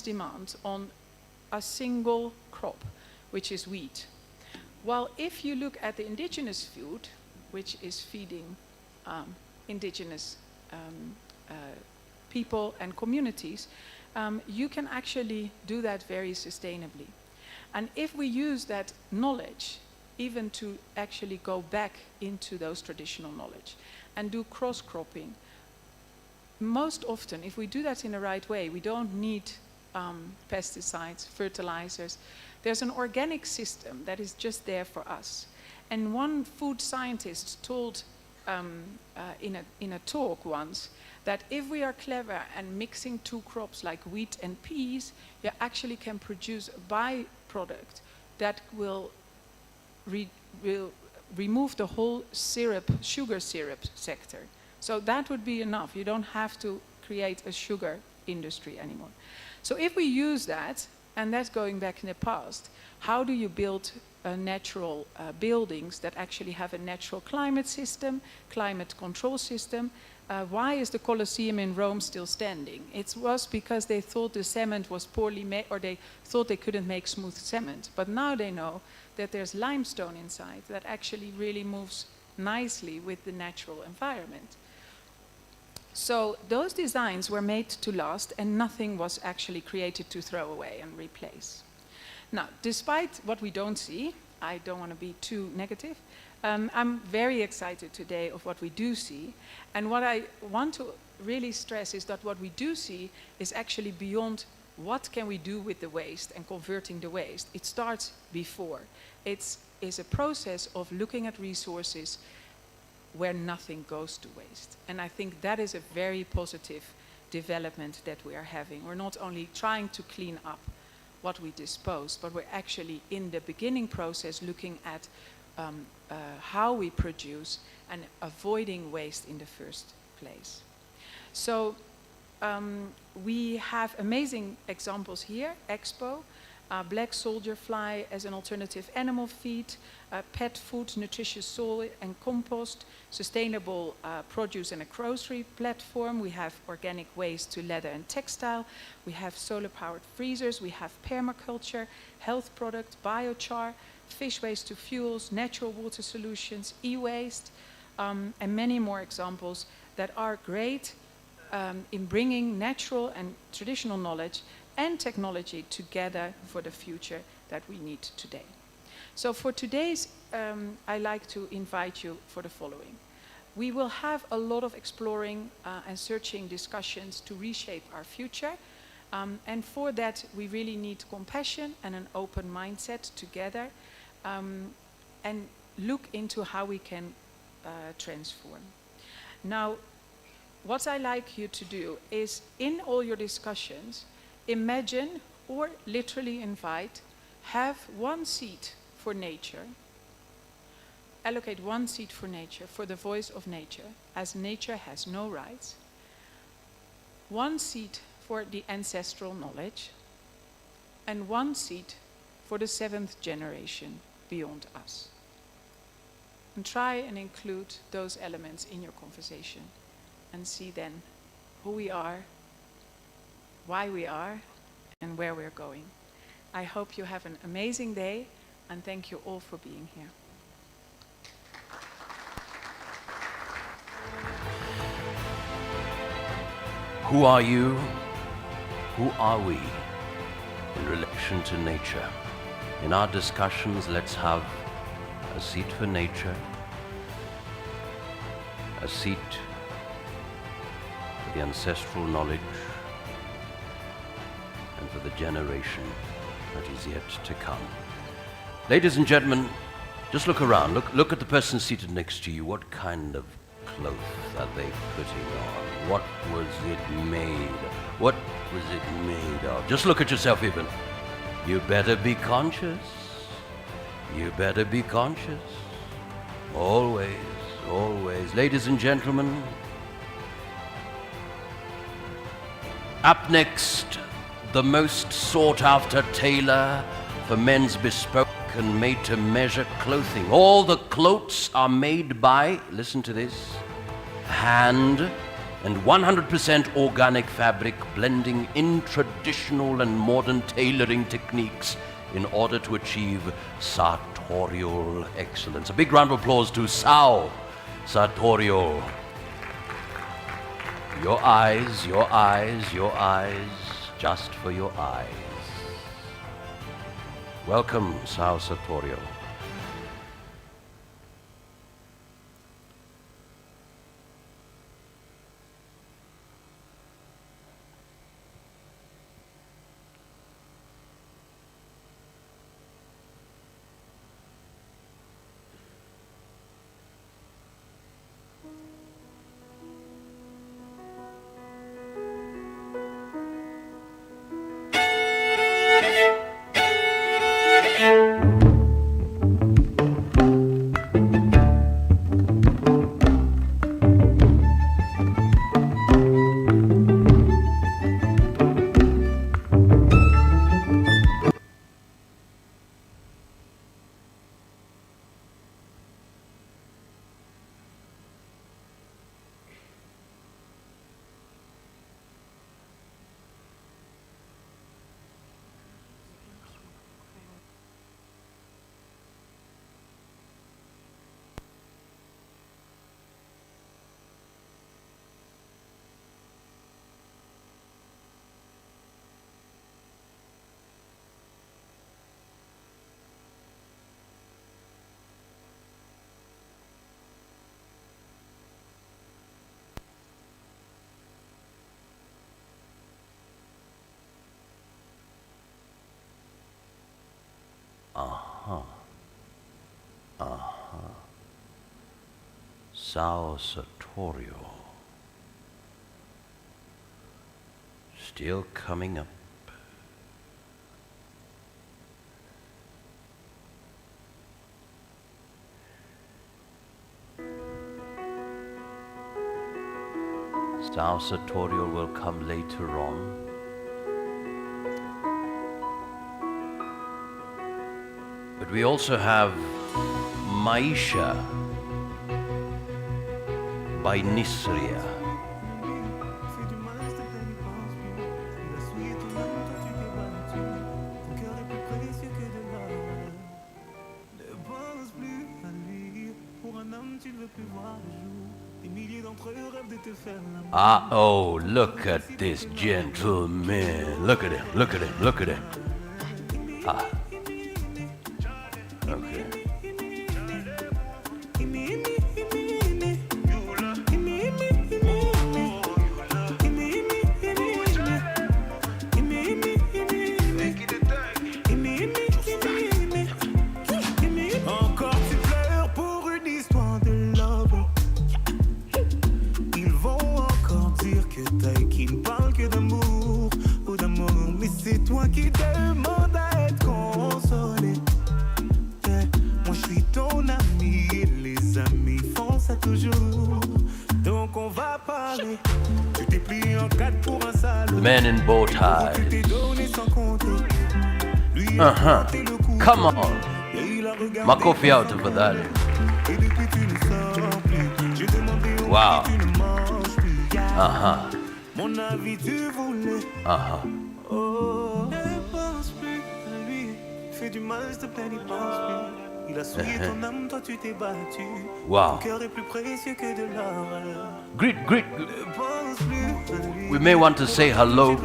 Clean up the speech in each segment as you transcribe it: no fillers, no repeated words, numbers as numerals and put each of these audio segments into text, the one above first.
demand on a single crop, which is wheat. While if you look at the indigenous food, which is feeding indigenous people and communities, you can actually do that very sustainably. And if we use that knowledge, even to actually go back into those traditional knowledge and do cross-cropping, most often, if we do that in the right way, we don't need pesticides, fertilizers. There's an organic system that is just there for us. And one food scientist told in a talk once that if we are clever and mixing two crops like wheat and peas, you actually can produce a byproduct that will remove the whole sugar syrup sector. So that would be enough. You don't have to create a sugar industry anymore. So if we use that, and that's going back in the past, how do you build natural buildings that actually have a natural climate system, climate control system? Why is the Colosseum in Rome still standing? It was because they thought the cement was poorly made, or they thought they couldn't make smooth cement. But now they know that there's limestone inside that actually really moves nicely with the natural environment. So those designs were made to last, and nothing was actually created to throw away and replace. Now, despite what we don't see, I don't want to be too negative, I'm very excited today of what we do see. And what I want to really stress is that what we do see is actually beyond what can we do with the waste and converting the waste. It starts before. It's a process of looking at resources where nothing goes to waste. And I think that is a very positive development that we are having. We're not only trying to clean up what we dispose, but we're actually in the beginning process looking at how we produce and avoiding waste in the first place. So we have amazing examples here. Expo, black soldier fly as an alternative animal feed, pet food, nutritious soil and compost, sustainable produce and a grocery platform. We have organic waste to leather and textile. We have solar-powered freezers. We have permaculture, health product, biochar, fish waste to fuels, natural water solutions, e-waste, and many more examples that are great in bringing natural and traditional knowledge and technology together for the future that we need today. So for today's, I like to invite you for the following. We will have a lot of exploring and searching discussions to reshape our future. And for that, we really need compassion and an open mindset together, and look into how we can transform. Now, what I like you to do is, in all your discussions, imagine or literally invite, have one seat for nature, allocate one seat for nature, for the voice of nature, as nature has no rights, one seat for the ancestral knowledge, and one seat for the 7th generation beyond us. And try and include those elements in your conversation, and see then who we are, why we are, and where we're going. I hope you have an amazing day, and thank you all for being here. Who are you? Who are we in relation to nature? In our discussions, let's have a seat for nature, a seat for the ancestral knowledge, and for the generation that is yet to come. Ladies and gentlemen, just look around. Look at the person seated next to you. What kind of clothes are they putting on? What was it made? What was it made of? Just look at yourself even. You better be conscious. You better be conscious. Always, always. Ladies and gentlemen, up next, the most sought-after tailor for men's bespoke and made-to-measure clothing. All the clothes are made by, listen to this, hand and 100% organic fabric, blending in traditional and modern tailoring techniques in order to achieve sartorial excellence. A big round of applause to Sao Sartorial. Your eyes, your eyes, your eyes, just for your eyes. Welcome, Sao Sartorial. Sao Sartorial. Still coming up. Sao Sartorial will come later on. But we also have Maisha by Nisria. Oh, look at this gentleman. Look at him, look at him, look at him. Ah. Okay. Encore tu pleures pour une histoire de love. Ils vont encore dire que t'as qui ne parle que d'amour ou d'amour. Mais c'est toi qui demandes à être consolé. Moi je suis ton ami et les amis font ça toujours. Donc on va parler. Tu t'es plié en quatre pour un salaud. The man in bow ties. Tu t'es donné sans compter. Lui Come on. Makofi out for that. Wow. Mon avis tu voulais. Oh, ne pense plus à lui. Fais du mal, s'il te plaît, n'y pense plus. Il a souillé ton âme, toi tu t'es battu. Wow. Ton cœur est plus précieux que de l'or. Greet. Ne pense plus à lui. We may want to say hello.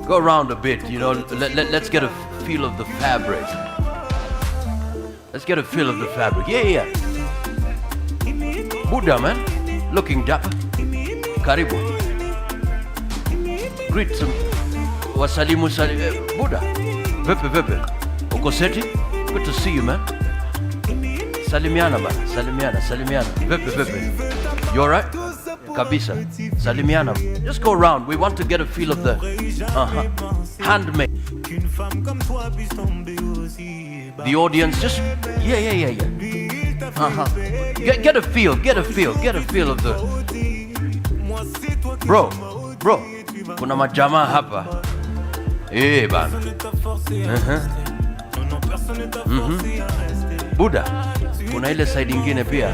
Go around a bit, you know. Let's get a feel of the fabric. Let's get a feel of the fabric. Yeah. Buddha, man. Looking dapper. Karibu. Greet some. Wasalimu salim. Buddha. Vipi. Okoseti. Good to see you, man. Salimiana, man. Salimiana. Vipi. You alright? Kabisa. Salimiana. Just go around. We want to get a feel of the handmade. The audience just yeah. Get a feel of the bro. Kuna majama hapa. Bana. Buddha. Kuna ile side ingine pia.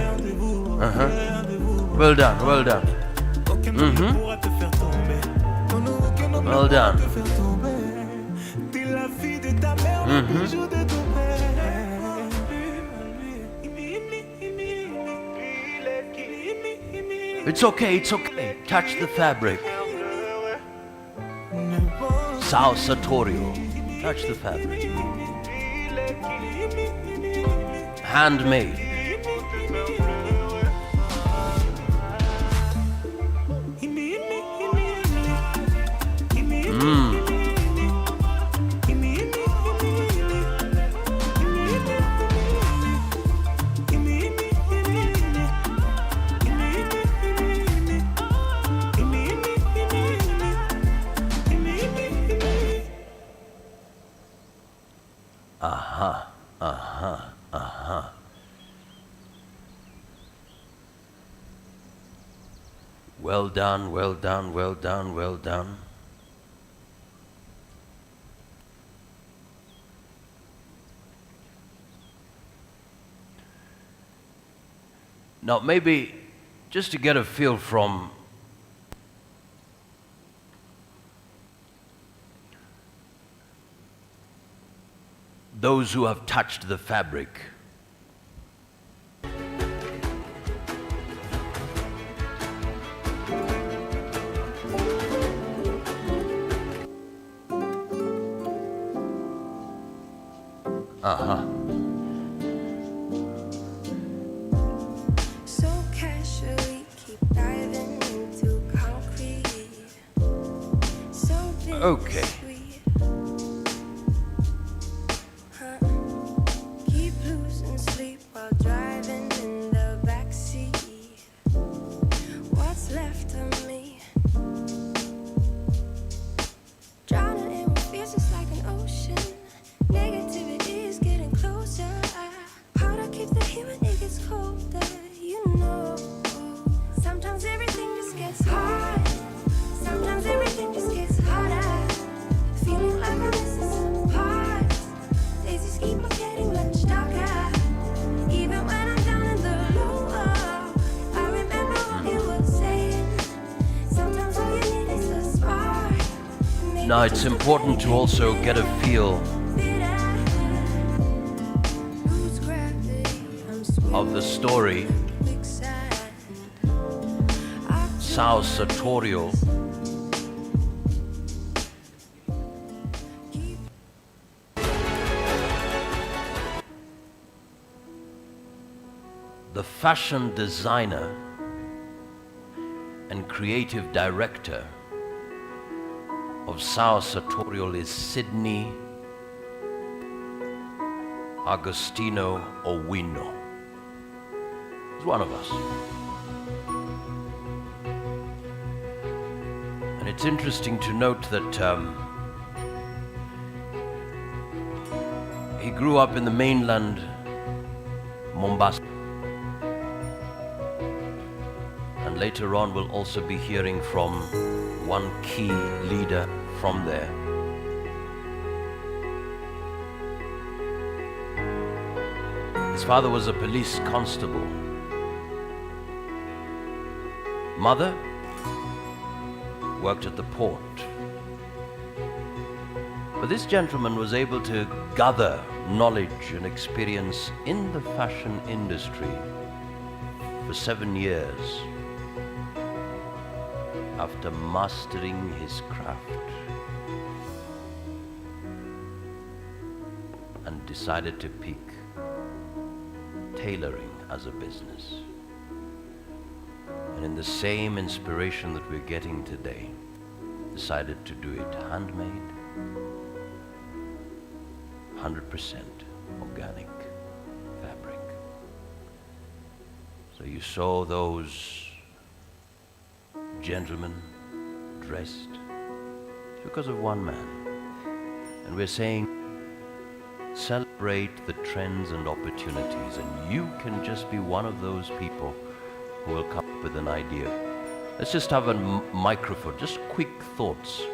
Well done, well done. Well done. T'es la fille de ta mère, le bijou de ton père. It's okay, it's okay. Touch the fabric. Sao Sartorio. Touch the fabric. Handmade. Well done, well done, well done, well done. Now maybe just to get a feel from those who have touched the fabric. So casually keep diving into concrete. So Okay. bittersweet. Huh? Keep losing sleep while driving in the backseat. What's left of me? Drowning in what feels just like an ocean. Negativity is getting closer. How to keep the heat when it gets colder, you know. Sometimes everything just gets hard. Sometimes everything just gets harder. Feeling like I'm missing some parts. Days just keep on getting much darker. Even when I'm down in the lower, I remember what you were saying. Sometimes all you need is a spark. Maybe Now it's just a important to also get a feel of the story Sao Sartorio. The fashion designer and creative director of Sao Sartorial is Sydney Agostino Owino. He's one of us. And it's interesting to note that he grew up in the mainland Mombasa. And later on we'll also be hearing from one key leader from there. His father was a police constable. Mother worked at the port. But this gentleman was able to gather knowledge and experience in the fashion industry for 7 years after mastering his craft, and decided to pick tailoring as a business. And in the same inspiration that we're getting today, decided to do it handmade, 100% organic fabric. So you saw those gentlemen dressed because of one man. And we're saying, celebrate the trends and opportunities, and you can just be one of those people who will come up with an idea. Let's just have a microphone, just quick thoughts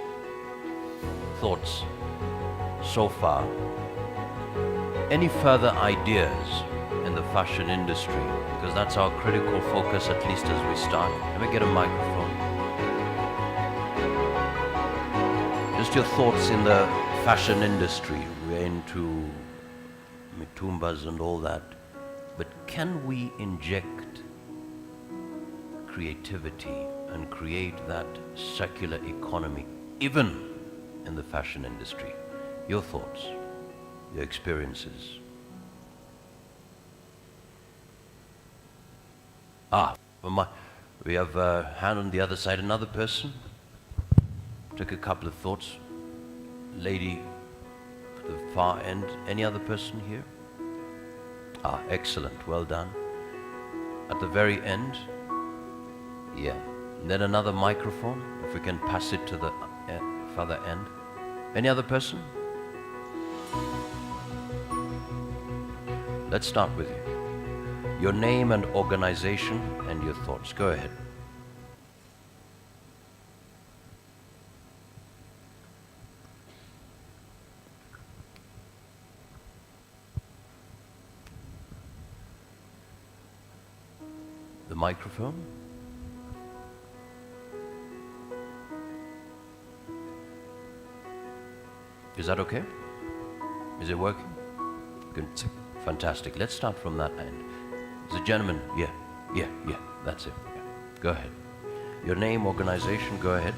so far. Any further ideas? in the fashion industry? Because that's our critical focus, at least as we start. Let me get a microphone. Just your thoughts in the fashion industry. We're into mitumbas and all that. But can we inject creativity and create that circular economy, even in the fashion industry? Your thoughts, your experiences. We have a hand on the other side. Another person. Took a couple of thoughts. Lady at the far end. Any other person here? Excellent. Well done. At the very end. Yeah. And then another microphone, if we can pass it to the further end. Any other person? Let's start with you. Your name and organization and your thoughts. Go ahead. The microphone. Is that okay? Is it working? Good. Fantastic. Let's start from that end. The gentleman, yeah, that's it. Yeah. Go ahead. Your name, organization, go ahead.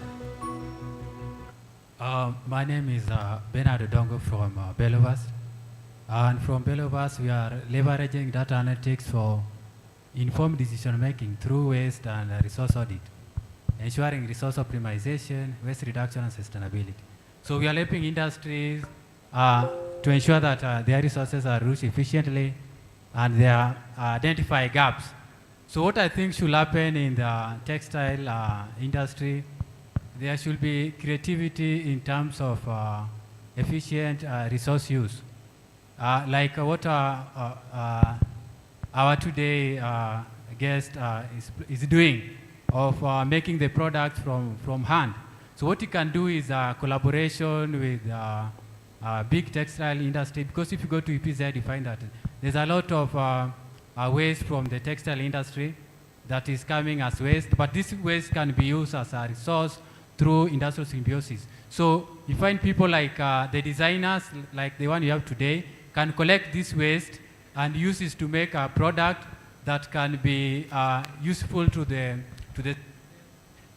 My name is Bernard Dongo from Belovas. And from Belovas, we are leveraging data analytics for informed decision making through waste and resource audit, ensuring resource optimization, waste reduction, and sustainability. So we are helping industries to ensure that their resources are used efficiently and they identify gaps. So what I think should happen in the textile industry, there should be creativity in terms of efficient resource use. Like what our today guest is doing of making the product from hand. So what you can do is collaboration with big textile industry, because if you go to EPZ, you find that there's a lot of waste from the textile industry that is coming as waste, but this waste can be used as a resource through industrial symbiosis. So you find people like the designers, like the one you have today, can collect this waste and use it to make a product that can be useful to the.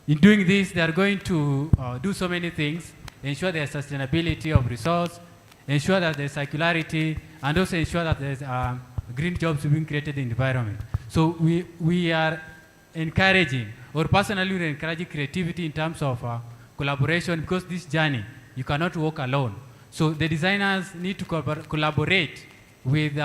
In doing this, they are going to do so many things, ensure there's sustainability of resource, ensure that there's circularity, and also ensure that there's green jobs being created in the environment. So we are encouraging, or personally we're encouraging creativity in terms of collaboration, because this journey, you cannot walk alone. So the designers need to collaborate with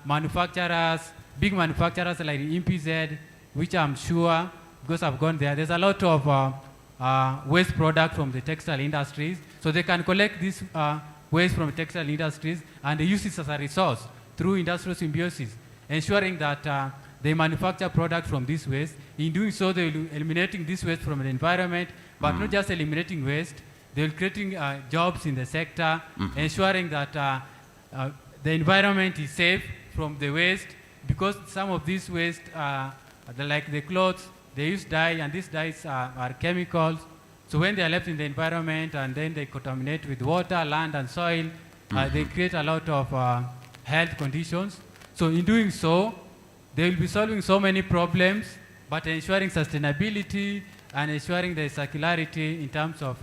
manufacturers, big manufacturers like MPZ, which I'm sure, because I've gone there, there's a lot of waste product from the textile industries. So they can collect this waste from textile industries and they use it as a resource through industrial symbiosis, ensuring that they manufacture product from this waste. In doing so, they will eliminating this waste from the environment, but not just eliminating waste, they will creating jobs in the sector, ensuring that the environment is safe from the waste, because some of these waste, like the clothes, they use dye, and these dyes are chemicals. So when they are left in the environment and then they contaminate with water, land, and soil, they create a lot of health conditions. So in doing so, they will be solving so many problems, but ensuring sustainability and ensuring the circularity in terms of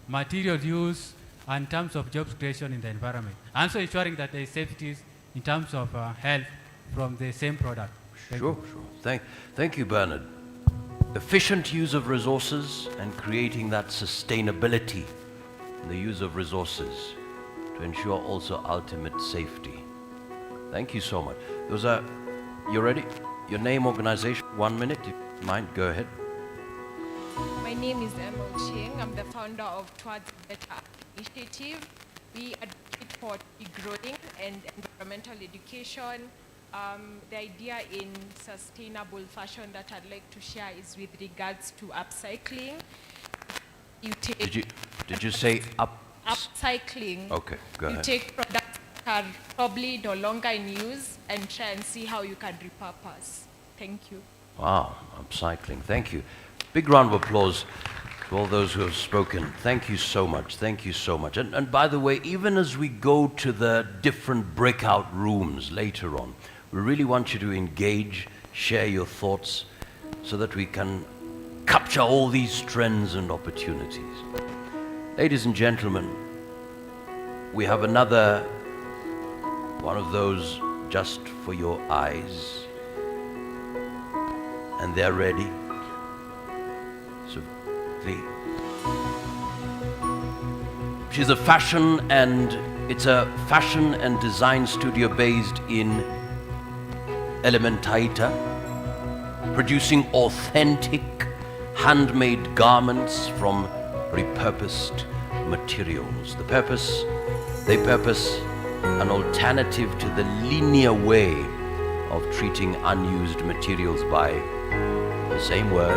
material use and in terms of jobs creation in the environment. And also ensuring that there is safety in terms of health from the same product. Sure. Thank you, Bernard. Efficient use of resources and creating that sustainability in the use of resources to ensure also ultimate safety. Thank you so much. You ready? Your name, organization, 1 minute, if you mind, go ahead. My name is Emma Ching. I'm the founder of Towards Better Initiative. We advocate for tree growing and environmental education. The idea in sustainable fashion that I'd like to share is with regards to upcycling. Did you say up? Upcycling. Okay, go ahead. You take products are probably no longer in use and try and see how you can repurpose. Thank you. Wow, upcycling. Thank you. Big round of applause to all those who have spoken. Thank you so much. Thank you so much. And by the way, even as we go to the different breakout rooms later on, we really want you to engage, share your thoughts, so that we can capture all these trends and opportunities. Ladies and gentlemen, we have another one of those just for your eyes. And they're ready. So, please. It's a fashion and design studio based in Elementaita, producing authentic handmade garments from repurposed materials. They purpose an alternative to the linear way of treating unused materials by the same word,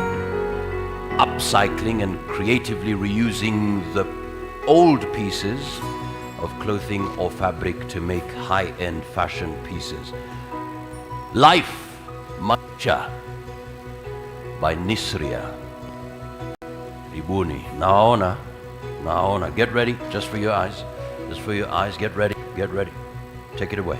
upcycling and creatively reusing the old pieces of clothing or fabric to make high-end fashion pieces. Life Matcha by Nisria. Ribuni. Naona. Get ready, just for your eyes. Just for your eyes, get ready. Take it away.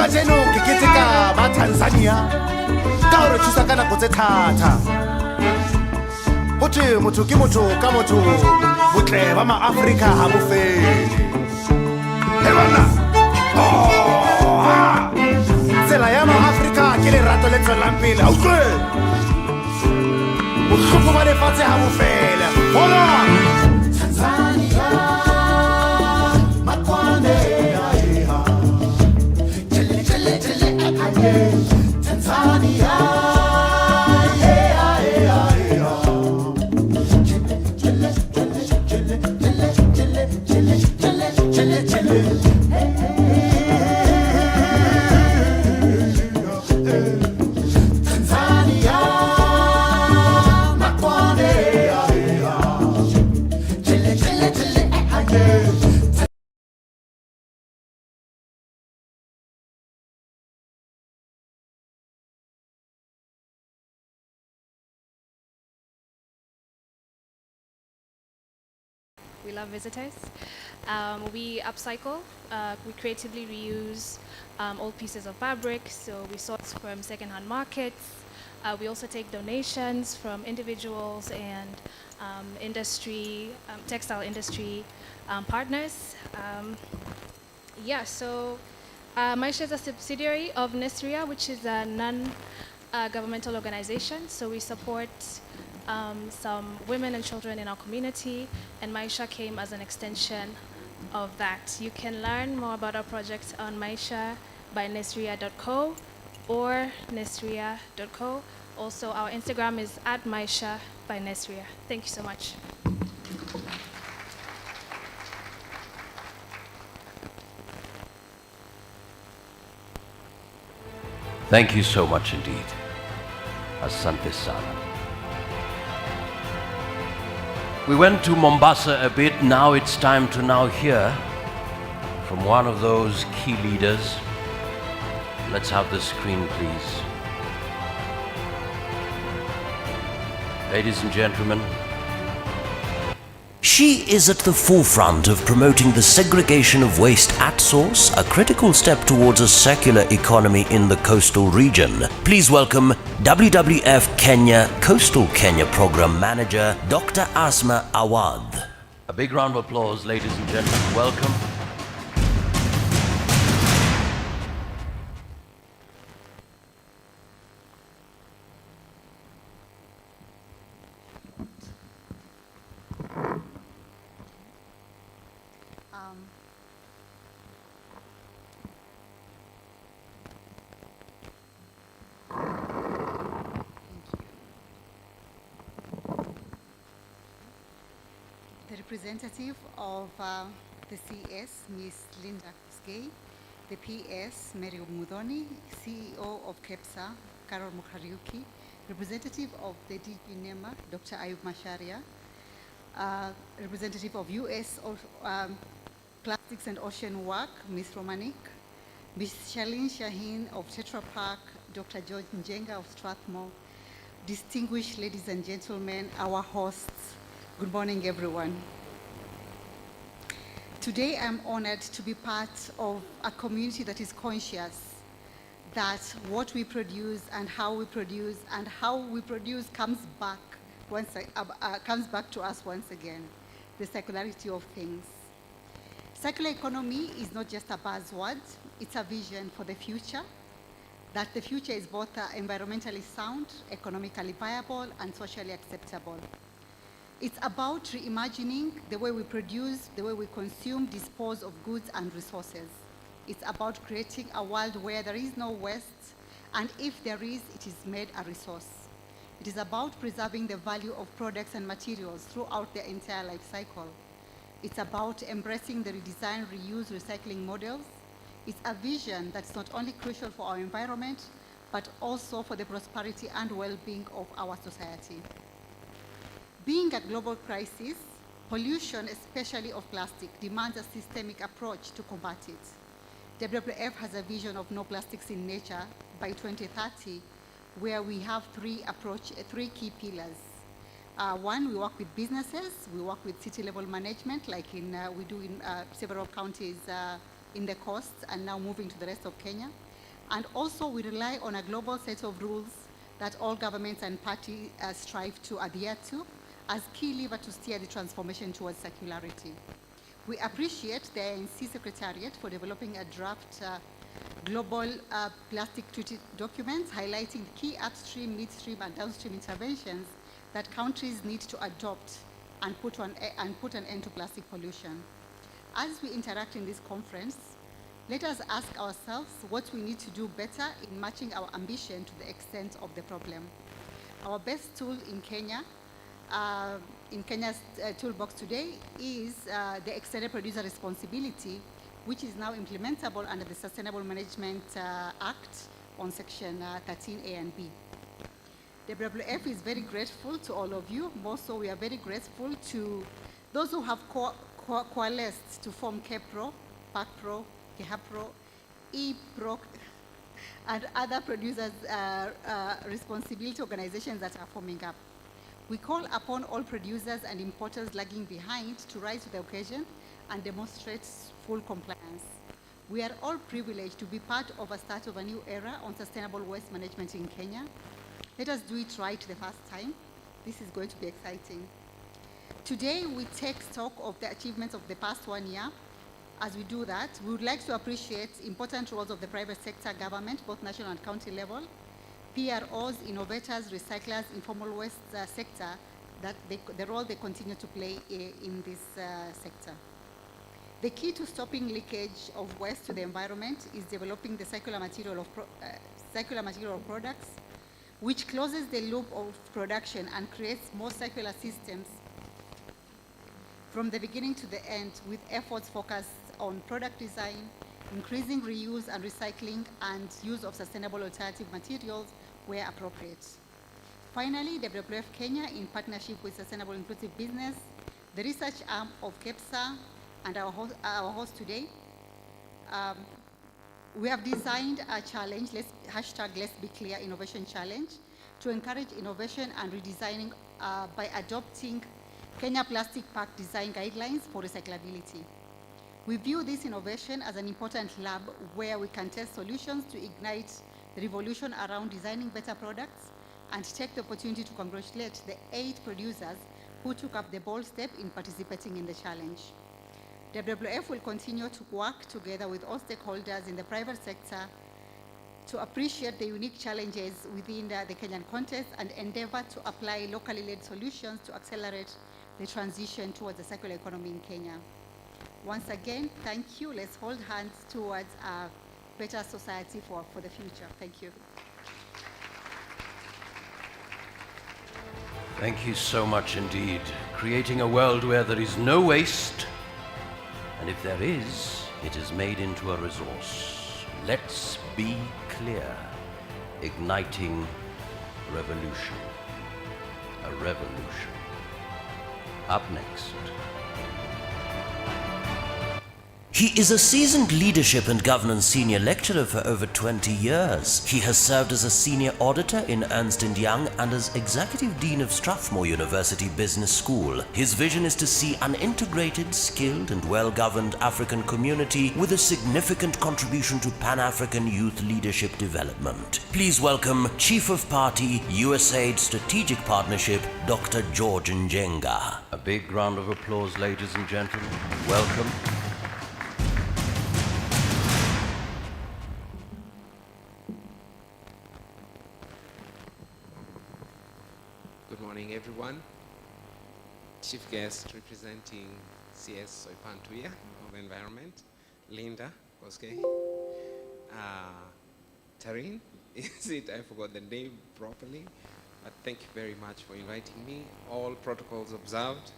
kajeno ke keteka ba Tanzania ka hore thusa ka nako tse thata hote motho ke motho ka motho botle ba ma Africa ha bo fele he bana tsela ya ma Africa ke le rato le tswelang pele ha utlwe bohloko ba lefatshe ha bo fele hola Tanzania Makwane Tanzania We love visitors. We upcycle, we creatively reuse old pieces of fabric, so we source from secondhand markets. We also take donations from individuals and industry, textile industry partners. So Maisha is a subsidiary of Nesria, which is a non-governmental organization. So we support some women and children in our community, and Maisha came as an extension of that. You can learn more about our project on Maisha by nesria.co or nesria.co. Also, our Instagram is @Maisha by Nesria. Thank you so much. Thank you so much indeed. Asante sana. We went to Mombasa a bit. Now it's time to now hear from one of those key leaders. Let's have the screen, please. Ladies and gentlemen, she is at the forefront of promoting the segregation of waste at source, a critical step towards a circular economy in the coastal region. Please welcome WWF Kenya Coastal Kenya Program Manager, Dr. Asma Awad. a big round of applause, ladies and gentlemen. Welcome. The representative of the CS, Ms. Linda Kosgei, the PS, Mary Mudhoni, CEO of KEPSA, Carol Mukariuki, representative of the DG NEMA, Dr. Ayub Masharia, representative of US Plastics and Ocean Work, Ms. Romanik, Ms. Shalin Shaheen of Tetra Pak, Dr. George Njenga of Strathmore, distinguished ladies and gentlemen, our hosts, good morning, everyone. Today, I'm honored to be part of a community that is conscious that what we produce and how we produce comes back to us once again, the circularity of things. Circular economy is not just a buzzword, it's a vision for the future, that the future is both environmentally sound, economically viable, and socially acceptable. It's about reimagining the way we produce, the way we consume, dispose of goods and resources. It's about creating a world where there is no waste, and if there is, it is made a resource. It is about preserving the value of products and materials throughout their entire life cycle. It's about embracing the redesign, reuse, recycling models. It's a vision that's not only crucial for our environment, but also for the prosperity and well-being of our society. Being a global crisis, pollution, especially of plastic, demands a systemic approach to combat it. WWF has a vision of no plastics in nature by 2030, where we have three key pillars. One, we work with businesses, we work with city-level management, like we do in several counties in the coast, and now moving to the rest of Kenya. And also, we rely on a global set of rules that all governments and parties strive to adhere to, as key lever to steer the transformation towards circularity. We appreciate the ANC Secretariat for developing a draft global plastic treaty document highlighting the key upstream, midstream, and downstream interventions that countries need to adopt and put an end to plastic pollution. As we interact in this conference, let us ask ourselves what we need to do better in matching our ambition to the extent of the problem. Our best tool in Kenya's toolbox today is the Extended Producer Responsibility, which is now implementable under the Sustainable Management Act on Section 13A and B. WWF is very grateful to all of you. More so, we are very grateful to those who have coalesced to form KEPRO, PACPRO, KEHAPRO, EPRO, and other producers' responsibility organizations that are forming up. We call upon all producers and importers lagging behind to rise to the occasion and demonstrate full compliance. We are all privileged to be part of a start of a new era on sustainable waste management in Kenya. Let us do it right the first time. This is going to be exciting. Today, we take stock of the achievements of the past 1 year. As we do that, we would like to appreciate important roles of the private sector government, both national and county level, PROs, innovators, recyclers, informal waste sector, the role they continue to play in this sector. The key to stopping leakage of waste to the environment is developing the circular material of products, which closes the loop of production and creates more circular systems from the beginning to the end, with efforts focused on product design, increasing reuse and recycling, and use of sustainable alternative materials where appropriate. Finally, WWF Kenya, in partnership with Sustainable Inclusive Business, the research arm of KEPSA, and our host today, we have designed a challenge, Let's Be Clear Innovation Challenge, to encourage innovation and redesigning by adopting Kenya Plastic Pack Design Guidelines for recyclability. We view this innovation as an important lab where we can test solutions to ignite the revolution around designing better products, and take the opportunity to congratulate the 8 producers who took up the bold step in participating in the challenge. WWF will continue to work together with all stakeholders in the private sector to appreciate the unique challenges within the Kenyan context and endeavor to apply locally led solutions to accelerate the transition towards the circular economy in Kenya. Once again, thank you. Let's hold hands towards a better society for the future. Thank you. Thank you so much indeed. Creating a world where there is no waste, and if there is, it is made into a resource. Let's be clear. Igniting revolution. A revolution. Up next. He is a seasoned leadership and governance senior lecturer for over 20 years. He has served as a senior auditor in Ernst & Young and as executive dean of Strathmore University Business School. His vision is to see an integrated, skilled and well-governed African community with a significant contribution to Pan-African youth leadership development. Please welcome Chief of Party, USAID Strategic Partnership, Dr. George Njenga. A big round of applause, ladies and gentlemen. Welcome. Good morning, everyone. Chief guest representing CS Soipantuya of Environment, Linda Koske, Taryn, is it? I forgot the name properly, but thank you very much for inviting me. All protocols observed.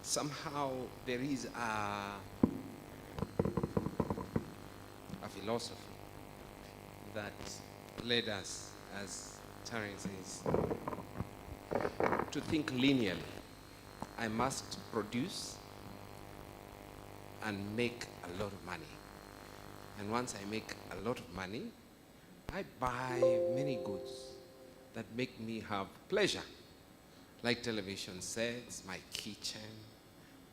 Somehow there is a philosophy that led us, as Taryn says, to think linearly. I must produce and make a lot of money. And once I make a lot of money, I buy many goods that make me have pleasure, like television sets, my kitchen,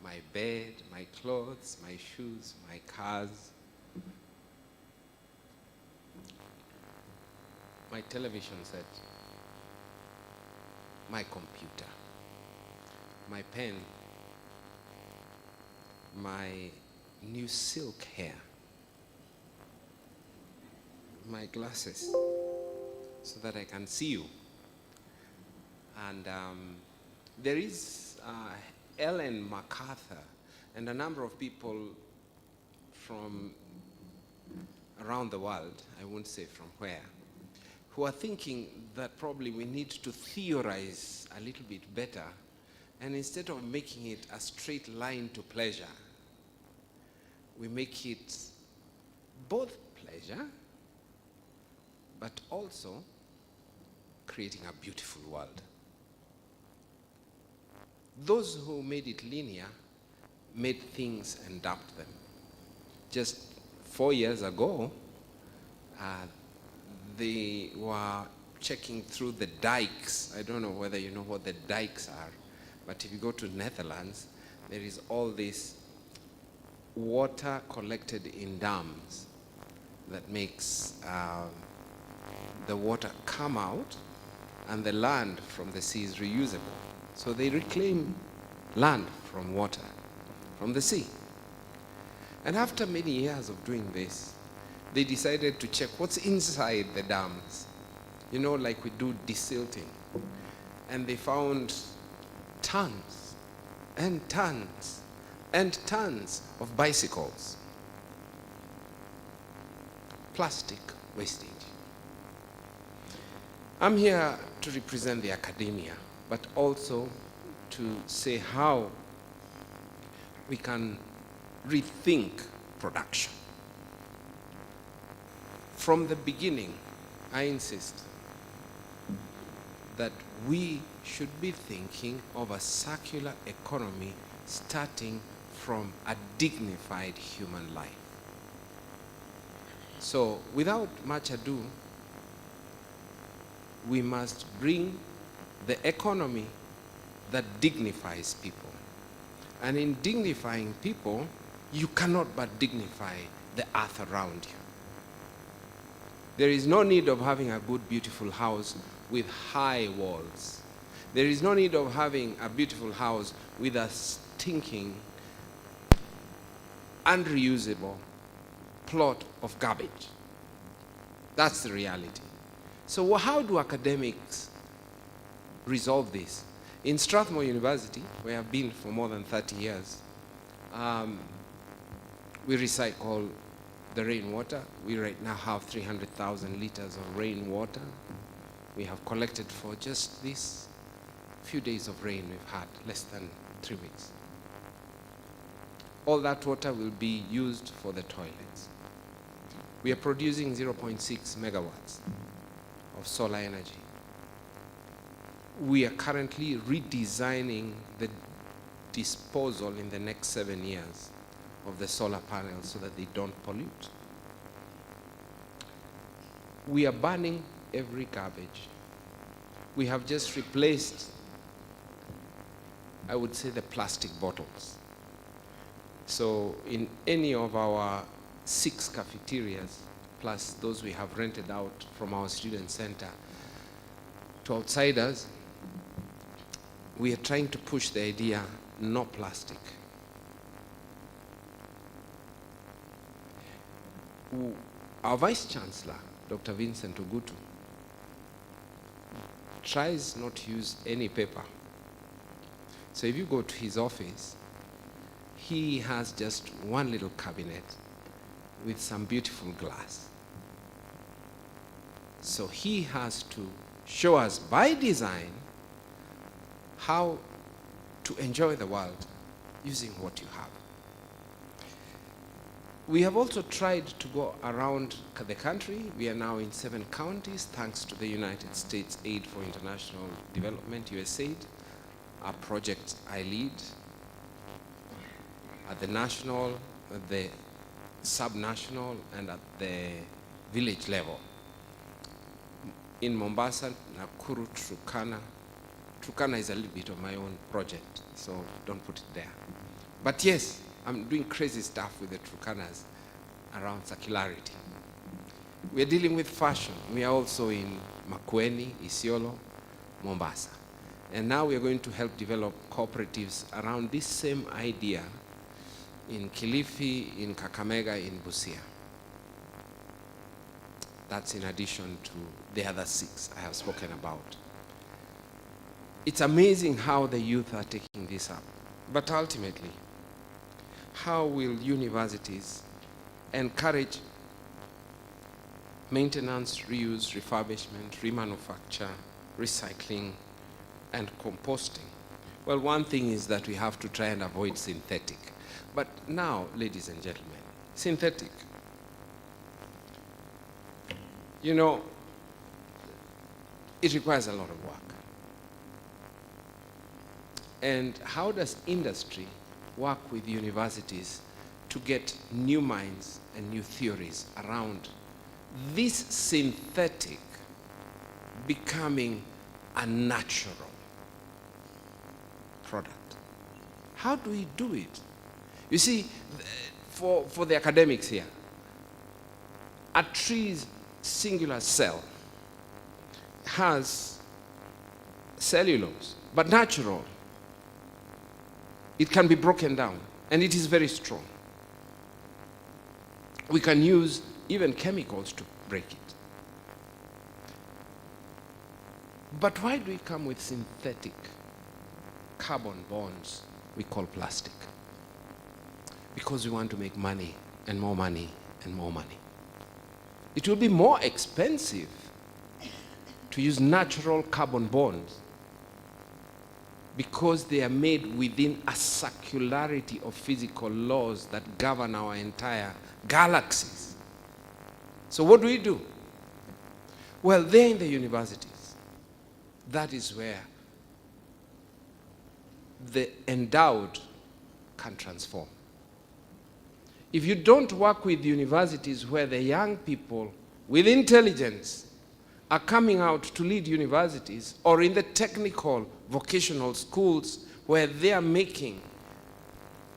my bed, my clothes, my shoes, my cars. My television set, my computer, my pen, my new silk hair, my glasses, so that I can see you. And there is Ellen MacArthur and a number of people from around the world, I won't say from where, who are thinking that probably we need to theorize a little bit better, and instead of making it a straight line to pleasure, we make it both pleasure, but also creating a beautiful world. Those who made it linear made things and dumped them. Just 4 years ago, they were checking through the dikes. I don't know whether you know what the dikes are, but if you go to Netherlands, there is all this water collected in dams that makes the water come out, and the land from the sea is reusable. So they reclaim land from water, from the sea. And after many years of doing this, they decided to check what's inside the dams. You know, like we do desilting. And they found tons and tons and tons of bicycles. Plastic wastage. I'm here to represent the academia, but also to say how we can rethink production. From the beginning, I insist that we should be thinking of a circular economy starting from a dignified human life. So, without much ado, we must bring the economy that dignifies people. And in dignifying people, you cannot but dignify the earth around you. There is no need of having a good, beautiful house with high walls. There is no need of having a beautiful house with a stinking, unreusable plot of garbage. That's the reality. So how do academics resolve this? In Strathmore University, where I've been for more than 30 years, we recycle the rainwater. We right now have 300,000 liters of rainwater. We have collected for just these few days of rain we've had, less than 3 weeks. All that water will be used for the toilets. We are producing 0.6 megawatts of solar energy. We are currently redesigning the disposal in the next 7 years of the solar panels so that they don't pollute. We are burning every garbage. We have just replaced, I would say, the plastic bottles. So in any of our 6 cafeterias, plus those we have rented out from our student center to outsiders, we are trying to push the idea, no plastic. Our Vice Chancellor, Dr. Vincent Ogutu, tries not to use any paper. So if you go to his office, he has just one little cabinet with some beautiful glass. So he has to show us by design how to enjoy the world using what you have. We have also tried to go around the country. We are now in 7 counties, thanks to the United States Aid for International Development, USAID, a project I lead at the national, at the sub-national, and at the village level. In Mombasa, Nakuru, Turkana. Turkana is a little bit of my own project, so don't put it there. But yes, I'm doing crazy stuff with the Turkanas around circularity. We are dealing with fashion. We are also in Makueni, Isiolo, Mombasa. And now we are going to help develop cooperatives around this same idea in Kilifi, in Kakamega, in Busia. That's in addition to the other 6 I have spoken about. It's amazing how the youth are taking this up. But ultimately, how will universities encourage maintenance, reuse, refurbishment, remanufacture, recycling, and composting? Well, one thing is that we have to try and avoid synthetic. But now, ladies and gentlemen, synthetic. You know, it requires a lot of work. And how does industry work with universities to get new minds and new theories around this synthetic becoming a natural product. How do we do it? You see, for the academics here, a tree's singular cell has cellulose, but natural. It can be broken down, and it is very strong. We can use even chemicals to break it. But why do we come with synthetic carbon bonds we call plastic? Because we want to make money and more money and more money. It will be more expensive to use natural carbon bonds because they are made within a circularity of physical laws that govern our entire galaxies. So what do? Well, they're in the universities. That is where the endowed can transform. If you don't work with universities where the young people with intelligence are coming out to lead universities, or in the technical vocational schools where they are making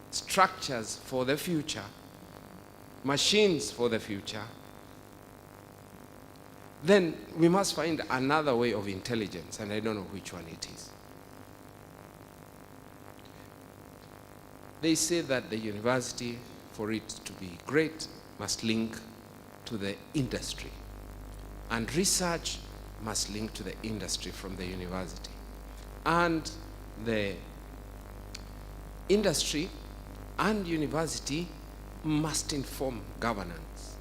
structures for the future, machines for the future, then we must find another way of intelligence, and I don't know which one it is. They say that the university, for it to be great, must link to the industry. And research must link to the industry from the university. And the industry and university must inform governance.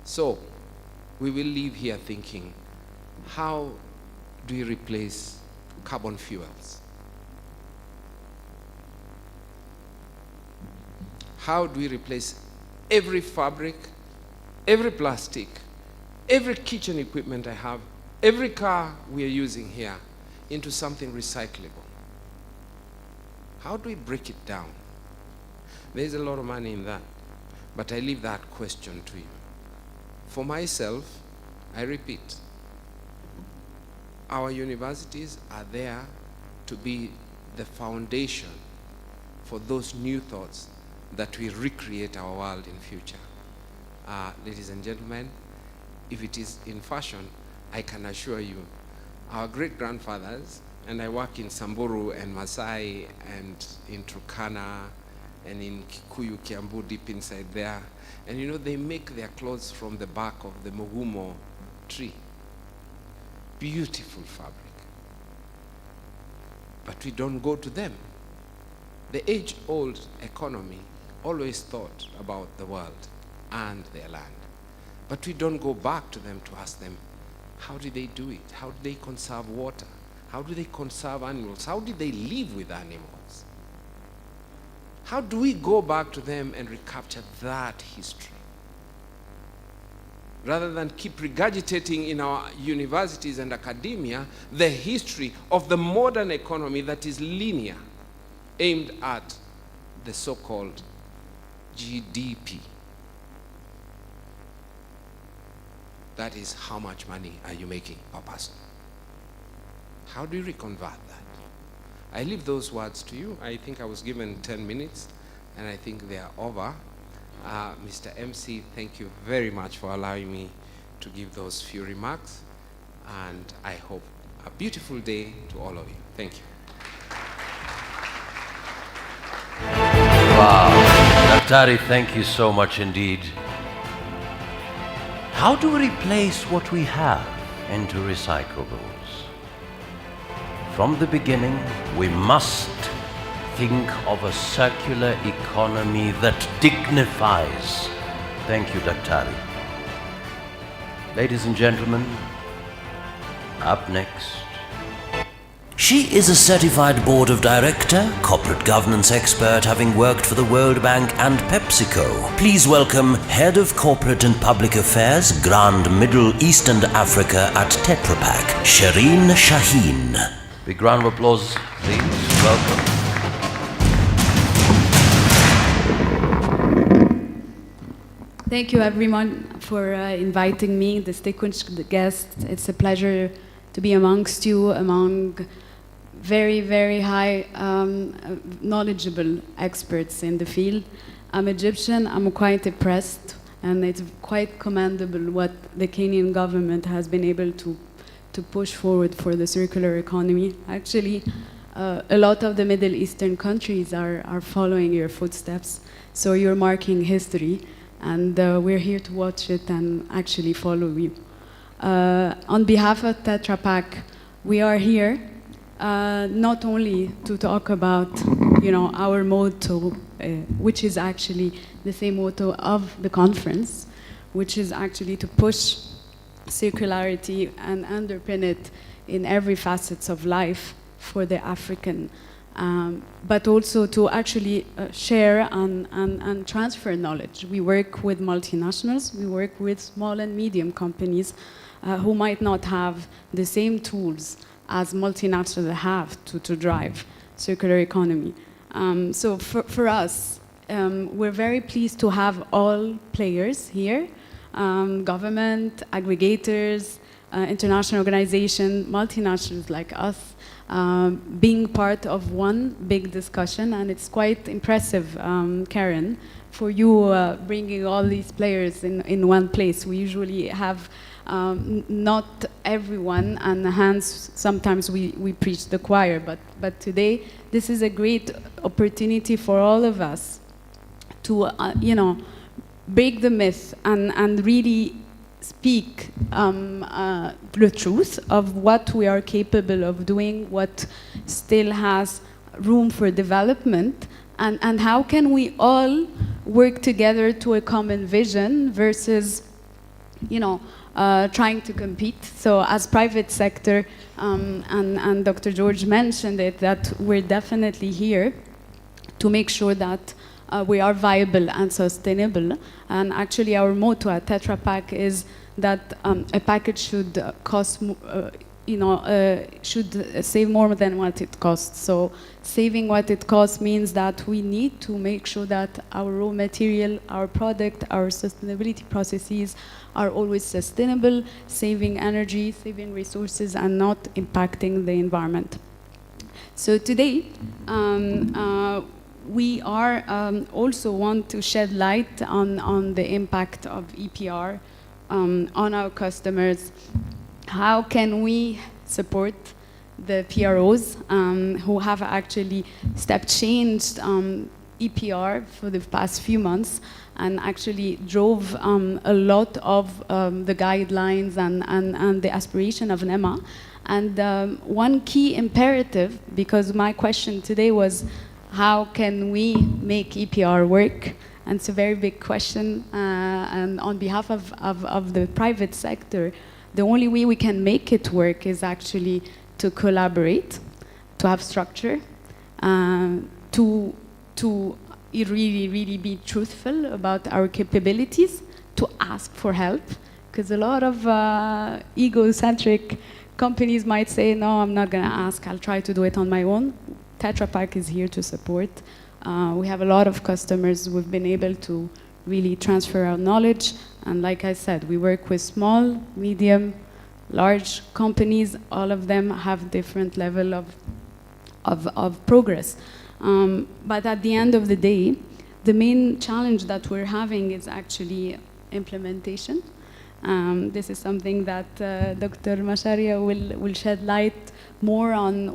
So, we will leave here thinking, how do we replace carbon fuels? How do we replace every fabric, every plastic, every kitchen equipment I have, every car we are using here into something recyclable? How do we break it down? There's a lot of money in that, but I leave that question to you. For myself, I repeat, our universities are there to be the foundation for those new thoughts that will recreate our world in future. Ladies and gentlemen, if it is in fashion, I can assure you, our great-grandfathers, and I work in Samburu and Masai and in Turkana and in Kikuyu, Kiambu, deep inside there, and you know, they make their clothes from the bark of the Mugumo tree. Beautiful fabric. But we don't go to them. The age-old economy always thought about the world and their land. But we don't go back to them to ask them, how did they do it? How did they conserve water? How do they conserve animals? How did they live with animals? How do we go back to them and recapture that history? Rather than keep regurgitating in our universities and academia the history of the modern economy that is linear, aimed at the so-called GDP. That is, how much money are you making per person? How do you reconvert that? I leave those words to you. I think I was given 10 minutes, and I think they are over. Mr. MC, thank you very much for allowing me to give those few remarks, and I hope a beautiful day to all of you. Thank you. Wow. Daktari, thank you so much indeed. How do we replace what we have into recyclables? From the beginning, we must think of a circular economy that dignifies. Thank you, Daktari. Ladies and gentlemen, up next. She is a certified board of director, corporate governance expert, having worked for the World Bank and PepsiCo. Please welcome Head of Corporate and Public Affairs, Grand Middle East and Africa at Tetra Pak, Shireen Shaheen. Big round of applause, please. Welcome. Thank you, everyone, for inviting me, distinguished guests. It's a pleasure to be amongst you, among very, very high, knowledgeable experts in the field. I'm Egyptian. I'm quite impressed, and it's quite commendable what the Kenyan government has been able to push forward for the circular economy. Actually, a lot of the Middle Eastern countries are following your footsteps, so you're marking history, and we're here to watch it and actually follow you. On behalf of Tetra Pak, we are here not only to talk about, our motto, which is actually the same motto of the conference, which is actually to push circularity and underpin it in every facets of life for the African, but also to actually share and transfer knowledge. We work with multinationals, we work with small and medium companies who might not have the same tools as multinationals have to drive circular economy. So for us, we're very pleased to have all players here, government, aggregators, international organizations, multinationals like us, being part of one big discussion, and it's quite impressive, Karen, for you bringing all these players in one place. We usually have not everyone, and hence sometimes we preach the choir, but today this is a great opportunity for all of us to, break the myth and really speak the truth of what we are capable of doing, what still has room for development, and how can we all work together to a common vision versus, trying to compete. So as private sector, and Dr. George mentioned it, that we're definitely here to make sure that we are viable and sustainable. And actually our motto at Tetra Pak is that a package should cost, should save more than what it costs. So saving what it costs means that we need to make sure that our raw material, our product, our sustainability processes are always sustainable, saving energy, saving resources, and not impacting the environment. So today, we are also want to shed light on the impact of EPR on our customers. How can we support the PROs who have actually step-changed EPR for the past few months and actually drove a lot of the guidelines and the aspiration of NEMA. And one key imperative, because my question today was, how can we make EPR work? And it's a very big question. And on behalf of the private sector, the only way we can make it work is actually to collaborate, to have structure, to really be truthful about our capabilities, to ask for help, because a lot of egocentric companies might say, no, I'm not going to ask, I'll try to do it on my own. Tetra Pak is here to support. We have a lot of customers we've been able to really transfer our knowledge. And like I said, we work with small, medium, large companies. All of them have different level of progress. But at the end of the day, the main challenge that we're having is actually implementation. This is something that Dr. Macharia will shed light more on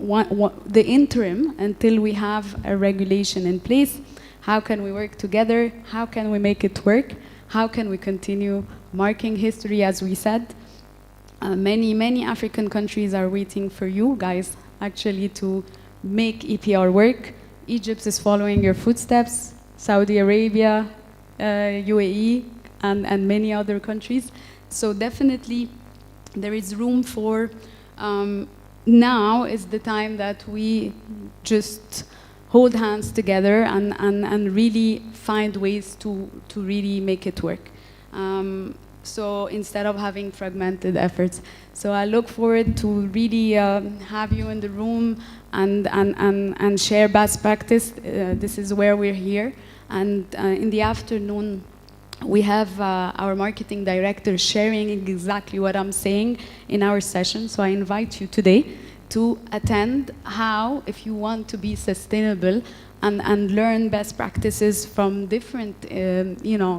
the interim until we have a regulation in place. How can we work together? How can we make it work? How can we continue marking history, as we said? Many African countries are waiting for you guys actually to make EPR work. Egypt is following your footsteps, Saudi Arabia, UAE, and many other countries. So definitely there is room for, now is the time that we just hold hands together and really find ways to really make it work. So instead of having fragmented efforts. So I look forward to really have you in the room and share best practice. This is where we're here. And in the afternoon, we have our marketing director sharing exactly what I'm saying in our session. So I invite you today to attend how, if you want to be sustainable and learn best practices from different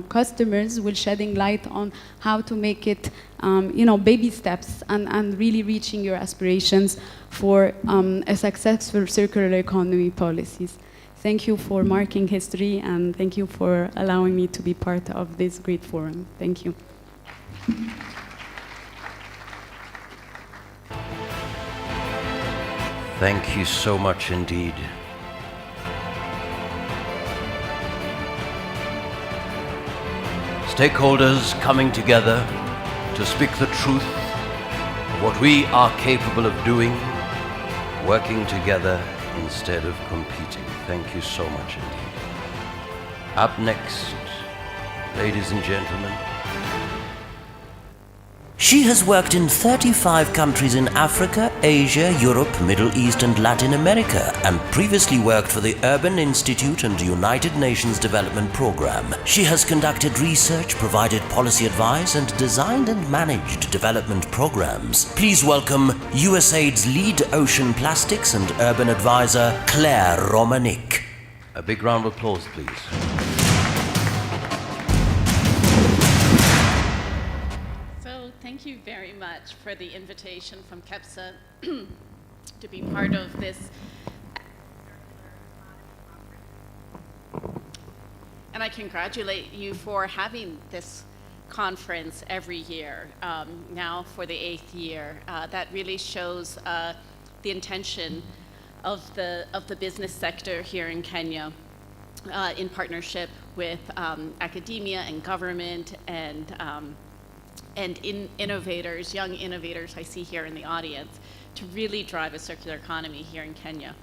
customers, will shedding light on how to make it baby steps and really reaching your aspirations for a successful circular economy policies. Thank you for marking history, and thank you for allowing me to be part of this great forum. Thank you. Thank you so much indeed. Stakeholders coming together to speak the truth of what we are capable of doing, working together instead of competing. Thank you so much indeed. Up next, ladies and gentlemen. She has worked in 35 countries in Africa, Asia, Europe, Middle East and Latin America, and previously worked for the Urban Institute and United Nations Development Programme. She has conducted research, provided policy advice and designed and managed development programs. Please welcome USAID's lead ocean plastics and urban advisor, Claire Romanic. A big round of applause, please. Thank you very much for the invitation from KEPSA to be part of this. And I congratulate you for having this conference every year, now for the 8th year. That really shows the intention of the business sector here in Kenya, in partnership with academia and government and innovators, young innovators I see here in the audience, to really drive a circular economy here in Kenya.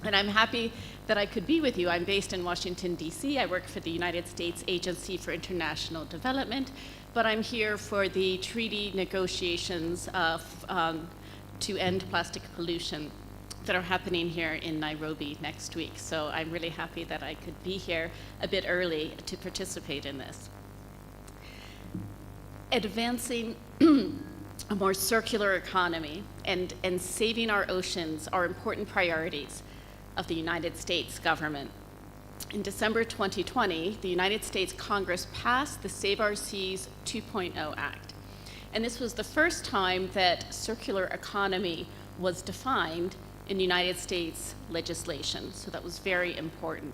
And I'm happy that I could be with you. I'm based in Washington, D.C. I work for the United States Agency for International Development, but I'm here for the treaty negotiations to end plastic pollution that are happening here in Nairobi next week. So I'm really happy that I could be here a bit early to participate in this. Advancing a more circular economy and saving our oceans are important priorities of the United States government. In December 2020, the United States Congress passed the Save Our Seas 2.0 Act. And this was the first time that circular economy was defined in United States legislation, so that was very important.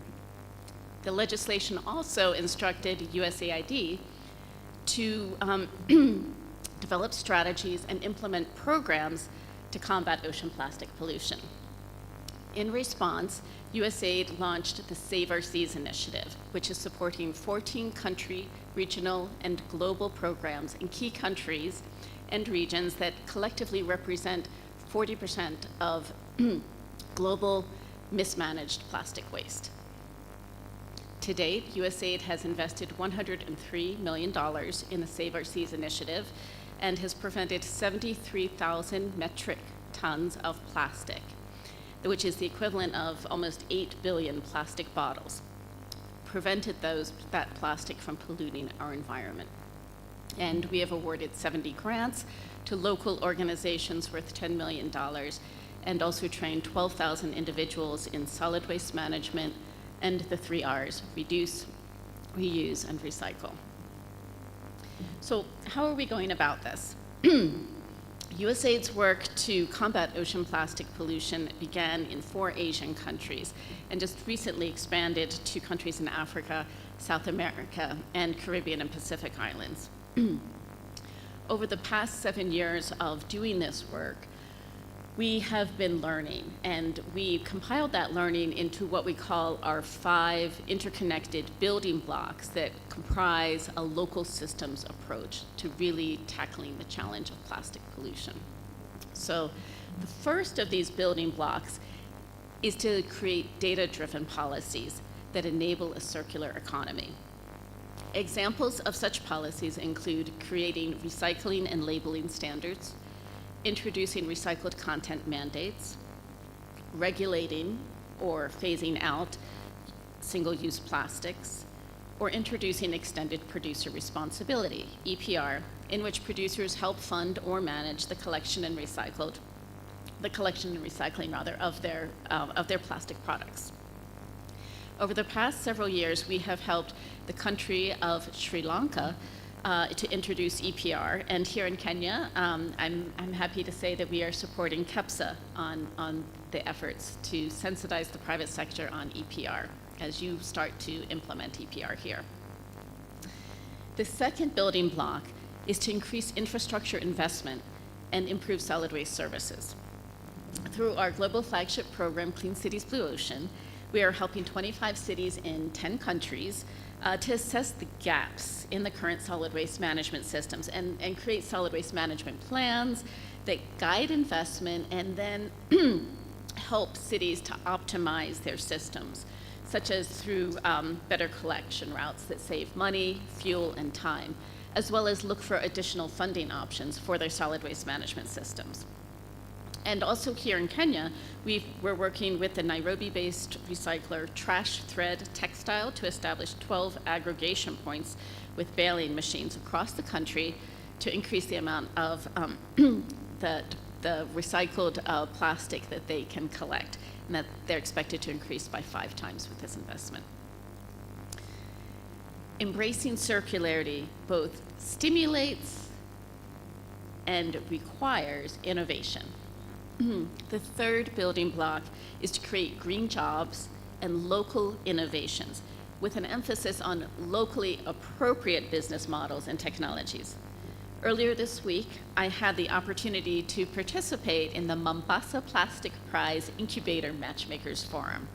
The legislation also instructed USAID to develop strategies and implement programs to combat ocean plastic pollution. In response, USAID launched the Save Our Seas initiative, which is supporting 14 country, regional, and global programs in key countries and regions that collectively represent 40% of global mismanaged plastic waste. To date, USAID has invested $103 million in the Save Our Seas initiative and has prevented 73,000 metric tons of plastic, which is the equivalent of almost 8 billion plastic bottles, prevented that plastic from polluting our environment. And we have awarded 70 grants to local organizations worth $10 million, and also trained 12,000 individuals in solid waste management and the 3 R's: reduce, reuse, and recycle. So how are we going about this? USAID's work to combat ocean plastic pollution began in 4 Asian countries and just recently expanded to countries in Africa, South America, and Caribbean and Pacific Islands. Over the past 7 years of doing this work, we have been learning, and we compiled that learning into what we call our 5 interconnected building blocks that comprise a local systems approach to really tackling the challenge of plastic pollution. So the first of these building blocks is to create data-driven policies that enable a circular economy. Examples of such policies include creating recycling and labeling standards, introducing recycled content mandates, regulating or phasing out single-use plastics, or introducing extended producer responsibility, EPR, in which producers help fund or manage the collection and recycling of their plastic products. Over the past several years, we have helped the country of Sri Lanka to introduce EPR, and here in Kenya, I'm happy to say that we are supporting KEPSA on the efforts to sensitize the private sector on EPR as you start to implement EPR here. The second building block is to increase infrastructure investment and improve solid waste services. Through our global flagship program, Clean Cities Blue Ocean, we are helping 25 cities in 10 countries to assess the gaps in the current solid waste management systems and create solid waste management plans that guide investment and then help cities to optimize their systems, such as through better collection routes that save money, fuel, and time, as well as look for additional funding options for their solid waste management systems. And also here in Kenya, we're working with the Nairobi-based recycler Trash Thread Textile to establish 12 aggregation points with baling machines across the country to increase the amount of the recycled plastic that they can collect, and that they're expected to increase by 5 times with this investment. Embracing circularity both stimulates and requires innovation. The third building block is to create green jobs and local innovations with an emphasis on locally appropriate business models and technologies. Earlier this week, I had the opportunity to participate in the Mombasa Plastic Prize Incubator Matchmakers Forum.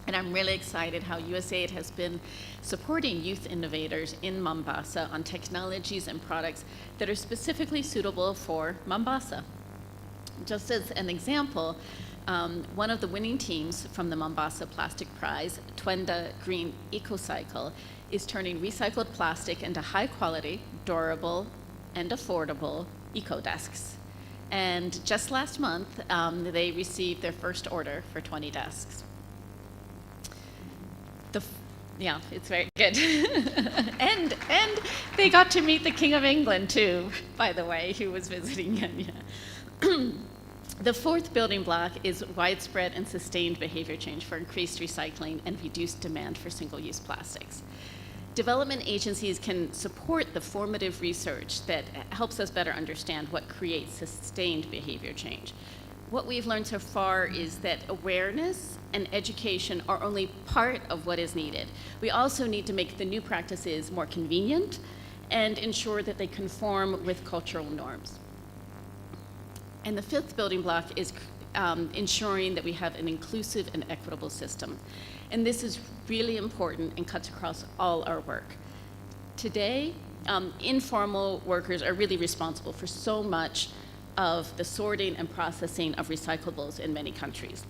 And I'm really excited how USAID has been supporting youth innovators in Mombasa on technologies and products that are specifically suitable for Mombasa. Just as an example, one of the winning teams from the Mombasa Plastic Prize, Twenda Green EcoCycle, is turning recycled plastic into high-quality, durable, and affordable eco-desks. And just last month, they received their first order for 20 desks. Yeah, it's very good. and they got to meet the King of England, too, by the way, who was visiting Kenya. The fourth building block is widespread and sustained behavior change for increased recycling and reduced demand for single-use plastics. Development agencies can support the formative research that helps us better understand what creates sustained behavior change. What we've learned so far is that awareness and education are only part of what is needed. We also need to make the new practices more convenient and ensure that they conform with cultural norms. And the fifth building block is ensuring that we have an inclusive and equitable system. And this is really important and cuts across all our work. Today, informal workers are really responsible for so much of the sorting and processing of recyclables in many countries.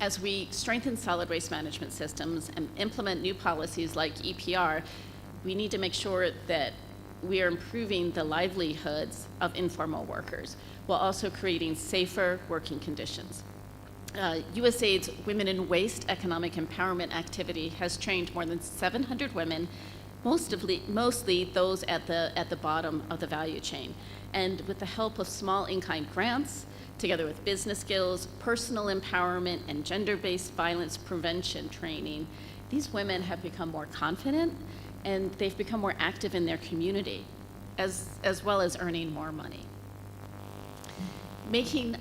As we strengthen solid waste management systems and implement new policies like EPR, we need to make sure that we are improving the livelihoods of informal workers while also creating safer working conditions. USAID's Women in Waste Economic Empowerment activity has trained more than 700 women, mostly those at the bottom of the value chain. And with the help of small in-kind grants, together with business skills, personal empowerment, and gender-based violence prevention training, these women have become more confident and they've become more active in their community, as well as earning more money. Making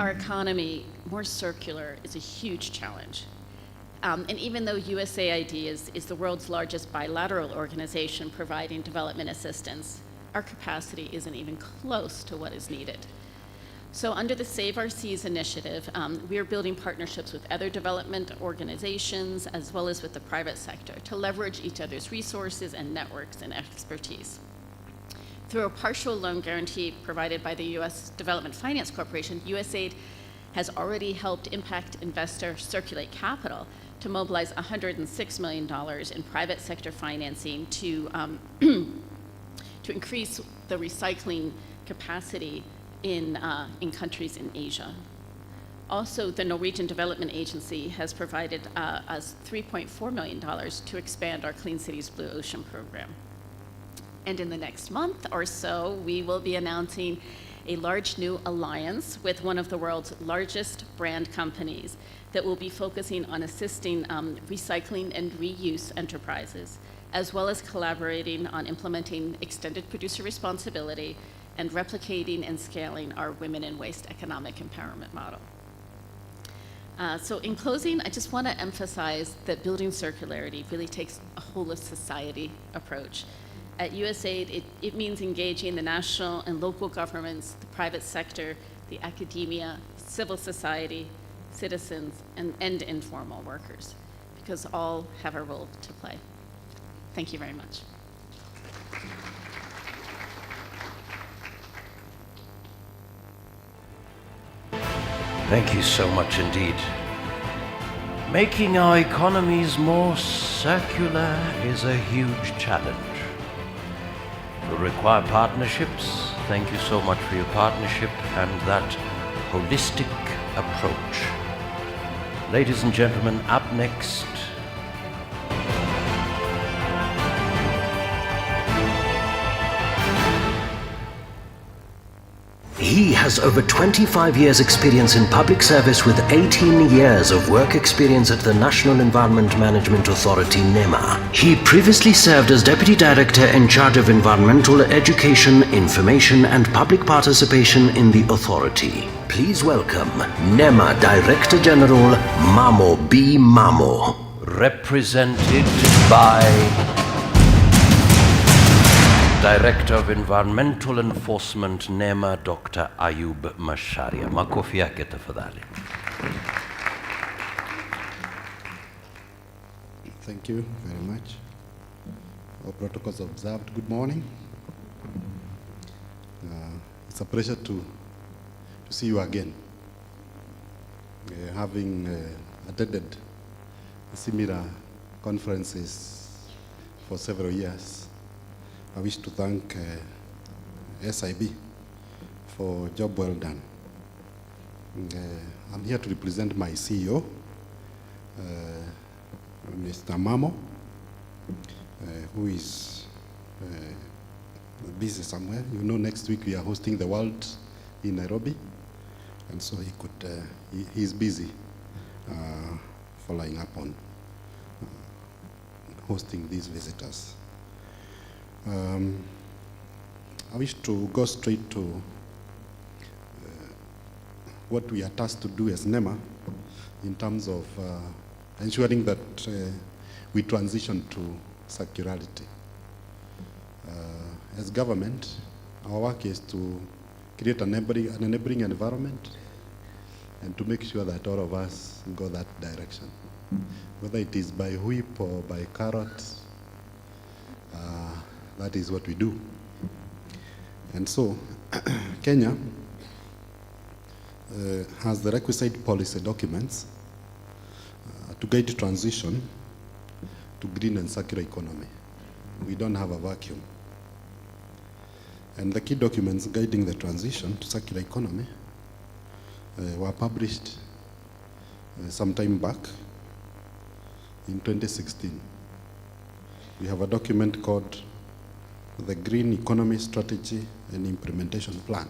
our economy more circular is a huge challenge. And even though USAID is the world's largest bilateral organization providing development assistance, our capacity isn't even close to what is needed. So under the Save Our Seas initiative, we are building partnerships with other development organizations as well as with the private sector to leverage each other's resources and networks and expertise. Through a partial loan guarantee provided by the U.S. Development Finance Corporation, USAID has already helped impact investor Circulate Capital to mobilize $106 million in private sector financing to increase the recycling capacity in countries in Asia. Also, the Norwegian Development Agency has provided us $3.4 million to expand our Clean Cities Blue Ocean program. And in the next month or so, we will be announcing a large new alliance with one of the world's largest brand companies that will be focusing on assisting recycling and reuse enterprises, as well as collaborating on implementing extended producer responsibility and replicating and scaling our Women in Waste economic empowerment model. So in closing, I just want to emphasize that building circularity really takes a whole of society approach. At USAID, it means engaging the national and local governments, the private sector, the academia, civil society, citizens, and informal workers, because all have a role to play. Thank you very much. Thank you so much indeed. Making our economies more circular is a huge challenge. It will require partnerships. Thank you so much for your partnership and that holistic approach. Ladies and gentlemen, up next, He has over 25 years experience in public service with 18 years of work experience at the National Environment Management Authority, NEMA. He previously served as Deputy Director in charge of Environmental Education, Information and Public Participation in the authority. Please welcome NEMA Director General Mamo B. Mamo. represented by Director of Environmental Enforcement, NEMA, Dr. Ayub Macharia. Makofi yake tafadhali. Thank you very much. All protocols observed. Good morning. It's a pleasure to see you again. Having attended similar conferences for several years, I wish to thank SIB for job well done. I'm here to represent my CEO, Mr. Mamo, who is busy somewhere. You know, next week we are hosting the World in Nairobi, and so he could. He's busy following up on hosting these visitors. I wish to go straight to what we are tasked to do as NEMA in terms of ensuring that we transition to circularity. As government, our work is to create an enabling environment and to make sure that all of us go that direction. Whether it is by whip or by carrot, that is what we do. And so, Kenya has the requisite policy documents to guide transition to green and circular economy. We don't have a vacuum. And the key documents guiding the transition to circular economy were published some time back in 2016. We have a document called the Green Economy Strategy and Implementation Plan,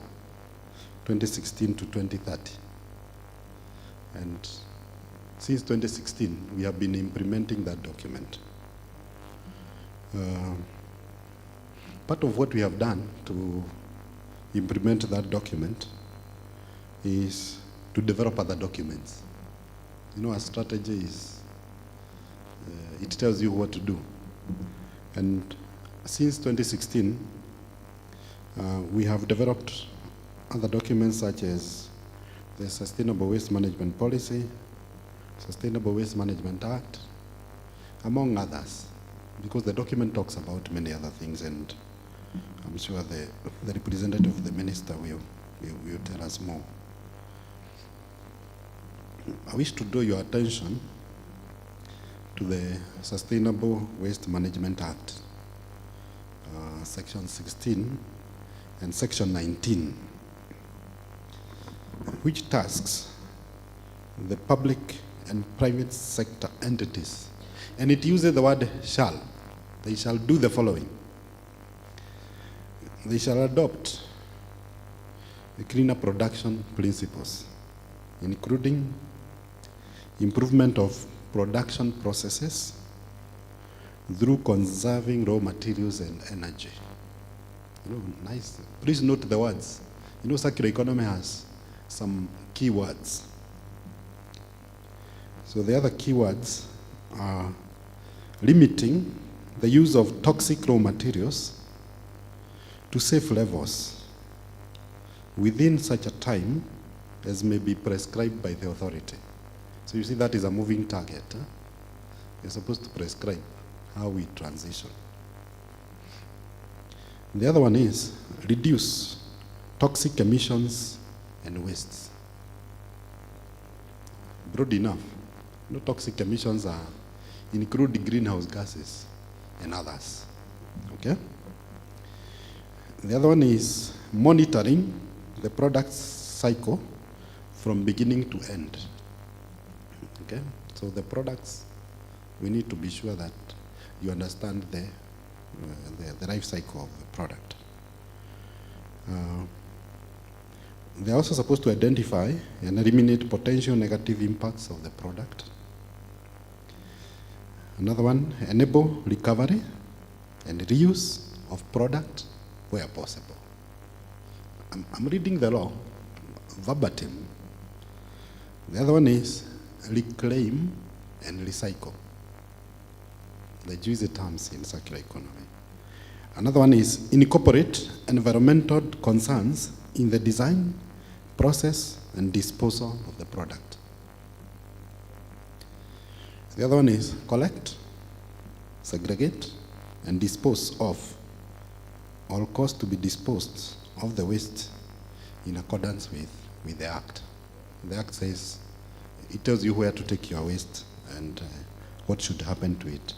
2016 to 2030. And since 2016, we have been implementing that document. Part of what we have done to implement that document is to develop other documents. You know, a strategy is, it tells you what to do. And since 2016, we have developed other documents such as the Sustainable Waste Management Policy, Sustainable Waste Management Act, among others, because the document talks about many other things, and I'm sure the representative of the minister will tell us more. I wish to draw your attention to the Sustainable Waste Management Act, Section 16 and Section 19, which tasks the public and private sector entities. And it uses the word shall. They shall do the following. They shall adopt the cleaner production principles, including improvement of production processes through conserving raw materials and energy. You know, nice. Please note the words. You know, circular economy has some key words. So the other key words are limiting the use of toxic raw materials to safe levels within such a time as may be prescribed by the authority. So you see that is a moving target. You're supposed to prescribe how we transition. The other one is reduce toxic emissions and wastes. Broad enough. You know, toxic emissions include greenhouse gases and others. Okay? The other one is monitoring the product cycle from beginning to end. Okay? So the products, we need to be sure that you understand the life cycle of the product. They're also supposed to identify and eliminate potential negative impacts of the product. Another one, enable recovery and reuse of product where possible. I'm reading the law verbatim. The other one is reclaim and recycle. The juicy terms in circular economy. Another one is incorporate environmental concerns in the design, process, and disposal of the product. The other one is collect, segregate, and dispose of all costs to be disposed of the waste in accordance with the Act. The Act says, it tells you where to take your waste and what should happen to it.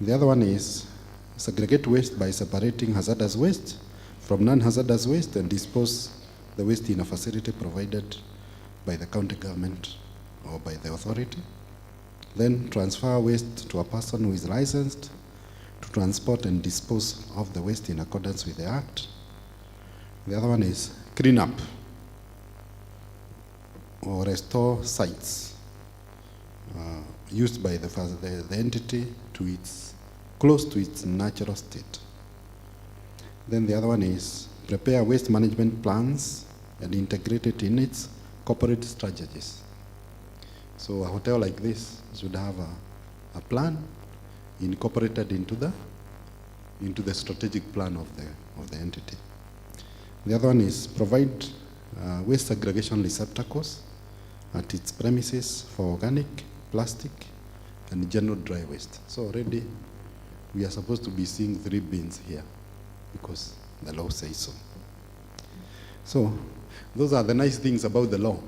The other one is segregate waste by separating hazardous waste from non-hazardous waste and dispose the waste in a facility provided by the county government or by the authority. Then transfer waste to a person who is licensed to transport and dispose of the waste in accordance with the Act. The other one is clean up or restore sites used by the entity to close to its natural state. Then the other one is prepare waste management plans and integrate it in its corporate strategies. So a hotel like this should have a plan incorporated into the strategic plan of the entity. The other one is provide waste segregation receptacles at its premises for organic, plastic, and general dry waste. So already we are supposed to be seeing 3 bins here because the law says so. So those are the nice things about the law.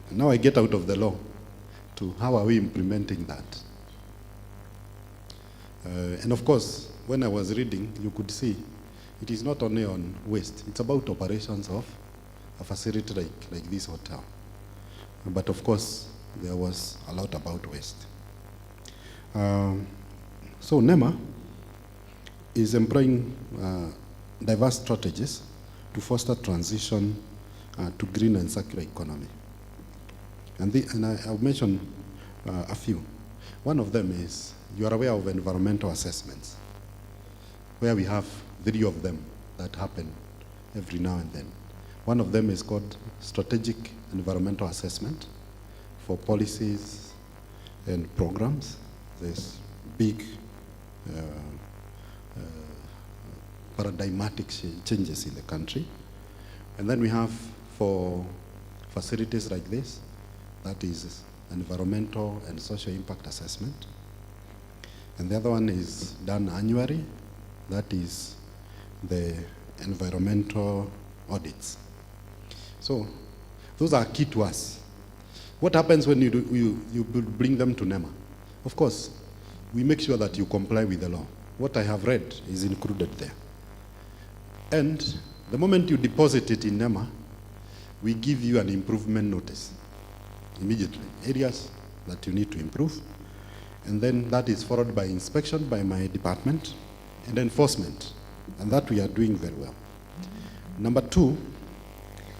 And now I get out of the law to how are we implementing that. And of course, when I was reading, you could see it is not only on waste, it's about operations of a facility like this hotel. But of course, there was a lot about waste. So NEMA is employing diverse strategies to foster transition to green and circular economy. And I'll mention a few. One of them is, you are aware of environmental assessments, where we have 3 of them that happen every now and then. One of them is called strategic environmental assessment for policies and programs. There's big paradigmatic changes in the country. And then we have for facilities like this, that is environmental and social impact assessment. And the other one is done annually, that is the environmental audits. So those are key to us. What happens when you bring them to NEMA? Of course, we make sure that you comply with the law. What I have read is included there. And the moment you deposit it in NEMA, we give you an improvement notice. immediately, areas that you need to improve. And then that is followed by inspection by my department and enforcement. And that we are doing very well. Number 2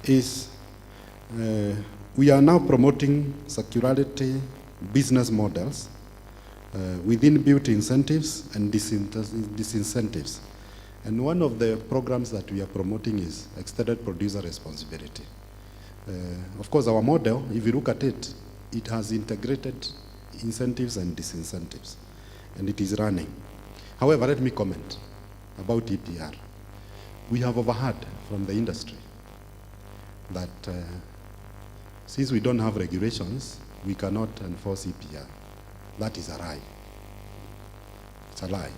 is we are now promoting circularity business models within built incentives and disincentives. And one of the programs that we are promoting is extended producer responsibility. Of course, our model, if you look at it, it has integrated incentives and disincentives, and it is running. However, let me comment about EPR. We have overheard from the industry that since we don't have regulations, we cannot enforce EPR. That is a lie. It's a lie.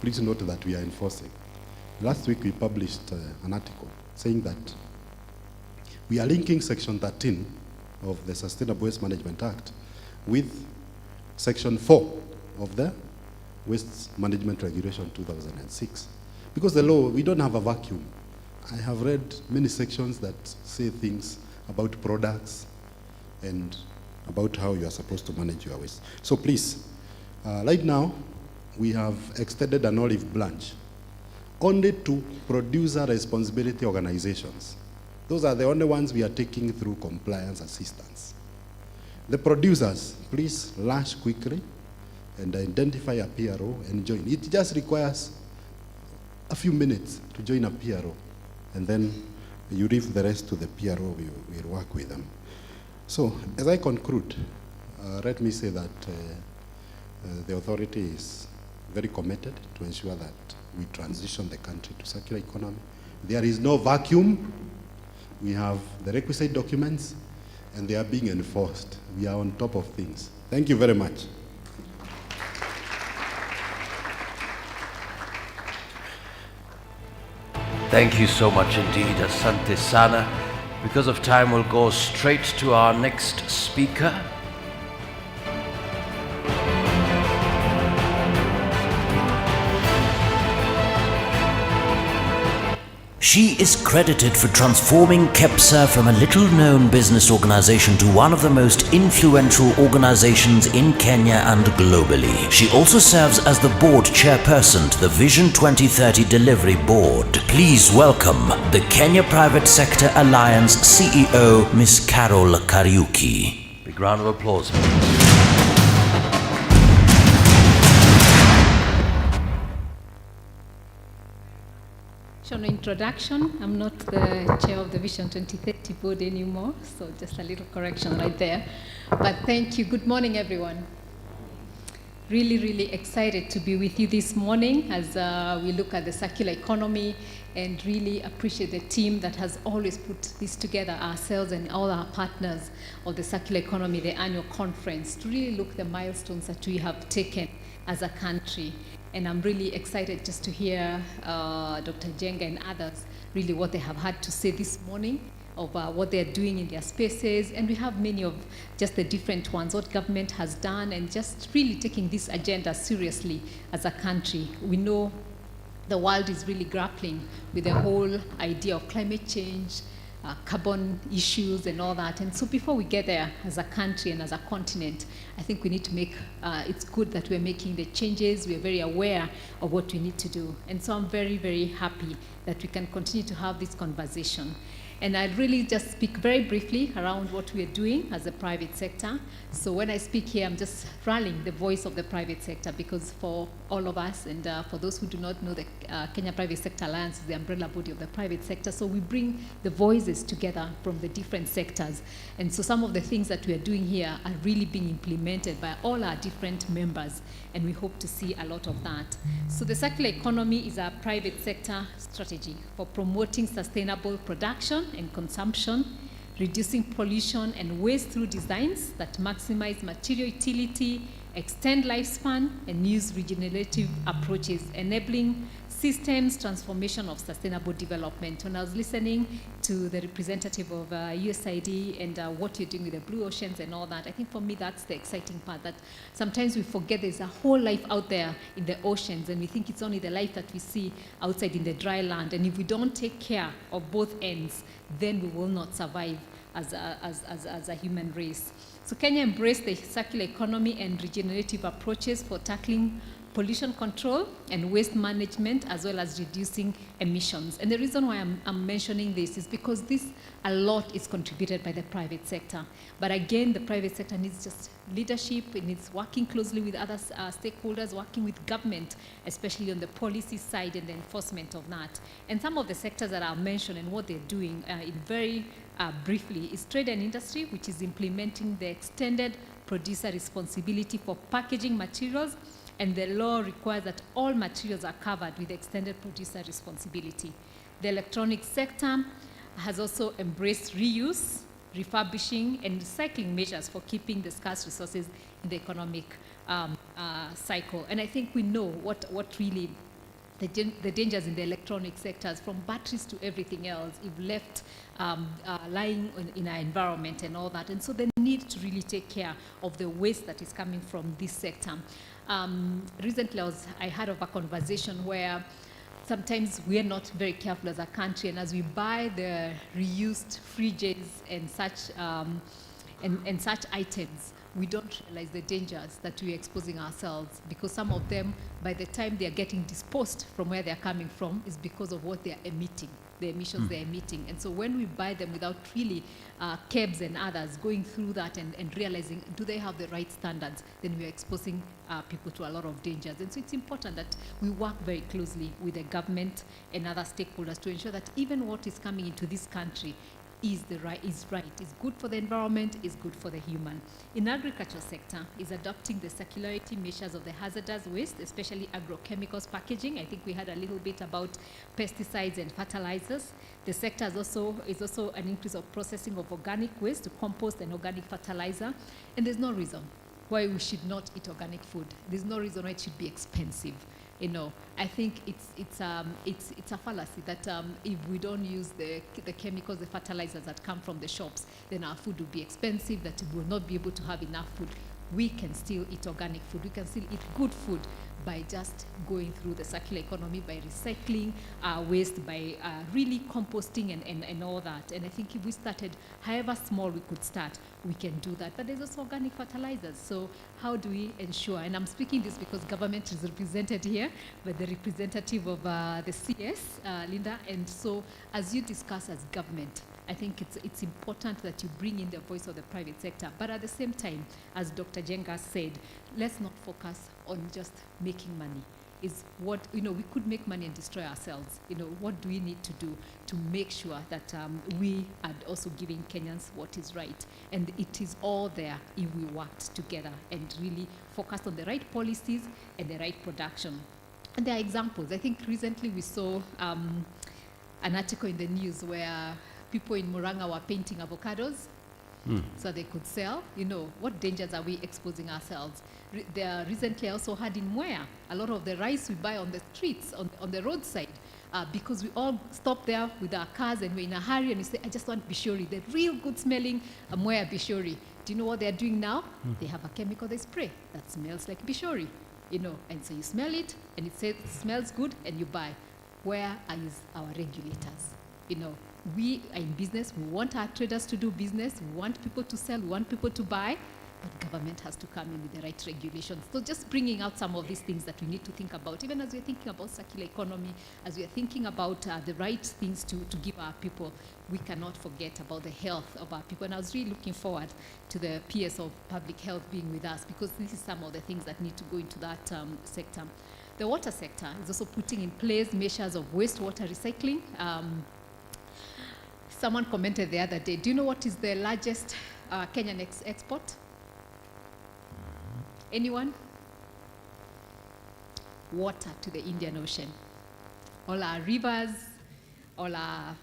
Please note that we are enforcing. Last week we published an article saying that we are linking Section 13 of the Sustainable Waste Management Act with Section 4 of the Waste Management Regulation 2006. Because the law, we don't have a vacuum. I have read many sections that say things about products and about how you are supposed to manage your waste. So please, right now, we have extended an olive branch only to producer responsibility organizations. Those are the only ones we are taking through compliance assistance. The producers, please rush quickly and identify a PRO and join. It just requires a few minutes to join a PRO, and then you leave the rest to the PRO. We'll work with them. So, as I conclude, let me say that the authority is very committed to ensure that we transition the country to circular economy. There is no vacuum. We have the requisite documents, and they are being enforced. We are on top of things. Thank you very much. Thank you so much indeed, Asante Sana. Because of time, we'll go straight to our next speaker. She is credited for transforming KEPSA from a little-known business organization to one of the most influential organizations in Kenya and globally. She also serves as the board chairperson to the Vision 2030 Delivery Board. Please welcome the Kenya Private Sector Alliance CEO, Ms. Carol Kariuki. Big round of applause, please. An introduction. I'm not the chair of the Vision 2030 board anymore, so just a little correction right there. But thank you. Good morning, everyone. Really, really excited to be with you this morning as we look at the circular economy, and really appreciate the team that has always put this together, ourselves and all our partners of the circular economy, the annual conference, to really look at the milestones that we have taken as a country. And I'm really excited just to hear Dr. Jenga and others, really what they have had to say this morning of what they're doing in their spaces. And we have many of just the different ones, what government has done, and just really taking this agenda seriously as a country. We know the world is really grappling with the whole idea of climate change, carbon issues and all that. And so before we get there as a country and as a continent, I think we need to make, it's good that we're making the changes. We're very aware of what we need to do. And so I'm very, very happy that we can continue to have this conversation. And I'll really just speak very briefly around what we are doing as a private sector. So when I speak here, I'm just rallying the voice of the private sector, because for all of us, and for those who do not know, the Kenya Private Sector Alliance is the umbrella body of the private sector. So we bring the voices together from the different sectors. And so some of the things that we are doing here are really being implemented by all our different members, and we hope to see a lot of that. So the circular economy is our private sector strategy for promoting sustainable production and consumption, reducing pollution and waste through designs that maximize material utility, extend lifespan, and use regenerative approaches, enabling systems transformation of sustainable development. When I was listening to the representative of USAID and what you're doing with the blue oceans and all that, I think for me that's the exciting part, that sometimes we forget there's a whole life out there in the oceans, and we think it's only the life that we see outside in the dry land. And if we don't take care of both ends, then we will not survive as a human race. So Kenya embraced the circular economy and regenerative approaches for tackling pollution control and waste management, as well as reducing emissions. And the reason why I'm mentioning this is because a lot is contributed by the private sector. But again, the private sector needs just leadership, it needs working closely with other stakeholders, working with government, especially on the policy side and the enforcement of that. And some of the sectors that I'll mention and what they're doing in very briefly is trade and industry, which is implementing the extended producer responsibility for packaging materials, and the law requires that all materials are covered with extended producer responsibility. The electronics sector has also embraced reuse, refurbishing, and recycling measures for keeping the scarce resources in the economic cycle. And I think we know what really the dangers in the electronic sectors, from batteries to everything else, if left lying in our environment and all that. And so the need to really take care of the waste that is coming from this sector. Recently, I heard of a conversation where sometimes we are not very careful as a country, and as we buy the reused fridges and such items, we don't realize the dangers that we're exposing ourselves, because some of them, by the time they are getting disposed from where they're coming from, is because of what they are emitting, the emissions they're emitting. And so when we buy them without really KEBS and others going through that and realizing, do they have the right standards, then we're exposing people to a lot of dangers. And so it's important that we work very closely with the government and other stakeholders to ensure that even what is coming into this country is good for the environment, is good for the human. In agriculture sector, is adopting the circularity measures of the hazardous waste, especially agrochemicals packaging. I think we had a little bit about pesticides and fertilizers. The sector is also an increase of processing of organic waste to compost and organic fertilizer. And there's no reason why we should not eat organic food. There's no reason why it should be expensive. You know, I think it's a fallacy that if we don't use the chemicals, the fertilizers that come from the shops, then our food will be expensive, that we will not be able to have enough food. We can still eat organic food. We can still eat good food by just going through the circular economy, by recycling waste, by really composting and all that. And I think if we started, however small we could start, we can do that. But there's also organic fertilizers. So how do we ensure, and I'm speaking this because government is represented here, but the representative of the CS, Linda, and so as you discuss as government, I think it's important that you bring in the voice of the private sector. But at the same time, as Dr. Jenga said, let's not focus on just making money. Is what, we could make money and destroy ourselves. What do we need to do to make sure that we are also giving Kenyans what is right? And it is all there if we worked together and really focused on the right policies and the right production. And there are examples. I think recently we saw an article in the news where people in Murang'a were painting avocados so they could sell. What dangers are we exposing ourselves? Recently I also had in Mwea, a lot of the rice we buy on the streets, on the roadside, because we all stop there with our cars and we're in a hurry and we say, I just want bishori, the real good smelling Mwea bishori. Do you know what they're doing now? They have a chemical they spray that smells like bishori, and so you smell it and it says it smells good and you buy. Where is our regulators? We are in business, we want our traders to do business, we want people to sell, we want people to buy, but government has to come in with the right regulations. So just bringing out some of these things that we need to think about, even as we're thinking about circular economy, as we're thinking about the right things to give our people, we cannot forget about the health of our people. And I was really looking forward to the PS of Public Health being with us, because this is some of the things that need to go into that sector. The water sector is also putting in place measures of wastewater recycling. Someone commented the other day, do you know what is the largest Kenyan export? Anyone? Water to the Indian Ocean. All our rivers, all our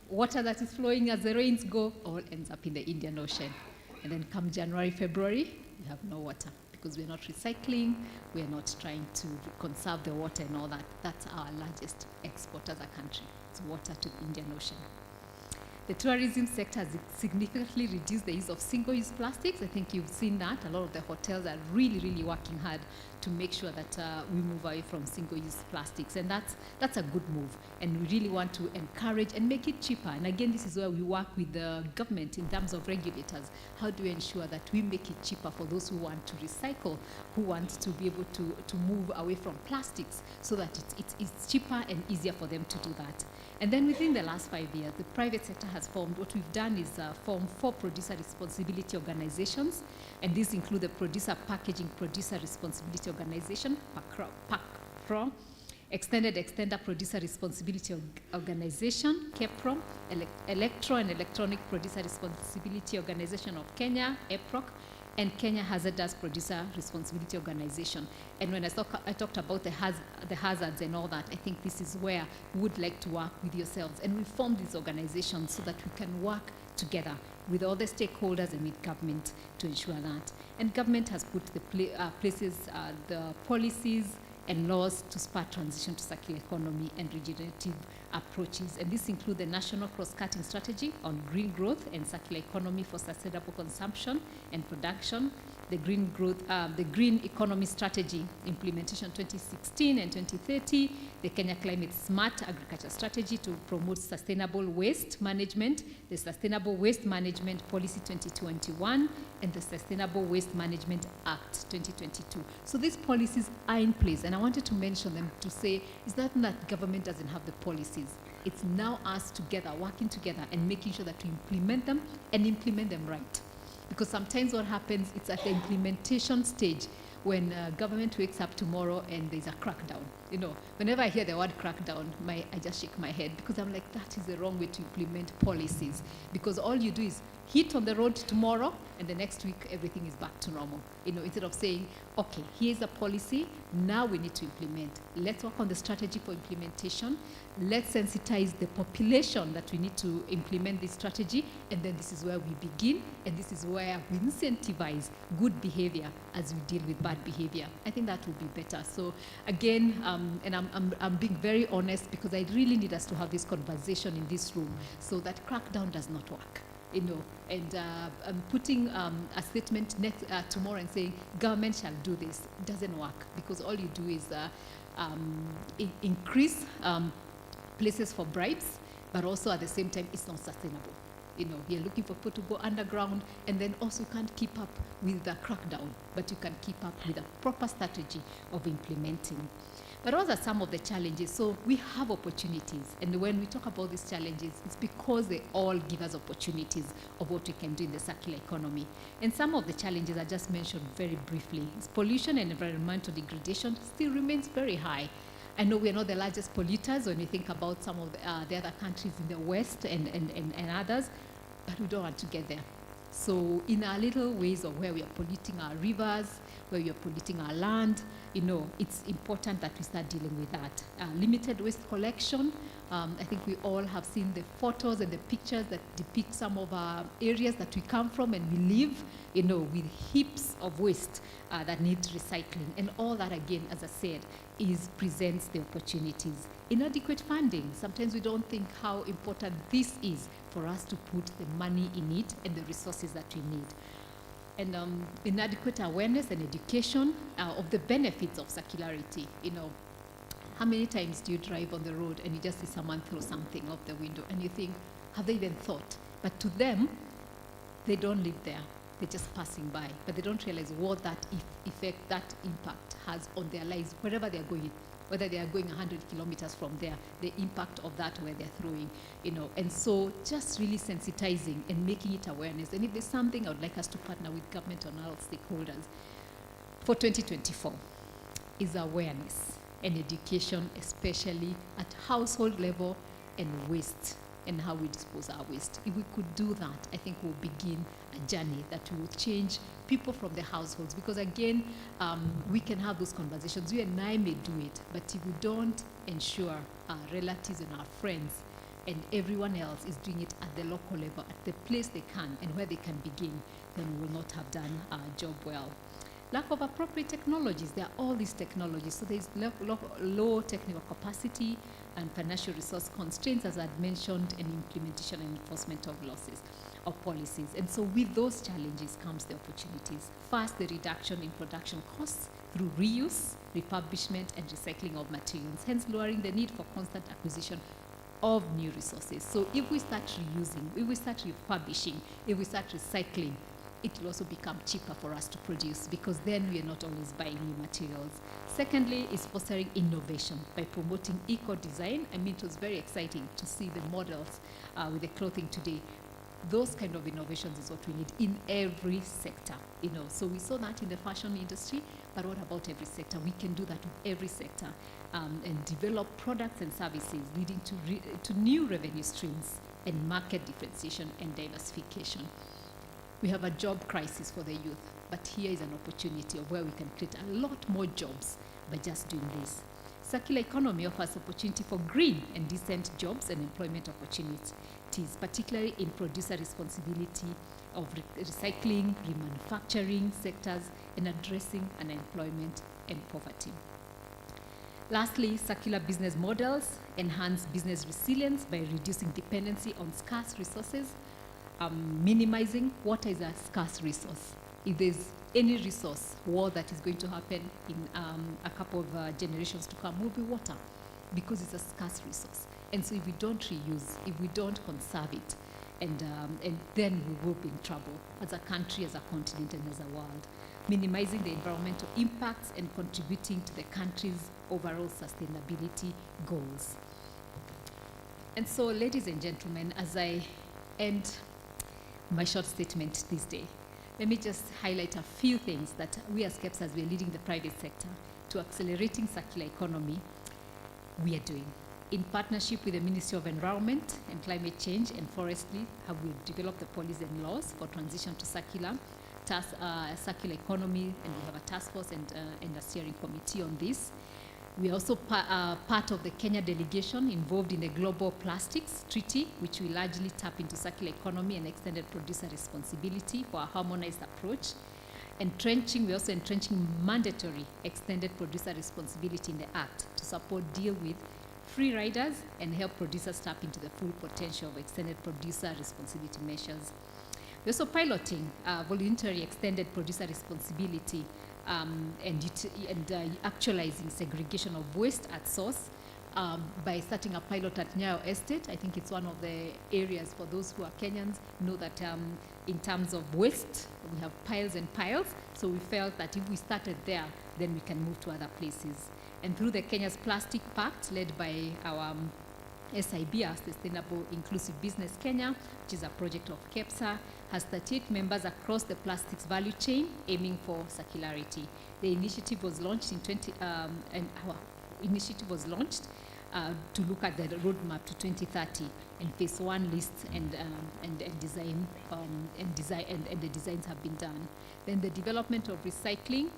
water that is flowing as the rains go, all ends up in the Indian Ocean. And then come January, February, we have no water because we're not recycling, we're not trying to conserve the water and all that. That's our largest export as a country, it's water to the Indian Ocean. The tourism sector has significantly reduced the use of single-use plastics. I think you've seen that. A lot of the hotels are really, really working hard to make sure that we move away from single-use plastics. And that's a good move. And we really want to encourage and make it cheaper. And again, this is where we work with the government in terms of regulators. How do we ensure that we make it cheaper for those who want to recycle, who want to be able to move away from plastics, so that it's cheaper and easier for them to do that. And then within the last 5 years, the private sector has formed, what we've done is form 4 producer responsibility organizations, and these include the Producer Packaging Producer Responsibility Organization, PACPRO, Extended Producer Responsibility Organization, KEPRO, Electro and Electronic Producer Responsibility Organization of Kenya, EPROC, and Kenya Hazardous Producer Responsibility Organization. And when I talked about the hazards and all that, I think this is where we would like to work with yourselves. And we formed these organizations so that we can work together with all the stakeholders and with government to ensure that. And government has put the the policies and laws to spur transition to circular economy and regenerative approaches. And this includes the National Cross-Cutting Strategy on Green Growth and Circular Economy for Sustainable Consumption and Production, the Green Economy Strategy Implementation 2016 and 2030, the Kenya Climate Smart Agriculture Strategy to promote sustainable waste management, the Sustainable Waste Management Policy 2021, and the Sustainable Waste Management Act 2022. So these policies are in place, and I wanted to mention them to say it's not that government doesn't have the policies. It's now us together, working together and making sure that we implement them and implement them right. Because sometimes what happens, it's at the implementation stage when government wakes up tomorrow and there's a crackdown. You know, whenever I hear the word crackdown, I just shake my head, because I'm like, that is the wrong way to implement policies. Because all you do is hit on the road tomorrow, and the next week everything is back to normal. You know, instead of saying, okay, here's a policy, now we need to implement. Let's work on the strategy for implementation. Let's sensitize the population that we need to implement this strategy, and then this is where we begin, and this is where we incentivize good behavior as we deal with bad behavior. I think that will be better. So again, and I'm being very honest, because I really need us to have this conversation in this room so that crackdown does not work. You know, and putting a statement tomorrow and saying government shall do this doesn't work, because all you do is increase places for bribes, but also at the same time it's not sustainable. You know, you're looking for people to go underground, and then also you can't keep up with the crackdown, but you can keep up with a proper strategy of implementing. But those are some of the challenges. So we have opportunities, and when we talk about these challenges, it's because they all give us opportunities of what we can do in the circular economy. And some of the challenges I just mentioned very briefly is pollution and environmental degradation still remains very high. I know we're not the largest polluters when we think about some of the other countries in the West and others, but we don't want to get there. So in our little ways of where we are polluting our rivers, where we are polluting our land, you know, it's important that we start dealing with that. Limited waste collection. I think we all have seen the photos and the pictures that depict some of our areas that we come from and we live, you know, with heaps of waste that need recycling. And all that, again, as I said, presents the opportunities. Inadequate funding. Sometimes we don't think how important this is for us to put the money in it and the resources that we need. And inadequate awareness and education of the benefits of circularity. You know, how many times do you drive on the road and you just see someone throw something out the window and you think, have they even thought? But to them, they don't live there. They're just passing by, but they don't realize what that effect, that impact has on their lives, wherever they're going. Whether they are going 100 kilometers from there, the impact of that where they're throwing, you know. And so just really sensitizing and making it awareness. And if there's something I would like us to partner with government and all stakeholders for 2024 is awareness and education, especially at household level, and waste and how we dispose our waste. If we could do that, I think we'll begin a journey that will change people from the households. Because again, we can have those conversations. You and I may do it, but if we don't ensure our relatives and our friends and everyone else is doing it at the local level, at the place they can and where they can begin, then we will not have done our job well. Lack of appropriate technologies. There are all these technologies. So there's low technical capacity, and financial resource constraints, as I had mentioned, and implementation and enforcement of policies. And so with those challenges comes the opportunities. First, the reduction in production costs through reuse, refurbishment, and recycling of materials, hence lowering the need for constant acquisition of new resources. So if we start reusing, if we start refurbishing, if we start recycling, it will also become cheaper for us to produce, because then we are not always buying new materials. Secondly, is fostering innovation by promoting eco-design. I mean, it was very exciting to see the models with the clothing today. Those kind of innovations is what we need in every sector, you know. So we saw that in the fashion industry, but what about every sector? We can do that with every sector and develop products and services leading to new revenue streams and market differentiation and diversification. We have a job crisis for the youth, but here is an opportunity of where we can create a lot more jobs by just doing this. Circular economy offers opportunity for green and decent jobs and employment opportunities, particularly in producer responsibility of recycling, remanufacturing sectors, and addressing unemployment and poverty. Lastly, circular business models enhance business resilience by reducing dependency on scarce resources, minimizing what is a scarce resource. If there's any resource war that is going to happen in a couple of generations to come, will be water, because it's a scarce resource. And so if we don't reuse, if we don't conserve it, and then we will be in trouble as a country, as a continent, and as a world. Minimizing the environmental impacts and contributing to the country's overall sustainability goals. And so, ladies and gentlemen, as I end my short statement this day, let me just highlight a few things that we as KEPS, as we are leading the private sector to accelerating circular economy, we are doing. In partnership with the Ministry of Environment and Climate Change and Forestry, have we developed the policies and laws for transition to circular economy, and we have a task force and a steering committee on this. We are also part of the Kenya delegation involved in the Global Plastics Treaty, which will largely tap into circular economy and extended producer responsibility for a harmonized approach. We're also entrenching mandatory extended producer responsibility in the Act to deal with free riders and help producers tap into the full potential of extended producer responsibility measures. We're also piloting voluntary extended producer responsibility and actualizing segregation of waste at source by starting a pilot at Nyayo Estate. I think it's one of the areas, for those who are Kenyans, know that in terms of waste, we have piles and piles. So we felt that if we started there, then we can move to other places. And through the Kenya's Plastic Pact, led by our SIB, our Sustainable Inclusive Business Kenya, which is a project of KEPSA, has 38 members across the plastics value chain aiming for circularity. The initiative was launched to look at the roadmap to 2030 and phase 1 lists and design and the designs have been done. Then the development of recycling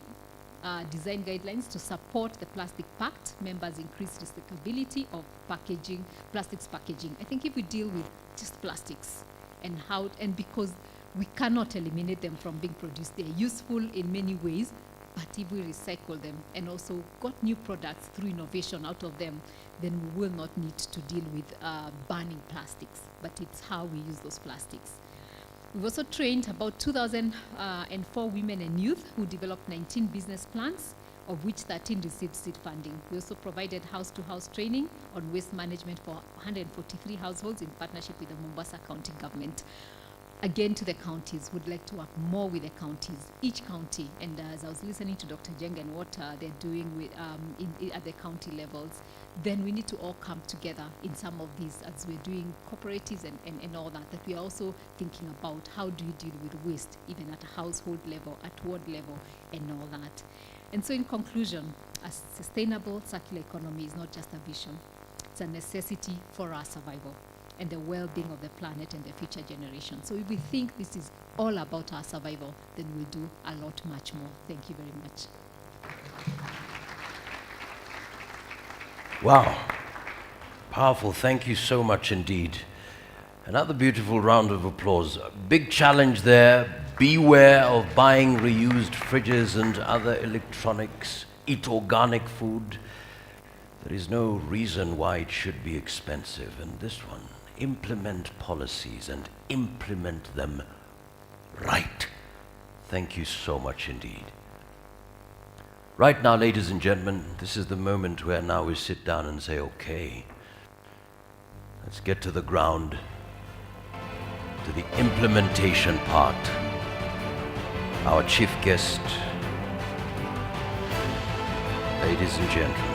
design guidelines to support the Plastic Pact members' increased recyclability of plastics packaging. I think if we deal with just plastics and because we cannot eliminate them from being produced, they're useful in many ways, but if we recycle them and also got new products through innovation out of them, then we will not need to deal with burning plastics, but it's how we use those plastics. We've also trained about 2,004 women and youth who developed 19 business plans, of which 13 received seed funding. We also provided house-to-house training on waste management for 143 households in partnership with the Mombasa County government. Again, to the counties, would like to work more with the counties, each county. And as I was listening to Dr. Jeng and what they're doing with, at the county levels, then we need to all come together in some of these as we're doing cooperatives and all that we are also thinking about how do you deal with waste, even at a household level, at ward level, and all that. And so in conclusion, a sustainable circular economy is not just a vision, it's a necessity for our survival and the well-being of the planet and the future generations. So if we think this is all about our survival, then we'll do a lot much more. Thank you very much. Wow. Powerful. Thank you so much indeed. Another beautiful round of applause. A big challenge there. Beware of buying reused fridges and other electronics. Eat organic food. There is no reason why it should be expensive. And this one, implement policies and implement them right. Thank you so much indeed. Right now, ladies and gentlemen, this is the moment where now we sit down and say, okay, let's get to the ground, to the implementation part. Our chief guest, ladies and gentlemen.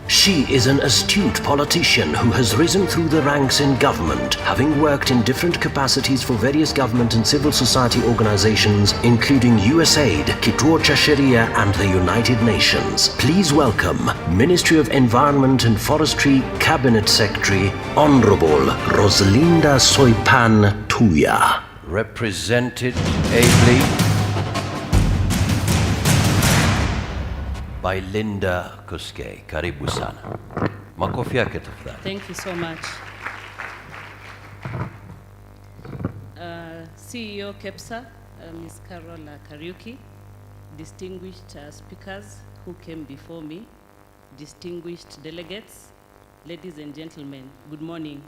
She is an astute politician who has risen through the ranks in government, having worked in different capacities for various government and civil society organizations, including USAID, Kituo cha Sheria, and the United Nations. Please welcome Ministry of Environment and Forestry Cabinet Secretary, Honorable Rosalinda Soipan Tuya. Represented ably by Linda Kosgei. Karibu sana. Makofi yake tafadhali. Thank you so much. CEO KEPSA, Ms. Carol Kariuki, distinguished speakers who came before me, distinguished delegates, ladies and gentlemen, good morning.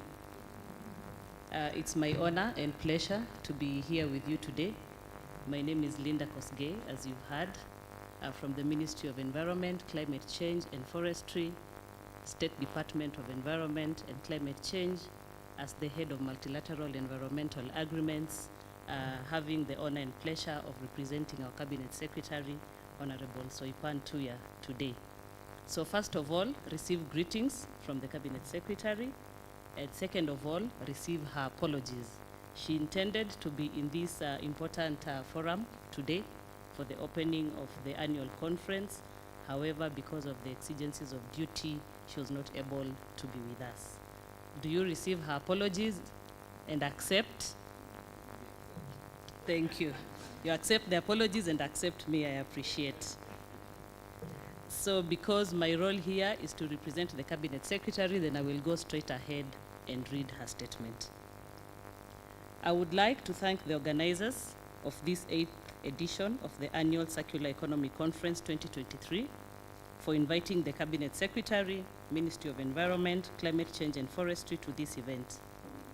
It's my honor and pleasure to be here with you today. My name is Linda Kosgei, as you've heard, from the Ministry of Environment, Climate Change and Forestry, State Department of Environment and Climate Change, as the head of multilateral environmental agreements, having the honor and pleasure of representing our Cabinet Secretary, Honorable Soipan Tuya, today. So first of all, receive greetings from the Cabinet Secretary, and second of all, receive her apologies. She intended to be in this important forum today for the opening of the annual conference. However, because of the exigencies of duty, she was not able to be with us. Do you receive her apologies and accept? Thank you. You accept the apologies and accept me, I appreciate. So because my role here is to represent the Cabinet Secretary, then I will go straight ahead and read her statement. I would like to thank the organizers of this 8th edition of the annual Circular Economy Conference 2023 for inviting the Cabinet Secretary, Ministry of Environment, Climate Change and Forestry to this event.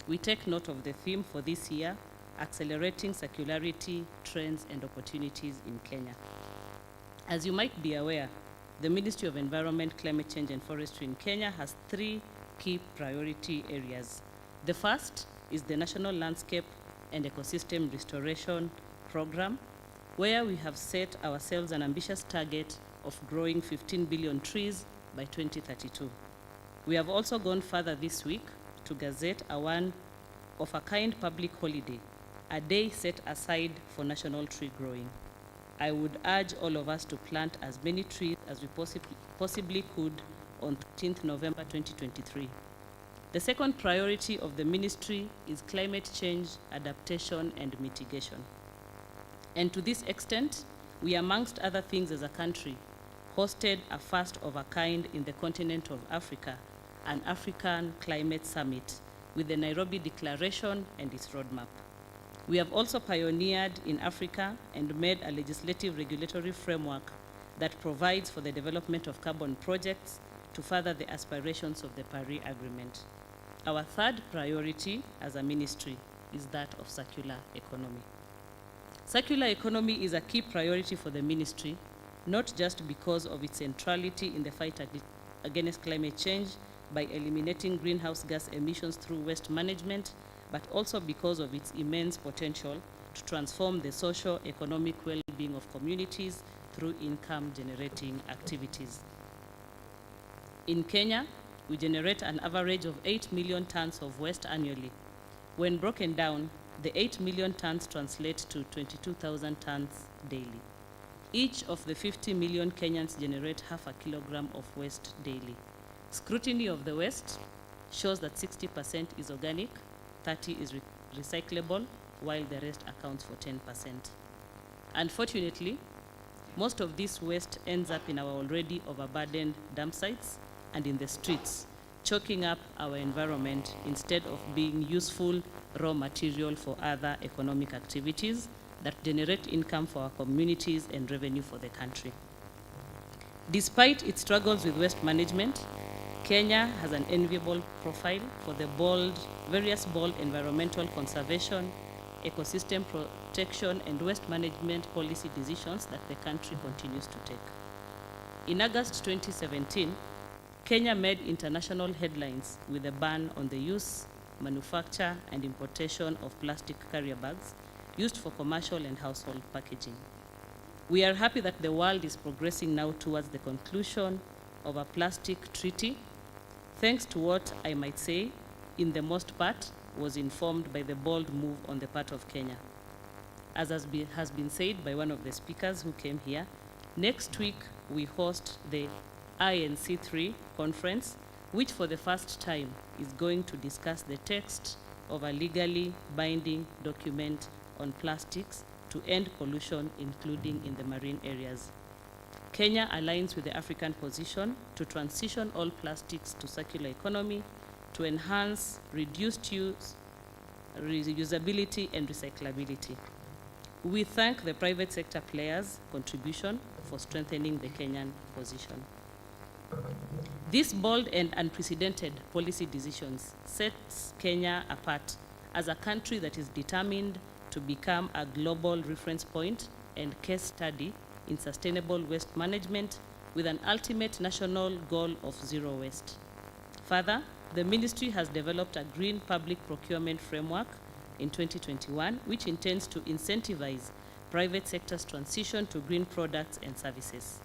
We take note of the theme for this year, Accelerating Circularity, Trends and Opportunities in Kenya. As you might be aware, the Ministry of Environment, Climate Change and Forestry in Kenya has 3 key priority areas. The first is the National Landscape and Ecosystem Restoration Program, where we have set ourselves an ambitious target of growing 15 billion trees by 2032. We have also gone further this week to gazette a one-of-a-kind public holiday, a day set aside for national tree growing. I would urge all of us to plant as many trees as we possibly could on 13th November 2023. The second priority of the ministry is climate change, adaptation, and mitigation. And to this extent, we, amongst other things as a country, hosted a first of a kind in the continent of Africa, an African Climate Summit, with the Nairobi Declaration and its roadmap. We have also pioneered in Africa and made a legislative regulatory framework that provides for the development of carbon projects to further the aspirations of the Paris Agreement. Our third priority as a ministry is that of circular economy. Circular economy is a key priority for the ministry, not just because of its centrality in the fight against climate change by eliminating greenhouse gas emissions through waste management, but also because of its immense potential to transform the socio-economic well-being of communities through income-generating activities. In Kenya, we generate an average of 8 million tons of waste annually. When broken down, the 8 million tons translate to 22,000 tons daily. Each of the 50 million Kenyans generate half a kilogram of waste daily. Scrutiny of the waste shows that 60% is organic, 30% is recyclable, while the rest accounts for 10%. Unfortunately, most of this waste ends up in our already overburdened dump sites and in the streets, choking up our environment instead of being useful raw material for other economic activities that generate income for our communities and revenue for the country. Despite its struggles with waste management, Kenya has an enviable profile for the various bold environmental conservation, ecosystem protection, and waste management policy decisions that the country continues to take. In August 2017, Kenya made international headlines with a ban on the use, manufacture, and importation of plastic carrier bags used for commercial and household packaging. We are happy that the world is progressing now towards the conclusion of a plastic treaty, thanks to what I might say, in the most part, was informed by the bold move on the part of Kenya. As has been said by one of the speakers who came here, next week we host the INC3 conference, which for the first time is going to discuss the text of a legally binding document on plastics to end pollution, including in the marine areas. Kenya aligns with the African position to transition all plastics to circular economy, to enhance reduced use, reusability, and recyclability. We thank the private sector players' contribution for strengthening the Kenyan position. These bold and unprecedented policy decisions sets Kenya apart as a country that is determined to become a global reference point and case study in sustainable waste management with an ultimate national goal of zero waste. Further, the ministry has developed a green public procurement framework in 2021, which intends to incentivize private sector's transition to green products and services.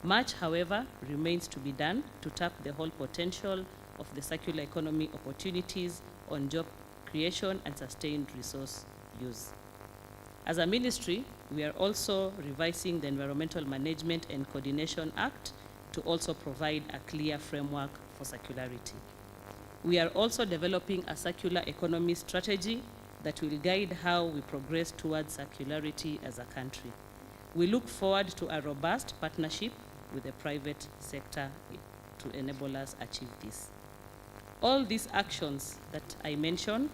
Much, however, remains to be done to tap the whole potential of the circular economy opportunities on job creation and sustained resource use. As a ministry, we are also revising the Environmental Management and Coordination Act to also provide a clear framework for circularity. We are also developing a circular economy strategy that will guide how we progress towards circularity as a country. We look forward to a robust partnership with the private sector to enable us achieve this. All these actions that I mentioned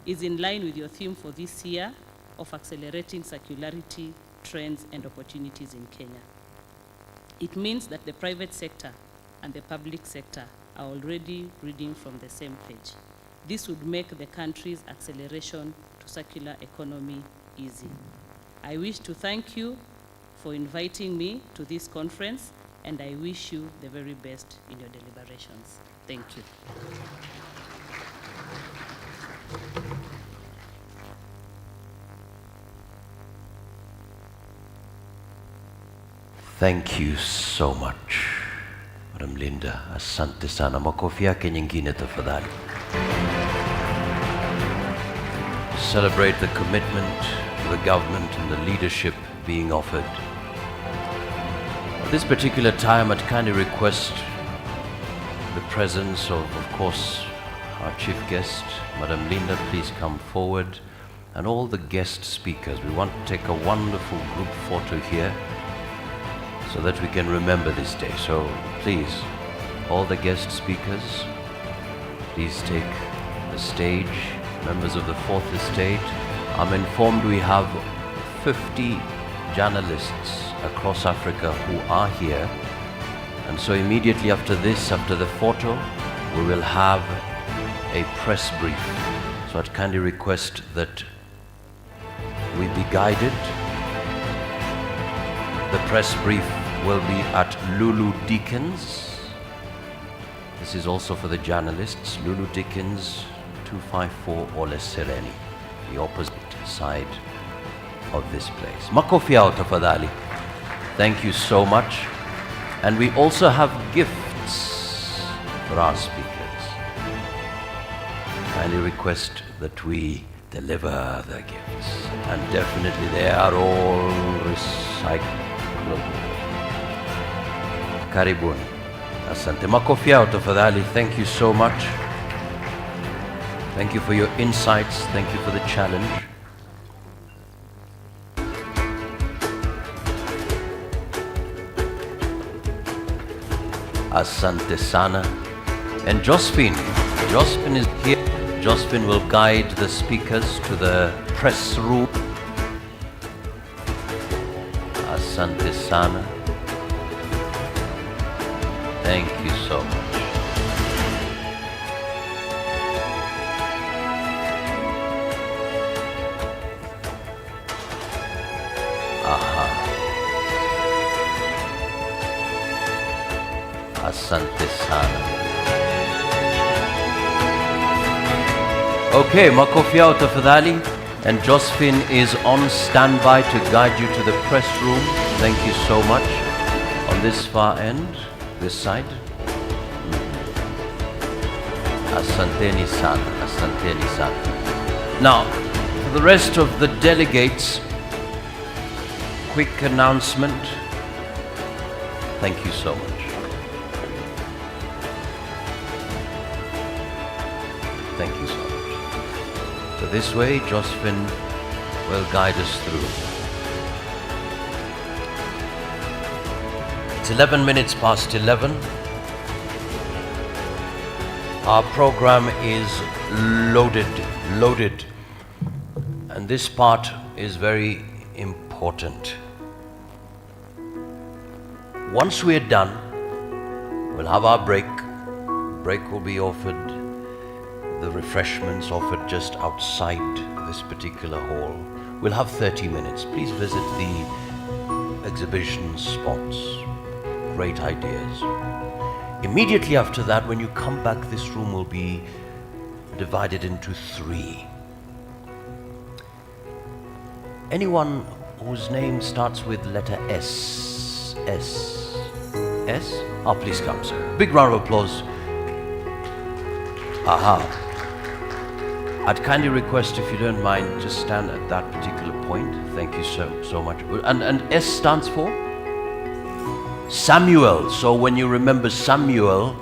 is in line with your theme for this year of accelerating circularity trends and opportunities in Kenya. It means that the private sector and the public sector are already reading from the same page. This would make the country's acceleration to circular economy easy. I wish to thank you for inviting me to this conference, and I wish you the very best in your deliberations. Thank you. Thank you so much, Madam Linda. Asante sana. Makofi yake nyingine tafadhali. To celebrate the commitment of the government and the leadership being offered. At this particular time, I'd kindly request the presence of course, our chief guest, Madam Linda. Please come forward. And all the guest speakers. We want to take a wonderful group photo here so that we can remember this day. So please, all the guest speakers, please take the stage. Members of the Fourth Estate, I'm informed we have 50 journalists across Africa who are here. And so immediately after this, after the photo, we will have a press brief. So I'd kindly request that we be guided. The press brief will be at Lulu Dickens. This is also for the journalists. Lulu Dickens, 254 Ole Sereni, the opposite side of this place. Makofi yao tafadhali. Thank you so much. And we also have gifts for our speakers. Kindly request that we deliver the gifts. And definitely they are all recyclable. Karibuni. Asante. Makofi yao tafadhali. Thank you so much. Thank you for your insights. Thank you for the challenge. Asante sana. And Josephine is here. Josephine will guide the speakers to the press room. Asante sana. Thank you so much. Aha. Asante sana. Okay, makofi yao tafadhali. And Josephine is on standby to guide you to the press room. Thank you so much. On this far end, this side. Asanteni sana, asanteni sana. Now, for the rest of the delegates, quick announcement. Thank you so much. Thank you so much. So this way, Josephine will guide us through. It's 11 minutes past 11. Our program is loaded. And this part is very important. Once we're done, we'll have our break. Break will be offered. The refreshments offered just outside this particular hall. We'll have 30 minutes. Please visit the exhibition spots. Great ideas. Immediately after that, when you come back, this room will be divided into 3. Anyone whose name starts with letter S? S? S? Oh, please come, sir. Big round of applause. Aha. I'd kindly request, if you don't mind, just stand at that particular point. Thank you so much. And S stands for? Samuel. So when you remember Samuel,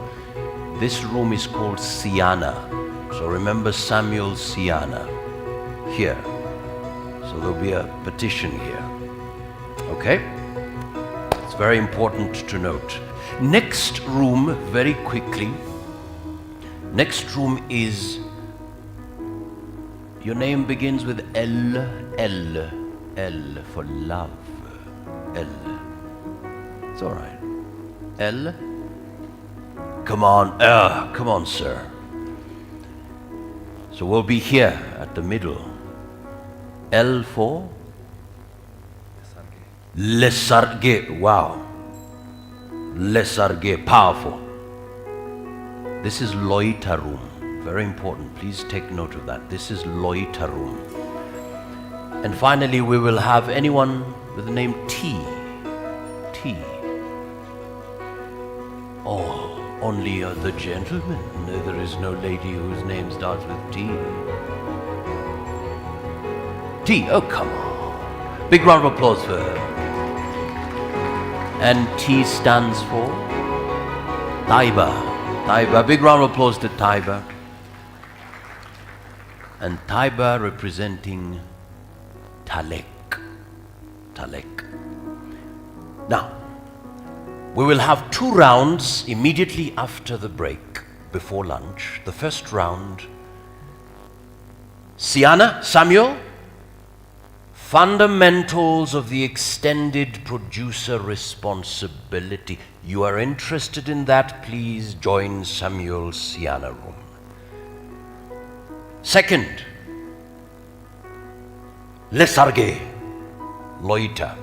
this room is called Siana. So remember Samuel Siana. Here. So there'll be a petition here. Okay? It's very important to note. Next room, very quickly. Next room is, your name begins with L, L, L for love. L. It's all right. L. Come on, sir. So we'll be here at the middle. L for Lesarge. Wow. Lesarge, powerful. This is loiter room. Very important. Please take note of that. This is loiter room. And finally, we will have anyone with the name T. T. Oh, only the gentlemen. No, there is no lady whose name starts with T. T. Oh, come on. Big round of applause for her. And T stands for Taiba. Taiba. Big round of applause to Taiba. And Taiba representing Talek. Talek. Now, we will have 2 rounds immediately after the break, before lunch. The first round, Siana, Samuel, fundamentals of the extended producer responsibility. You are interested in that, please join Samuel Siana room. Second, Lesarge, Loita,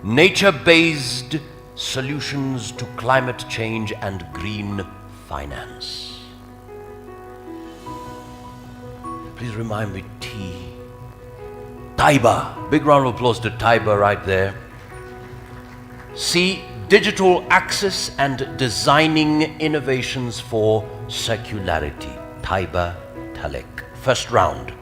nature-based solutions to climate change and green finance. Please remind me, T. Taiba. Big round of applause to Taiba right there. C. Digital access and designing innovations for circularity. Taiba Talek. First round.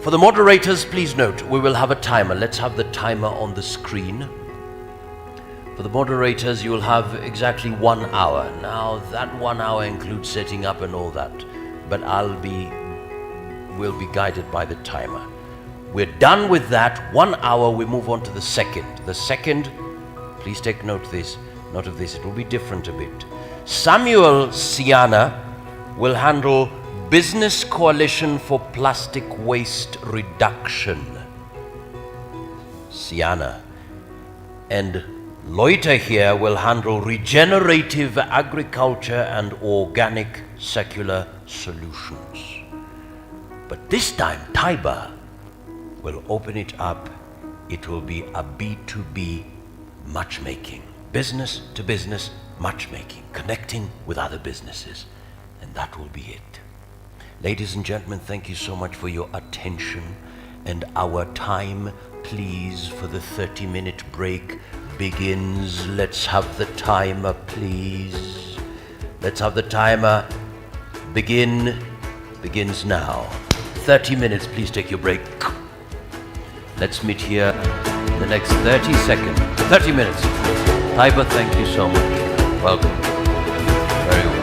For the moderators, please note, we will have a timer. Let's have the timer on the screen. For the moderators, you will have exactly 1 hour. Now, that 1 hour includes setting up and all that, but we'll be guided by the timer. We're done with that 1 hour, we move on to the second. The second, please take note of this, it will be different a bit. Samuel Siana will handle Business Coalition for Plastic Waste Reduction. Siana. And Loita here will handle regenerative agriculture and organic secular solutions. But this time, Taiba will open it up. It will be a B2B matchmaking, business to business matchmaking, connecting with other businesses. And that will be it. Ladies and gentlemen, thank you so much for your attention. And our time, please, for the 30-minute break begins. Let's have the timer, please. Let's have the timer begins now. 30 minutes, please take your break. Let's meet here in the next 30 seconds. 30 minutes. Taiba, thank you so much. Welcome. Very well.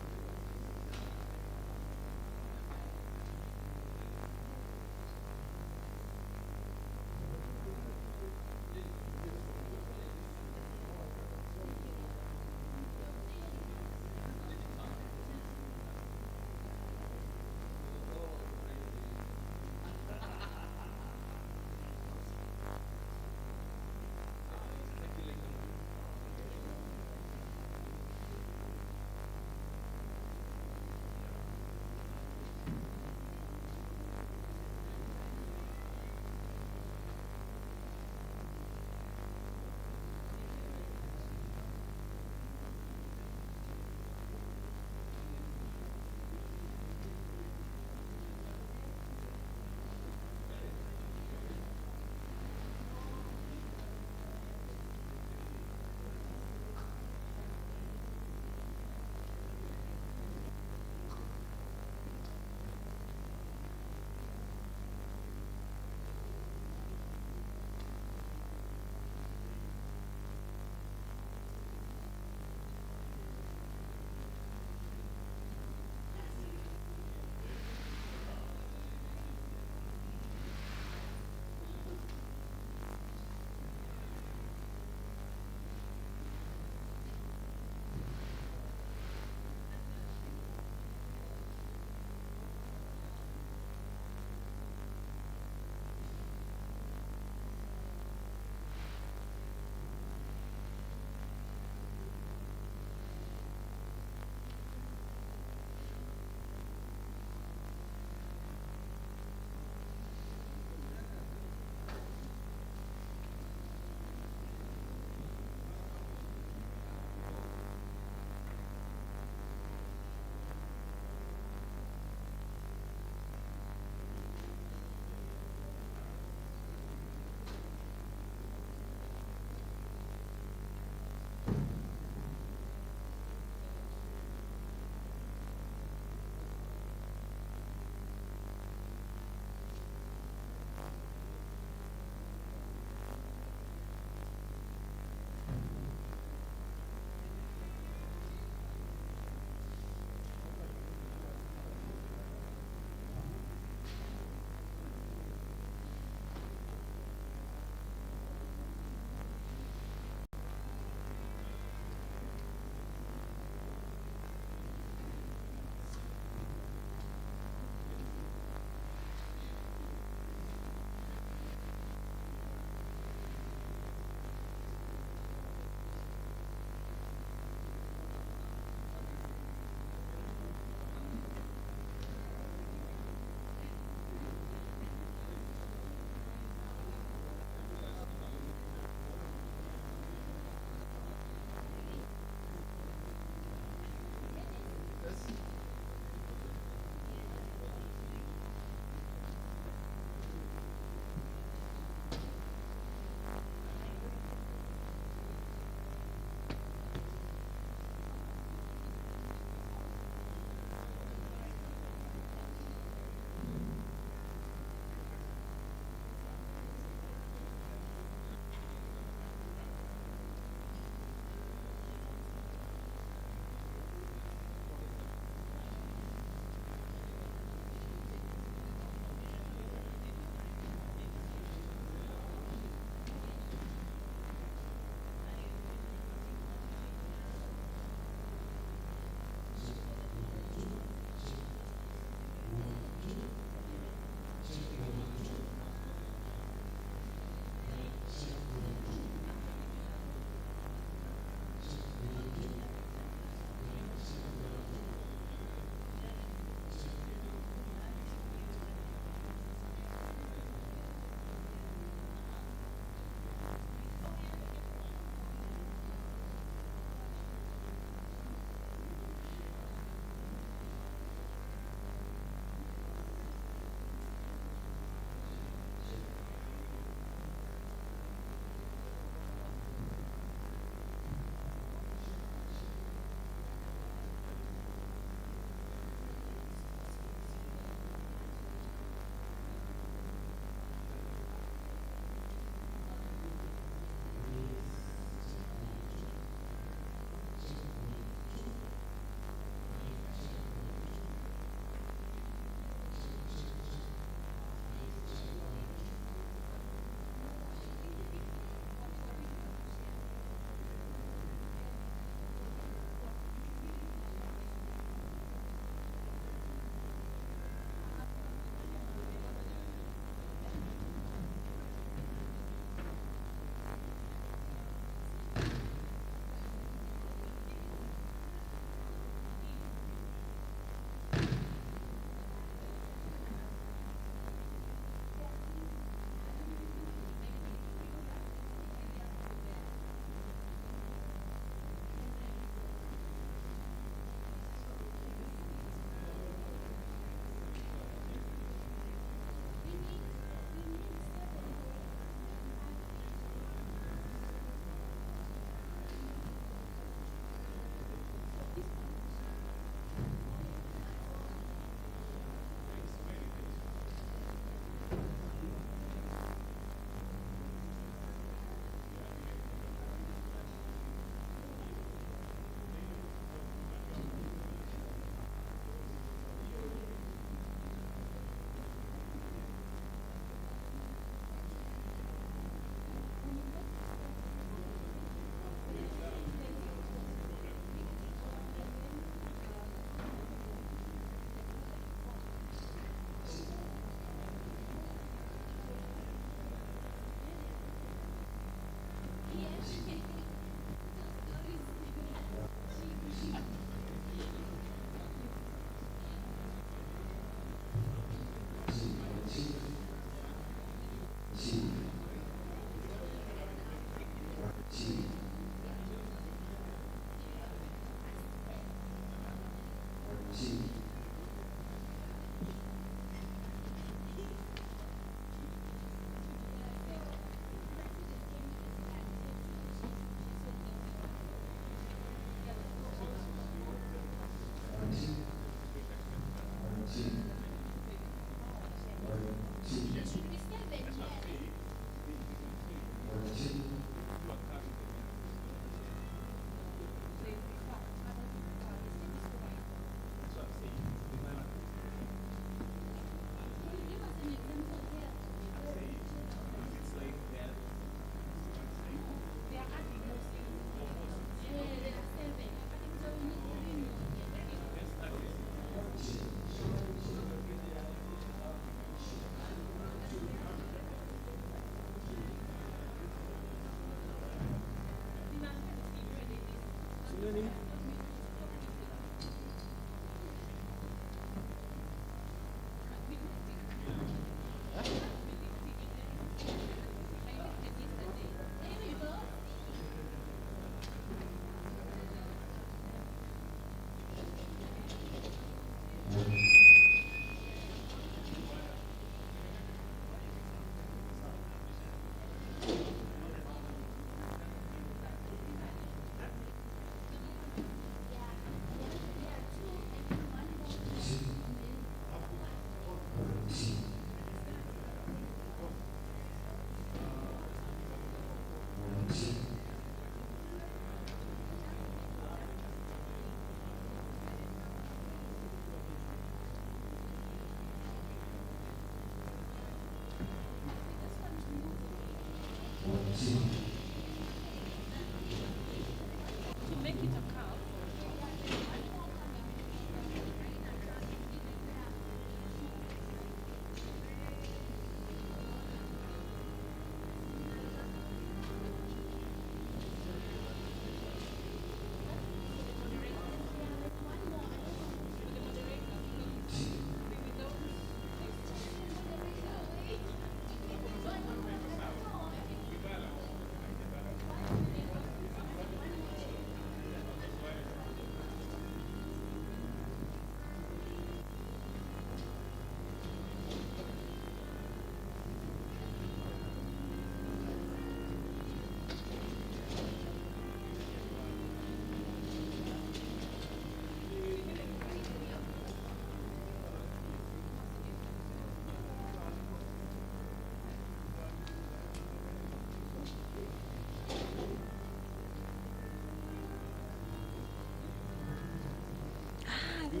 You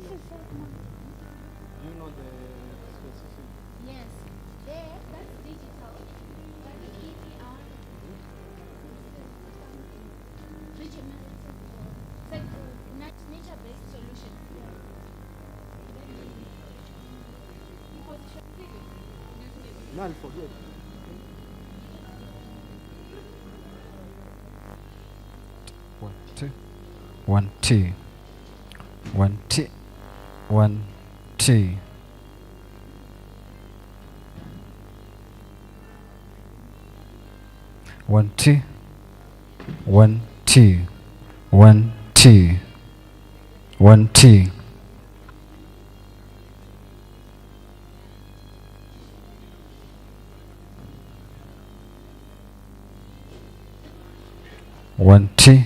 know the specific. Yes, there, that's digital. But the EPR, regional, like nature-based solutions. No, I'll forget. One, two. 1, 2. 1, 2. 1, 2. One, two. 1, 2. 1, 2. 1, 2. One, two.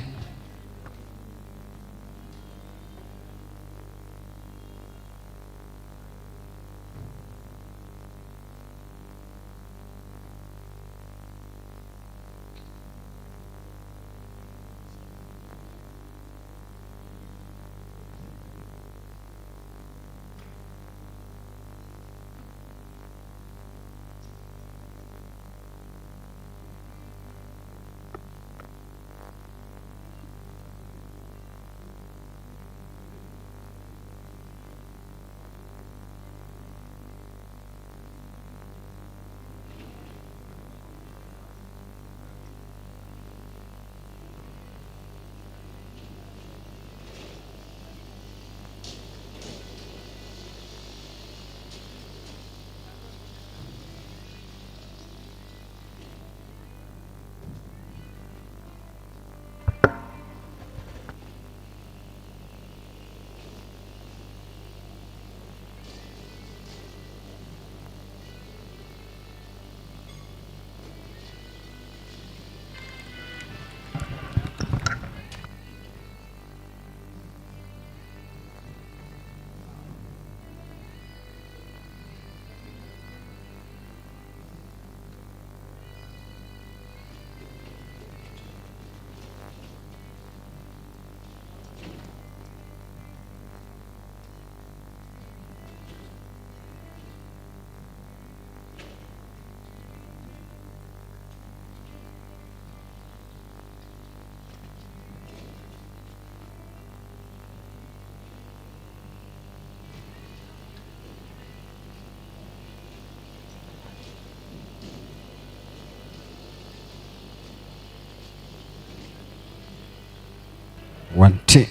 One, two.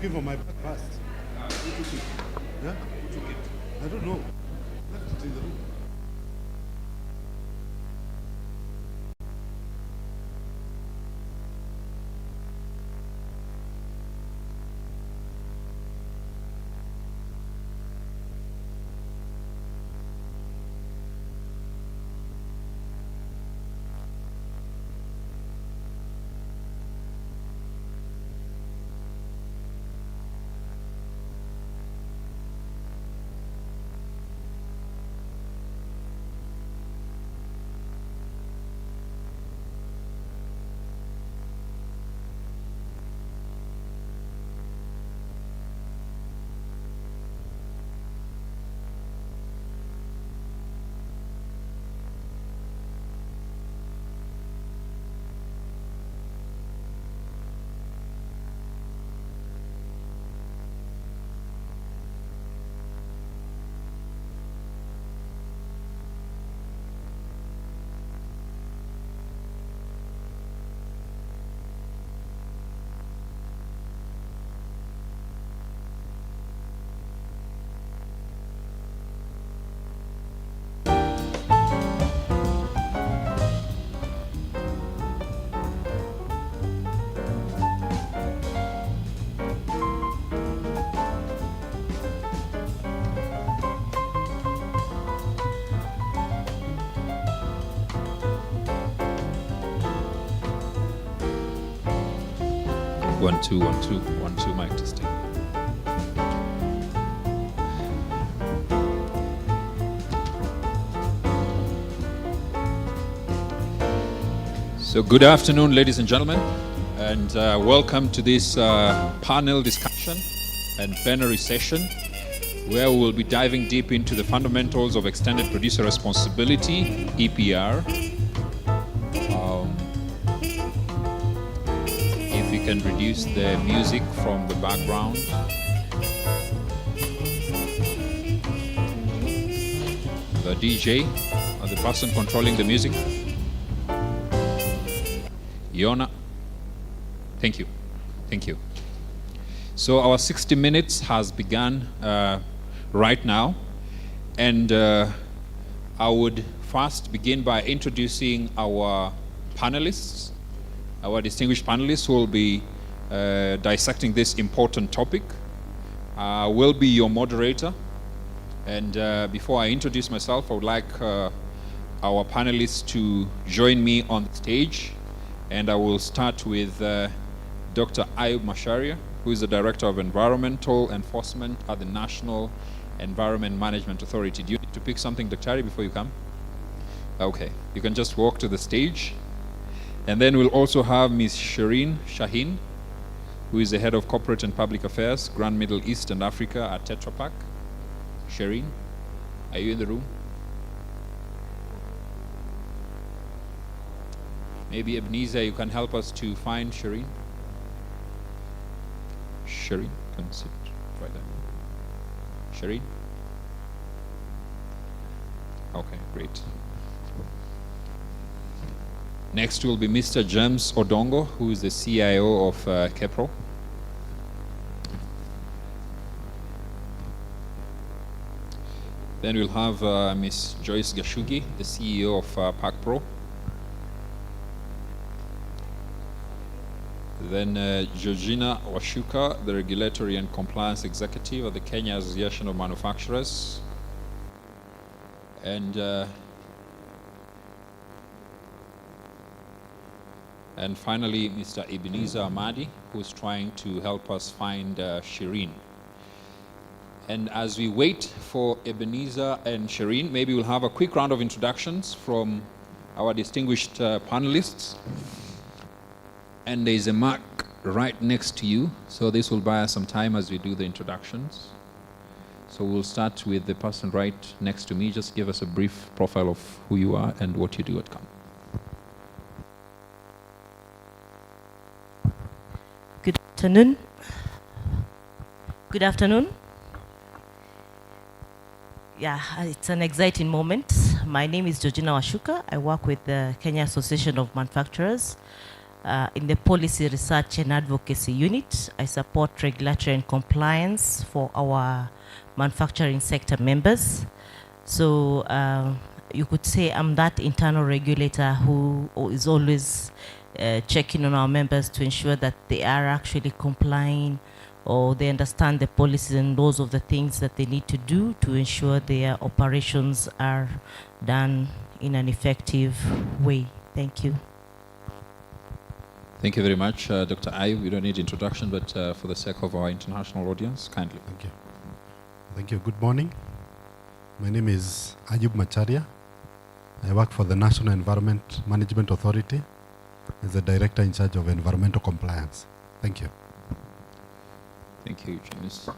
looking for my bag first. Who took it? Yeah? Who took it? I don't know. Left it in the room. One, two, one, two, one, two, mic testing. So good afternoon, ladies and gentlemen, and welcome to this panel discussion and plenary session where we will be diving deep into the fundamentals of extended producer responsibility, EPR. If we can reduce the music from the background. The DJ, or the person controlling the music. Yona. Thank you. Thank you. So our 60 minutes has begun right now. And I would first begin by introducing our panelists, our distinguished panelists who will be dissecting this important topic. Will be your moderator. And before I introduce myself, I would like our panelists to join me on the stage. And I will start with Dr. Ayub Macharia, who is the Director of Environmental Enforcement at the National Environment Management Authority. Do you need to pick something, Dr. Ayub, before you come? Okay, you can just walk to the stage. And then we'll also have Ms. Shireen Shaheen, who is the Head of Corporate and Public Affairs, Grand Middle East and Africa at Tetra Pak. Shireen, are you in the room? Maybe Ebenezer, you can help us to find Shireen. Shireen, can sit right there. Shireen? Okay, great. Next will be Mr. James Odongo, who is the CIO of KEPRO. Then we'll have Ms. Joyce Gashugi, the CEO of PACPRO. Then Georgina Washuka, the Regulatory and Compliance Executive of the Kenya Association of Manufacturers. And finally, Mr. Ebenezer Amadi, who's trying to help us find Shireen. And as we wait for Ebenezer and Shireen, maybe we'll have a quick round of introductions from our distinguished panelists. And there's a mark right next to you, so this will buy us some time as we do the introductions. So we'll start with the person right next to me. Just give us a brief profile of who you are and what you do at CAM. Good afternoon. Good afternoon. Yeah, it's an exciting moment. My name is Georgina Washuka. I work with the Kenya Association of Manufacturers. in the Policy Research and Advocacy Unit. I support regulatory and compliance for our manufacturing sector members. So you could say I'm that internal regulator who is always checking on our members to ensure that they are actually complying or they understand the policies and laws of the things that they need to do to ensure their operations are done in an effective way. Thank you. Thank you very much, Dr. Ayu. We don't need introduction, but for the sake of our international audience, kindly. Thank you. Thank you. Good morning. My name is Ayub Macharia. I work for the National Environment Management Authority as the Director in charge of environmental compliance. Thank you. Thank you, James.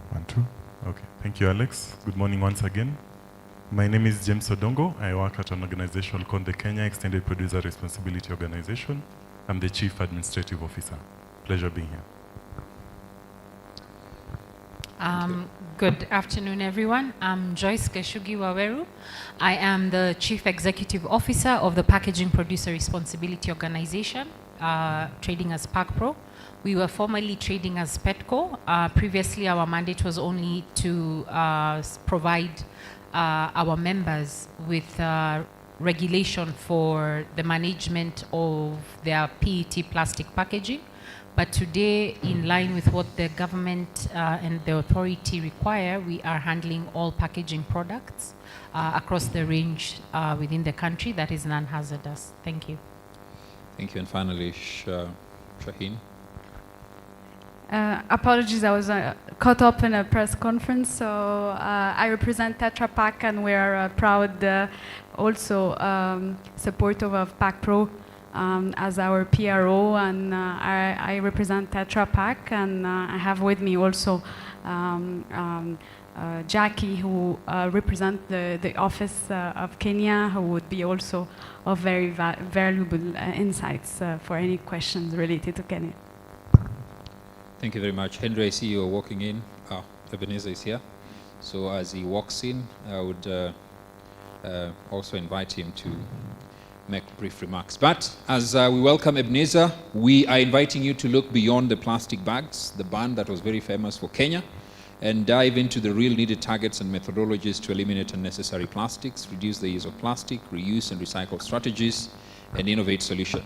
One, two. Okay. Thank you, Alex. Good morning once again. My name is James Odongo. I work at an organization called the Kenya Extended Producer Responsibility Organization. I'm the Chief Administrative Officer. Pleasure being here. Good afternoon, everyone. I'm Joyce Keshugi Waweru. I am the Chief Executive Officer of the Packaging Producer Responsibility Organization, trading as PACPRO. We were formerly trading as PETCO. Previously, our mandate was only to provide our members with regulation for the management of their PET plastic packaging. But today, in line with what the government and the authority require, we are handling all packaging products across the range within the country that is non-hazardous. Thank you. Thank you. And finally, Shaheen. Apologies, I was caught up in a press conference. So I represent Tetra Pak, and we are proud also supportive of PACPRO. As our PRO, and I represent Tetra Pak, and I have with me also Jackie, who represents the Office of Kenya, who would be also of very valuable insights for any questions related to Kenya. Thank you very much. Henry, I see you're walking in. Ebenezer is here. So as he walks in, I would also invite him to make brief remarks. But as we welcome Ebenezer, we are inviting you to look beyond the plastic bags, the ban that was very famous for Kenya, and dive into the real needed targets and methodologies to eliminate unnecessary plastics, reduce the use of plastic, reuse and recycle strategies, and innovate solutions.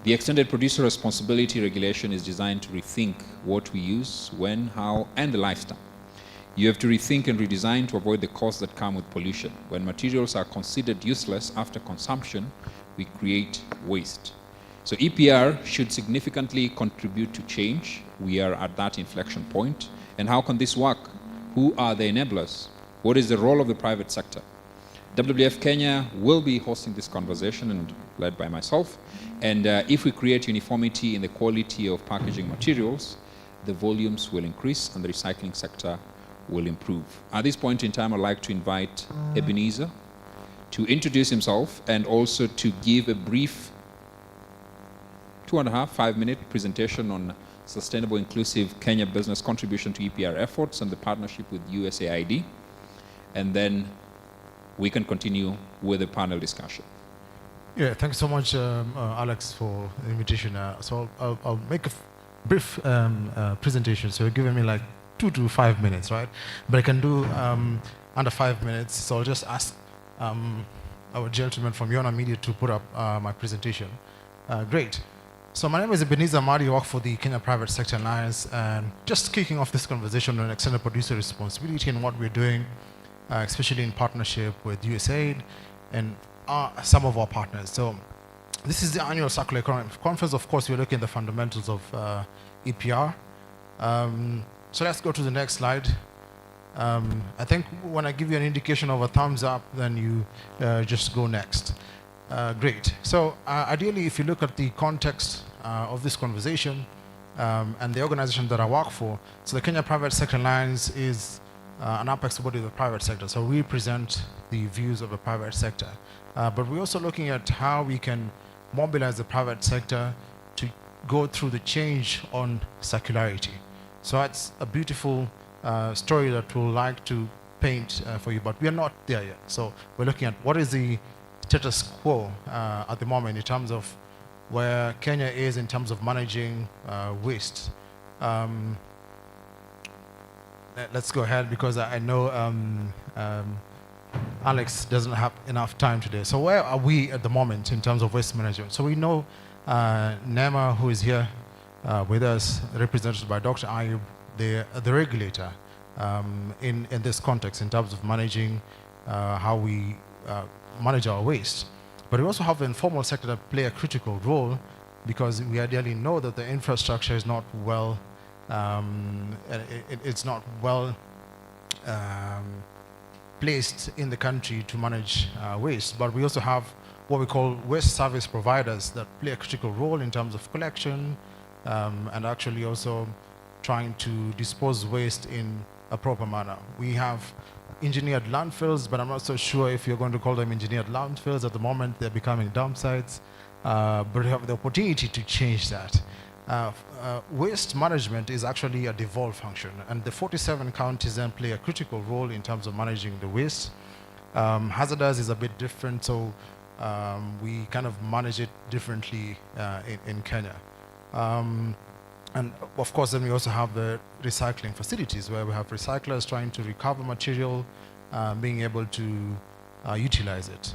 The Extended Producer Responsibility Regulation is designed to rethink what we use, when, how, and the lifestyle. You have to rethink and redesign to avoid the costs that come with pollution. When materials are considered useless after consumption, we create waste. So EPR should significantly contribute to change. We are at that inflection point. And how can this work? Who are the enablers? What is the role of the private sector? WWF Kenya will be hosting this conversation, and led by myself. And if we create uniformity in the quality of packaging materials, the volumes will increase and the recycling sector will improve. At this point in time, I'd like to invite Ebenezer to introduce himself and also to give a brief 5-minute presentation on sustainable inclusive Kenya business contribution to EPR efforts and the partnership with USAID. And then we can continue with the panel discussion. Yeah, thank you so much, Alex, for the invitation. So I'll make a brief presentation. So you're giving me like 2 to 5 minutes, right? But I can do under 5 minutes. So I'll just ask our gentleman from Yona Media to put up my presentation. Great. So my name is Ebenezer Madi. I work for the Kenya Private Sector Alliance, and just kicking off this conversation on extended producer responsibility and what we're doing, especially in partnership with USAID and some of our partners. So this is the annual Circular Economy Conference. Of course, we're looking at the fundamentals of EPR. So let's go to the next slide. I think when I give you an indication of a thumbs up, then you just go next. Great. So ideally, if you look at the context of this conversation and the organization that I work for, so the Kenya Private Sector Alliance is an apex body of the private sector. So we represent the views of the private sector. But we're also looking at how we can mobilize the private sector to go through the change on circularity. So that's a beautiful story that we'll like to paint for you, but we are not there yet. So we're looking at what is the status quo at the moment in terms of where Kenya is in terms of managing waste. Let's go ahead because I know Alex doesn't have enough time today. So where are we at the moment in terms of waste management? So we know NEMA, who is here with us, represented by Dr. Ayub, the regulator in this context in terms of managing how we manage our waste. But we also have the informal sector that play a critical role because we ideally know that the infrastructure is not well, it's not well placed in the country to manage waste. But we also have what we call waste service providers that play a critical role in terms of collection and actually also trying to dispose waste in a proper manner. We have engineered landfills, but I'm not so sure if you're going to call them engineered landfills. At the moment, they're becoming dump sites, but we have the opportunity to change that. Waste management is actually a devolved function, and the 47 counties then play a critical role in terms of managing the waste. Hazardous is a bit different, so we kind of manage it differently in Kenya. And of course, then we also have the recycling facilities where we have recyclers trying to recover material, being able to utilize it.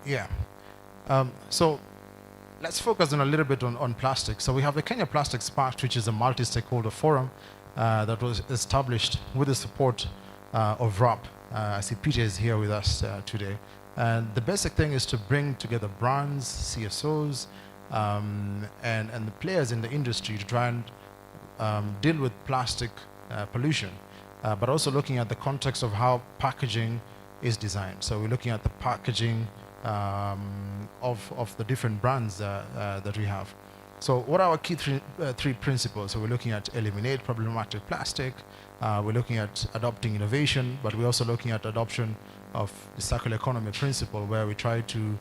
Yeah. So let's focus on a little bit on plastic. So we have the Kenya Plastics Pact, which is a multi-stakeholder forum that was established with the support of RAP. I see Peter is here with us today. And the basic thing is to bring together brands, CSOs, and the players in the industry to try and deal with plastic pollution, but also looking at the context of how packaging is designed. So we're looking at the packaging of the different brands that we have. So what are our key three principles? So we're looking at eliminate problematic plastic, we're looking at adopting innovation, but we're also looking at adoption of the circular economy principle, where we try to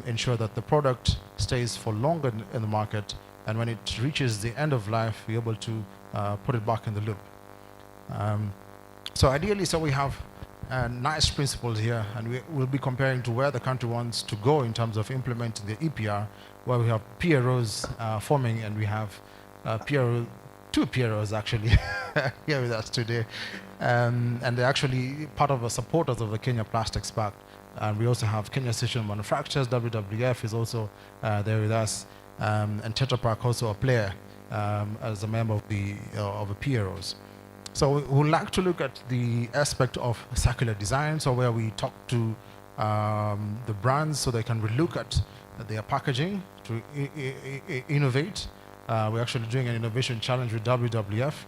ensure that the product stays for longer in the market, and when it reaches the end of life, we're able to put it back in the loop. So ideally, so we have nice principles here, and we'll be comparing to where the country wants to go in terms of implementing the EPR, where we have PROs forming, and we have two PROs actually here with us today, and they're actually part of the supporters of the Kenya Plastics Pact. And we also have Kenya Association of Manufacturers, WWF is also there with us, and Tetra Pak also a player as a member of the PROs. So we would like to look at the aspect of circular design, so where we talk to the brands so they can relook at their packaging to innovate. We're actually doing an innovation challenge with WWF.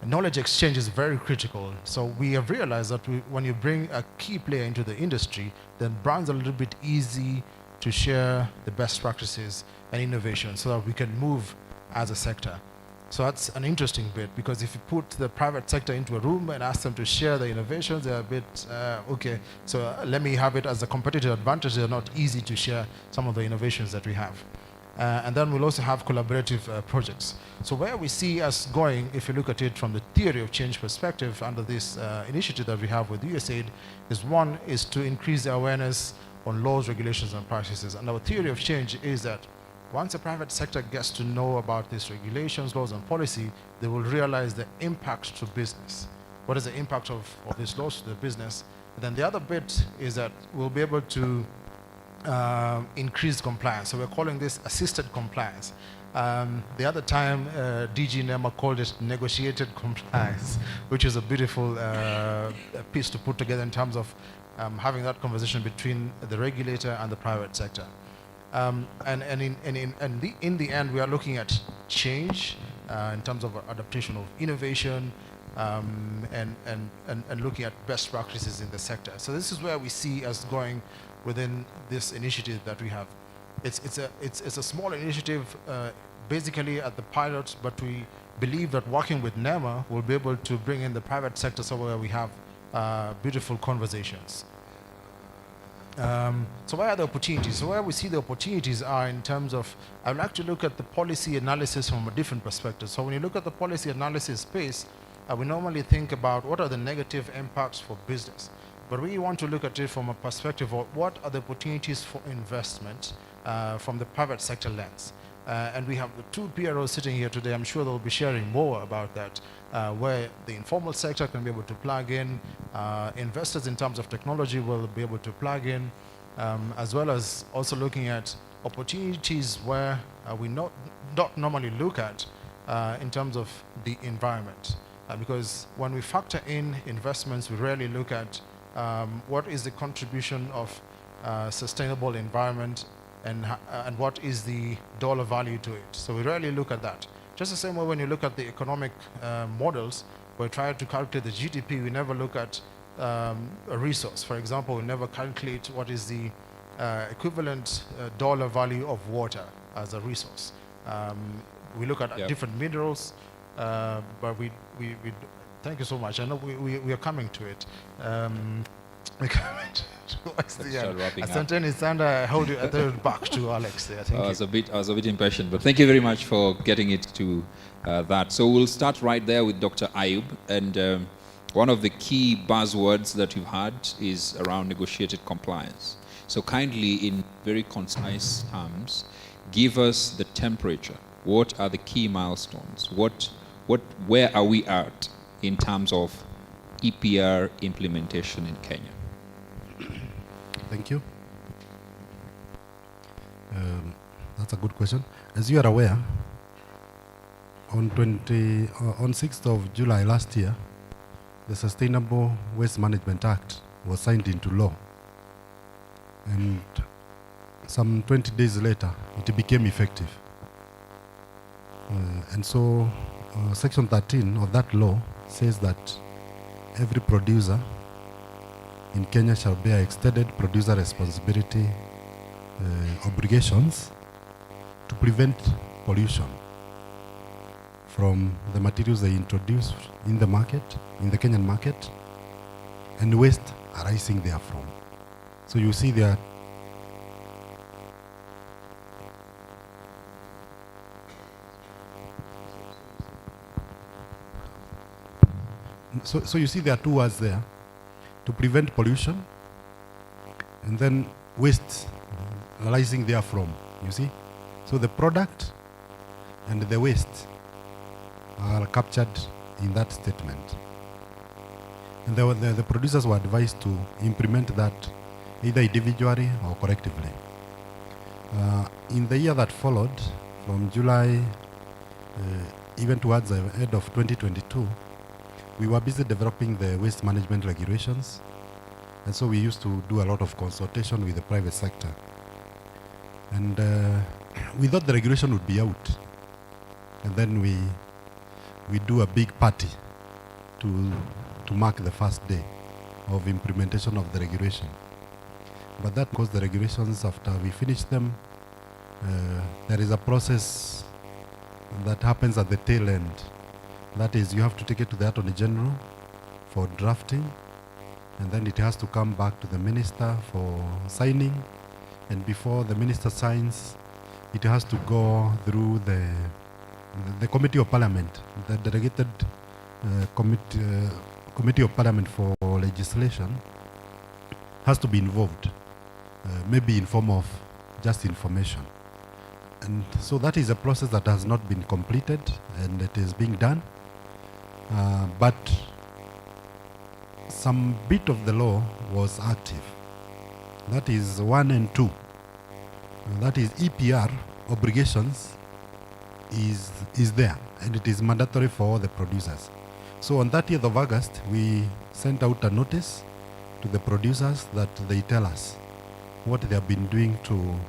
Knowledge exchange is very critical. So we have realized that when you bring a key player into the industry, then brands are a little bit easy to share the best practices and innovation so that we can move as a sector. So that's an interesting bit, because if you put the private sector into a room and ask them to share the innovations, they're a bit, okay, so let me have it as a competitive advantage. They're not easy to share some of the innovations that we have. And then we'll also have collaborative projects. So where we see us going, if you look at it from the theory of change perspective under this initiative that we have with USAID, is one is to increase the awareness on laws, regulations, and practices. And our theory of change is that once the private sector gets to know about these regulations, laws, and policy, they will realize the impact to business. What is the impact of these laws to the business? And then the other bit is that we'll be able to increased compliance. So we're calling this assisted compliance. The other time, DG NEMA called it negotiated compliance, which is a beautiful piece to put together in terms of having that conversation between the regulator and the private sector. In the end, we are looking at change in terms of adaptation of innovation, and looking at best practices in the sector. So this is where we see us going within this initiative that we have. It's a small initiative, basically at the pilot, but we believe that working with NEMA will be able to bring in the private sector somewhere we have beautiful conversations. So where are the opportunities? So where we see the opportunities are in terms of, I'd like to look at the policy analysis from a different perspective. So when you look at the policy analysis space, we normally think about what are the negative impacts for business. But we want to look at it from a perspective of what are the opportunities for investment from the private sector lens. And we have the two PROs sitting here today. I'm sure they'll be sharing more about that, where the informal sector can be able to plug in, investors in terms of technology will be able to plug in, as well as also looking at opportunities where we not normally look at in terms of the environment. Because when we factor in investments, we rarely look at what is the contribution of sustainable environment and what is the dollar value to it. So we rarely look at that. Just the same way when you look at the economic models, we try to calculate the GDP, we never look at a resource. For example, we never calculate what is the equivalent dollar value of water as a resource. We look at different minerals, but we thank you so much. I know we are coming to it. We're coming towards the end. I hold it back to Alex there. Thank you. I was a bit impatient, but thank you very much for getting it to that. So we'll start right there with Dr. Ayub. And one of the key buzzwords that you've had is around negotiated compliance. So kindly, in very concise terms, give us the temperature. What are the key milestones? Where are we at in terms of EPR implementation in Kenya? Thank you. That's a good question. As you are aware, on 6th of July last year, the Sustainable Waste Management Act was signed into law. And some 20 days later, it became effective. And so Section 13 of that law says that every producer in Kenya shall bear extended producer responsibility obligations to prevent pollution from the materials they introduce in the market, in the Kenyan market, and waste arising therefrom. So you see there So you see there are two words there, to prevent pollution and then waste arising therefrom, you see. So the product and the waste are captured in that statement. And the producers were advised to implement that either individually or collectively. In the year that followed, from July even towards the end of 2022, we were busy developing the waste management regulations, and so we used to do a lot of consultation with the private sector. And we thought the regulation would be out, and then we do a big party to mark the first day of implementation of the regulation. But that because the regulations, after we finish them, there is a process that happens at the tail end. That is, you have to take it to the Attorney General for drafting, and then it has to come back to the minister for signing, and before the minister signs, it has to go through the Committee of Parliament, the delegated Committee of Parliament for legislation has to be involved, maybe in form of just information. And so that is a process that has not been completed, and it is being done. But some bit of the law was active. That is 1 and 2. That is EPR obligations is there, and it is mandatory for all the producers. So on 30th of August, we sent out a notice to the producers that they tell us what they have been doing to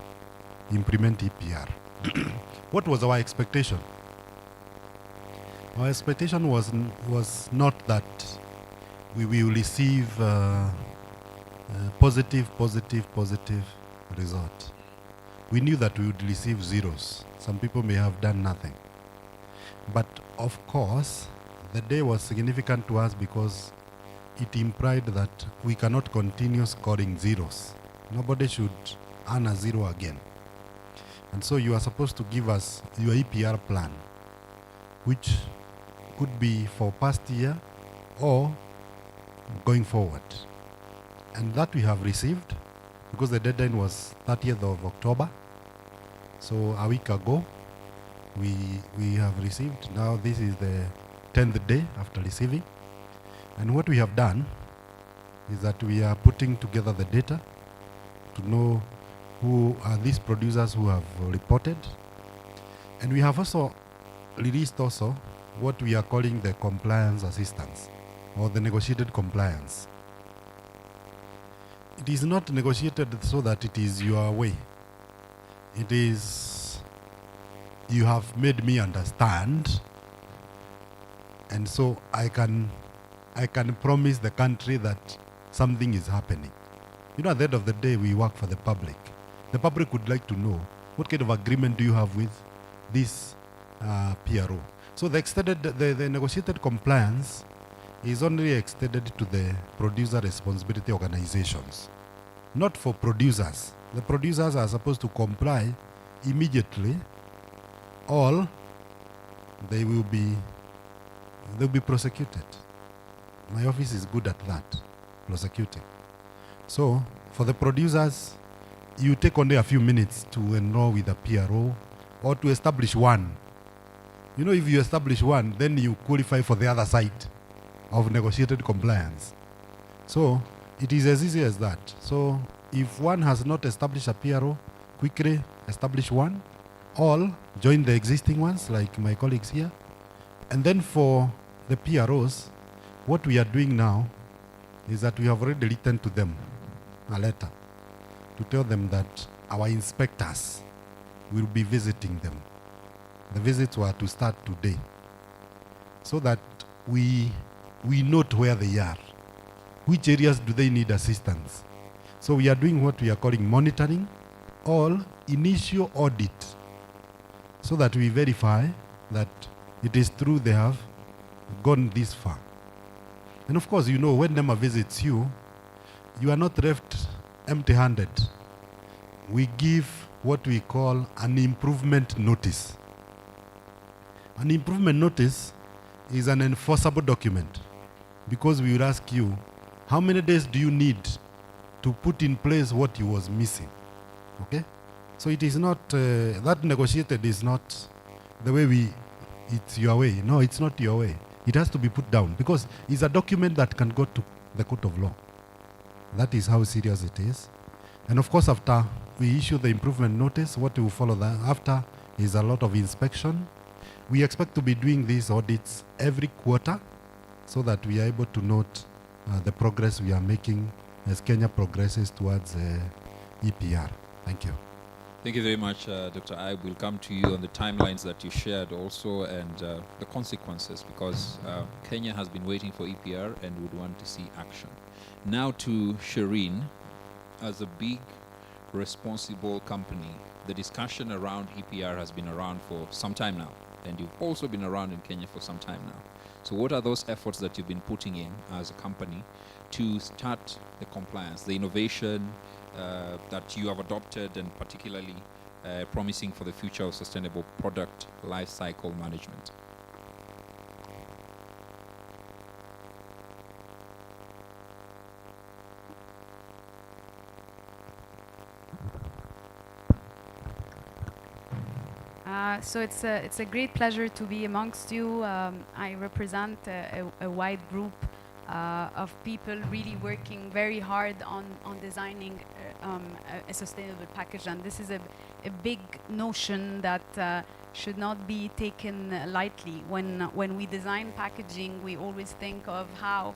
implement EPR. What was our expectation? Our expectation was not that we will receive positive result. We knew that we would receive zeros. Some people may have done nothing. But of course, the day was significant to us because it implied that we cannot continue scoring zeros. Nobody should earn a zero again. And so you are supposed to give us your EPR plan, which could be for past year or going forward. And that we have received because the deadline was 30th of October. So a week ago, we have received. Now this is the 10th day after receiving. And what we have done is that we are putting together the data to know who are these producers who have reported. And we have also released also what we are calling the compliance assistance or the negotiated compliance. It is not negotiated so that it is your way. It is, you have made me understand, and so I can promise the country that something is happening. You know, at the end of the day, we work for the public. The public would like to know what kind of agreement do you have with this PRO. So the negotiated compliance is only extended to the producer responsibility organizations, not for producers. The producers are supposed to comply immediately, or they will be prosecuted. My office is good at that, prosecuting. So for the producers, you take only a few minutes to enroll with a PRO or to establish one. You know, if you establish one, then you qualify for the other side of negotiated compliance. So it is as easy as that. So if one has not established a PRO, quickly establish one. All join the existing ones, like my colleagues here. And then for the PROs, what we are doing now is that we have already written to them a letter to tell them that our inspectors will be visiting them. The visits were to start today, so that we note where they are, which areas do they need assistance. So we are doing what we are calling monitoring or initial audit, so that we verify that it is true they have gone this far. And of course, you know, when NEMA visits you, you are not left empty-handed. We give what we call an improvement notice. An improvement notice is an enforceable document, because we will ask you, how many days do you need to put in place what you was missing? Okay? So it is not, that negotiated is not the way it's your way. No, it's not your way. It has to be put down, because it's a document that can go to the court of law. That is how serious it is. And of course, after we issue the improvement notice, what will follow that after is a lot of inspection. We expect to be doing these audits every quarter, so that we are able to note the progress we are making as Kenya progresses towards EPR. Thank you. Thank you very much, Dr. Ibe. We'll come to you on the timelines that you shared also, and the consequences, because Kenya has been waiting for EPR and would want to see action. Now to Shireen. As a big, responsible company, the discussion around EPR has been around for some time now, and you've also been around in Kenya for some time now. So what are those efforts that you've been putting in as a company to start the compliance, the innovation that you have adopted, and particularly promising for the future of sustainable product life cycle management? So it's a great pleasure to be amongst you. I represent a wide group of people really working very hard on designing a sustainable package, and this is a big notion that should not be taken lightly. When we design packaging, we always think of how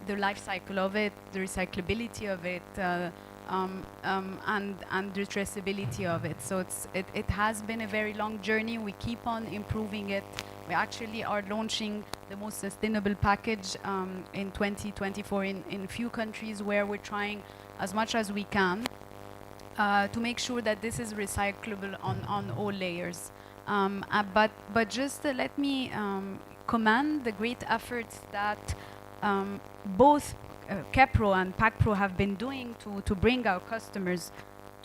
the life cycle of it, the recyclability of it, and the traceability of it. So it has been a very long journey. We keep on improving it. We actually are launching the most sustainable package in 2024 in a few countries, where we're trying as much as we can to make sure that this is recyclable on all layers. But just let me commend the great efforts that both KEPRO and PACPRO have been doing to bring our customers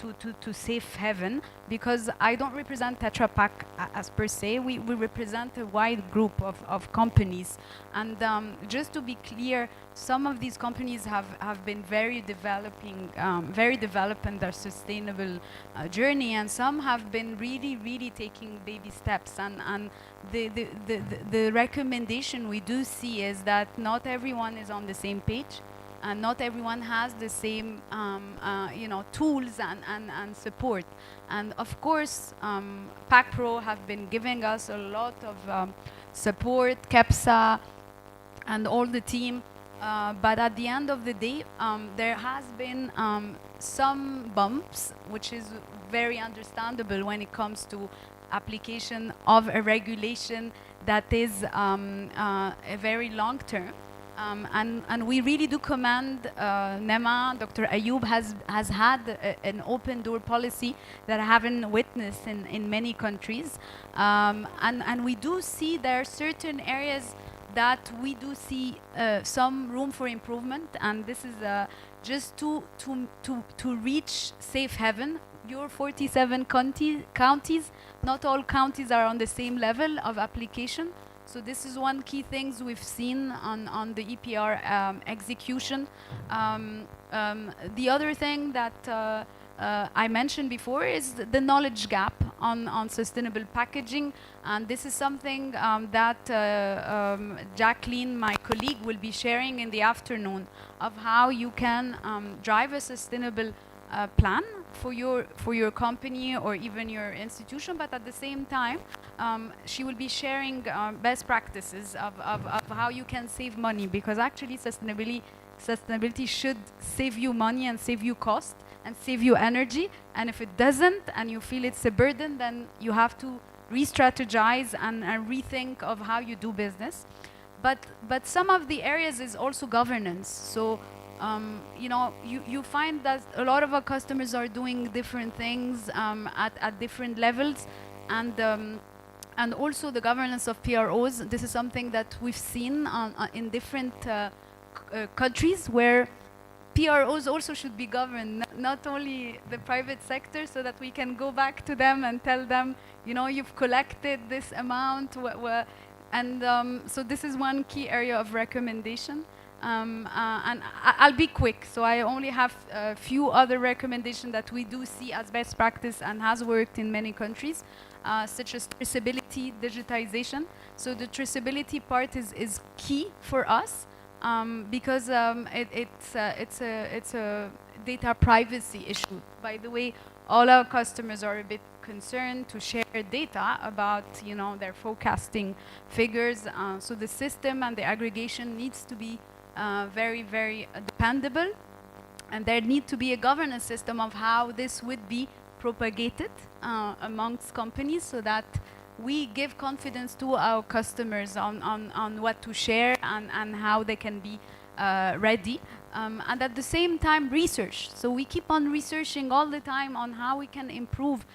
to Safe Haven, because I don't represent Tetra Pak as per se. We represent a wide group of companies. And just to be clear, some of these companies have been very developed in their sustainable journey, and some have been really taking baby steps. And the recommendation we do see is that not everyone is on the same page, and not everyone has the same tools and support. And of course, PACPRO have been giving us a lot of support, KEPSA, and all the team. But at the end of the day, there has been some bumps, which is very understandable when it comes to application of a regulation that is a very long term. And we really do commend NEMA. Dr. Ayub has had an open door policy that I haven't witnessed in many countries. And we do see there are certain areas that we do see some room for improvement. And this is just to reach Safe Haven. Your 47 counties, not all counties are on the same level of application. So this is one key things we've seen on the EPR execution. The other thing that I mentioned before is the knowledge gap on sustainable packaging. And this is something that Jacqueline, my colleague, will be sharing in the afternoon, of how you can drive a sustainable plan for your company or even your institution, but at the same time, she will be sharing best practices of how you can save money, because actually sustainability should save you money and save you cost and save you energy. And if it doesn't, and you feel it's a burden, then you have to re-strategize and rethink of how you do business. But some of the areas is also governance. So you find that a lot of our customers are doing different things at different levels, and also the governance of PROs. This is something that we've seen in different countries, where PROs also should be governed, not only the private sector, so that we can go back to them and tell them, you've collected this amount, so this is one key area of recommendation. And I'll be quick, so I only have a few other recommendations that we do see as best practice and has worked in many countries, such as traceability, digitization. So the traceability part is key for us, because it's a data privacy issue. By the way, all our customers are a bit concerned to share data about their forecasting figures. So the system and the aggregation needs to be very dependable, and there need to be a governance system of how this would be propagated amongst companies, so that we give confidence to our customers on what to share and how they can be ready. And at the same time, research. So we keep on researching all the time on how we can improve.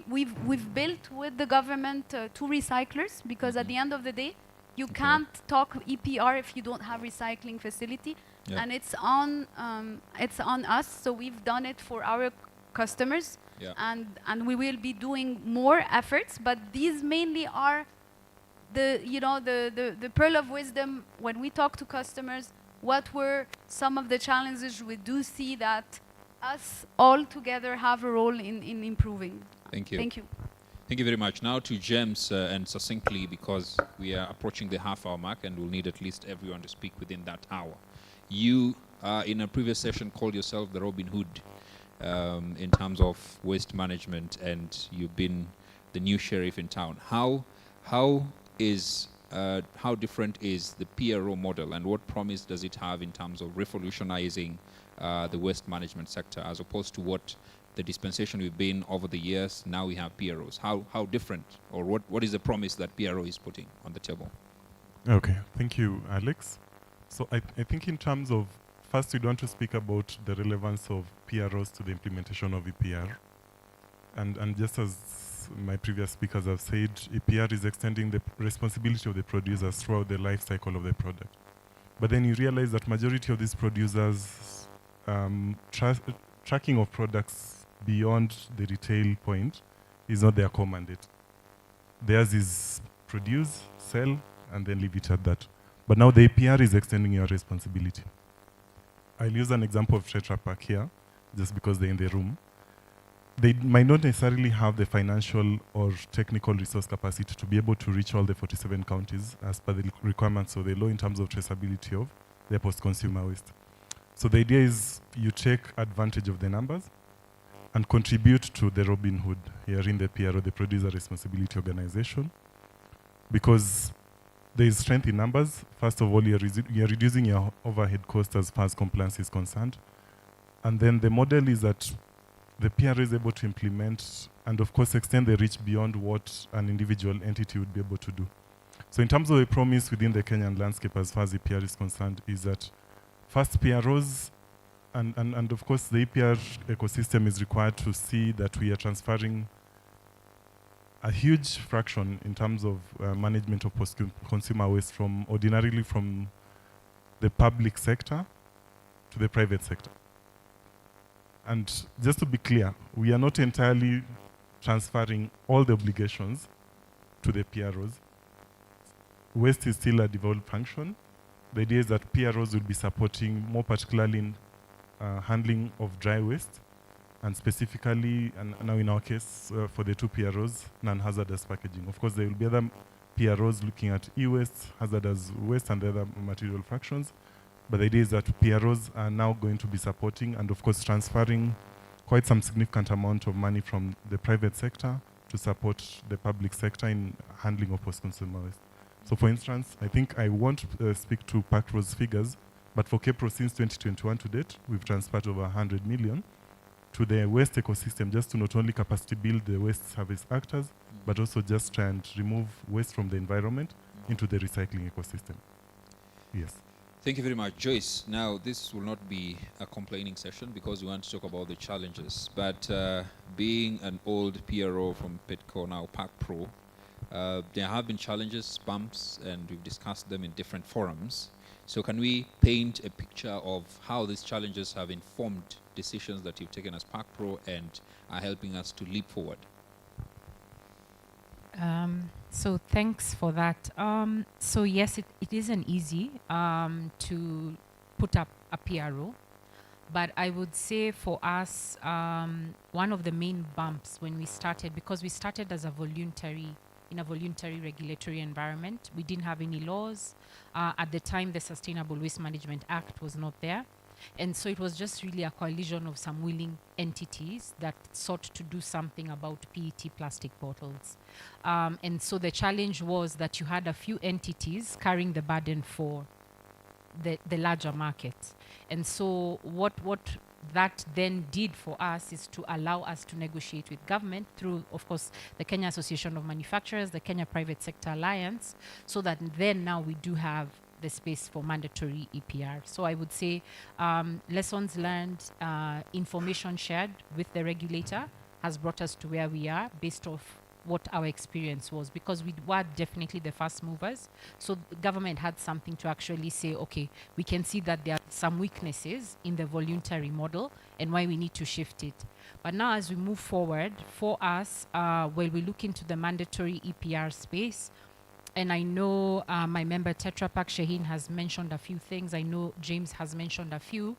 We've built with the government 2 recyclers, because at the end of the day, you can't talk EPR if you don't have recycling facility. Yep. And it's on us. So we've done it for our customers, yep. and we will be doing more efforts. But these mainly are the pearl of wisdom when we talk to customers. What were some of the challenges we do see that us all together have a role in improving? Thank you. Thank you. Thank you very much. Now to James, and succinctly, because we are approaching the half-hour mark and we'll need at least everyone to speak within that hour. You, in a previous session, called yourself the Robin Hood in terms of waste management, and you've been the new sheriff in town. How different is the PRO model, and what promise does it have in terms of revolutionizing the waste management sector, as opposed to what the dispensation we've been over the years? Now we have PROs. How different, or what is the promise that PRO is putting on the table? Okay, thank you, Alex. So I think in terms of, first we'd want to speak about the relevance of PROs to the implementation of EPR. And just as my previous speakers have said, EPR is extending the responsibility of the producers throughout the life cycle of the product. But then you realize that majority of these producers, tracking of products beyond the retail point is not their core mandate. Theirs is produce, sell, and then leave it at that. But now the APR is extending your responsibility. I'll use an example of Tetra Pak here, just because they're in the room. They might not necessarily have the financial or technical resource capacity to be able to reach all the 47 counties as per the requirements of the law in terms of traceability of their post-consumer waste. So the idea is you take advantage of the numbers and contribute to the Robin Hood here in the PRO, the Producer Responsibility Organization, because there is strength in numbers. First of all, you're reducing your overhead cost as far as compliance is concerned. And then the model is that the PRO is able to implement and, of course, extend the reach beyond what an individual entity would be able to do. So in terms of the promise within the Kenyan landscape as far as the EPR is concerned is that first PROs and of course the EPR ecosystem is required to see that we are transferring a huge fraction in terms of management of post-consumer waste from ordinarily from the public sector to the private sector. And just to be clear, we are not entirely transferring all the obligations to the PROs. Waste is still a devolved function. The idea is that PROs will be supporting more particularly in handling of dry waste, and specifically, and now in our case, for the two PROs, non-hazardous packaging. Of course, there will be other PROs looking at e-waste, hazardous waste, and the other material fractions. But the idea is that PROs are now going to be supporting and, of course, transferring quite some significant amount of money from the private sector to support the public sector in handling of post-consumer waste. So, for instance, I think I won't speak to PACRO's figures, but for KEPRO since 2021 to date, we've transferred over 100 million to the waste ecosystem just to not only capacity build the waste service actors, but also just try and remove waste from the environment into the recycling ecosystem. Yes. Thank you very much. Joyce, now this will not be a complaining session because we want to talk about the challenges. But being an old PRO from PETCO, now PACPRO, there have been challenges, bumps, and we've discussed them in different forums. So can we paint a picture of how these challenges have informed decisions that you've taken as PACPRO and are helping us to leap forward? So thanks for that. So yes, it isn't easy to put up a PRO, but I would say for us, one of the main bumps when we started, because we started as a voluntary regulatory environment, we didn't have any laws. At the time, the Sustainable Waste Management Act was not there. And so it was just really a coalition of some willing entities that sought to do something about PET plastic bottles. And so the challenge was that you had a few entities carrying the burden for the larger market. And so what that then did for us is to allow us to negotiate with government through, of course, the Kenya Association of Manufacturers, the Kenya Private Sector Alliance, so that then now we do have the space for mandatory EPR. So I would say lessons learned, information shared with the regulator has brought us to where we are based off what our experience was, because we were definitely the first movers. So the government had something to actually say, okay, we can see that there are some weaknesses in the voluntary model and why we need to shift it. But now as we move forward, for us, when we look into the mandatory EPR space, and I know my member Tetra Pak Shaheen has mentioned a few things. I know James has mentioned a few.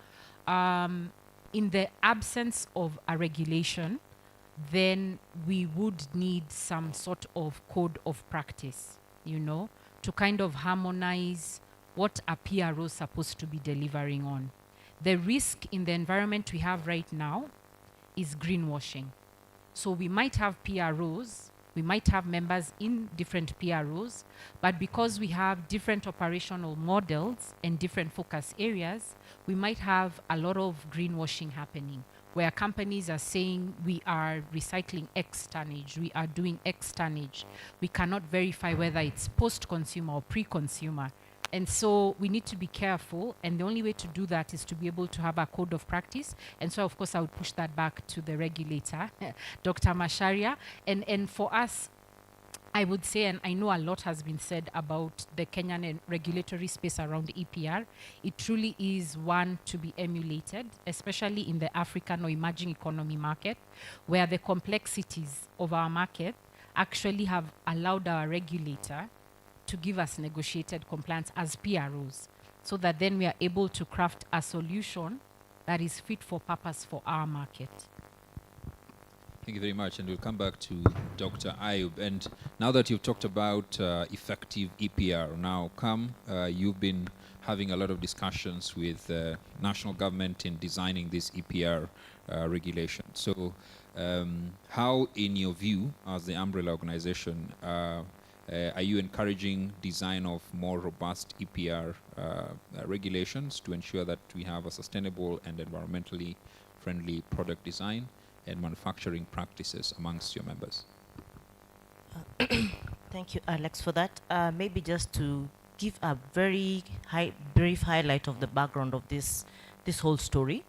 In the absence of a regulation, then we would need some sort of code of practice, you know, to kind of harmonize what a PRO is supposed to be delivering on. The risk in the environment we have right now is greenwashing. So we might have PROs, we might have members in different PROs, but because we have different operational models and different focus areas, we might have a lot of greenwashing happening, where companies are saying we are recycling X tonnage, we are doing X tonnage. We cannot verify whether it's post-consumer or pre-consumer. And so we need to be careful, and the only way to do that is to be able to have a code of practice. And so, of course, I would push that back to the regulator, Dr. Macharia. And for us, I would say, and I know a lot has been said about the Kenyan regulatory space around EPR. It truly is one to be emulated, especially in the African or emerging economy market, where the complexities of our market actually have allowed our regulator to give us negotiated compliance as PROs, so that then we are able to craft a solution that is fit for purpose for our market. Thank you very much, and we'll come back to Dr. Ayub. And now that you've talked about effective EPR, now you've been having a lot of discussions with national government in designing this EPR regulation. So how, in your view, as the umbrella organization, are you encouraging design of more robust EPR regulations to ensure that we have a sustainable and environmentally friendly product design and manufacturing practices amongst your members? Thank you, Alex, for that. Maybe just to give a very brief highlight of the background of this whole story.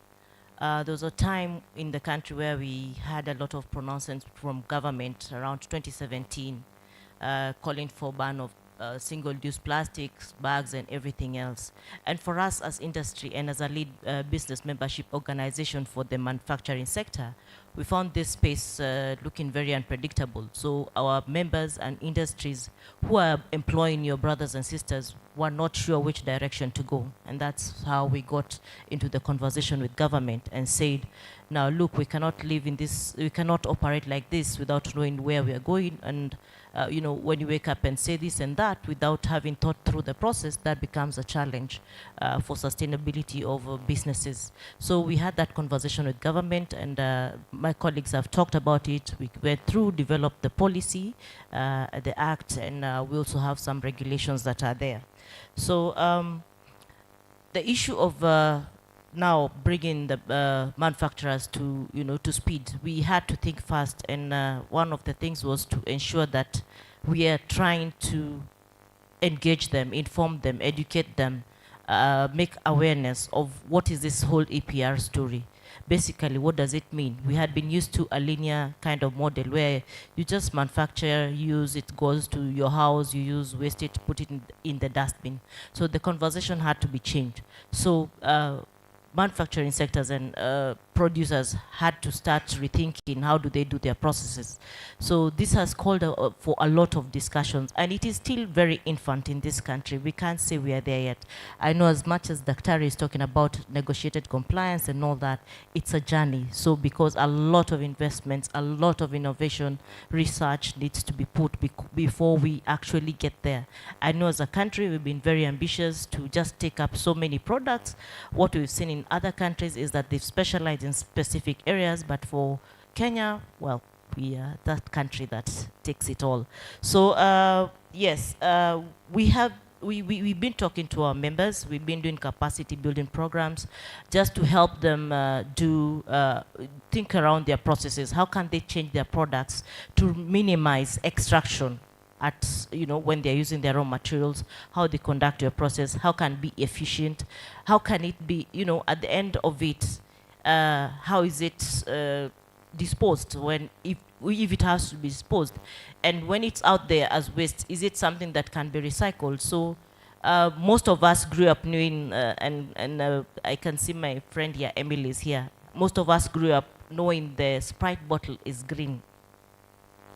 There was a time in the country where we had a lot of pronouncements from government around 2017, calling for ban of single-use plastics, bags, and everything else. And for us as industry and as a lead business membership organization for the manufacturing sector, we found this space looking very unpredictable. So our members and industries who are employing your brothers and sisters were not sure which direction to go. And that's how we got into the conversation with government and said, now look, we cannot live in this, we cannot operate like this without knowing where we are going. And you know, when you wake up and say this and that without having thought through the process, that becomes a challenge for sustainability of businesses. So we had that conversation with government, and my colleagues have talked about it. We went through, developed the policy, the act, and we also have some regulations that are there. So the issue of now bringing the manufacturers to, to speed, we had to think fast, and one of the things was to ensure that we are trying to engage them, inform them, educate them, make awareness of what is this whole EPR story. Basically, what does it mean? We had been used to a linear kind of model where you just manufacture, use, it goes to your house, you use, waste it, put it in the dustbin. So the conversation had to be changed. So manufacturing sectors and producers had to start rethinking how do they do their processes. So this has called for a lot of discussions, and it is still very infant in this country. We can't say we are there yet. I know as much as Dr. is talking about negotiated compliance and all that, it's a journey. So because a lot of investments, a lot of innovation, research needs to be put before we actually get there. I know as a country we've been very ambitious to just take up so many products. What we've seen in other countries is that they've specialized in specific areas, but for Kenya, well, we are that country that takes it all. So yes, we've been talking to our members. We've been doing capacity building programs just to help them think around their processes. How can they change their products to minimize extraction at, when they're using their raw materials, how they conduct your process, how can it be efficient, how can it be, at the end of it, how is it disposed if it has to be disposed, and when it's out there as waste, is it something that can be recycled? So most of us grew up knowing, and I can see my friend here, Emily is here. Most of us grew up knowing the Sprite bottle is green.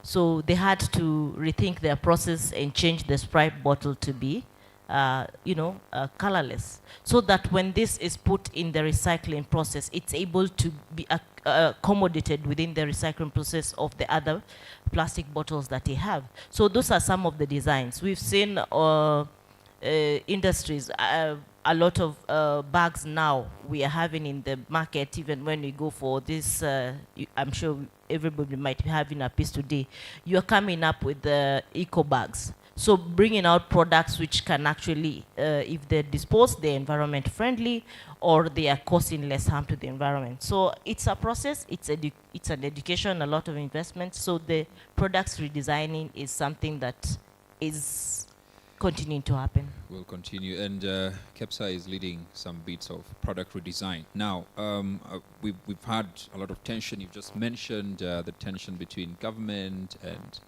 So they had to rethink their process and change the Sprite bottle to be, colorless, so that when this is put in the recycling process, it's able to be accommodated within the recycling process of the other plastic bottles that they have. So those are some of the designs. We've seen industries, a lot of bags now we are having in the market. Even when we go for this, I'm sure everybody might be having a piece today. You are coming up with the eco bags. So bringing out products which can actually, if they're disposed, they're environment friendly, or they are causing less harm to the environment. So it's a process, it's an education, a lot of investment. So the products redesigning is something that is continuing to happen. We'll continue, and KEPSA is leading some bits of product redesign. Now, we've had a lot of tension. You've just mentioned the tension between government and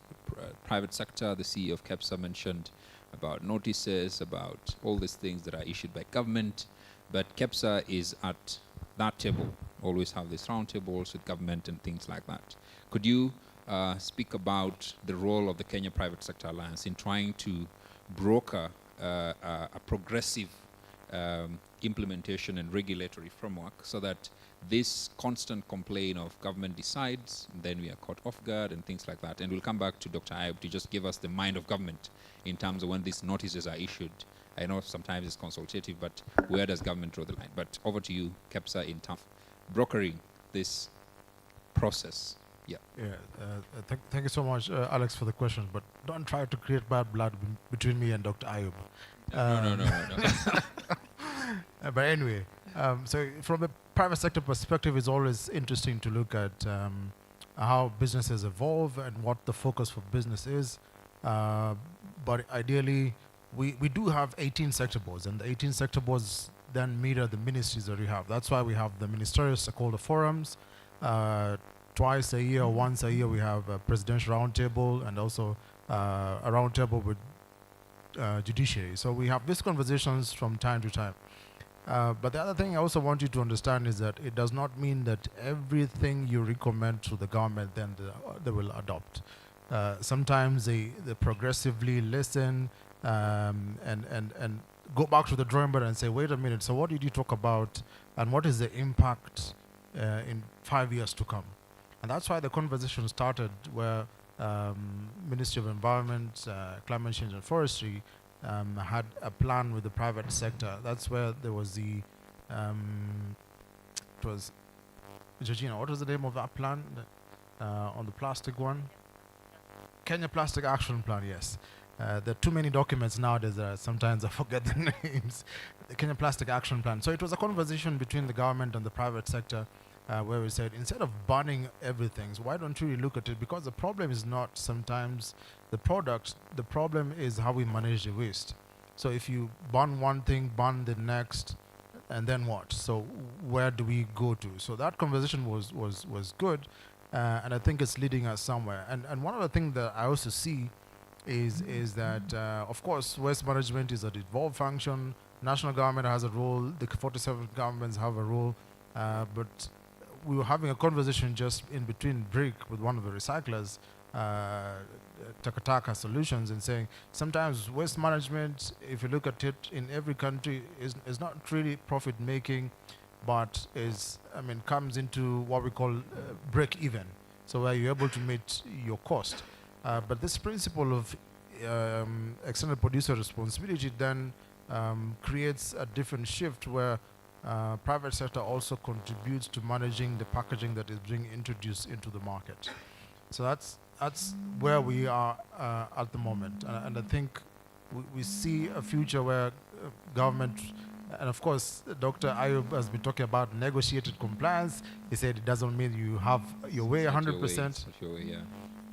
private sector. The CEO of KEPSA mentioned about notices, about all these things that are issued by government. But KEPSA is at that table, always have these round tables with government and things like that. Could you speak about the role of the Kenya Private Sector Alliance in trying to broker a progressive implementation and regulatory framework so that this constant complaint of government decides, then we are caught off guard and things like that. And we'll come back to Dr. Ayub to just give us the mind of government in terms of when these notices are issued. I know sometimes it's consultative, but where does government draw the line? But over to you, KEPSA, in terms of brokering this process. Yeah. Thank you so much, Alex, for the question. But don't try to create bad blood between me and Dr. Ayub. No. But anyway, so from a private sector perspective, it's always interesting to look at how businesses evolve and what the focus for business is. But ideally, we do have 18 sector boards, and the 18 sector boards then mirror the ministries that we have. That's why we have the ministerial stakeholder forums. Twice a year, once a year, we have a presidential roundtable and also a roundtable with judiciary. So we have these conversations from time to time. But the other thing I also want you to understand is that it does not mean that everything you recommend to the government then they will adopt. Sometimes they progressively listen and go back to the drawing board and say, wait a minute, so what did you talk about and what is the impact in 5 years to come? And that's why the conversation started where Ministry of Environment, Climate Change and Forestry had a plan with the private sector. That's where there was the, it was, Georgina, what was the name of that plan on the plastic one? Kenya Plastic Action Plan, yes. There are too many documents nowadays that sometimes I forget the names. The Kenya Plastic Action Plan. So it was a conversation between the government and the private sector where we said, instead of banning everything, so why don't you look at it? Because the problem is not sometimes the product, the problem is how we manage the waste. So if you ban one thing, ban the next, and then what? So where do we go to? So that conversation was good, and I think it's leading us somewhere. And one of the things that I also see is that, of course, waste management is a devolved function. National government has a role. The 47 governments have a role. But we were having a conversation just in between break with one of the recyclers, Takataka Solutions, and saying sometimes waste management, if you look at it in every country, is not really profit making, but comes into what we call break even. So where you're able to meet your cost. But this principle of extended producer responsibility then creates a different shift where private sector also contributes to managing the packaging that is being introduced into the market. So that's where we are at the moment. And I think we see a future where government, and of course, Dr. Ayub has been talking about negotiated compliance. He said it doesn't mean you have your way 100%.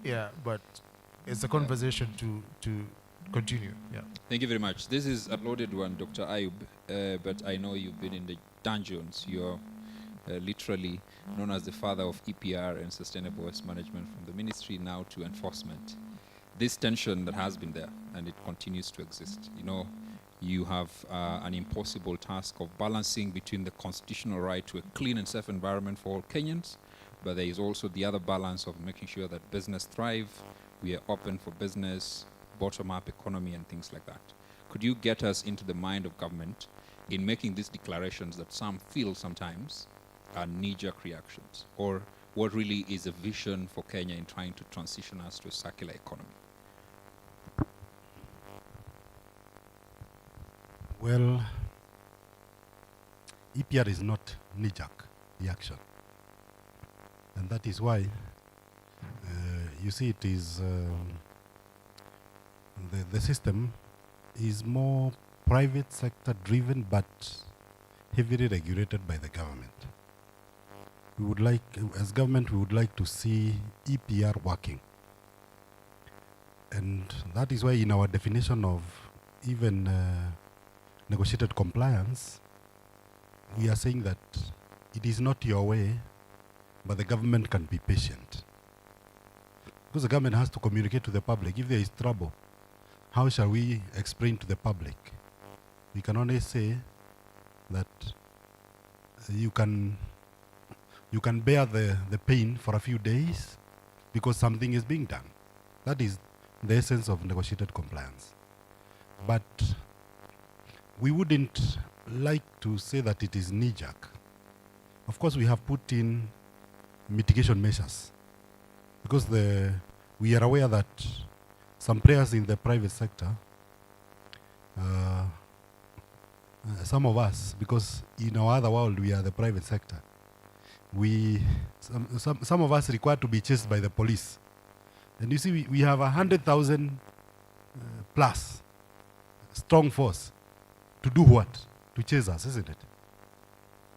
Yeah, but it's a conversation to continue. Yeah. Thank you very much. This is a loaded one, Dr. Ayub, but I know you've been in the dungeons. You're literally known as the father of EPR and sustainable waste management, from the ministry now to enforcement. This tension that has been there, and it continues to exist. You know, you have an impossible task of balancing between the constitutional right to a clean and safe environment for all Kenyans, but there is also the other balance of making sure that business thrive, we are open for business, bottom-up economy and things like that. Could you get us into the mind of government in making these declarations that some feel sometimes are knee-jerk reactions, or what really is a vision for Kenya in trying to transition us to a circular economy? Well, EPR is not knee-jerk reaction. And that is why you see it is the system is more private sector driven but heavily regulated by the government. We would like, as government, we would like to see EPR working. And that is why in our definition of even negotiated compliance, we are saying that it is not your way, but the government can be patient. Because the government has to communicate to the public. If there is trouble, how shall we explain to the public? We can only say that you can bear the pain for a few days because something is being done. That is the essence of negotiated compliance. But we wouldn't like to say that it is knee-jerk. Of course, we have put in mitigation measures because we are aware that some players in the private sector, some of us, because in our other world we are the private sector, some of us require to be chased by the police. And you see, we have 100,000 plus strong force to do what? To chase us, isn't it?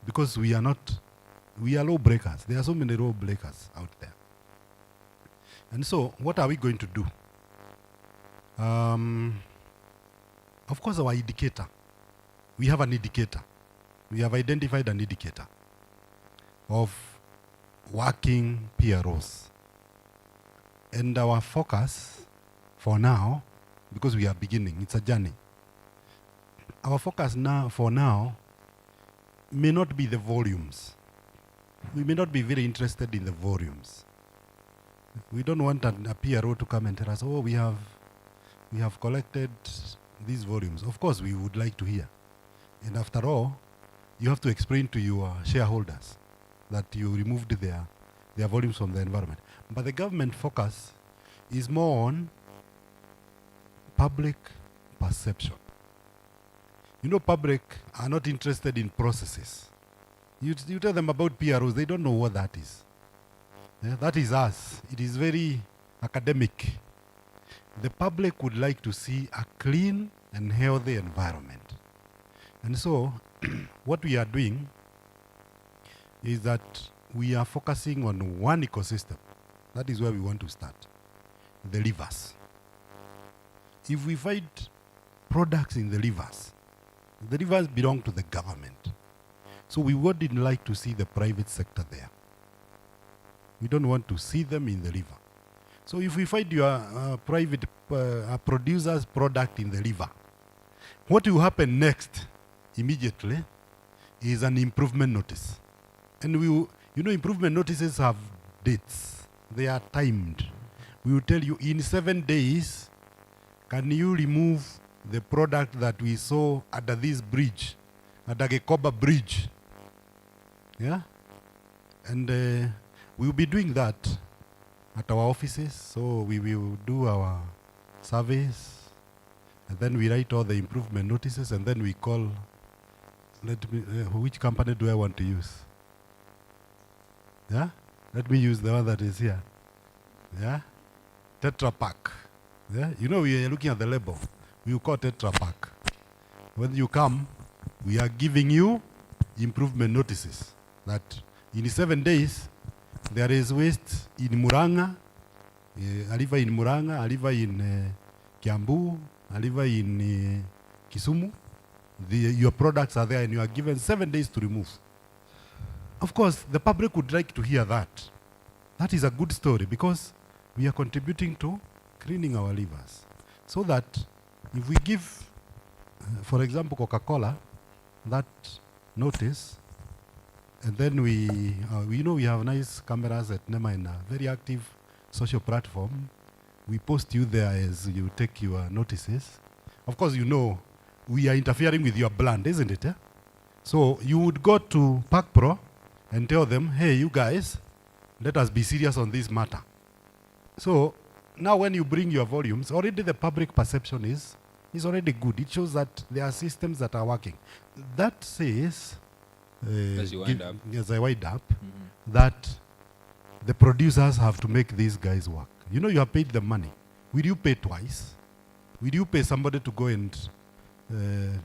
Because we are lawbreakers. There are so many lawbreakers out there. And so, what are we going to do? Of course, our indicator. We have an indicator. We have identified an indicator of working PROs. And our focus for now, because we are beginning, it's a journey. Our focus now, for now, may not be the volumes. We may not be very interested in the volumes. We don't want a PRO to come and tell us, oh, we have collected these volumes. Of course, we would like to hear. And after all, you have to explain to your shareholders that you removed their volumes from the environment. But the government focus is more on public perception. You know, public are not interested in processes. You tell them about PROs, they don't know what that is. Yeah, that is us. It is very academic. The public would like to see a clean and healthy environment. And so, what we are doing is that we are focusing on one ecosystem. That is where we want to start. The rivers. If we find products in the rivers belong to the government. So we wouldn't like to see the private sector there. We don't want to see them in the river. So if we find your private producer's product in the river, what will happen next immediately is an improvement notice. And improvement notices have dates. They are timed. We will tell you in 7 days, can you remove the product that we saw under this bridge, at the Gekoba Bridge? Yeah? And we will be doing that at our offices. So we will do our surveys, and then we write all the improvement notices, and then we call, which company do I want to use? Yeah? Let me use the one that is here. Yeah? Tetra Pak. Yeah? You know, we are looking at the label. We will call Tetra Pak. When you come, we are giving you improvement notices that in 7 days, there is waste in Muranga, Aliva in Muranga, Aliva in Kiambu, Aliva in Kisumu. Your products are there and you are given 7 days to remove. Of course, the public would like to hear that. That is a good story because we are contributing to cleaning our rivers. So that if we give, for example, Coca-Cola, that notice, and then we have nice cameras at NEMA and a very active social platform. We post you there as you take your notices. Of course, you know, we are interfering with your brand, isn't it? Eh? So you would go to PACPRO and tell them, hey, you guys, let us be serious on this matter. So now when you bring your volumes, already the public perception is already good. It shows that there are systems that are working. That says, as you wind up, as I wind up, that the producers have to make these guys work. You know, you have paid them money. Will you pay twice? Will you pay somebody to go and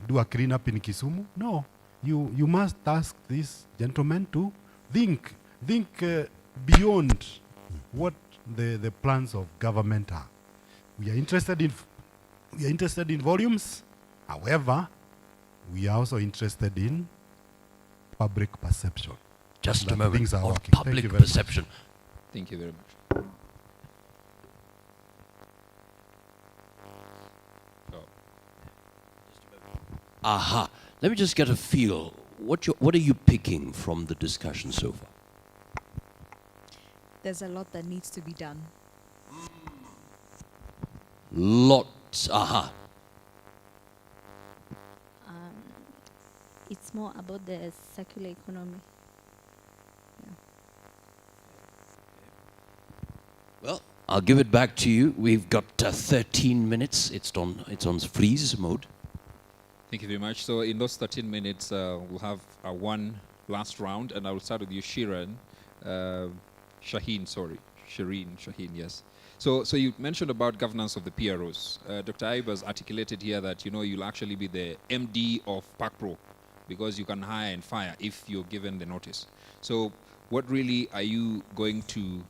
do a cleanup in Kisumu? No. You must ask this gentleman to think beyond what the plans of government are. We are interested in volumes. However, we are also interested in public perception. Just that a moment things are on working. public perception. Thank you very much. Aha. Let me just get a feel. What are you picking from the discussion so far? There's a lot that needs to be done. Lots. Aha. It's more about the circular economy. Well, I'll give it back to you. We've got 13 minutes. It's on freeze mode. Thank you very much. So in those 13 minutes, we'll have one last round, and I will start with you, Shireen, Shaheen, yes. So you mentioned about governance of the PROs. Dr. Aib has articulated here that, you'll actually be the MD of PACPRO because you can hire and fire if you're given the notice. So what really are you going to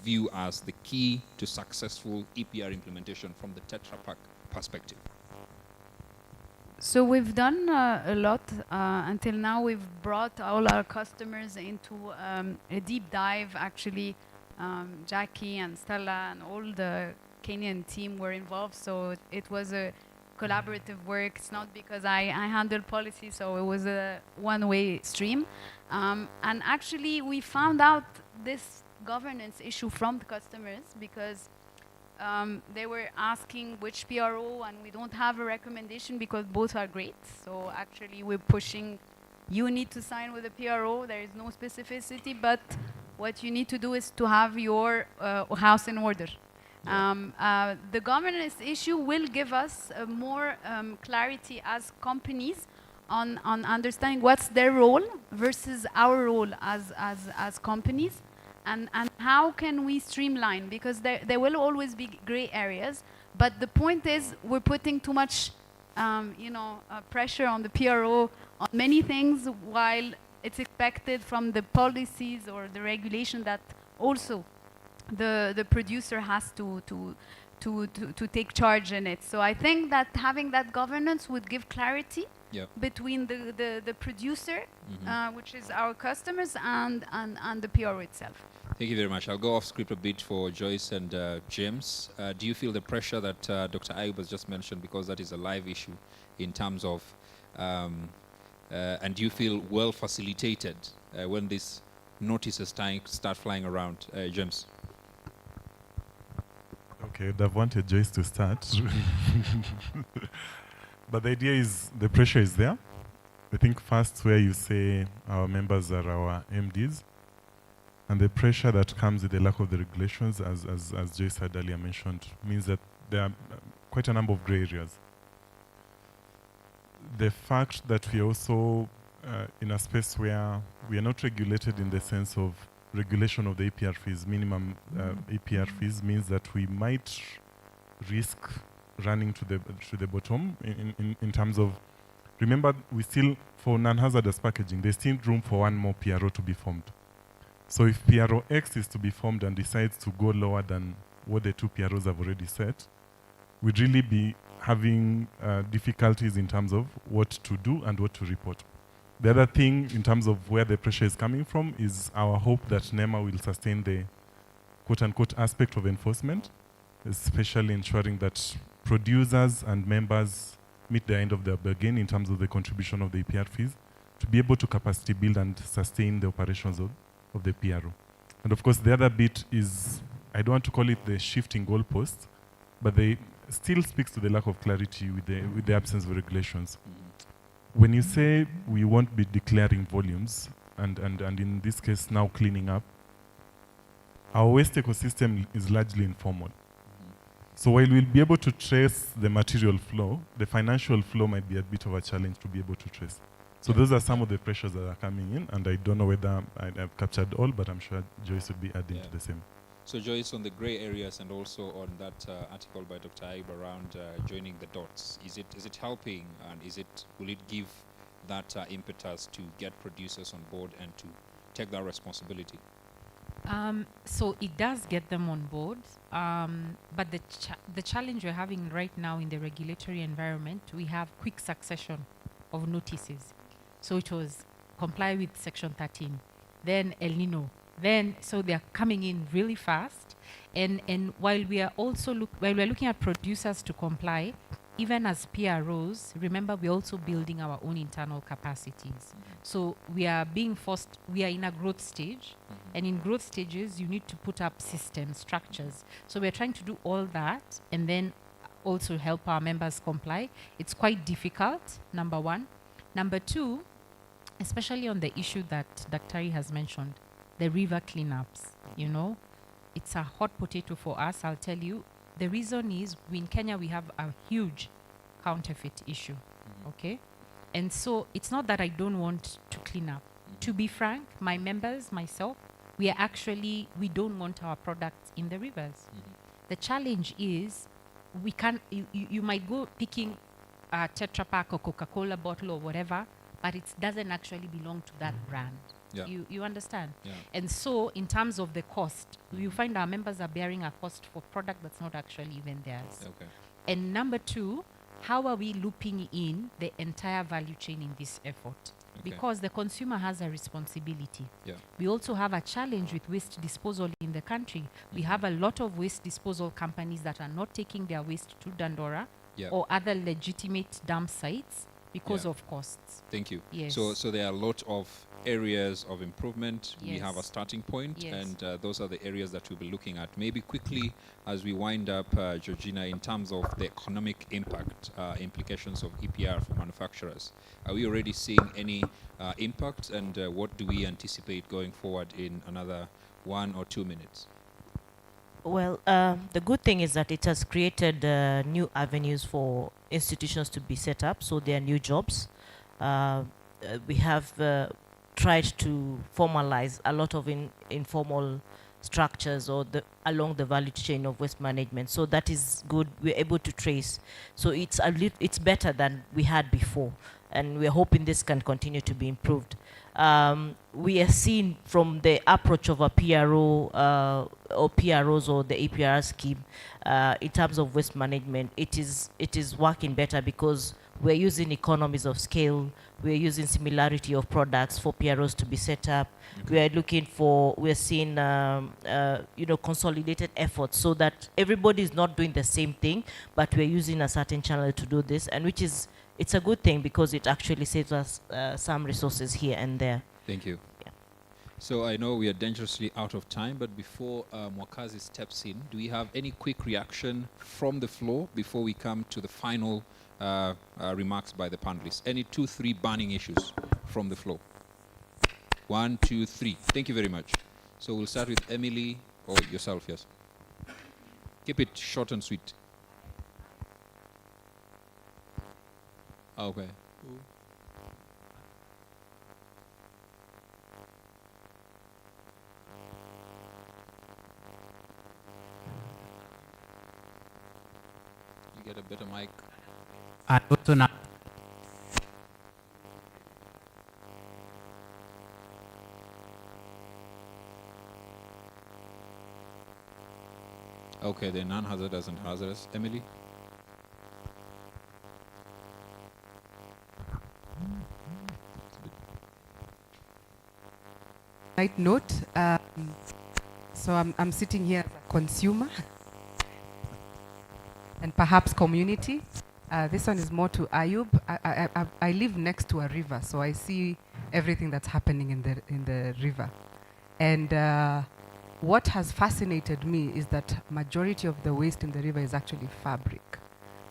view as the key to successful EPR implementation from the Tetra Pak perspective? So we've done a lot until now. We've brought all our customers into a deep dive. Actually, Jackie and Stella and all the Kenyan team were involved. So it was a collaborative work. It's not because I handle policy, so it was a one-way stream. And actually, we found out this governance issue from the customers because they were asking which PRO, and we don't have a recommendation because both are great. So actually, we're pushing, you need to sign with a PRO. There is no specificity, but what you need to do is to have your house in order. The governance issue will give us more clarity as companies on understanding what's their role versus our role as companies, and how can we streamline, because there will always be gray areas, but the point is we're putting too much pressure on the PRO on many things, while it's expected from the policies or the regulation that also the producer has to take charge in it. So I think that having that governance would give clarity between the producer, which is our customers, and the PRO itself. Thank you very much. I'll go off script a bit for Joyce and James. Do you feel the pressure that Dr. Aib has just mentioned, because that is a live issue in terms of, and do you feel well facilitated when these notices start flying around? James? Okay, I've wanted Joyce to start. But the idea is, the pressure is there. I think first where you say our members are our MDs, and the pressure that comes with the lack of the regulations, as Joyce had earlier mentioned, means that there are quite a number of gray areas. The fact that we are also in a space where we are not regulated in the sense of regulation of the APR fees, minimum APR fees, means that we might risk running to the bottom in terms of, remember, we still, for non-hazardous packaging, there's still room for one more PRO to be formed. So if PRO X is to be formed and decides to go lower than what the two PROs have already set, we'd really be having difficulties in terms of what to do and what to report. The other thing, in terms of where the pressure is coming from, is our hope that NEMA will sustain the quote-unquote aspect of enforcement, especially ensuring that producers and members meet the end of their bargain in terms of the contribution of the EPR fees, to be able to capacity build and sustain the operations of the PRO. And of course, the other bit is, I don't want to call it the shifting goalposts, but they still speaks to the lack of clarity with the absence of regulations. When you say we won't be declaring volumes, and in this case now cleaning up, our waste ecosystem is largely informal. So while we'll be able to trace the material flow, the financial flow might be a bit of a challenge to be able to trace. So those are some of the pressures that are coming in, and I don't know whether I've captured all, but I'm sure Joyce will be adding to the same. So Joyce, on the gray areas and also on that article by Dr. Aib around joining the dots, is it helping, and will it give that impetus to get producers on board and to take that responsibility? So it does get them on board, but the challenge we're having right now in the regulatory environment, we have quick succession of notices. So it was comply with Section 13, then El Nino, then so they are coming in really fast. And while we are also while we're looking at producers to comply, even as PROs, remember we're also building our own internal capacities. So we are being forced, we are in a growth stage, and in growth stages, you need to put up systems, structures. So we're trying to do all that and then also help our members comply. It's quite difficult, number one. Number two, especially on the issue that Daktari has mentioned, the river cleanups, you know, it's a hot potato for us, I'll tell you. The reason is in Kenya we have a huge counterfeit issue, okay? And so it's not that I don't want to clean up. To be frank, my members, myself, we don't want our products in the rivers. The challenge is you might go picking a Tetra Pak or Coca-Cola bottle or whatever, but it doesn't actually belong to that brand. Yeah. You understand? Yeah. And so in terms of the cost, you find our members are bearing a cost for product that's not actually even theirs. Okay. And number two, how are we looping in the entire value chain in this effort? Okay. Because the consumer has a responsibility. Yeah. We also have a challenge with waste disposal in the country. We have a lot of waste disposal companies that are not taking their waste to Dandora Yeah. or other legitimate dump sites because Yeah. of costs. Thank you. Yes. So there are a lot of areas of improvement. We have a Yes. starting point, Yes. and those are the areas that we'll be looking at. Maybe quickly, as we wind up, Georgina, in terms of the economic impact, implications of EPR for manufacturers, are we already seeing any impact, and what do we anticipate going forward in another 1 or 2 minutes? Well, the good thing is that it has created new avenues for institutions to be set up, so there are new jobs. We have tried to formalize a lot of informal structures or along the value chain of waste management, so that is good. We're able to trace, so it's better than we had before, and we're hoping this can continue to be improved. We are seeing from the approach of a PRO or PROs or the APR scheme in terms of waste management, it is working better because we're using economies of scale, we're using similarity of products for PROs to be set up. We're seeing consolidated efforts so that everybody is not doing the same thing, but we're using a certain channel to do this, and it's a good thing because it actually saves us some resources here and there. Thank you. So I know we are dangerously out of time, but before Mwakazi steps in, do we have any quick reaction from the floor before we come to the final remarks by the panelists? Any 2-3 burning issues from the floor? 1, 2, 3. Thank you very much. So we'll start with Emily or yourself, yes. Keep it short and sweet. Okay. You get a better mic. I also now. Okay, then non-hazardous and hazardous. Emily? Side note, so I'm sitting here as a consumer and perhaps community. This one is more to Ayub. I live next to a river, so I see everything that's happening in the river. And what has fascinated me is that majority of the waste in the river is actually fabric.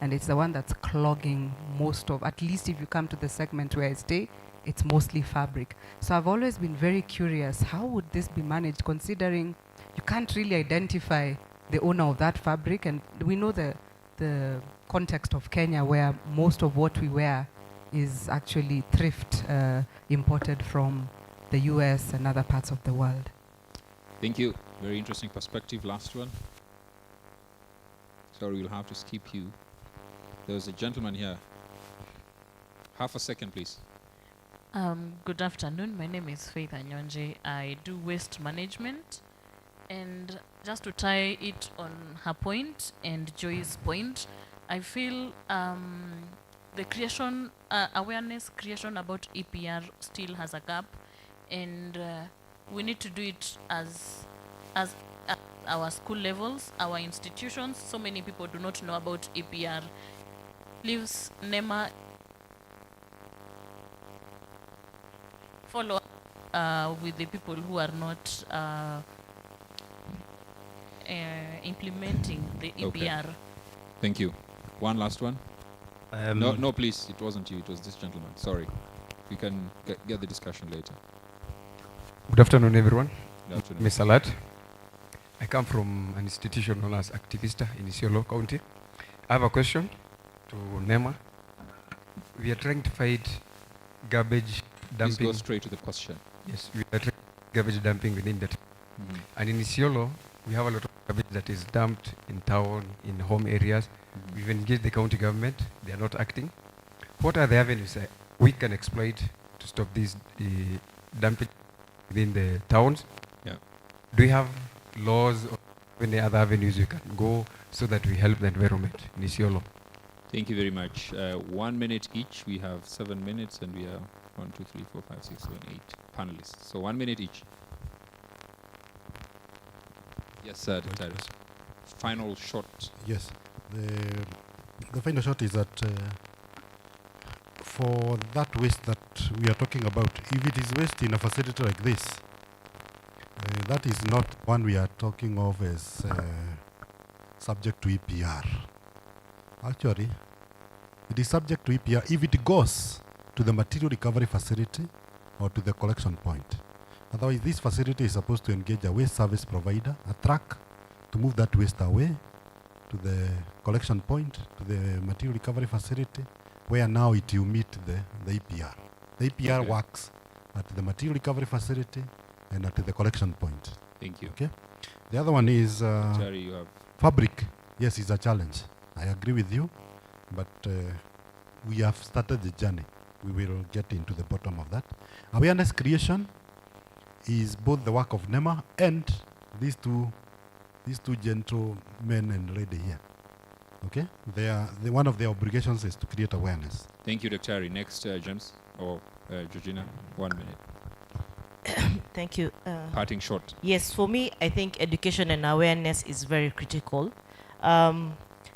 And it's the one that's clogging most of, at least if you come to the segment where I stay, it's mostly fabric. So I've always been very curious, how would this be managed, considering you can't really identify the owner of that fabric? And we know the context of Kenya, where most of what we wear is actually thrift, imported from the US and other parts of the world. Thank you. Very interesting perspective. Last one. Sorry, we'll have to skip you. There was a gentleman here. Half a second, please. Good afternoon. My name is Faith Anyonje. I do waste management. And just to tie it on her point and Joy's point, I feel the creation, awareness creation about EPR still has a gap. And we need to do it as at our school levels, our institutions. So many people do not know about EPR. leaves NEMA follow up with the people who are not implementing the EPR. Thank you. One last one. No, please. It wasn't you. It was this gentleman. Sorry. We can get the discussion later. Good afternoon, everyone. Good afternoon. Ms. Salat. I come from an institution known as Activista in Isiolo County. I have a question to NEMA. We are trying to fight garbage dumping. Please go straight to the question. Yes, we are trying garbage dumping within that. And in Isiolo, we have a lot of garbage that is dumped in town, in home areas. We've engaged the county government. They are not acting. What are the avenues we can exploit to stop this dumping within the towns? Yeah. Do we have laws or any other avenues we can go so that we help the environment in Isiolo? Thank you very much. 1 minute each. We have 7 minutes, and we are 1, 2, 3, 4, 5, 6, 7, 8 panelists. So 1 minute each. Yes, sir. Final shot. Yes. The final shot is that for that waste that we are talking about, if it is waste in a facility like this, that is not one we are talking of as subject to EPR. Actually, it is subject to EPR if it goes to the material recovery facility or to the collection point. Otherwise, this facility is supposed to engage a waste service provider, a truck, to move that waste away to the collection point, to the material recovery facility, where now it will meet the EPR. The EPR works at the material recovery facility and at the collection point. Thank you. Okay. The other one is Terry, you have fabric. Yes, it's a challenge. I agree with you, but we have started the journey. We will get into the bottom of that. Awareness creation is both the work of NEMA and these two gentlemen and lady here. Okay, one of their obligations is to create awareness. Thank you, Dr. Next, James or Georgina, 1 minute. Thank you. Parting shot. Yes, for me, I think education and awareness is very critical.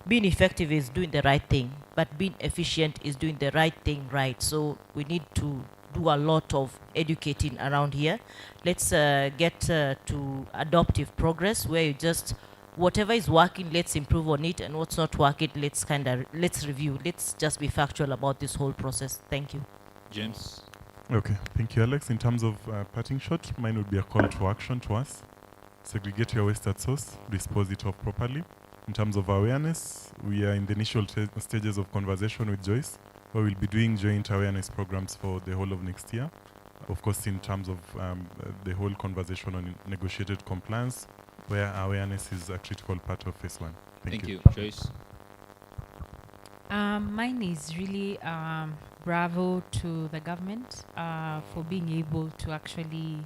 Being effective is doing the right thing, but being efficient is doing the right thing right. So we need to do a lot of educating around here. Let's get to adoptive progress, where you just, whatever is working, let's improve on it, and what's not working, let's review. Let's just be factual about this whole process. Thank you. James. Okay, thank you, Alex. In terms of parting shot, mine would be a call to action to us. Segregate your waste at source, dispose it off properly. In terms of awareness, we are in the initial stages of conversation with Joyce, where we'll be doing joint awareness programs for the whole of next year. Of course, in terms of the whole conversation on negotiated compliance, where awareness is a critical part of phase 1. Thank you. Joyce? Mine is really bravo to the government for being able to actually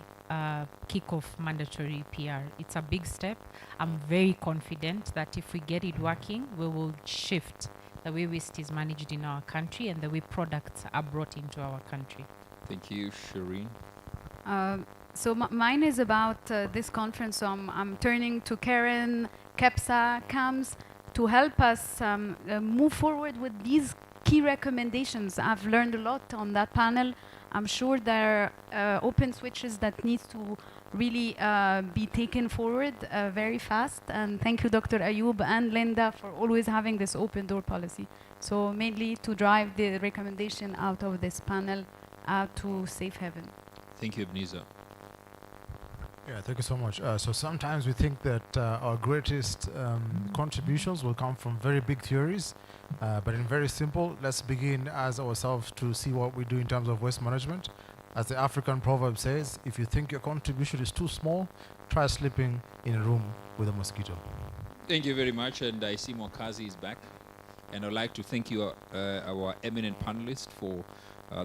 kick off mandatory PR. It's a big step. I'm very confident that if we get it working, we will shift the way waste is managed in our country and the way products are brought into our country. Thank you, Shireen. So mine is about this conference. So I'm turning to Karen, KEPSA, CAMS to help us move forward with these key recommendations. I've learned a lot on that panel. I'm sure there are open switches that needs to really be taken forward very fast. And thank you, Dr. Ayub and Linda, for always having this open door policy. So mainly to drive the recommendation out of this panel out to safe haven. Thank you, Ebenezer. Yeah, thank you so much. So sometimes we think that our greatest contributions will come from very big theories, but in very simple, let's begin as ourselves to see what we do in terms of waste management. As the African proverb says, if you think your contribution is too small, try sleeping in a room with a mosquito. Thank you very much, and I see Mokazi is back. And I'd like to thank you, our eminent panelists, for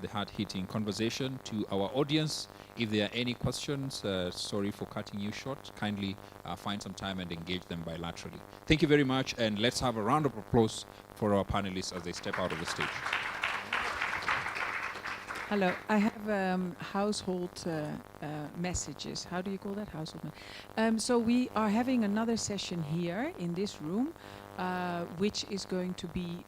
the hard-hitting conversation. To our audience, if there are any questions, sorry for cutting you short, kindly find some time and engage them bilaterally. Thank you very much, and let's have a round of applause for our panelists as they step out of the stage. Hello, I have household messages. How do you call that? Household. So we are having another session here in this room, which is going to be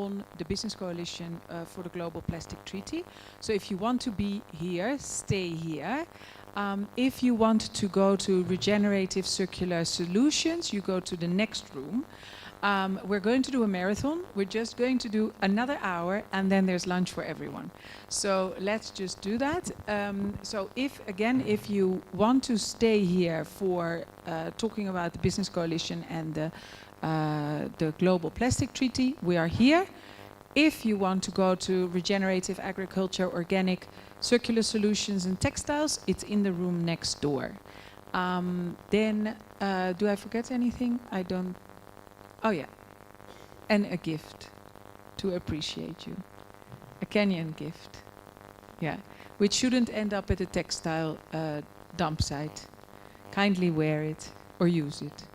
on the Business Coalition for the Global Plastic Treaty. So if you want to be here, stay here. If you want to go to Regenerative Circular Solutions, you go to the next room. We're going to do a marathon. We're just going to do another hour, and then there's lunch for everyone. So let's just do that. So if you want to stay here for talking about the Business Coalition and the Global Plastic Treaty, we are here. If you want to go to Regenerative Agriculture, Organic, Circular Solutions and Textiles, it's in the room next door. Then, do I forget anything? I don't. Oh yeah, and a gift to appreciate you. A Kenyan gift, yeah, which shouldn't end up at a textile dump site. Kindly wear it or use it.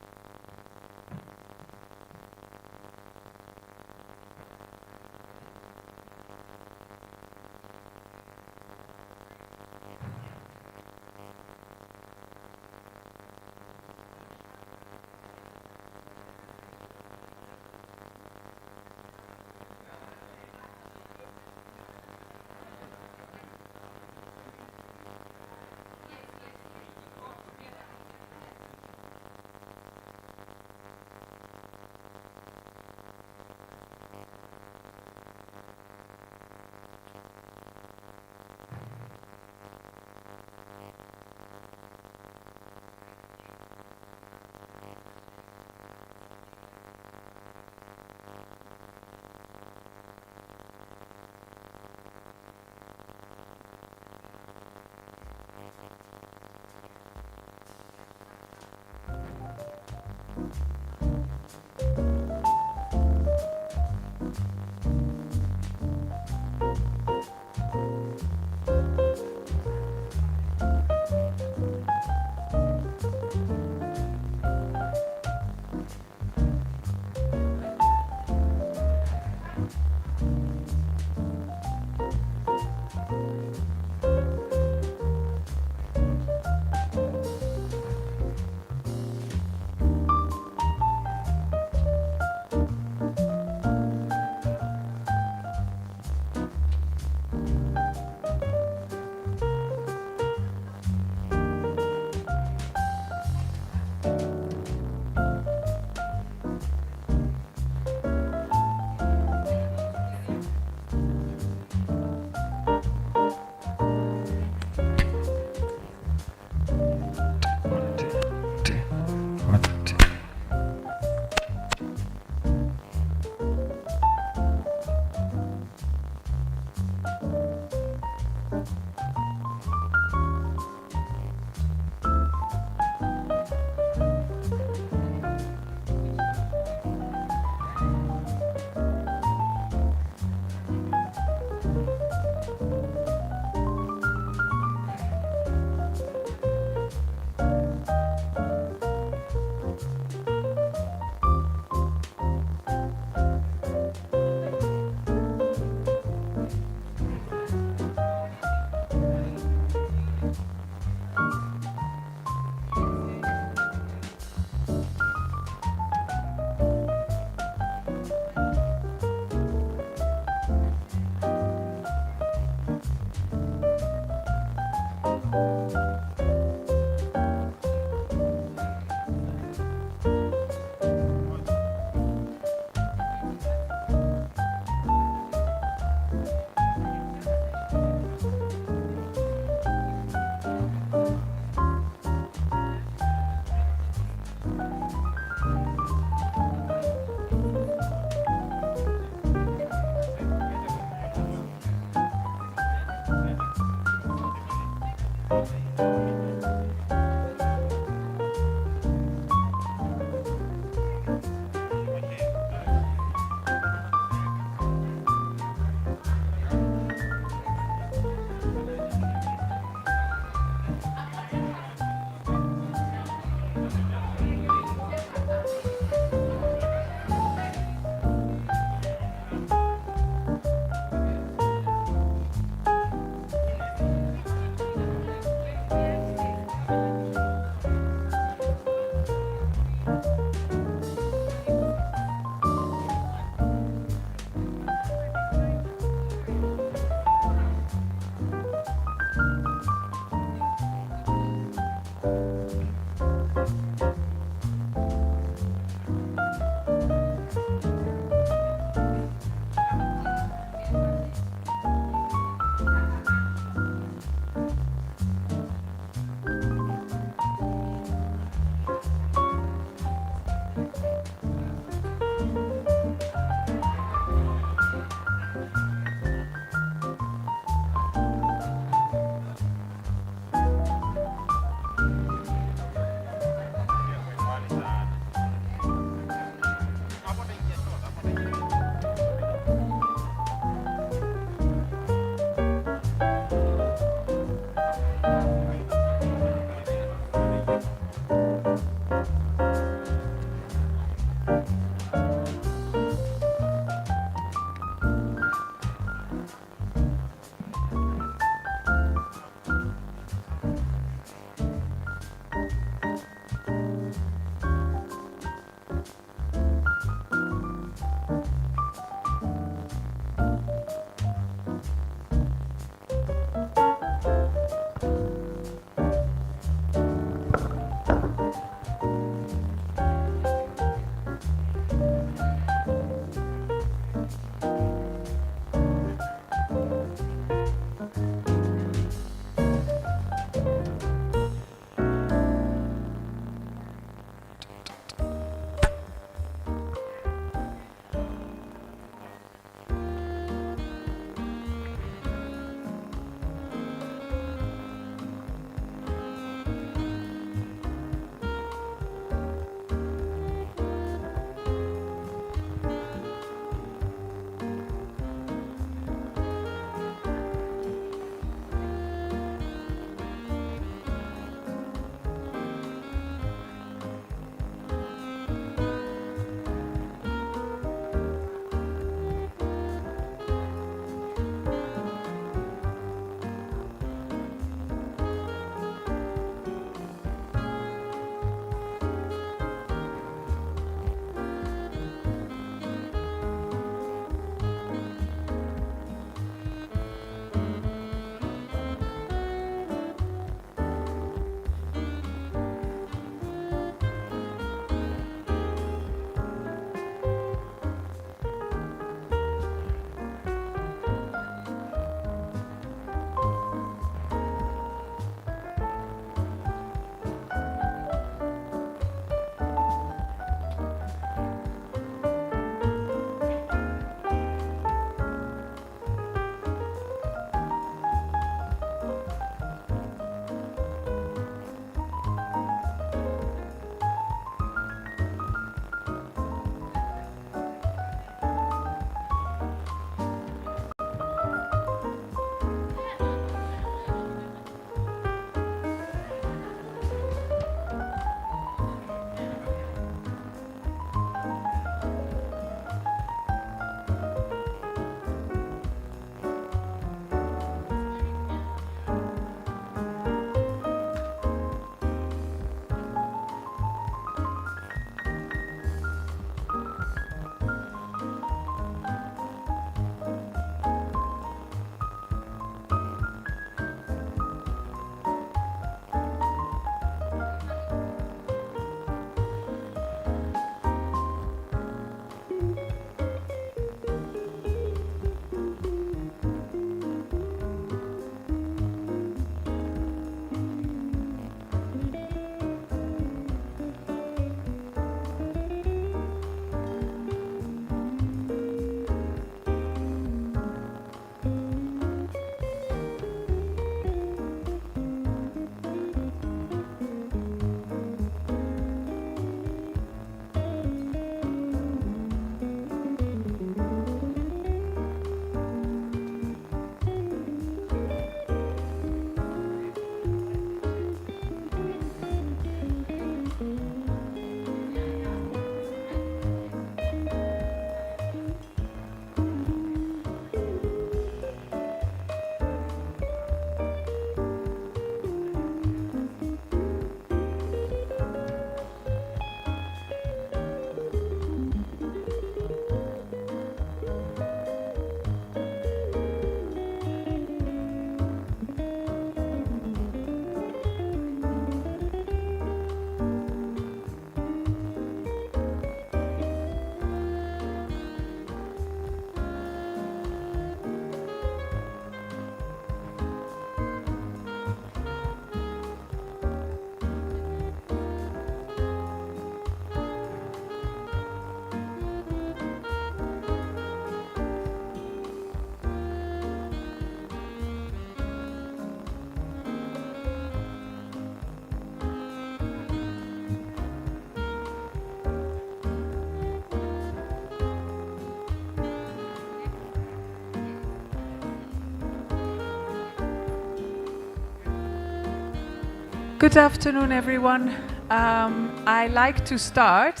Good afternoon, everyone. I like to start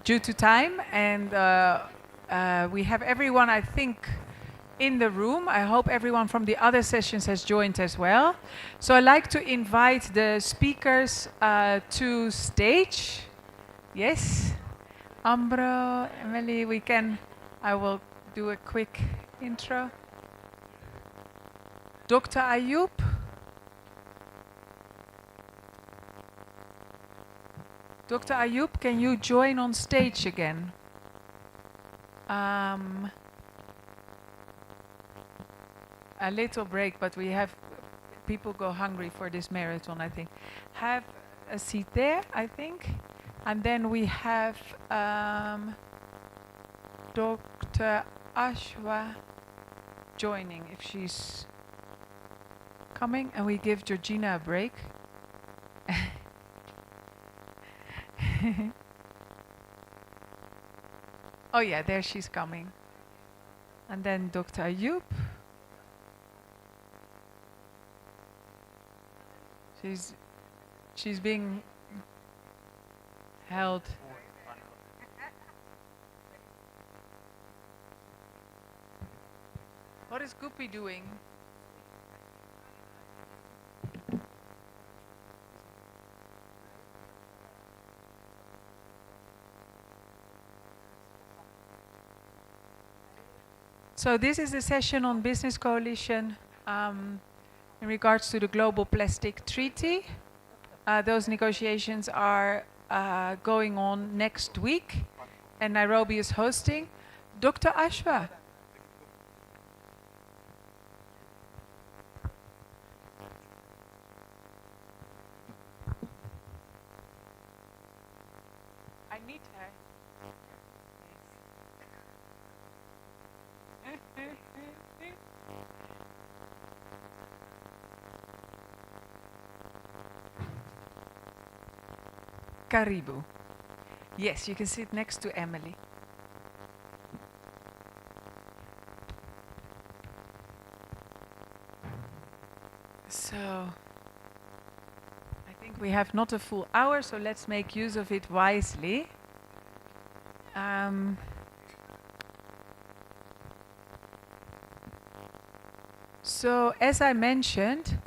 due to time, and we have everyone, I think, in the room. I hope everyone from the other sessions has joined as well. So I'd like to invite the speakers to stage. Yes, Ambro, Emily, I will do a quick intro. Dr. Ayub. Dr. Ayub, can you join on stage again? A little break, but we have people go hungry for this marathon, I think. Have a seat there, I think. And then we have Dr. Ashwa joining if she's coming, and we give Georgina a break. Oh yeah, there she's coming. And then Dr. Ayub. She's being held. What is Guppy doing? So this is a session on Business Coalition in regards to the Global Plastic Treaty. Those negotiations are going on next week, and Nairobi is hosting. Dr. Ashwa. I need her. Karibu. Yes, you can sit next to Emily. So, I think we have not a full hour, so let's make use of it wisely. So, as I mentioned,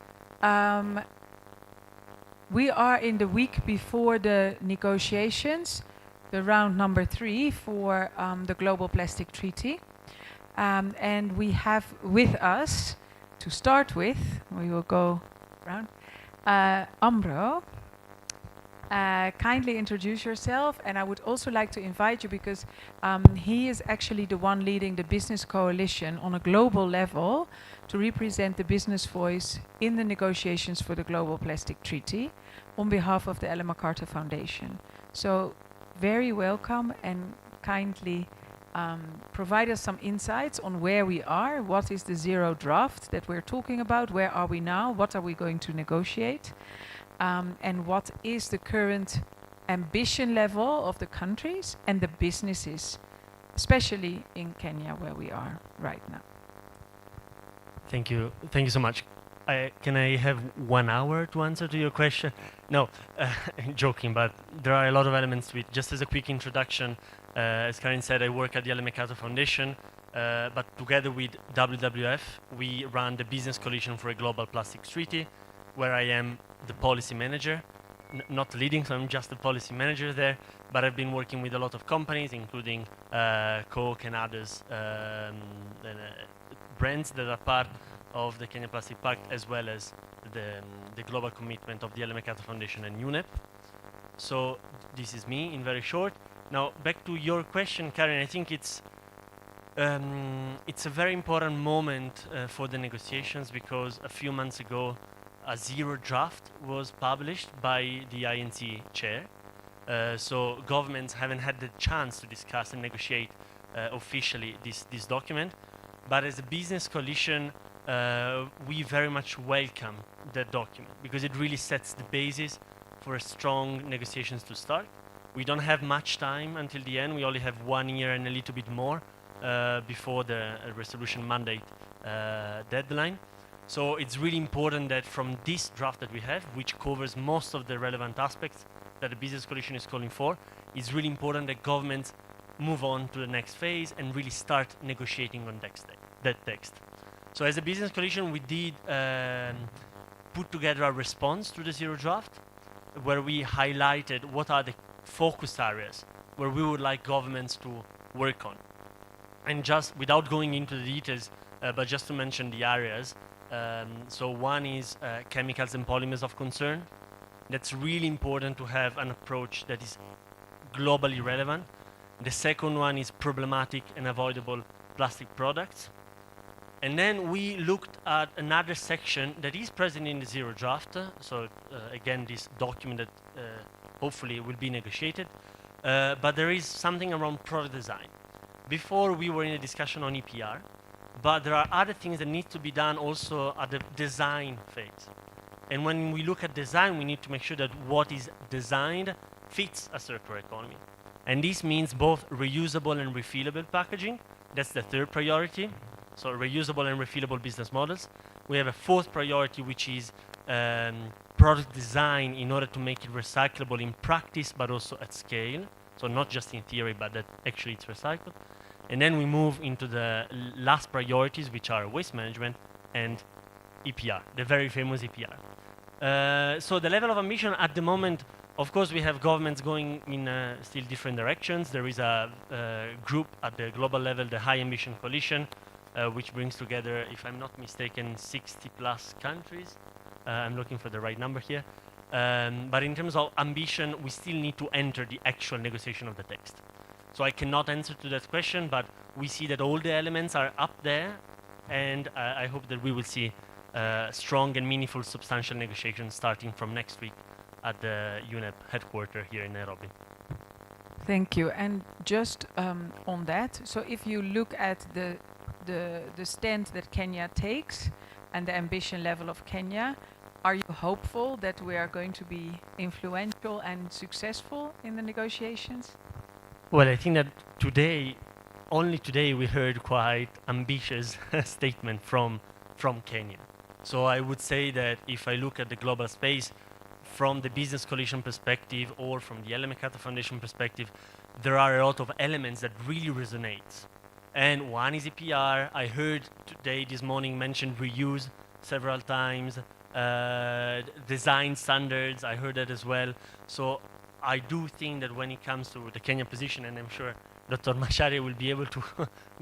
we are in the week before the negotiations, the round number 3 for the Global Plastic Treaty. And we have with us, to start with, we will go around, Ambro. Kindly introduce yourself, and I would also like to invite you because he is actually the one leading the business coalition on a global level to represent the business voice in the negotiations for the Global Plastic Treaty on behalf of the Ellen MacArthur Foundation. So very welcome, and kindly provide us some insights on where we are, what is the zero draft that we're talking about, where are we now, what are we going to negotiate, and what is the current ambition level of the countries and the businesses, especially in Kenya where we are right now. Thank you so much. Can I have 1 hour to answer to your question? No, joking, but there are a lot of elements to it. Just as a quick introduction, as Karin said, I work at the Ellen MacArthur Foundation, but together with WWF, we run the Business Coalition for a Global Plastics Treaty, where I am the policy manager, not leading, so I'm just the policy manager there, but I've been working with a lot of companies, including Coke and others, brands that are part of the Kenya Plastic Pact, as well as the global commitment of the Ellen MacArthur Foundation and UNEP. So this is me in very short. Now back to your question, Karen. I think it's a very important moment for the negotiations, because a few months ago a zero draft was published by the INC chair. So governments haven't had the chance to discuss and negotiate officially this document. But as a business coalition, we very much welcome that document, because it really sets the basis for strong negotiations to start. We don't have much time until the end. We only have 1 year and a little bit more before the resolution mandate deadline. So it's really important that from this draft that we have, which covers most of the relevant aspects that the business coalition is calling for, it's really important that governments move on to the next phase and really start negotiating on that text. So as a business coalition, we did put together a response to the zero draft, where we highlighted what are the focus areas where we would like governments to work on. And just without going into the details, but just to mention the areas, so one is chemicals and polymers of concern. That's really important to have an approach that is globally relevant. The second one is problematic and avoidable plastic products. And then we looked at another section that is present in the zero draft. Again, this document that hopefully will be negotiated. But there is something around product design. Before we were in a discussion on EPR, but there are other things that need to be done also at the design phase. And when we look at design, we need to make sure that what is designed fits a circular economy. And this means both reusable and refillable packaging. That's the third priority. So reusable and refillable business models. We have a fourth priority, which is product design in order to make it recyclable in practice, but also at scale. So not just in theory, but that actually it's recycled. And then we move into the last priorities, which are waste management and EPR, the very famous EPR. So the level of ambition at the moment, of course, we have governments going in still different directions. There is a group at the global level, the High Ambition Coalition, which brings together, if I'm not mistaken, 60 plus countries. I'm looking for the right number here. But in terms of ambition, we still need to enter the actual negotiation of the text. So I cannot answer to that question, but we see that all the elements are up there, and I hope that we will see strong and meaningful substantial negotiations starting from next week at the UNEP headquarters here in Nairobi. Thank you. And just on that, so if you look at the stand that Kenya takes and the ambition level of Kenya, are you hopeful that we are going to be influential and successful in the negotiations? Well, I think that only today we heard quite ambitious statement from Kenya. So I would say that if I look at the global space, from the business coalition perspective or from the Ellen MacArthur Foundation perspective, there are a lot of elements that really resonate. And one is EPR. I heard this morning mentioned reuse several times. Design standards, I heard that as well. So I do think that when it comes to the Kenya position, and I'm sure Dr. Macharia will be able to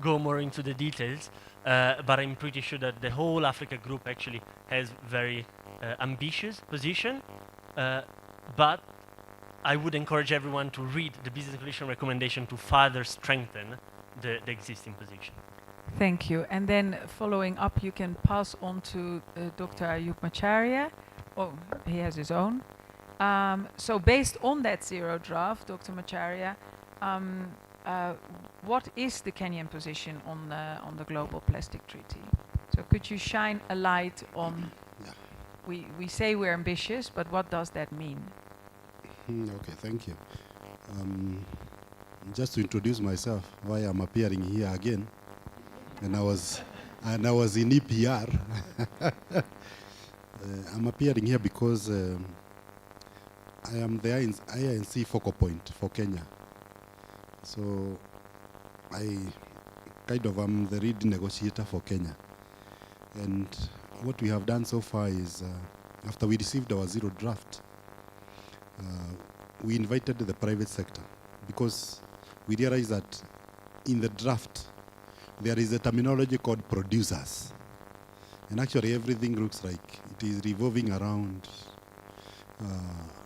go more into the details, but I'm pretty sure that the whole Africa group actually has very ambitious position. But I would encourage everyone to read the Business Coalition recommendation to further strengthen the existing position. Thank you. And then following up, you can pass on to Dr. Ayub Macharia. Oh, he has his own. So based on that zero draft, Dr. Macharia, what is the Kenyan position on the Global Plastic Treaty? So could you shine a light on, we say we're ambitious, but what does that mean? Okay, thank you. Just to introduce myself, why I'm appearing here again, and I was in EPR. I'm appearing here because I am the INC focal point for Kenya. So I kind of am the lead negotiator for Kenya. And what we have done so far is, after we received our zero draft, we invited the private sector because we realized that in the draft, there is a terminology called producers. And actually everything looks like it is revolving around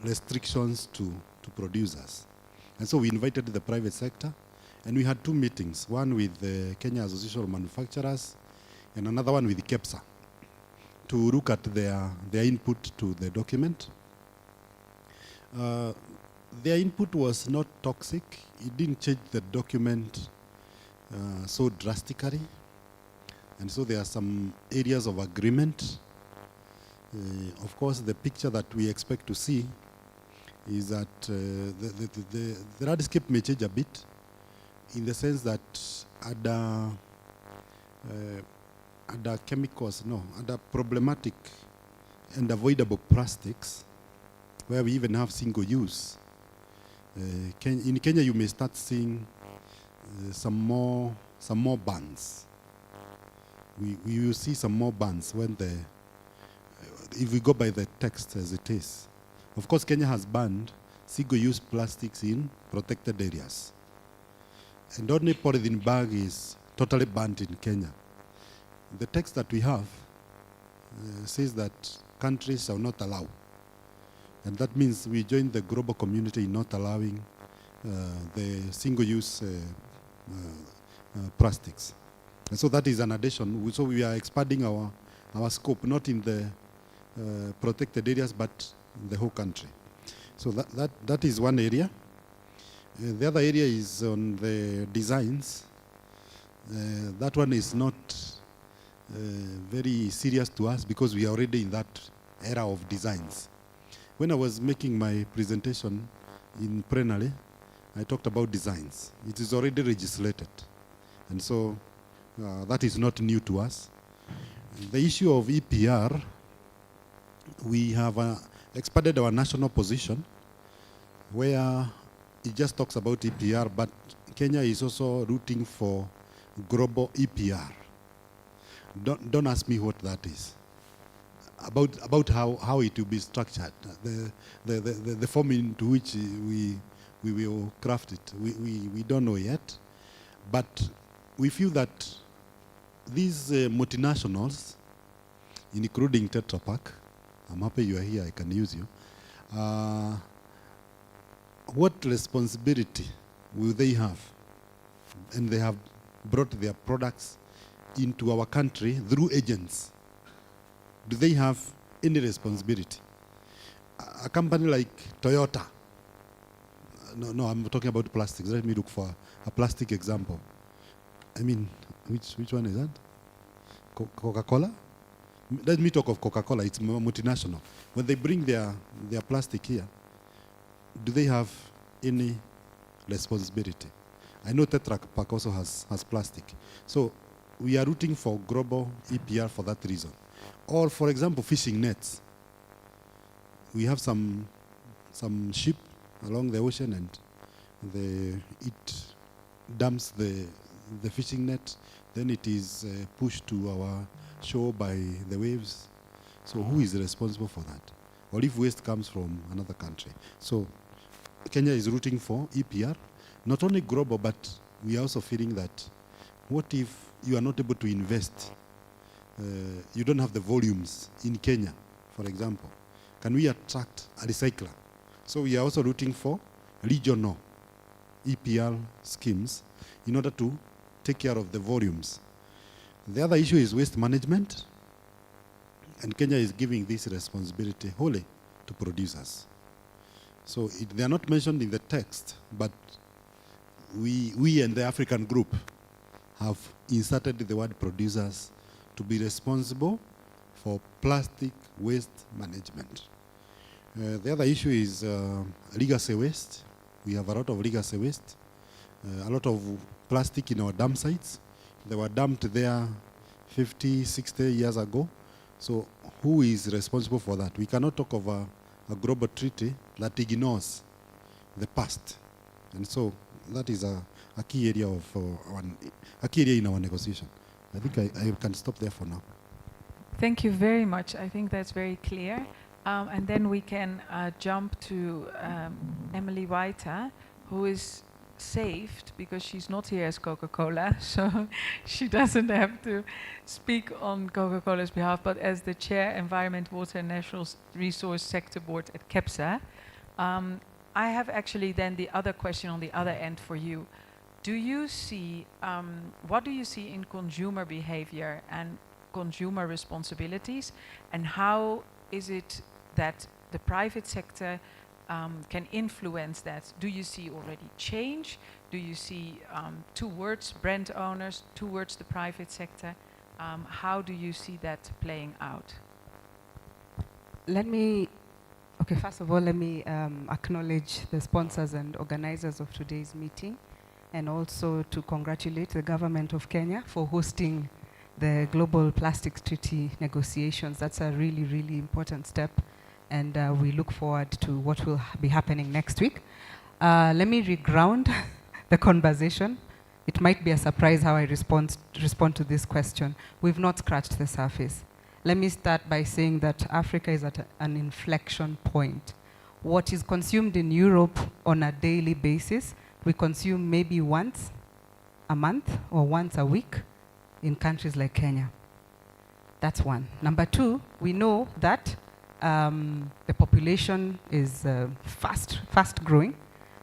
restrictions to producers. And so we invited the private sector, and we had two meetings, one with the Kenya Association of Manufacturers and another one with KEPSA, to look at their input to the document. Their input was not toxic. It didn't change the document so drastically. And so there are some areas of agreement. Of course, the picture that we expect to see is that the landscape may change a bit in the sense that other chemicals, no, other problematic and avoidable plastics, where we even have single use. In Kenya, you may start seeing some more bans. We will see some more bans when if we go by the text as it is. Of course, Kenya has banned single-use plastics in protected areas. And only polythene bag is totally banned in Kenya. The text that we have says that countries shall not allow. And that means we join the global community in not allowing the single-use plastics. And so that is an addition. So we are expanding our scope, not in the protected areas, but the whole country. So that is one area. The other area is on the designs. That one is not very serious to us because we are already in that era of designs. When I was making my presentation in plenary, I talked about designs. It is already legislated. And so that is not new to us. The issue of EPR, we have expanded our national position where it just talks about EPR, but Kenya is also rooting for global EPR. Don't ask me what that is. About how it will be structured, the form into which we will craft it. We don't know yet, but we feel that these multinationals, including Tetra Pak, I'm happy you are here, I can use you. What responsibility will they have? And they have brought their products into our country through agents. Do they have any responsibility? A company like Toyota, no, I'm talking about plastics. Let me look for a plastic example. I mean, which one is that? Coca-Cola? Let me talk of Coca-Cola. It's multinational. When they bring their plastic here, do they have any responsibility? I know Tetra Pak also has plastic. So we are rooting for global EPR for that reason. Or, for example, fishing nets. We have some ship along the ocean and it dumps the fishing net, then it is pushed to our shore by the waves. So who is responsible for that? Or if waste comes from another country. So Kenya is rooting for EPR, not only global, but we are also feeling that what if you are not able to invest? You don't have the volumes in Kenya, for example. Can we attract a recycler? So we are also rooting for regional EPR schemes in order to take care of the volumes. The other issue is waste management, and Kenya is giving this responsibility wholly to producers. So they are not mentioned in the text, but we and the African group have inserted the word producers to be responsible for plastic waste management. The other issue is legacy waste. We have a lot of legacy waste, a lot of plastic in our dump sites. They were dumped there 50, 60 years ago. So who is responsible for that? We cannot talk of a global treaty that ignores the past. And so that is a key area in our negotiation. I think I can stop there for now. Thank you very much. I think that's very clear. And then we can jump to Emily Waita, who is saved because she's not here as Coca-Cola, so she doesn't have to speak on Coca-Cola's behalf, but as the Chair, Environment, Water and Natural Resource Sector Board at KEPSA. I have actually then the other question on the other end for you. Do you see, what do you see in consumer behavior and consumer responsibilities, and how is it that the private sector can influence that? Do you see already change? Do you see towards brand owners, towards the private sector? How do you see that playing out? First of all, let me acknowledge the sponsors and organizers of today's meeting, and also to congratulate the government of Kenya for hosting the Global Plastics Treaty negotiations. That's a really, really important step, and we look forward to what will be happening next week. Let me reground the conversation. It might be a surprise how I respond to this question. We've not scratched the surface. Let me start by saying that Africa is at an inflection point. What is consumed in Europe on a daily basis, we consume maybe once a month or once a week in countries like Kenya. That's one. Number two, we know that the population is fast growing.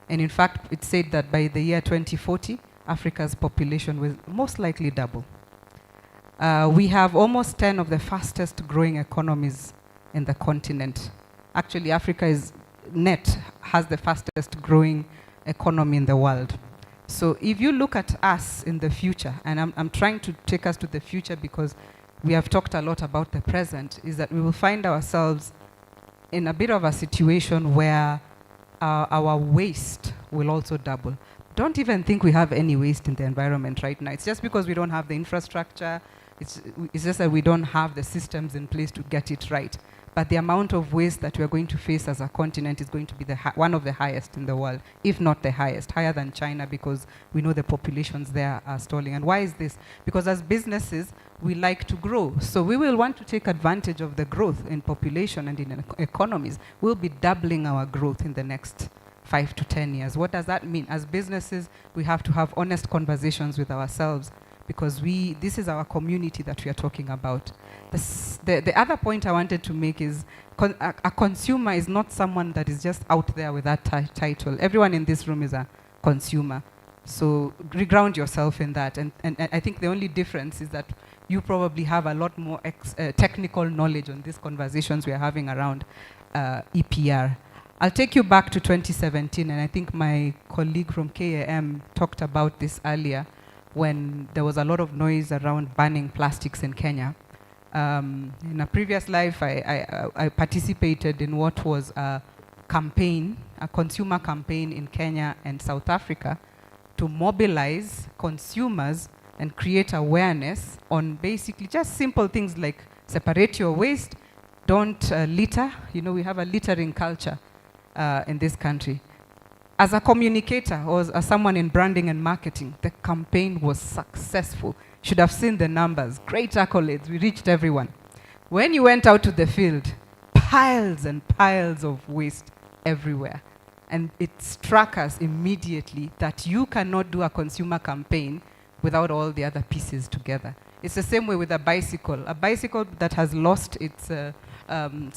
And in fact, it's said that by the year 2040, Africa's population will most likely double. We have almost 10 of the fastest growing economies in the continent. Actually, Africa has the fastest growing economy in the world. So if you look at us in the future, and I'm trying to take us to the future because we have talked a lot about the present, is that we will find ourselves in a bit of a situation where our waste will also double. Don't even think we have any waste in the environment right now. It's just because we don't have the infrastructure. It's just that we don't have the systems in place to get it right. But the amount of waste that we are going to face as a continent is going to be one of the highest in the world, if not the highest, higher than China, because we know the populations there are stalling. And why is this? Because as businesses, we like to grow. So we will want to take advantage of the growth in population and in economies. We'll be doubling our growth in the next 5 to 10 years. What does that mean? As businesses, we have to have honest conversations with ourselves, because this is our community that we are talking about. The other point I wanted to make is a consumer is not someone that is just out there with that title. Everyone in this room is a consumer. So reground yourself in that. And I think the only difference is that you probably have a lot more technical knowledge on these conversations we are having around EPR. I'll take you back to 2017, and I think my colleague from KAM talked about this earlier, when there was a lot of noise around banning plastics in Kenya. In a previous life, I participated in what was a campaign, a consumer campaign in Kenya and South Africa to mobilize consumers and create awareness on basically just simple things like separate your waste, don't litter. You know, we have a littering culture in this country. As a communicator or as someone in branding and marketing, the campaign was successful. Should have seen the numbers. Great accolades. We reached everyone. When you went out to the field, piles and piles of waste everywhere. And it struck us immediately that you cannot do a consumer campaign without all the other pieces together. It's the same way with a bicycle. A bicycle that has lost its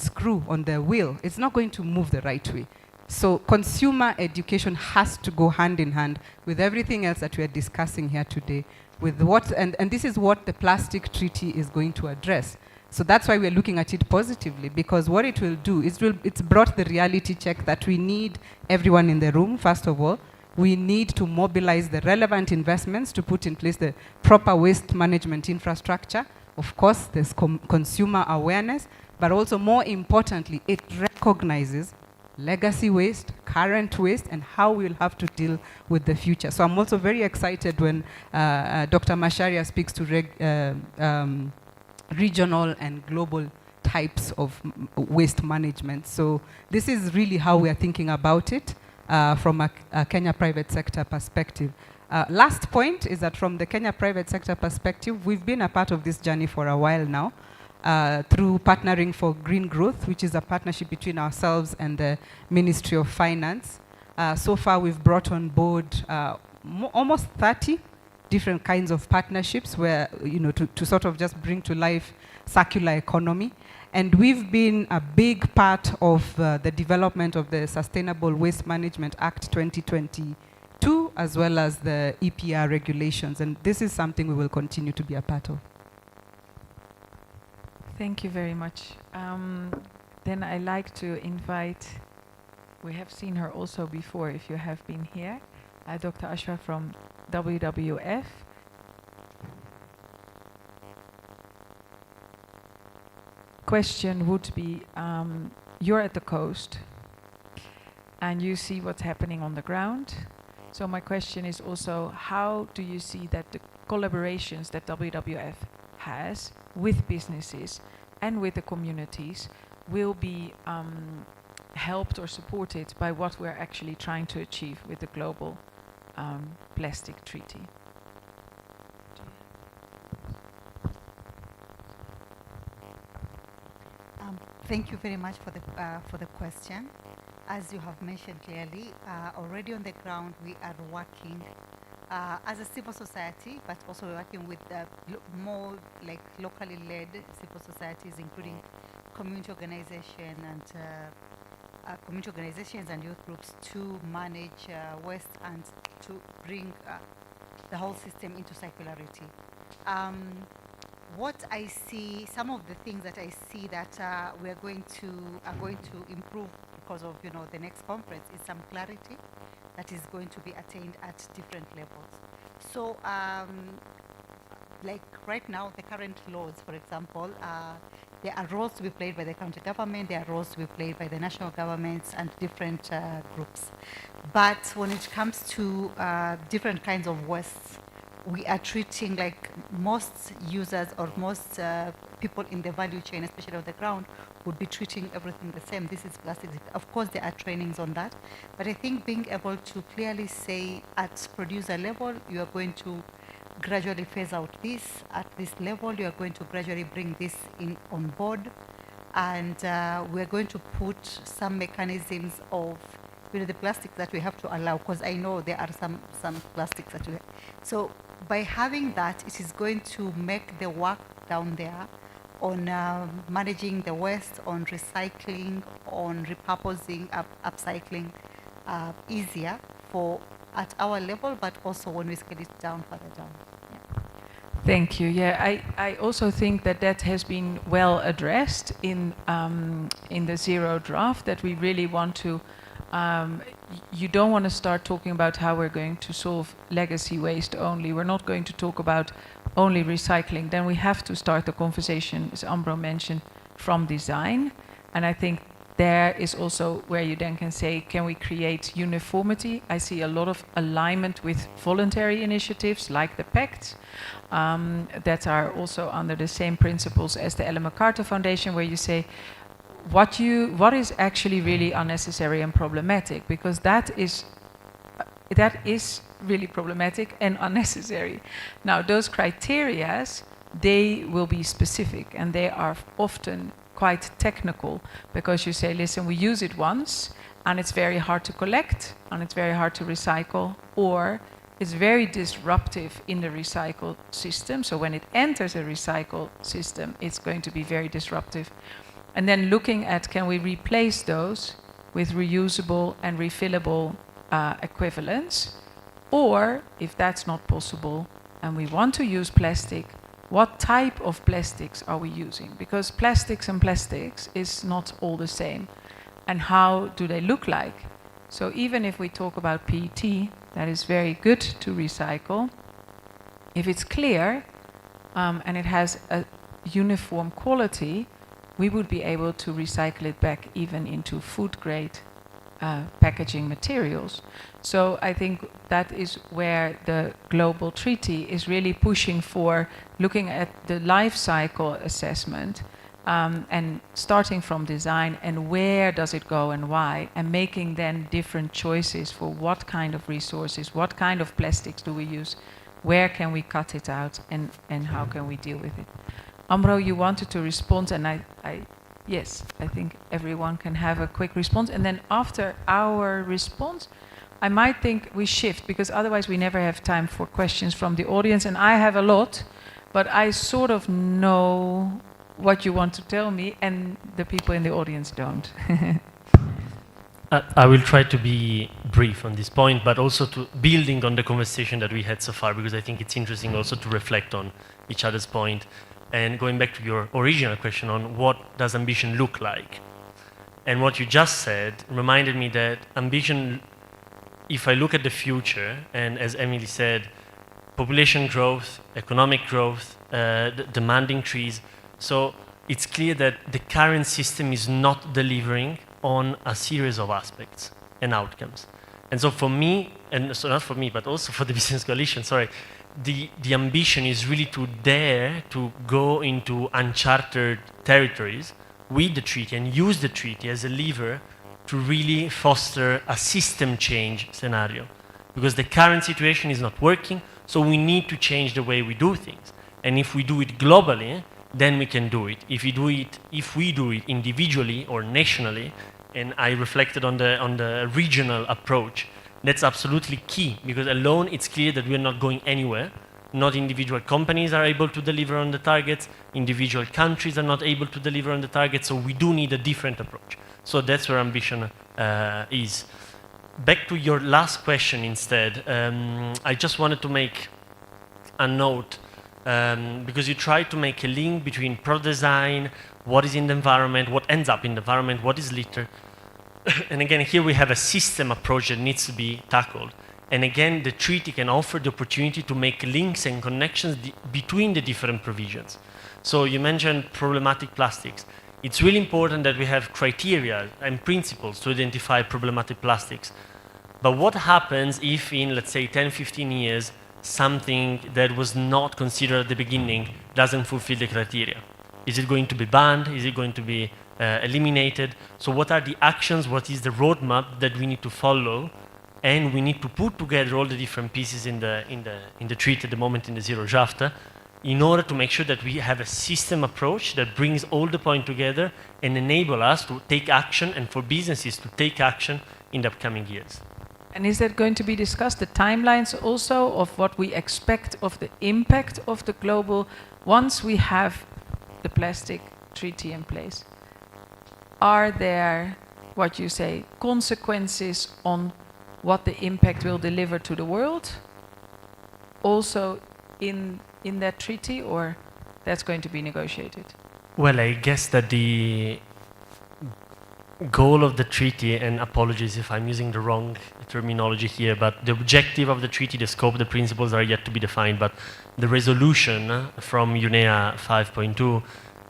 screw on the wheel, it's not going to move the right way. So consumer education has to go hand in hand with everything else that we are discussing here today, with and this is what the plastic treaty is going to address. So that's why we're looking at it positively, because what it will do is it's brought the reality check that we need everyone in the room, first of all. We need to mobilize the relevant investments to put in place the proper waste management infrastructure. Of course, there's consumer awareness, but also more importantly, it recognizes legacy waste, current waste, and how we'll have to deal with the future. So I'm also very excited when Dr. Macharia speaks to regional and global types of waste management. So this is really how we are thinking about it from a Kenya private sector perspective. Last point is that from the Kenya private sector perspective, we've been a part of this journey for a while now. Through Partnering for Green Growth, which is a partnership between ourselves and the Ministry of Finance. So far, we've brought on board almost 30 different kinds of partnerships where, you know, to sort of just bring to life circular economy. And we've been a big part of the development of the Sustainable Waste Management Act 2022, as well as the EPR regulations. And this is something we will continue to be a part of. Thank you very much. Then I like to invite, we have seen her also before if you have been here, Dr. Ashwa from WWF. Question would be, you're at the coast and you see what's happening on the ground. So my question is also, how do you see that the collaborations that WWF has with businesses and with the communities will be helped or supported by what we're actually trying to achieve with the Global Plastic Treaty. Thank you very much for the question. As you have mentioned clearly, already on the ground we are working as a civil society, but also working with more like locally led civil societies, including community organization and community organizations and youth groups, to manage waste and to bring the whole system into circularity. What I see, some of the things that I see that are going to improve because of the next conference is some clarity that is going to be attained at different levels. So, like right now, the current laws, for example, there are roles to be played by the county government, there are roles to be played by the national governments and different groups. But when it comes to different kinds of wastes, we are treating, like most users or most people in the value chain, especially on the ground, would be treating everything the same. This is plastic. Of course, there are trainings on that, but I think being able to clearly say at producer level, you are going to gradually phase out this, at this level, you are going to gradually bring this in on board, and we're going to put some mechanisms of the plastics that we have to allow, because I know there are some plastics that we have. So by having that, it is going to make the work down there on managing the waste, on recycling, on repurposing, upcycling easier for at our level, but also when we scale it down further down. Yeah. Thank you. Yeah, I also think that has been well addressed in the zero draft, that we really want to. You don't want to start talking about how we're going to solve legacy waste only. We're not going to talk about only recycling. Then we have to start the conversation, as Ambro mentioned, from design. And I think there is also where you then can say, can we create uniformity? I see a lot of alignment with voluntary initiatives like the Pact that are also under the same principles as the Ellen MacArthur Foundation, where you say, what is actually really unnecessary and problematic, because that is really problematic and unnecessary. Now, those criterias, they will be specific, and they are often quite technical, because you say, listen, we use it once and it's very hard to collect and it's very hard to recycle, or it's very disruptive in the recycle system. So when it enters a recycle system, it's going to be very disruptive. And then looking at, can we replace those with reusable and refillable equivalents? Or if that's not possible and we want to use plastic, what type of plastics are we using? Because plastics and plastics is not all the same. And how do they look like? So even if we talk about PET, that is very good to recycle. If it's clear and it has a uniform quality, we would be able to recycle it back even into food grade packaging materials. So I think that is where the global treaty is really pushing for, looking at the life cycle assessment and starting from design and where does it go and why, and making then different choices for what kind of resources, what kind of plastics do we use, where can we cut it out, and how can we deal with it. Ambro, you wanted to respond, and yes, I think everyone can have a quick response. And then after our response, I might think we shift, because otherwise we never have time for questions from the audience. And I have a lot, but I sort of know what you want to tell me, and the people in the audience don't. I will try to be brief on this point, but also to building on the conversation that we had so far, because I think it's interesting also to reflect on each other's point. And going back to your original question on what does ambition look like, and what you just said reminded me that ambition, if I look at the future, and as Emily said, population growth, economic growth, demand increase, so it's clear that the current system is not delivering on a series of aspects and outcomes. And so for me, and so not for me, but also for the Business Coalition, sorry, the ambition is really to dare to go into uncharted territories with the treaty and use the treaty as a lever to really foster a system change scenario. Because the current situation is not working, so we need to change the way we do things. And if we do it globally, then we can do it. If we do it individually or nationally, and I reflected on the regional approach, that's absolutely key, because alone it's clear that we're not going anywhere. Not individual companies are able to deliver on the targets, individual countries are not able to deliver on the targets, so we do need a different approach. So that's where ambition is. Back to your last question instead, I just wanted to make a note, because you try to make a link between product design, what is in the environment, what ends up in the environment, what is litter. And again, here we have a system approach that needs to be tackled. And again, the treaty can offer the opportunity to make links and connections between the different provisions. So you mentioned problematic plastics. It's really important that we have criteria and principles to identify problematic plastics. But what happens if in, let's say, 10, 15 years, something that was not considered at the beginning doesn't fulfill the criteria? Is it going to be banned? Is it going to be eliminated? So what are the actions? What is the roadmap that we need to follow? And we need to put together all the different pieces in the treaty at the moment in the zero draft in order to make sure that we have a system approach that brings all the points together and enable us to take action and for businesses to take action in the upcoming years. And is that going to be discussed, the timelines also of what we expect of the impact of the global, once we have the plastic treaty in place? Are there, what you say, consequences on what the impact will deliver to the world also in that treaty, or that's going to be negotiated? Well, I guess that the goal of the treaty, and apologies if I'm using the wrong terminology here, but the objective of the treaty, the scope, the principles are yet to be defined, but the resolution from UNEA 5.2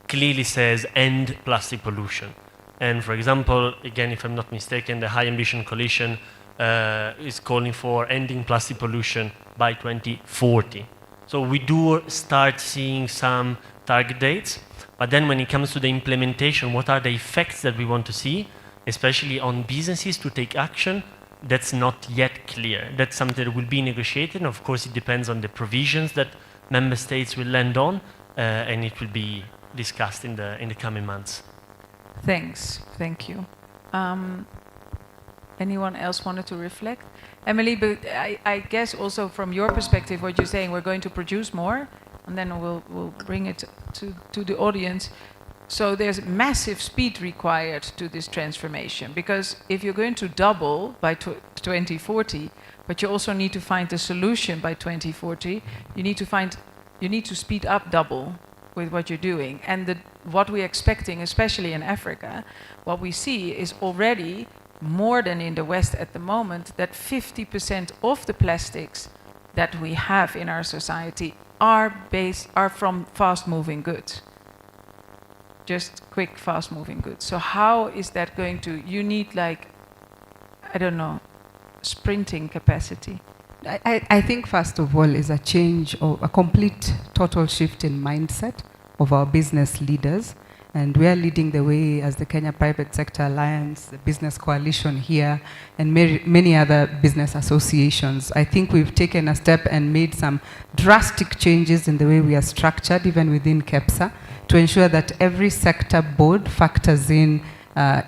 clearly says end plastic pollution. And for example, again, if I'm not mistaken, the High Ambition Coalition is calling for ending plastic pollution by 2040. So we do start seeing some target dates, but then when it comes to the implementation, what are the effects that we want to see, especially on businesses to take action, that's not yet clear. That's something that will be negotiated, and of course it depends on the provisions that member states will land on, and it will be discussed in the coming months. Thanks, thank you. Anyone else wanted to reflect? Emily, but I guess also from your perspective, what you're saying, we're going to produce more, and then we'll bring it to the audience. So there's massive speed required to this transformation, because if you're going to double by 2040, but you also need to find a solution by 2040, you need to speed up double with what you're doing. And what we're expecting, especially in Africa, what we see is already more than in the West at the moment, that 50% of the plastics that we have in our society are from fast-moving goods. Just quick, fast-moving goods. So how is that going to, you need like, I don't know, sprinting capacity? I think first of all is a change, or a complete total shift in mindset of our business leaders. And we are leading the way as the Kenya Private Sector Alliance, the Business Coalition here, and many other business associations. I think we've taken a step and made some drastic changes in the way we are structured, even within KEPSA, to ensure that every sector board factors in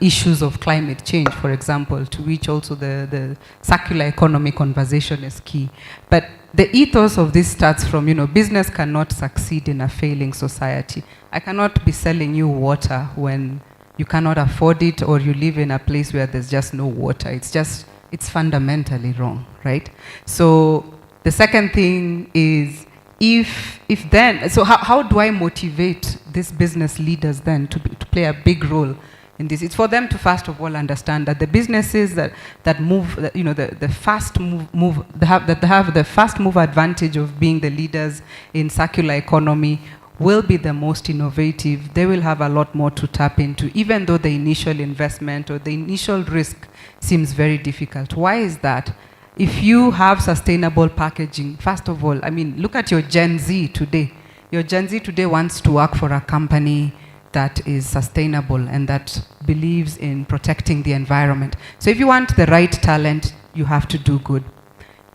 issues of climate change, for example, to which also the circular economy conversation is key. But the ethos of this starts from, business cannot succeed in a failing society. I cannot be selling you water when you cannot afford it, or you live in a place where there's just no water. It's fundamentally wrong, right? So the second thing is, so how do I motivate these business leaders then to play a big role in this? It's for them to first of all understand that the businesses that move, the fast move, they have the fast move advantage of being the leaders in circular economy, will be the most innovative. They will have a lot more to tap into, even though the initial investment or the initial risk seems very difficult. Why is that? if you have sustainable packaging, first of all, I mean, look at your Gen Z today. Your Gen Z today wants to work for a company that is sustainable and that believes in protecting the environment. So if you want the right talent, you have to do good.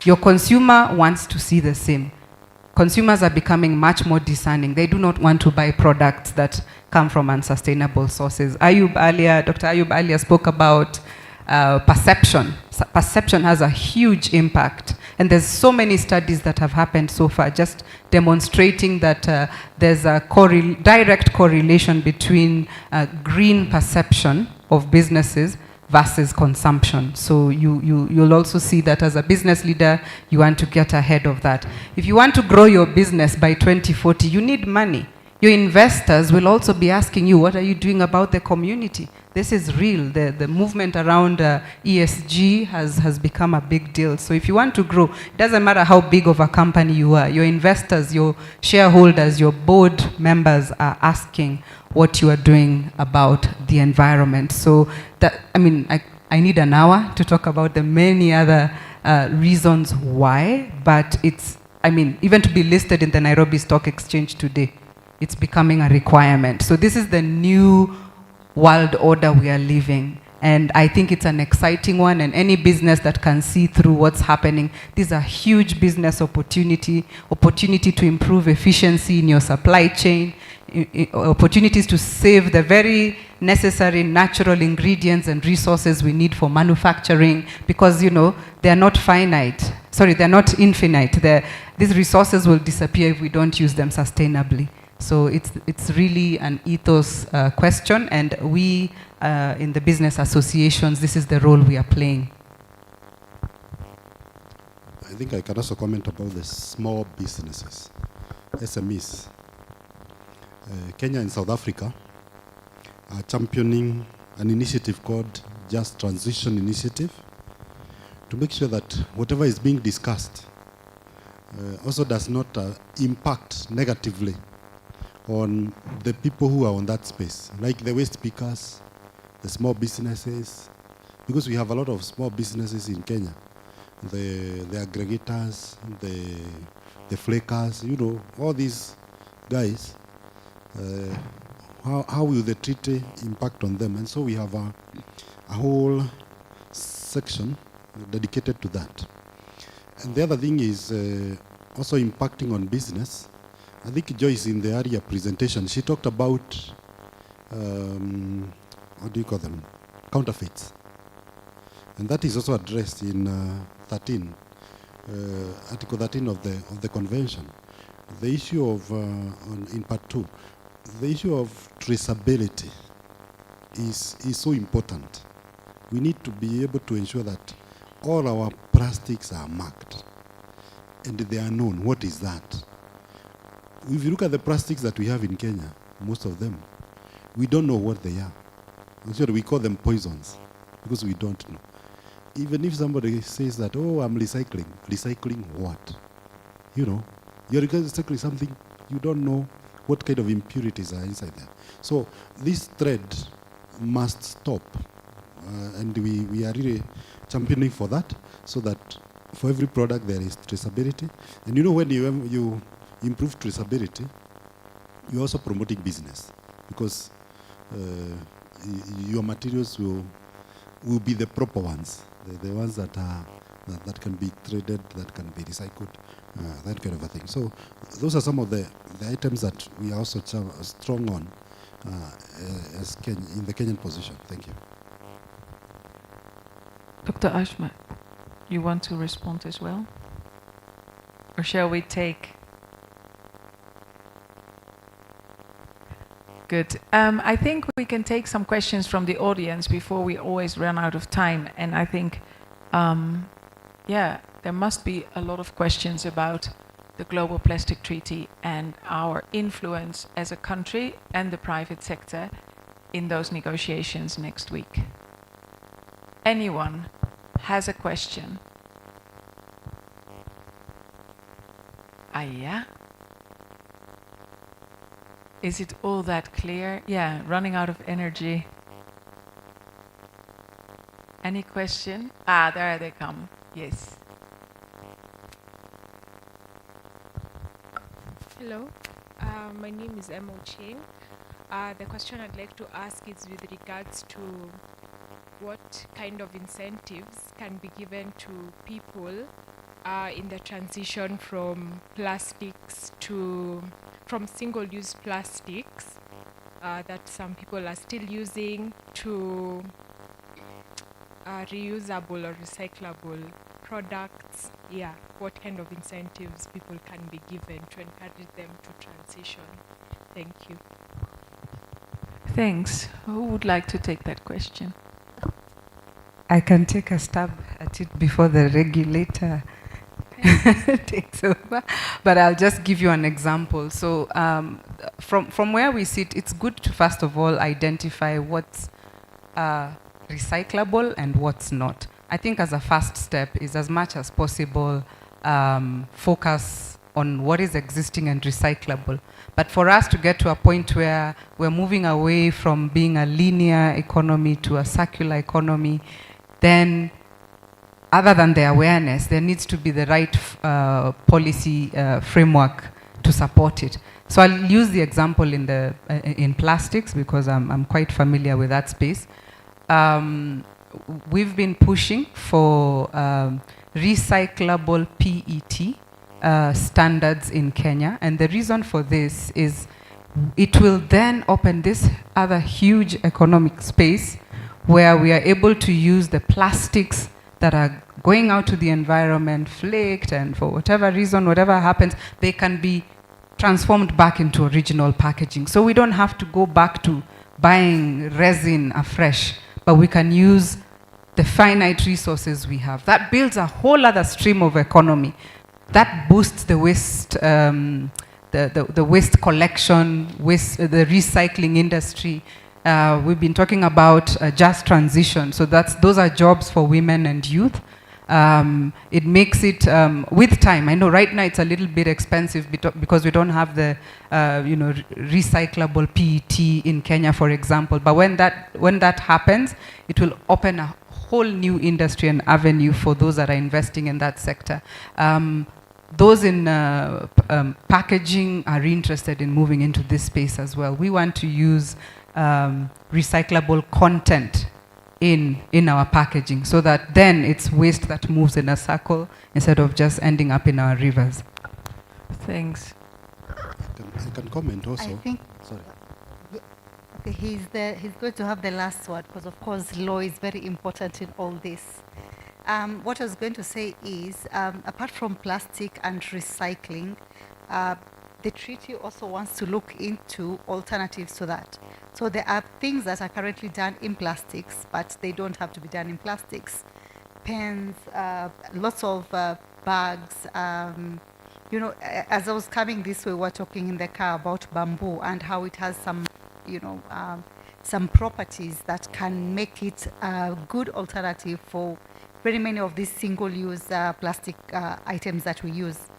Your consumer wants to see the same. Consumers are becoming much more discerning. They do not want to buy products that come from unsustainable sources. Dr. Ayub earlier spoke about perception. Perception has a huge impact. And there's so many studies that have happened so far just demonstrating that there's a direct correlation between green perception of businesses versus consumption. So you'll also see that as a business leader, you want to get ahead of that. If you want to grow your business by 2040, you need money. Your investors will also be asking you, what are you doing about the community? This is real. The movement around ESG has become a big deal. So if you want to grow, it doesn't matter how big of a company you are. Your investors, your shareholders, your board members are asking what you are doing about the environment. So that, I mean, I need an hour to talk about the many other reasons why, but it's, I mean, even to be listed in the Nairobi Stock Exchange today, it's becoming a requirement. So this is the new world order we are living. And I think it's an exciting one, and any business that can see through what's happening, this is a huge business opportunity to improve efficiency in your supply chain, opportunities to save the very necessary natural ingredients and resources we need for manufacturing, because, you know, they're not finite. Sorry, they're not infinite. These resources will disappear if we don't use them sustainably. So it's really an ethos question, and we in the business associations, this is the role we are playing. I think I can also comment about the small businesses, SMEs. Kenya and South Africa are championing an initiative called Just Transition Initiative to make sure that whatever is being discussed also does not impact negatively on the people who are on that space, like the waste pickers, the small businesses, because we have a lot of small businesses in Kenya, the aggregators, the flakers, you know, all these guys. How will the treaty impact on them? And so we have a whole section dedicated to that. And the other thing is also impacting on business. I think Joyce, in the earlier presentation, she talked about, what do you call them? Counterfeits. And that is also addressed in 13, Article 13 of the Convention. The issue of, in Part 2, the issue of traceability is so important. We need to be able to ensure that all our plastics are marked and they are known. What is that? If you look at the plastics that we have in Kenya, most of them, we don't know what they are. Actually, we call them poisons because we don't know. Even if somebody says that, oh, I'm recycling. Recycling what? You know, you're recycling something, you don't know what kind of impurities are inside there. So this thread must stop. And we are really championing for that, so that for every product there is traceability. And you know, when you improve traceability, you're also promoting business, because your materials will be the proper ones, the ones that are that can be traded, that can be recycled, that kind of a thing. So those are some of the items that we are also strong on as in the Kenyan position. Thank you. Dr. Ashma, you want to respond as well? Or shall we take? Good. I think we can take some questions from the audience before we always run out of time. And I think, yeah, there must be a lot of questions about the Global Plastic Treaty and our influence as a country and the private sector in those negotiations next week. Anyone has a question? Yeah. Is it all that clear? Yeah, running out of energy. Any question? There they come. Yes. Hello, my name is Emma Ochieng. The question I'd like to ask is with regards to what kind of incentives can be given to people in the transition from single-use plastics that some people are still using to reusable or recyclable products. Yeah, what kind of incentives people can be given to encourage them to transition? Thank you. Thanks. Who would like to take that question? I can take a stab at it before the regulator takes over, but I'll just give you an example. So from where we sit, it's good to first of all identify what's recyclable and what's not. I think as a first step is as much as possible focus on what is existing and recyclable. But for us to get to a point where we're moving away from being a linear economy to a circular economy, then other than the awareness, there needs to be the right policy framework to support it. So I'll use the example in plastics because I'm quite familiar with that space. We've been pushing for recyclable PET standards in Kenya, and the reason for this is it will then open this other huge economic space where we are able to use the plastics that are going out to the environment, flaked, and for whatever reason, whatever happens, they can be transformed back into original packaging. So we don't have to go back to buying resin afresh, but we can use the finite resources we have. That builds a whole other stream of economy. That boosts the waste, the waste collection, the recycling industry. We've been talking about just transition. So those are jobs for women and youth. It makes it, with time, I know right now it's a little bit expensive because we don't have the recyclable PET in Kenya, for example. But when that happens, it will open a whole new industry and avenue for those that are investing in that sector. Those in packaging are interested in moving into this space as well. We want to use recyclable content in our packaging so that then it's waste that moves in a circle instead of just ending up in our rivers. Thanks. I can comment also. I think, sorry. Okay, he's going to have the last word because, of course, law is very important in all this. What I was going to say is, apart from plastic and recycling, the treaty also wants to look into alternatives to that. So there are things that are currently done in plastics, but they don't have to be done in plastics. Pens, lots of bags. As I was coming this way, we were talking in the car about bamboo and how it has some, some properties that can make it a good alternative for very many of these single-use plastic items that we use.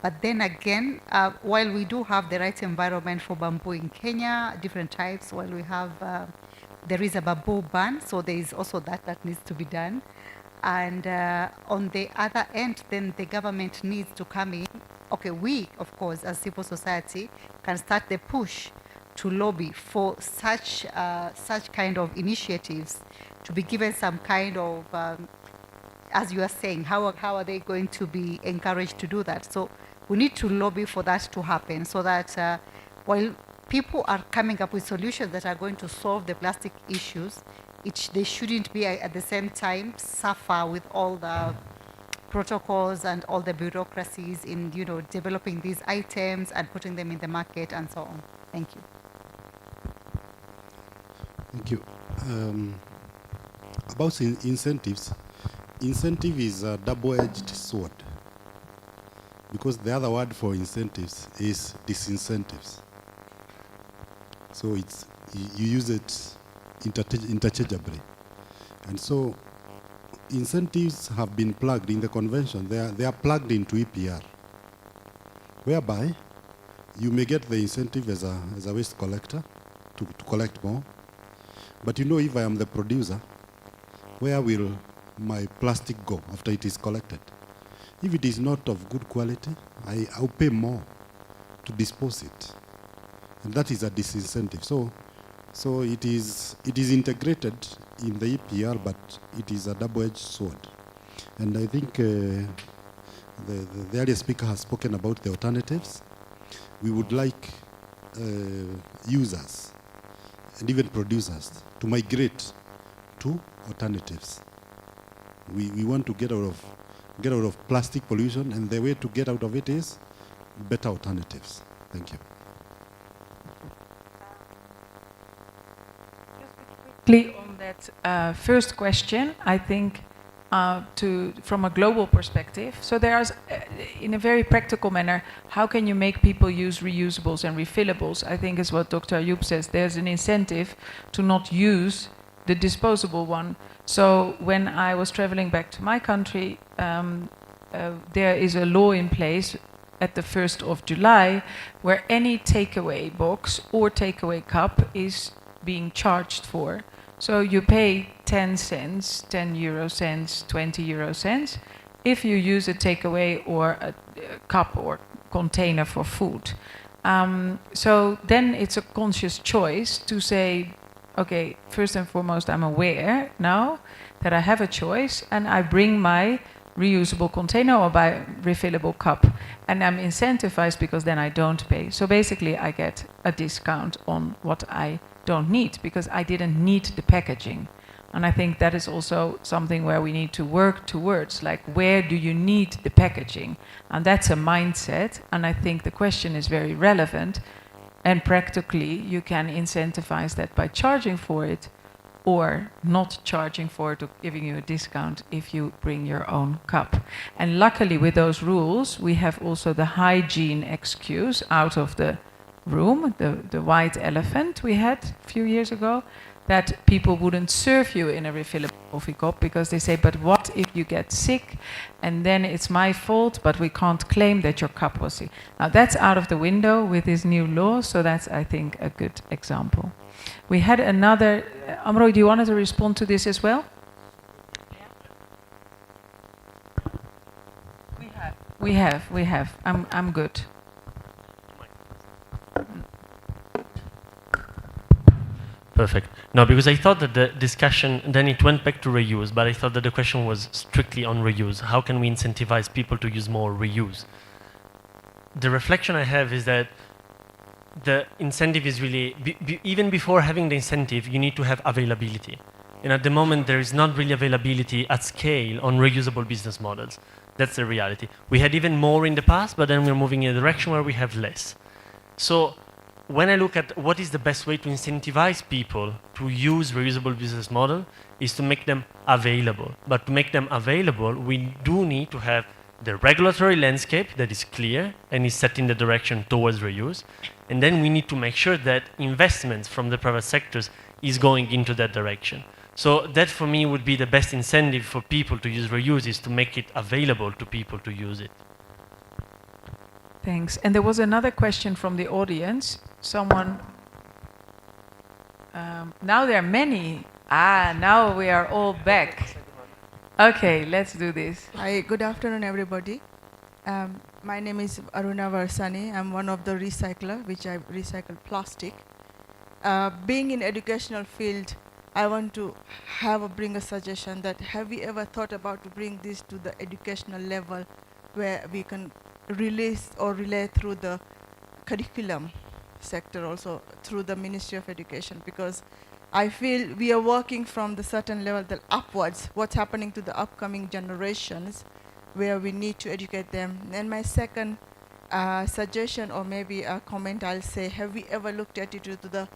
But then again, while we do have the right environment for bamboo in Kenya, different types, while we have, there is a bamboo ban, so there is also that needs to be done. And on the other end, then the government needs to come in. Okay, we, of course, as civil society, can start the push to lobby for such kind of initiatives to be given some kind of, as you are saying, how are they going to be encouraged to do that? So we need to lobby for that to happen so that while people are coming up with solutions that are going to solve the plastic issues, they shouldn't be at the same time suffer with all the protocols and all the bureaucracies in developing these items and putting them in the market and so on. Thank you. Thank you. About incentives, incentive is a double-edged sword because the other word for incentives is disincentives. So you use it interchangeably. And so incentives have been plugged in the convention. They are plugged into EPR, whereby you may get the incentive as a waste collector to collect more. But if I am the producer, where will my plastic go after it is collected? If it is not of good quality, I'll pay more to dispose it. And that is a disincentive. So it is integrated in the EPR, but it is a double-edged sword. And I think the earlier speaker has spoken about the alternatives. We would like users and even producers to migrate to alternatives. We want to get out of plastic pollution, and the way to get out of it is better alternatives. Thank you. Quickly on that first question, I think from a global perspective, so there's, in a very practical manner, how can you make people use reusables and refillables? I think is what Dr. Ayub says. There's an incentive to not use the disposable one. So when I was traveling back to my country, there is a law in place at the 1st of July where any takeaway box or takeaway cup is being charged for. So you pay 10 cents, 10 euro cents, 20 euro cents if you use a takeaway or a cup or container for food. So then it's a conscious choice to say, okay, first and foremost, I'm aware now that I have a choice and I bring my reusable container or my refillable cup, and I'm incentivized because then I don't pay. So basically I get a discount on what I don't need because I didn't need the packaging. And I think that is also something where we need to work towards, like where do you need the packaging? And that's a mindset, and I think the question is very relevant, and practically you can incentivize that by charging for it or not charging for it or giving you a discount if you bring your own cup. And luckily with those rules, we have also the hygiene excuse out of the room, the white elephant we had a few years ago, that people wouldn't serve you in a refillable coffee cup because they say, but what if you get sick and then it's my fault, but we can't claim that your cup was sick. Now that's out of the window with this new law, so that's, I think, a good example. We had another, Amro, do you want to respond to this as well? We have. I'm good. Perfect. No, because I thought that the discussion, then it went back to reuse, but I thought that the question was strictly on reuse. How can we incentivize people to use more reuse? The reflection I have is that the incentive is really, even before having the incentive, you need to have availability. And at the moment, there is not really availability at scale on reusable business models. That's the reality. We had even more in the past, but then we're moving in a direction where we have less. So when I look at what is the best way to incentivize people to use reusable business model is to make them available. But to make them available, we do need to have the regulatory landscape that is clear and is set in the direction towards reuse. And then we need to make sure that investments from the private sectors is going into that direction. So that for me would be the best incentive for people to use reuse, is to make it available to people to use it. Thanks. And there was another question from the audience. Someone, now there are many. Now we are all back. Okay, let's do this. Hi, good afternoon, everybody. My name is Aruna Varsani. I'm one of the recycler, which I recycle plastic. Being in educational field, I want to bring a suggestion that have we ever thought about to bring this to the educational level where we can release or relay through the curriculum sector, also through the Ministry of Education, because I feel we are working from the certain level that upwards, what's happening to the upcoming generations where we need to educate them. And my second suggestion, or maybe a comment, I'll say, have we ever looked at it to the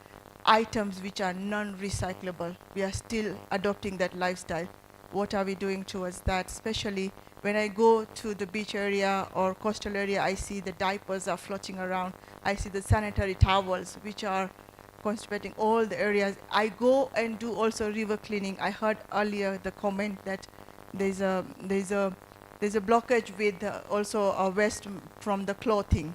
items which are non-recyclable? We are still adopting that lifestyle. What are we doing towards that? Especially when I go to the beach area or coastal area, I see the diapers are floating around. I see the sanitary towels which are constipating all the areas. I go and do also river cleaning. I heard earlier the comment that there's a blockage with also a waste from the clothing.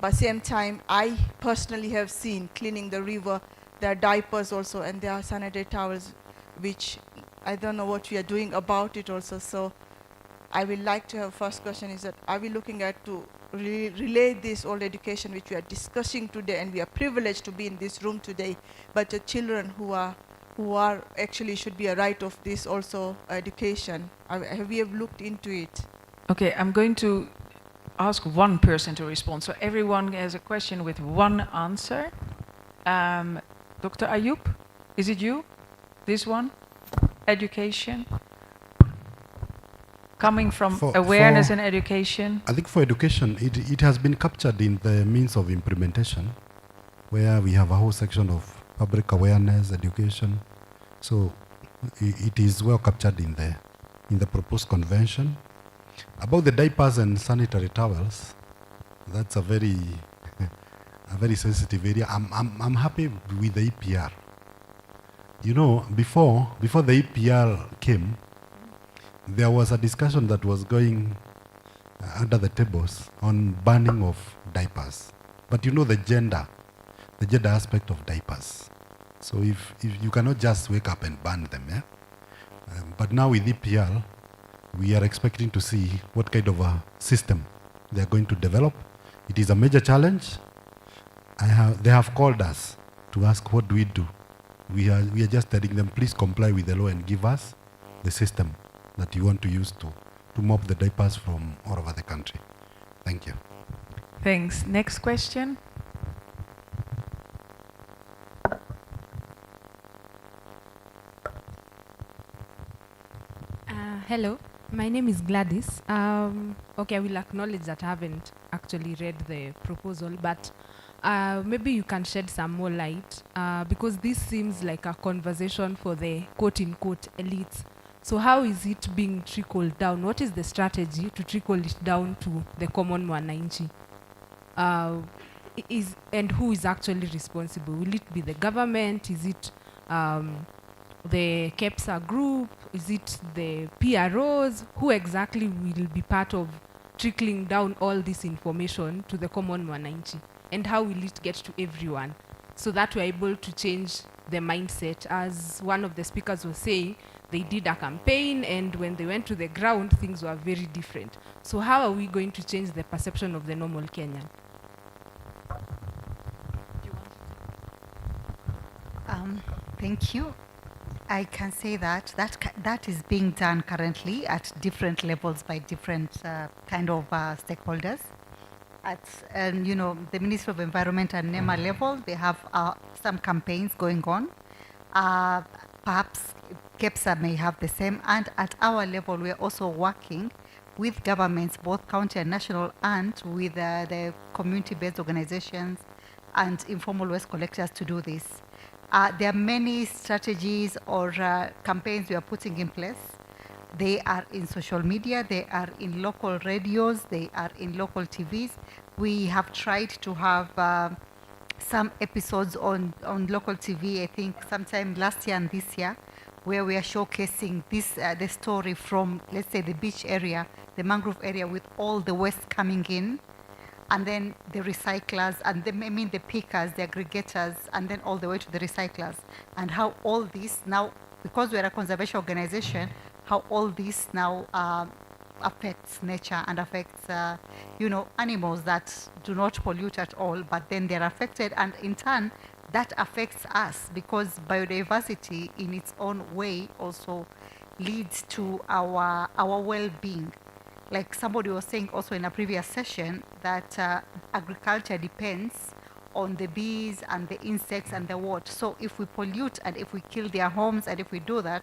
But same time, I personally have seen cleaning the river, there are diapers also, and there are sanitary towels, which I don't know what we are doing about it also. So I will like to have first question is that, are we looking at to relay this old education which we are discussing today, and we are privileged to be in this room today, but the children who are actually should be a right of this also education? Have we looked into it? Okay, I'm going to ask one person to respond. So everyone has a question with one answer. Dr. Ayub, is it you? This one? Education? Coming from awareness and education? I think for education, it has been captured in the means of implementation, where we have a whole section of public awareness, education. So it is well captured in the proposed convention. About the diapers and sanitary towels, that's a very sensitive area. I'm happy with the EPR. You know, before the EPR came, there was a discussion that was going under the tables on banning of diapers. But you know the gender aspect of diapers. So if you cannot just wake up and ban them, yeah? But now with EPR, we are expecting to see what kind of a system they are going to develop. It is a major challenge. They have called us to ask what do we do. We are just telling them, please comply with the law and give us the system that you want to use to mop the diapers from all over the country. Thank you. Thanks. Next question. Hello, my name is Gladys. Okay, I will acknowledge that I haven't actually read the proposal, but maybe you can shed some more light because this seems like a conversation for the quote-unquote elites. So how is it being trickled down? What is the strategy to trickle it down to the common mwananchi? And who is actually responsible? Will it be the government? Is it the KEPSA group? Is it the PROs? Who exactly will be part of trickling down all this information to the common mwananchi? And how will it get to everyone? So that we're able to change the mindset. As one of the speakers was saying, they did a campaign, and when they went to the ground, things were very different. So how are we going to change the perception of the normal Kenyan? Thank you. I can say that that is being done currently at different levels by different kind of stakeholders. At you know, the Ministry of Environment and NEMA level, they have some campaigns going on. Perhaps KEPSA may have the same, and at our level, we are also working with governments, both county and national, and with the community-based organizations and informal waste collectors to do this. There are many strategies or campaigns we are putting in place. They are in social media, they are in local radios, they are in local TVs. We have tried to have some episodes on local TV, I think sometime last year and this year, where we are showcasing this the story from, let's say, the beach area, the mangrove area, with all the waste coming in, and then the recyclers, and the pickers, the aggregators, and then all the way to the recyclers, and how all this now, because we're a conservation organization, how all this now affects nature and affects you know, animals that do not pollute at all, but then they're affected, and in turn that affects us, because biodiversity in its own way also leads to our well-being. Like somebody was saying also in a previous session, that agriculture depends on the bees and the insects and the what. So if we pollute and if we kill their homes and if we do that,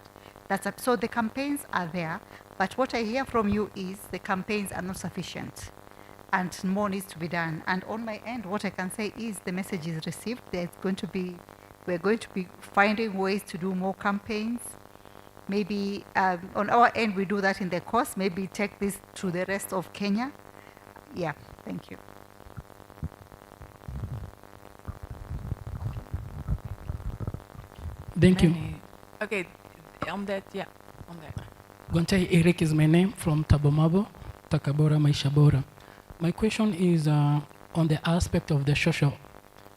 so the campaigns are there. But what I hear from you is the campaigns are not sufficient and more needs to be done. And on my end, what I can say is the message is received. We're going to be finding ways to do more campaigns. Maybe on our end, we do that in the course. Maybe take this to the rest of Kenya. Yeah, thank you. Thank you. Okay, on that, yeah, on that. Gonchai Eric is my name, from Tabomabo, Takabora, Maisha Bora. My question is on the aspect of the social,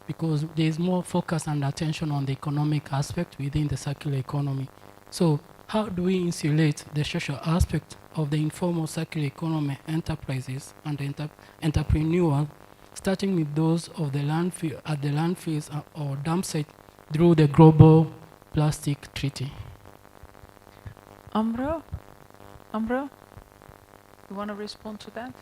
because there is more focus and attention on the economic aspect within the circular economy. So how do we insulate the social aspect of the informal circular economy enterprises and entrepreneurial, starting with those of the landfill at the landfills or dump site through the Global Plastic Treaty? Ambro, you want to respond to that?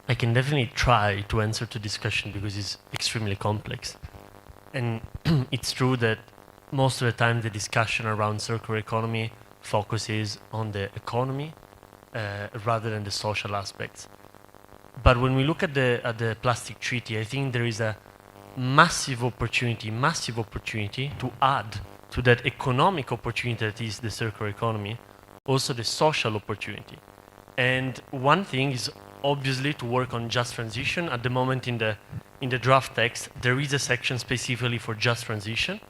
I can definitely try to answer to this question because it's extremely complex. And it's true that most of the time the discussion around circular economy focuses on the economy rather than the social aspects. But when we look at the plastic treaty, I think there is a massive opportunity to add to that economic opportunity that is the circular economy, also the social opportunity. And one thing is obviously to work on just transition. At the moment in the draft text, there is a section specifically for just transition,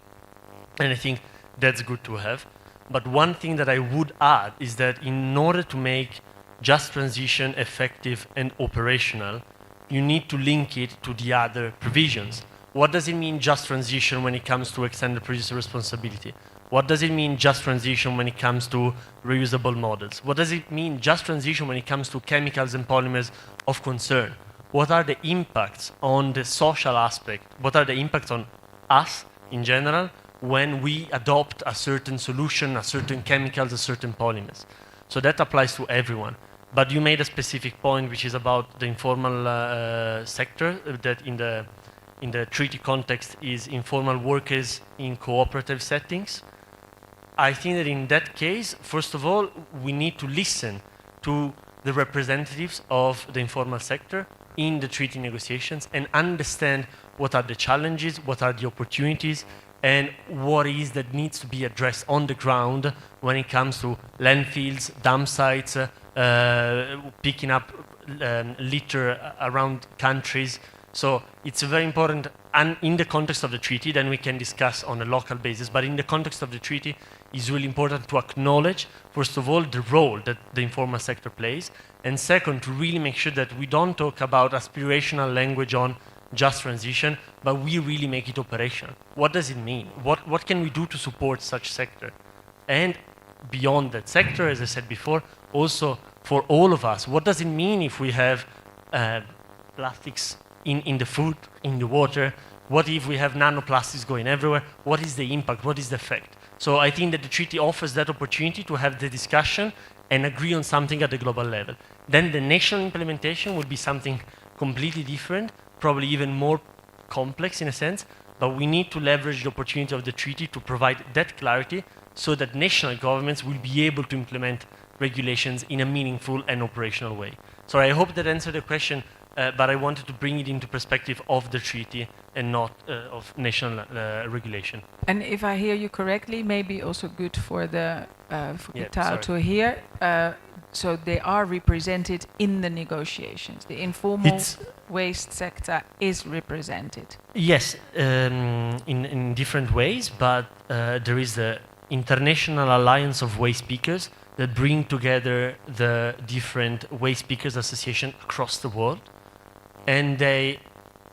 and I think that's good to have. But one thing that I would add is that in order to make just transition effective and operational, you need to link it to the other provisions. What does it mean just transition when it comes to extended producer responsibility? What does it mean just transition when it comes to reusable models? What does it mean just transition when it comes to chemicals and polymers of concern? What are the impacts on the social aspect? What are the impacts on us in general when we adopt a certain solution, a certain chemicals, a certain polymers? So that applies to everyone. But you made a specific point, which is about the informal sector, that in the treaty context is informal workers in cooperative settings. I think that in that case, first of all, we need to listen to the representatives of the informal sector in the treaty negotiations and understand what are the challenges, what are the opportunities, and what is that needs to be addressed on the ground when it comes to landfills, dump sites, picking up litter around countries. So it's very important, and in the context of the treaty, then we can discuss on a local basis, but in the context of the treaty, it's really important to acknowledge, first of all, the role that the informal sector plays, and second, to really make sure that we don't talk about aspirational language on just transition, but we really make it operational. What does it mean? What can we do to support such sector? And beyond that sector, as I said before, also for all of us, what does it mean if we have plastics in the food, in the water? What if we have nanoplastics going everywhere? What is the impact? What is the effect? So I think that the treaty offers that opportunity to have the discussion and agree on something at the global level. Then the national implementation would be something completely different, probably even more complex in a sense, but we need to leverage the opportunity of the treaty to provide that clarity so that national governments will be able to implement regulations in a meaningful and operational way. So I hope that answered the question, but I wanted to bring it into perspective of the treaty and not of national regulation. And if I hear you correctly, maybe also good for the for Yeah, Qatar sorry. to hear. So they are represented in the negotiations. The informal waste sector is represented. Yes, in different ways, but there is the International Alliance of Waste Speakers that bring together the different waste speakers association across the world, and they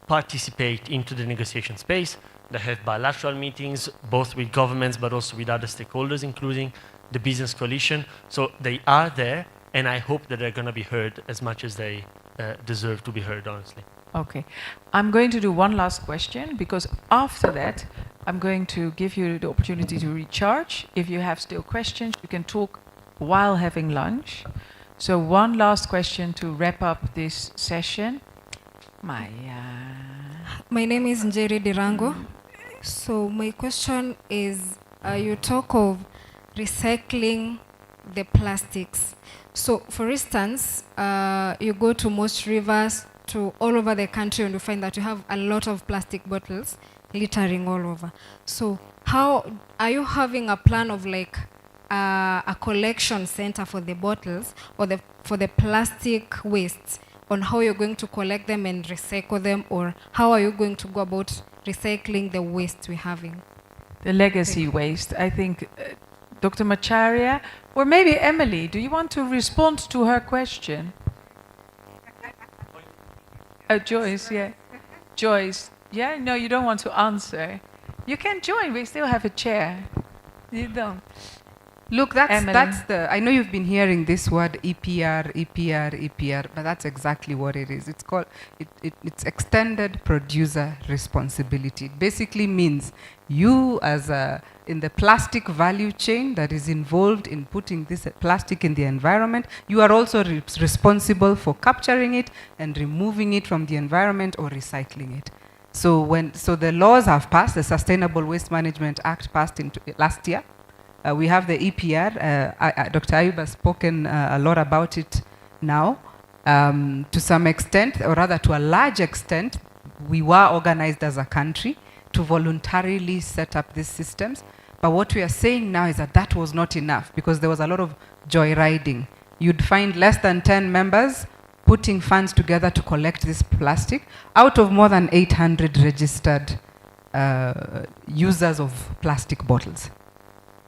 participate into the negotiation space. They have bilateral meetings, both with governments, but also with other stakeholders, including the business coalition. So they are there, and I hope that they're going to be heard as much as they deserve to be heard, honestly. Okay. I'm going to do one last question, because after that, I'm going to give you the opportunity to recharge. If you have still questions, you can talk while having lunch. So one last question to wrap up this session. Maya. My name is Njeri Dirango. So my question is, you talk of recycling the plastics. So for instance, you go to most rivers, to all over the country, and you find that you have a lot of plastic bottles littering all over. So how are you having a plan of like a collection center for the bottles or for the plastic wastes, on how you're going to collect them and recycle them, or how are you going to go about recycling the waste we're having? The legacy waste. I think Dr. Macharia, or maybe Emily, do you want to respond to her question? Joyce, yeah. Joyce, yeah? No, you don't want to answer. You can join. We still have a chair. You don't. Look, that's Emily. the. I know you've been hearing this word EPR, but that's exactly what it is. It's called it's extended producer responsibility. It basically means you, as in the plastic value chain that is involved in putting this plastic in the environment, you are also responsible for capturing it and removing it from the environment or recycling it. So the laws have passed. The Sustainable Waste Management Act passed last year. We have the EPR. Dr. Ayub has spoken a lot about it now. To some extent, or rather to a large extent, we were organized as a country to voluntarily set up these systems. But what we are saying now is that that was not enough because there was a lot of joyriding. You'd find less than 10 members putting funds together to collect this plastic out of more than 800 registered users of plastic bottles.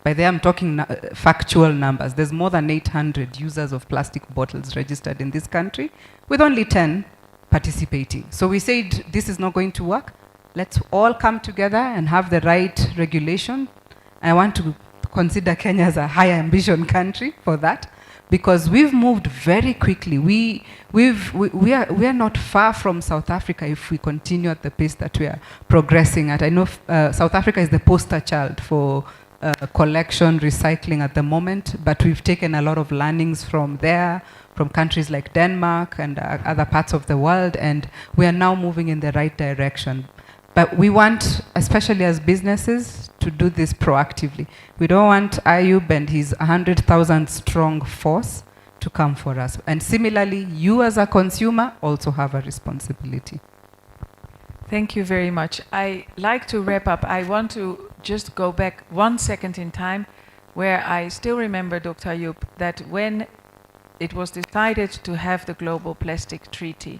By there, I'm talking factual numbers. There's more than 800 users of plastic bottles registered in this country, with only 10 participating. So we said, this is not going to work. Let's all come together and have the right regulation. I want to consider Kenya as a high ambition country for that, because we've moved very quickly. We are not far from South Africa if we continue at the pace that we are progressing at. I know South Africa is the poster child for collection, recycling at the moment, but we've taken a lot of learnings from there, from countries like Denmark and other parts of the world, and we are now moving in the right direction. But we want, especially as businesses, to do this proactively. We don't want Ayub and his 100,000 strong force to come for us. And similarly, you as a consumer also have a responsibility. Thank you very much. I like to wrap up. I want to just go back 1 second in time, where I still remember, Dr. Ayub, that when it was decided to have the Global Plastic Treaty,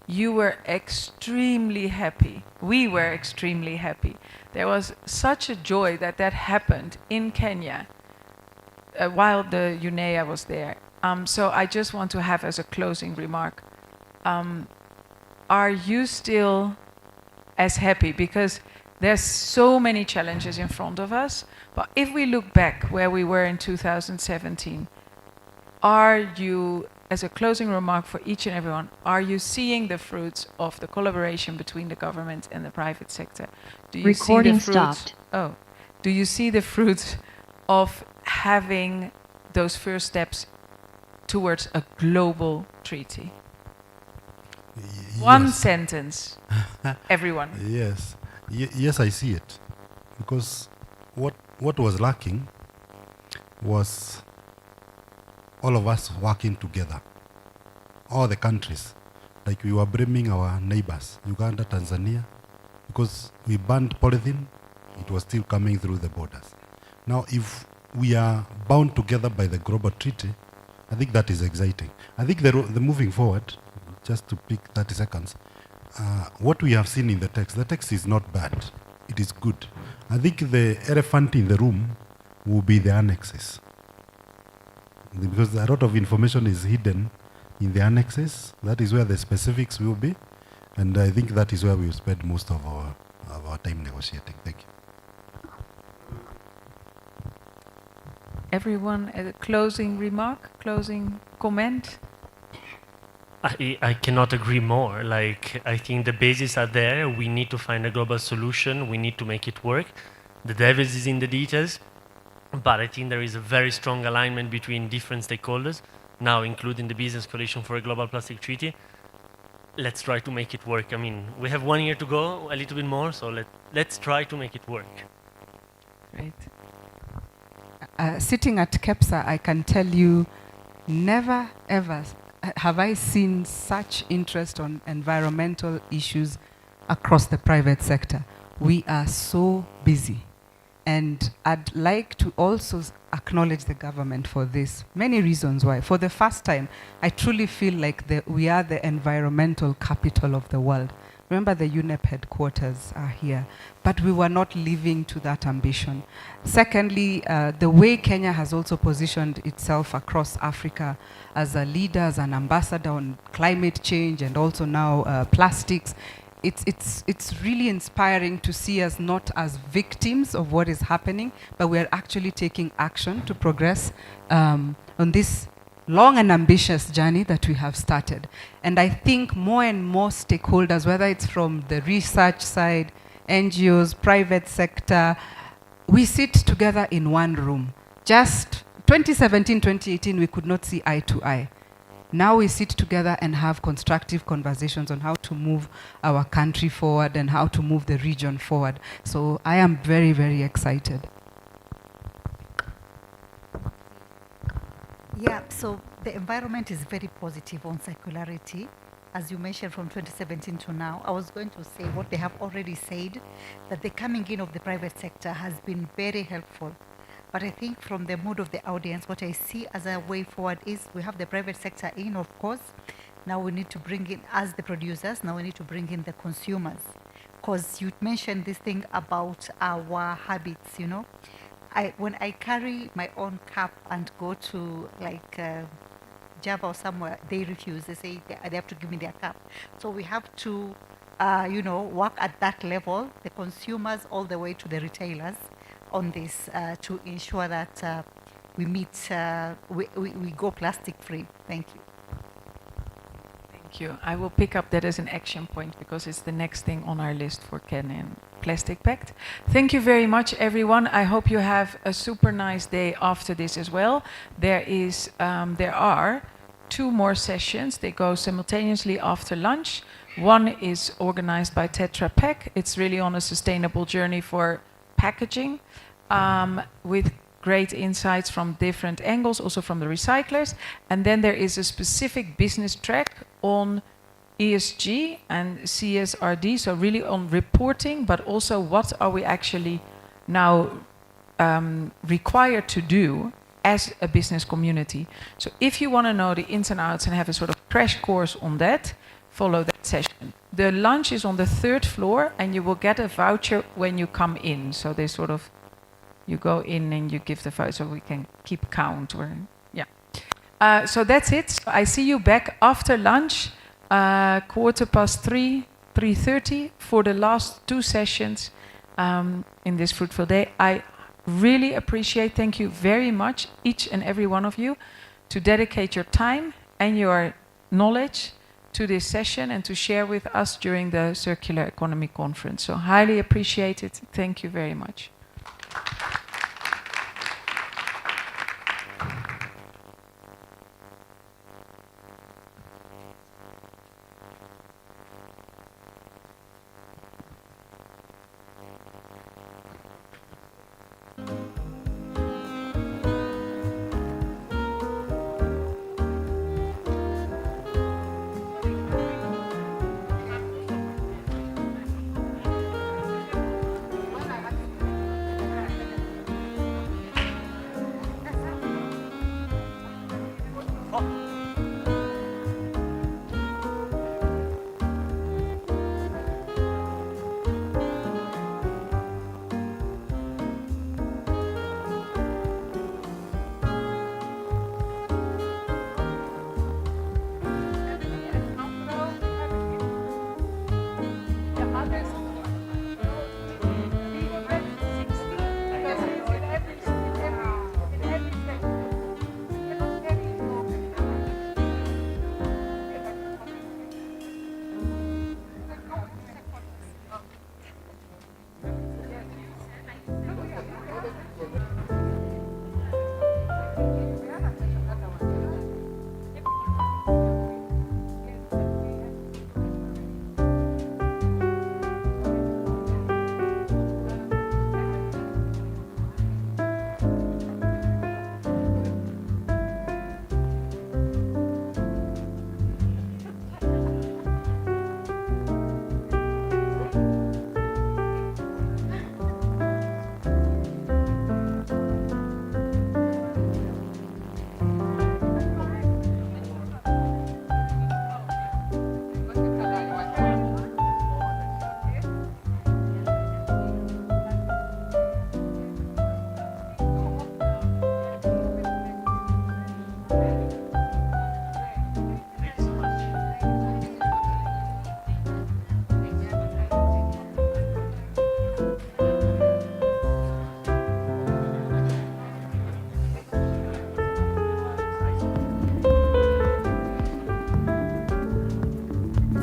you were extremely happy. We were extremely happy. There was such a joy that that happened in Kenya while the UNEA was there. So I just want to have as a closing remark, are you still as happy? Because there's so many challenges in front of us, but if we look back where we were in 2017, are you, as a closing remark for each and everyone, are you seeing the fruits of the collaboration between the government and the private sector? Do you Recording see the fruits? stopped. Oh, do you see the fruits of having those first steps towards a global treaty? One sentence, everyone. Yes, yes, I see it, because what was lacking was all of us working together, all the countries, like we were blaming our neighbors, Uganda, Tanzania, because we banned polythene, it was still coming through the borders. Now, if we are bound together by the global treaty, I think that is exciting. I think the moving forward, just to pick 30 seconds, what we have seen in the text is not bad. It is good. I think the elephant in the room will be the annexes, because a lot of information is hidden in the annexes. That is where the specifics will be, and I think that is where we will spend most of our time negotiating. Thank you. Everyone, a closing remark, closing comment? I cannot agree more. Like, I think the bases are there. We need to find a global solution. We need to make it work. The devil is in the details. But I think there is a very strong alignment between different stakeholders, now including the Business Coalition for a Global Plastic Treaty. Let's try to make it work. I mean, we have 1 year to go, a little bit more, so let's try to make it work. Great. Sitting at KEPSA, I can tell you, never ever have I seen such interest on environmental issues across the private sector. We are so busy. And I'd like to also acknowledge the government for this. Many reasons why. For the first time, I truly feel like we are the environmental capital of the world. Remember, the UNEP headquarters are here, but we were not living to that ambition. Secondly, the way Kenya has also positioned itself across Africa as a leader, as an ambassador on climate change and also now plastics, it's really inspiring to see us not as victims of what is happening, but we're actually taking action to progress on this long and ambitious journey that we have started. And I think more and more stakeholders, whether it's from the research side, NGOs, private sector, we sit together in one room. Just 2017, 2018, we could not see eye to eye. Now we sit together and have constructive conversations on how to move our country forward and how to move the region forward. So I am very, very excited. Yeah, so the environment is very positive on circularity. As you mentioned, from 2017 to now, I was going to say what they have already said, that the coming in of the private sector has been very helpful. But I think from the mood of the audience, what I see as a way forward is we have the private sector in, of course. Now we need to bring in, as the producers, now we need to bring in the consumers. Because you mentioned this thing about our habits, you know. When I carry my own cup and go to like Java or somewhere, they refuse. They say they have to give me their cup. So we have to, you know, work at that level, the consumers all the way to the retailers on this to ensure that we meet, we go plastic free. Thank you. Thank you. I will pick up that as an action point because it's the next thing on our list for Ken and Plastic Pact. Thank you very much, everyone. I hope you have a super nice day after this as well. There are 2 more sessions. They go simultaneously after lunch. One is organized by Tetra Pak. It's really on a sustainable journey for packaging with great insights from different angles, also from the recyclers. And then there is a specific business track on ESG and CSRD, so really on reporting, but also what are we actually now required to do as a business community. So if you want to know the ins and outs and have a sort of crash course on that, follow that session. The lunch is on the 3rd floor and you will get a voucher when you come in. So they sort of, you go in and you give the voucher so we can keep count, or yeah. So that's it. So I see you back after lunch, 3:15, 3:30 for the last 2 sessions in this fruitful day. I really appreciate, thank you very much, each and every one of you, to dedicate your time and your knowledge to this session and to share with us during the Circular Economy Conference. So highly appreciate it. Thank you very much.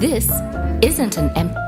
This isn't an empty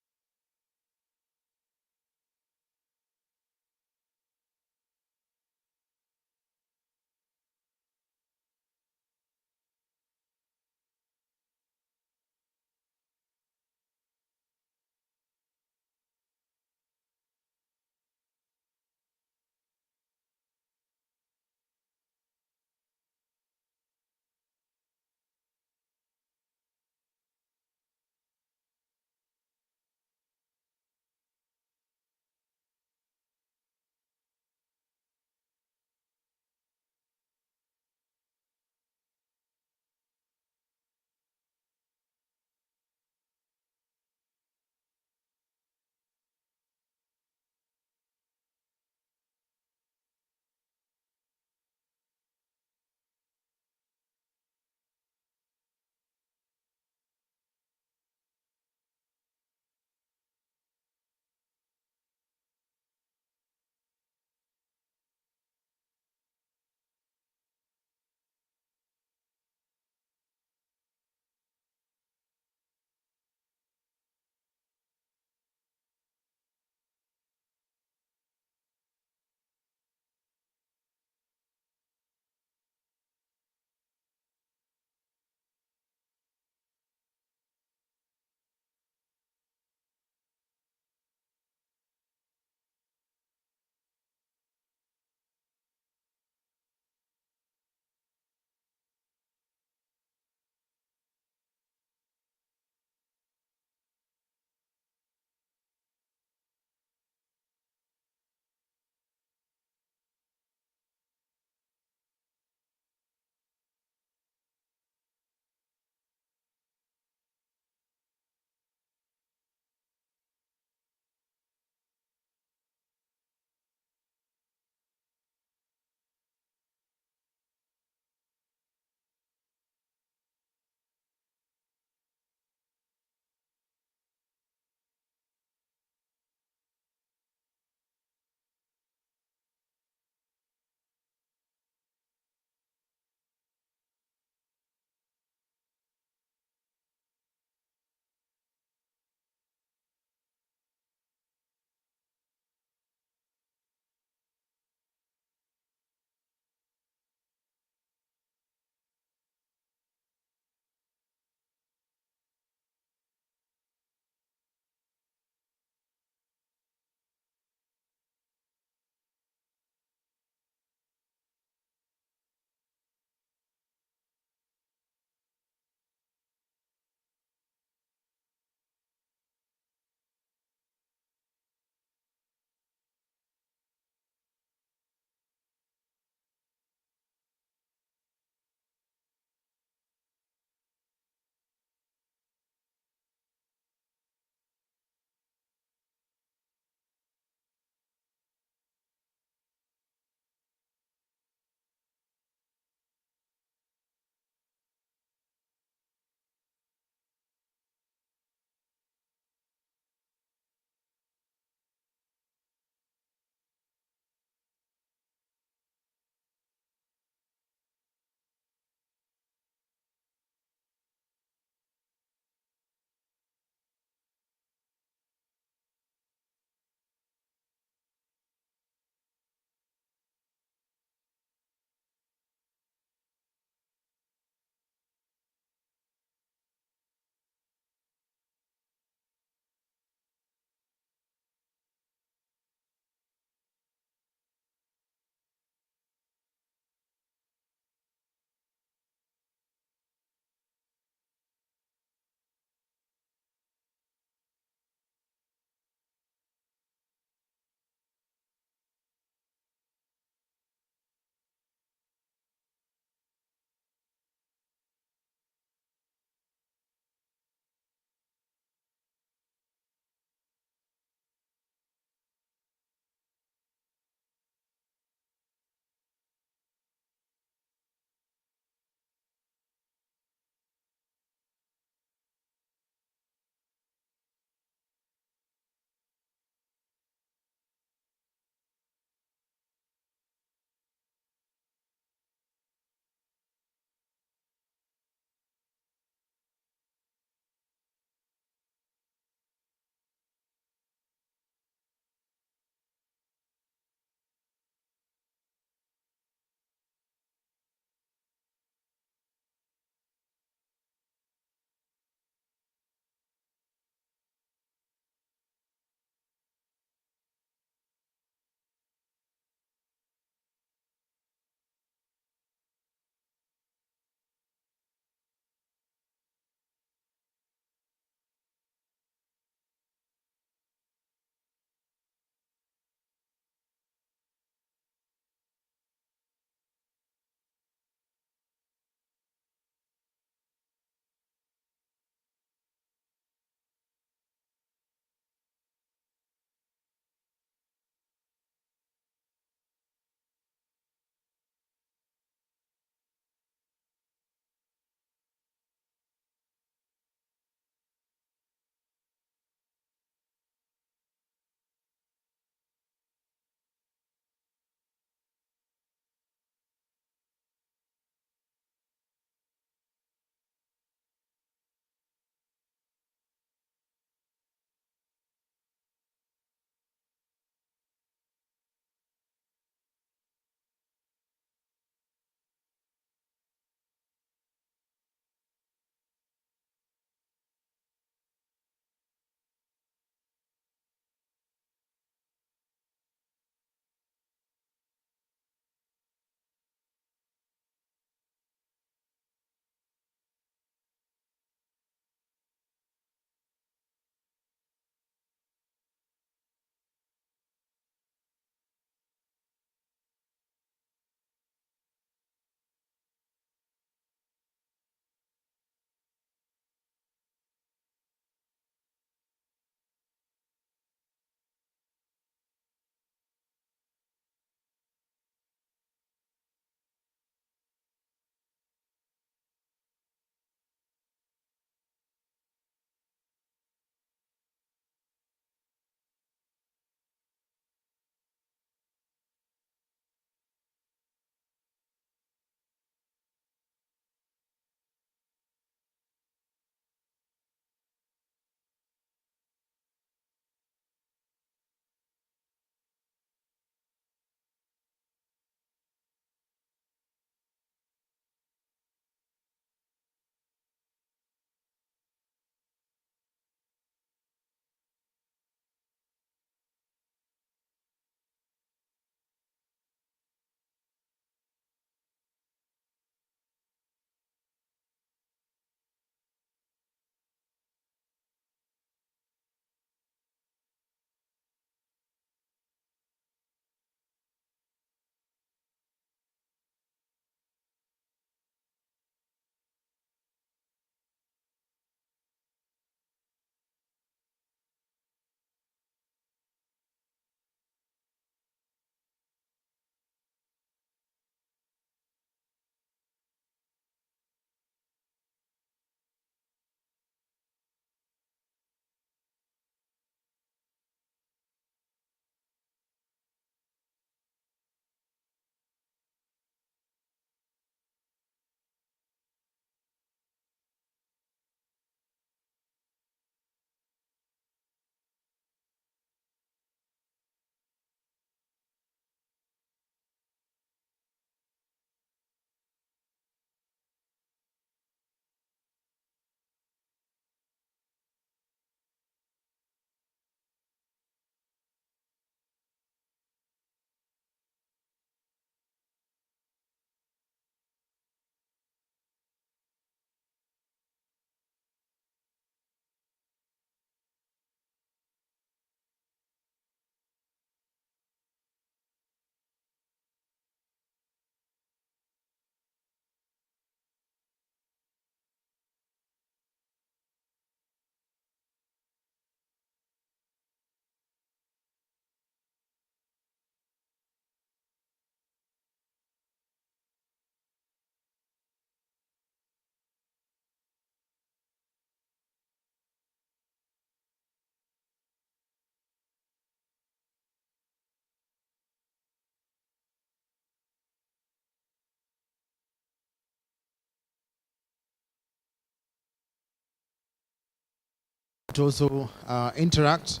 to also interact,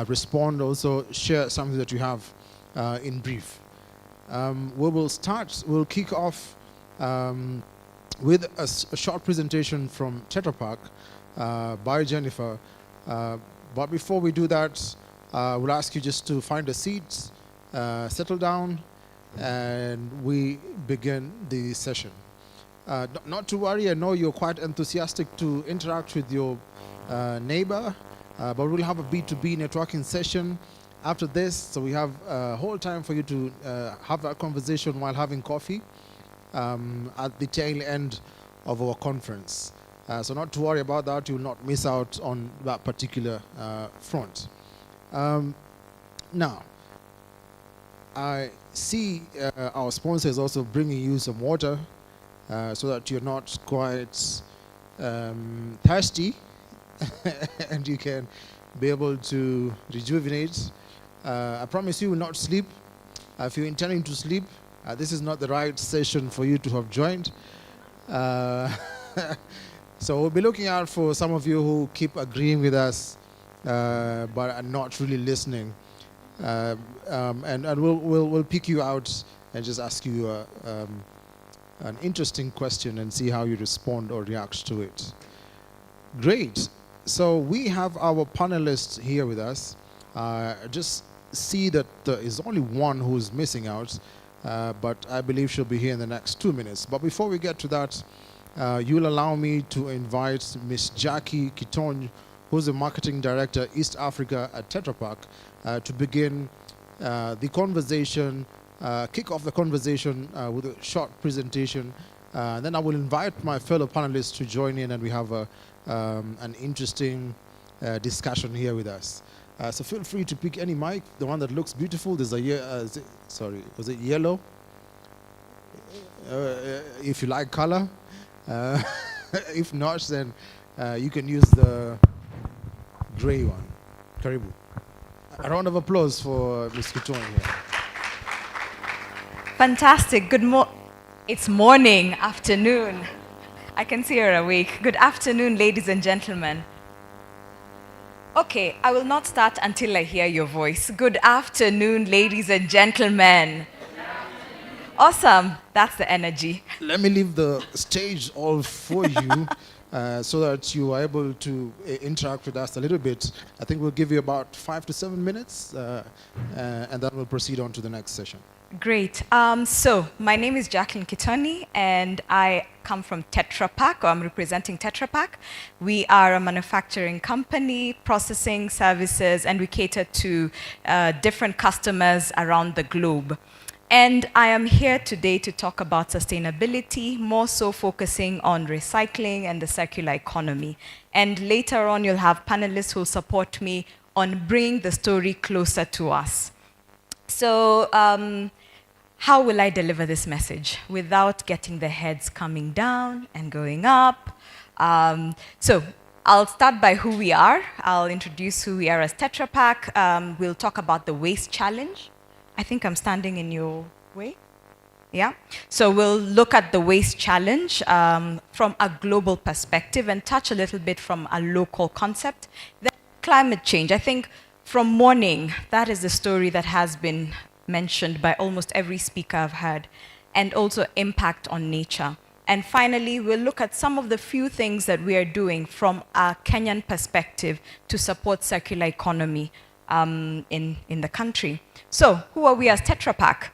respond, also share something that you have in brief. We'll kick off with a short presentation from Tetra Pak by Jennifer. But before we do that, we'll ask you just to find a seat, settle down, and we begin the session. Not to worry, I know you're quite enthusiastic to interact with your neighbor, but we'll have a B2B networking session after this, so we have a whole time for you to have that conversation while having coffee at the tail end of our conference. So not to worry about that, you'll not miss out on that particular front. Now, I see our sponsor is also bringing you some water so that you're not quite thirsty and you can be able to rejuvenate. I promise you will not sleep. If you're intending to sleep, this is not the right session for you to have joined. So we'll be looking out for some of you who keep agreeing with us but are not really listening. And we'll pick you out and just ask you an interesting question and see how you respond or react to it. Great. So we have our panelists here with us. Just see that there is only one who's missing out, but I believe she'll be here in the next 2 minutes. But before we get to that, you'll allow me to invite Miss Jackie Kitony, who's the Marketing Director, East Africa at Tetra Pak, to begin the conversation, kick off the conversation with a short presentation. Then I will invite my fellow panelists to join in, and we have an interesting discussion here with us. So feel free to pick any mic, the one that looks beautiful. There's a sorry, was it yellow? If you like color. If not, then you can use the gray one. Karibu. A round of applause for Ms. Kitony here. Fantastic. It's morning, afternoon. I can see you're awake. Good afternoon, ladies and gentlemen. Okay, I will not start until I hear your voice. Good afternoon, ladies and gentlemen. Awesome. That's the energy. Let me leave the stage all for you so that you are able to interact with us a little bit. I think we'll give you about 5 to 7 minutes, and then we'll proceed on to the next session. Great. So my name is Jacqueline Kitony, and I come from Tetra Pak, or I'm representing Tetra Pak. We are a manufacturing company, processing services, and we cater to different customers around the globe. And I am here today to talk about sustainability, more so focusing on recycling and the circular economy. And later on, you'll have panelists who will support me on bringing the story closer to us. So how will I deliver this message without getting the heads coming down and going up? So I'll start by who we are. I'll introduce who we are as Tetra Pak. We'll talk about the waste challenge. I think I'm standing in your way. Yeah? So we'll look at the waste challenge from a global perspective and touch a little bit from a local concept. Then climate change. I think from morning, that is the story that has been mentioned by almost every speaker I've heard, and also impact on nature. And finally, we'll look at some of the few things that we are doing from a Kenyan perspective to support circular economy in the country. So, who are we as Tetra Pak?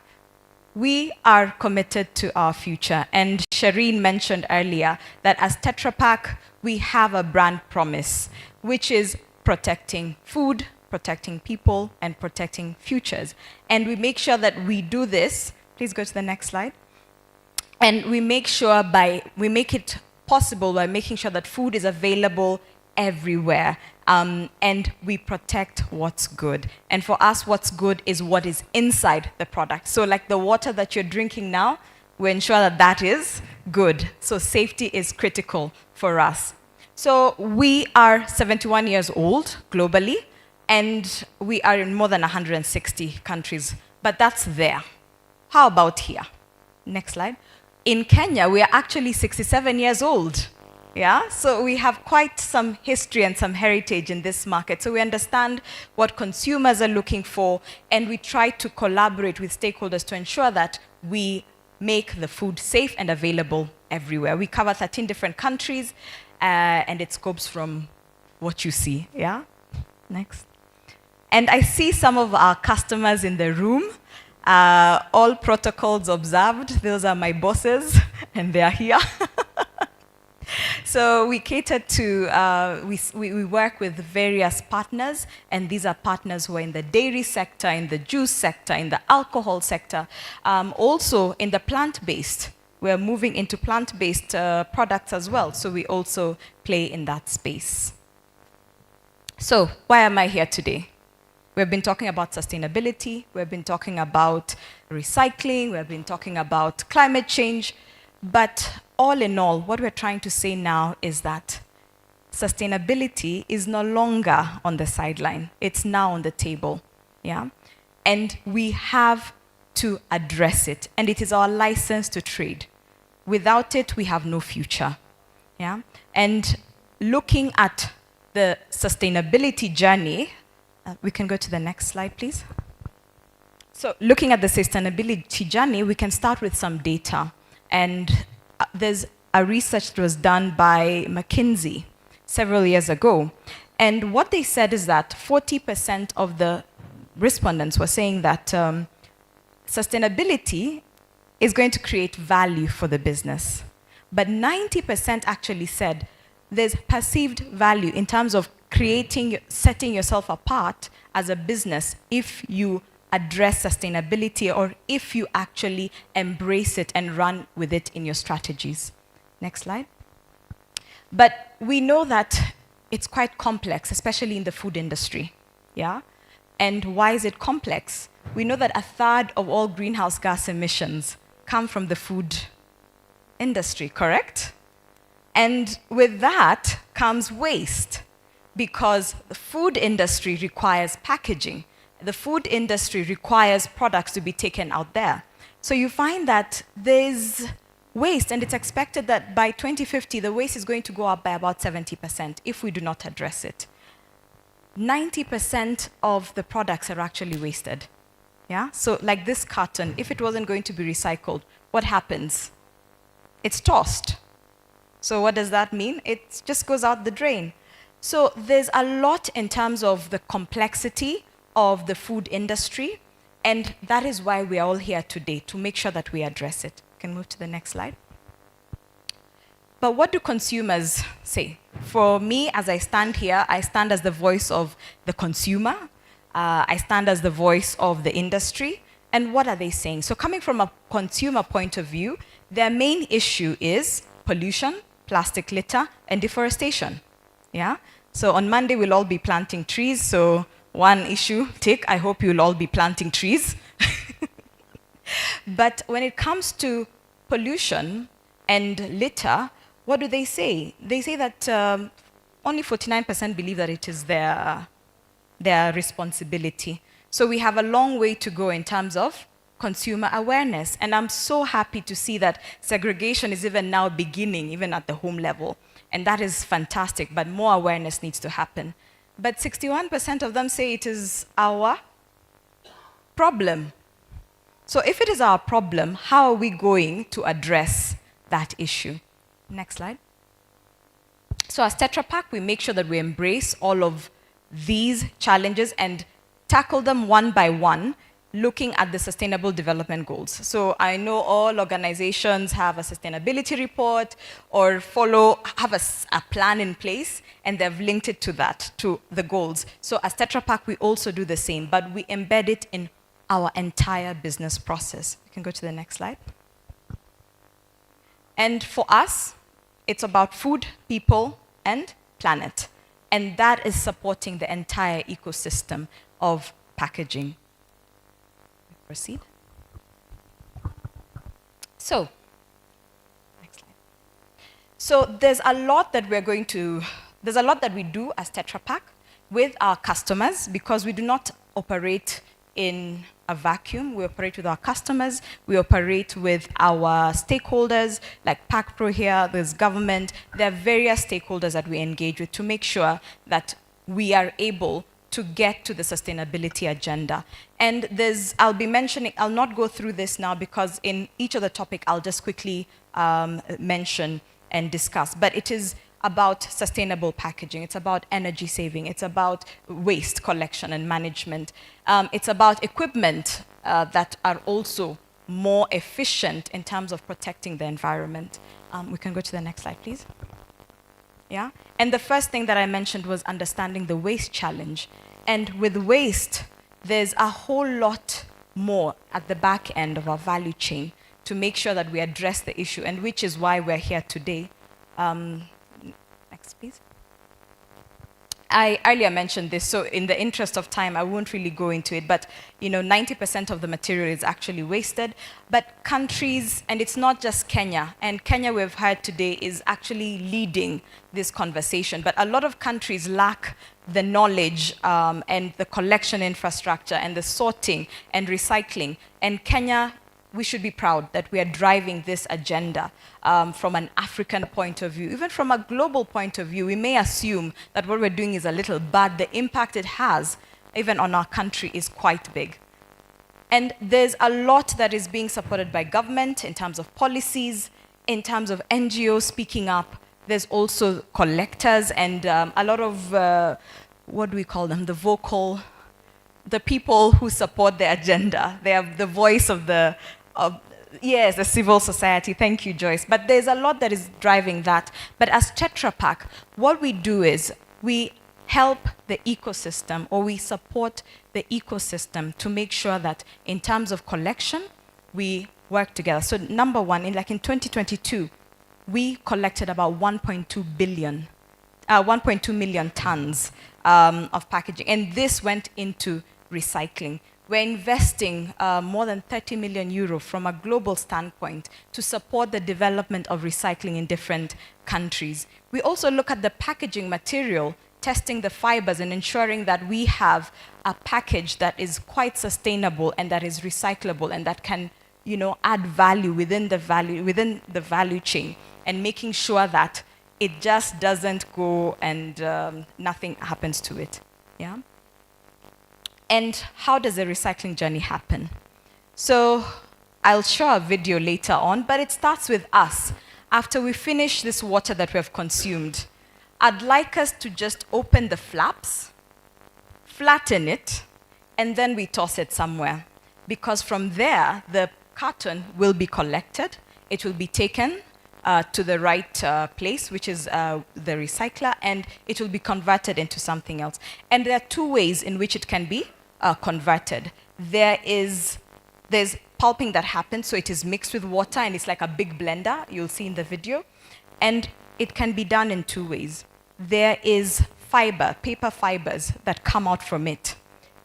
We are committed to our future. And Shireen mentioned earlier that as Tetra Pak, we have a brand promise, which is protecting food, protecting people, and protecting futures. And we make sure that we do this. Please go to the next slide. And we make it possible by making sure that food is available everywhere. And we protect what's good. And for us, what's good is what is inside the product. So like the water that you're drinking now, we ensure that that is good. So safety is critical for us. So we are 71 years old globally, and we are in more than 160 countries. But that's there. How about here? Next slide. In Kenya, we are actually 67 years old. Yeah, so we have quite some history and some heritage in this market. So we understand what consumers are looking for, and we try to collaborate with stakeholders to ensure that we make the food safe and available everywhere. We cover 13 different countries, and it scopes from what you see. Yeah, next. And I see some of our customers in the room. All protocols observed. Those are my bosses, and they are here. So we cater to, we work with various partners, and these are partners who are in the dairy sector, in the juice sector, in the alcohol sector, also in the plant-based. We're moving into plant-based products as well, so we also play in that space. So why am I here today? We've been talking about sustainability, we've been talking about recycling, we've been talking about climate change, but all in all, what we're trying to say now is that sustainability is no longer on the sideline. It's now on the table, yeah? And we have to address it, and it is our license to trade. Without it, we have no future, yeah? And looking at the sustainability journey, we can go to the next slide, please. So looking at the sustainability journey, we can start with some data. And there's a research that was done by McKinsey several years ago. And what they said is that 40% of the respondents were saying that sustainability is going to create value for the business. But 90% actually said there's perceived value in terms of creating, setting yourself apart as a business if you address sustainability or if you actually embrace it and run with it in your strategies. Next slide. But we know that it's quite complex, especially in the food industry, yeah? And why is it complex? We know that 1/3 of all greenhouse gas emissions come from the food industry, correct? And with that comes waste, because the food industry requires packaging. The food industry requires products to be taken out there. So you find that there's waste, and it's expected that by 2050, the waste is going to go up by about 70% if we do not address it. 90% of the products are actually wasted. Yeah? So like this carton, if it wasn't going to be recycled, what happens? It's tossed. So what does that mean? It just goes out the drain. So there's a lot in terms of the complexity of the food industry, and that is why we are all here today, to make sure that we address it. You can move to the next slide. But what do consumers say? For me, as I stand here, I stand as the voice of the consumer. I stand as the voice of the industry. And what are they saying? So coming from a consumer point of view, their main issue is pollution, plastic litter, and deforestation. Yeah? So on Monday, we'll all be planting trees. So one issue, tick, I hope you'll all be planting trees. But when it comes to pollution and litter, what do they say? They say that only 49% believe that it is their responsibility. So we have a long way to go in terms of consumer awareness. And I'm so happy to see that segregation is even now beginning, even at the home level. And that is fantastic, but more awareness needs to happen. But 61% of them say it is our problem. So if it is our problem, how are we going to address that issue? Next slide. So as Tetra Pak, we make sure that we embrace all of these challenges and tackle them one by one, looking at the Sustainable Development Goals. So I know all organizations have a sustainability report or have a plan in place, and they've linked it to that, to the goals. So as Tetra Pak, we also do the same, but we embed it in our entire business process. You can go to the next slide. And for us, it's about food, people, and planet. And that is supporting the entire ecosystem of packaging. Proceed. So, next slide. So there's a lot that we do as Tetra Pak with our customers, because we do not operate in a vacuum. We operate with our customers, we operate with our stakeholders, like PACPRO here, there's government. There are various stakeholders that we engage with to make sure that we are able to get to the sustainability agenda. And I'll be mentioning, I'll not go through this now because in each of the topic, I'll just quickly mention and discuss. But it is about sustainable packaging. It's about energy saving. It's about waste collection and management. It's about equipment that are also more efficient in terms of protecting the environment. We can go to the next slide, please. Yeah? And the first thing that I mentioned was understanding the waste challenge. And with waste, there's a whole lot more at the back end of our value chain to make sure that we address the issue, and which is why we're here today. Next, please. I earlier mentioned this, so in the interest of time, I won't really go into it, but 90% of the material is actually wasted. But countries, and it's not just Kenya, and Kenya we've heard today is actually leading this conversation, but a lot of countries lack the knowledge and the collection infrastructure and the sorting and recycling. And Kenya, we should be proud that we are driving this agenda from an African point of view. Even from a global point of view, we may assume that what we're doing is a little, but the impact it has, even on our country, is quite big. And there's a lot that is being supported by government in terms of policies, in terms of NGOs speaking up. There's also collectors and a lot of, what do we call them, the people who support the agenda. They have the voice of the civil society. Thank you, Joyce. But there's a lot that is driving that. But as Tetra Pak, what we do is we help the ecosystem, or we support the ecosystem to make sure that in terms of collection, we work together. So number one, in 2022, we collected about 1.2 million tons of packaging, and this went into recycling. We're investing more than 30 million euro from a global standpoint to support the development of recycling in different countries. We also look at the packaging material, testing the fibers and ensuring that we have a package that is quite sustainable and that is recyclable and that can, add value within the value chain, and making sure that it just doesn't go and nothing happens to it. Yeah. And how does the recycling journey happen? So I'll show a video later on, but it starts with us. After we finish this water that we have consumed, I'd like us to just open the flaps, flatten it, and then we toss it somewhere. Because from there, the carton will be collected. It will be taken to the right place, which is the recycler, and it will be converted into something else. And there are two ways in which it can be converted. There's pulping that happens, so it is mixed with water, and it's like a big blender, you'll see in the video. And it can be done in two ways. There is paper fibers that come out from it.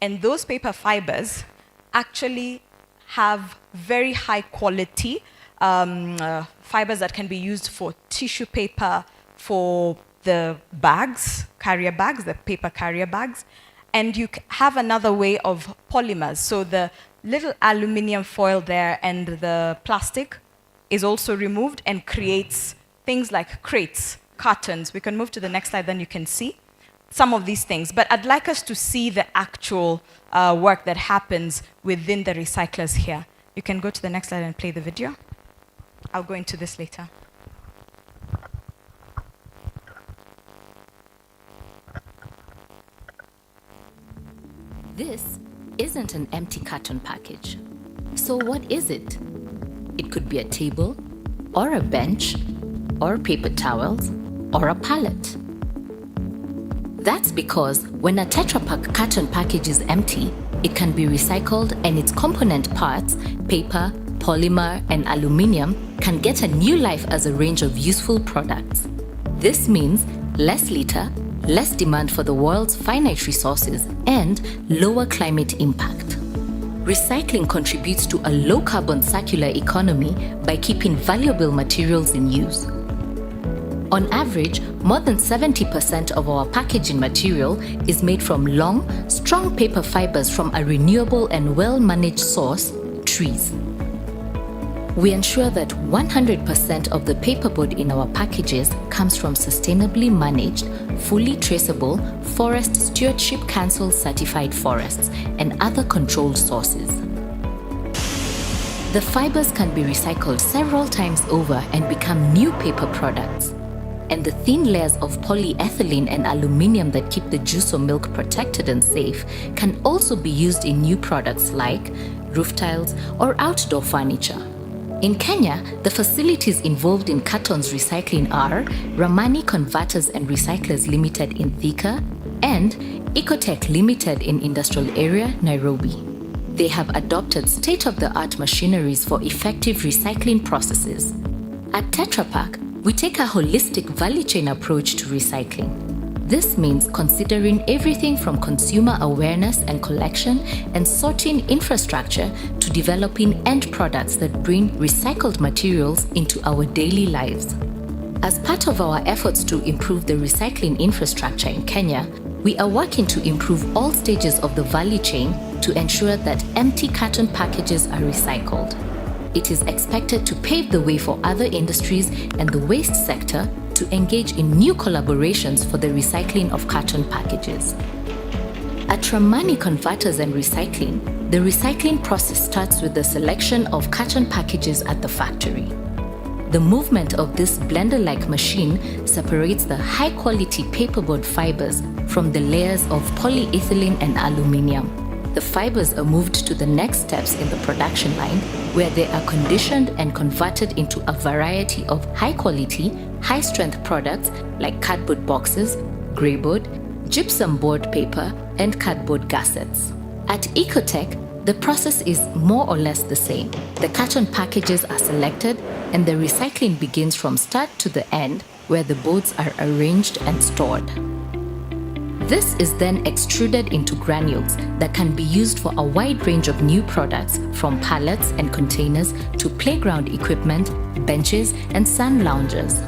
And those paper fibers actually have very high quality fibers that can be used for tissue paper, for the bags, carrier bags, the paper carrier bags. And you have another way of polymers. So the little aluminum foil there and the plastic is also removed and creates things like crates, cartons. We can move to the next slide, then you can see some of these things. But I'd like us to see the actual work that happens within the recyclers here. You can go to the next slide and play the video. I'll go into this later. This isn't an empty carton package. So what is it? It could be a table, or a bench, or paper towels, or a pallet. That's because when a Tetra Pak carton package is empty, it can be recycled and its component parts, paper, polymer, and aluminium, can get a new life as a range of useful products. This means less litter, less demand for the world's finite resources, and lower climate impact. Recycling contributes to a low-carbon circular economy by keeping valuable materials in use. On average, more than 70% of our packaging material is made from long, strong paper fibers from a renewable and well-managed source, trees. We ensure that 100% of the paperboard in our packages comes from sustainably managed, fully traceable, Forest Stewardship Council certified forests and other controlled sources. The fibers can be recycled several times over and become new paper products. And the thin layers of polyethylene and aluminium that keep the juice or milk protected and safe can also be used in new products like roof tiles or outdoor furniture. In Kenya, the facilities involved in cartons recycling are Ramani Converters and Recyclers Limited in Thika and Ecotech Limited in Industrial Area, Nairobi. They have adopted state-of-the-art machineries for effective recycling processes. At Tetra Pak, we take a holistic value chain approach to recycling. This means considering everything from consumer awareness and collection and sorting infrastructure to developing end products that bring recycled materials into our daily lives. As part of our efforts to improve the recycling infrastructure in Kenya, we are working to improve all stages of the value chain to ensure that empty carton packages are recycled. It is expected to pave the way for other industries and the waste sector to engage in new collaborations for the recycling of carton packages. At Ramani Converters and Recycling, the recycling process starts with the selection of carton packages at the factory. The movement of this blender-like machine separates the high-quality paperboard fibers from the layers of polyethylene and aluminium. The fibers are moved to the next steps in the production line, where they are conditioned and converted into a variety of high-quality, high-strength products like cardboard boxes, greyboard, gypsum board paper, and cardboard gaskets. At Ecotech, the process is more or less the same. The carton packages are selected, and the recycling begins from start to the end, where the boards are arranged and stored. This is then extruded into granules that can be used for a wide range of new products, from pallets and containers to playground equipment, benches, and sun loungers.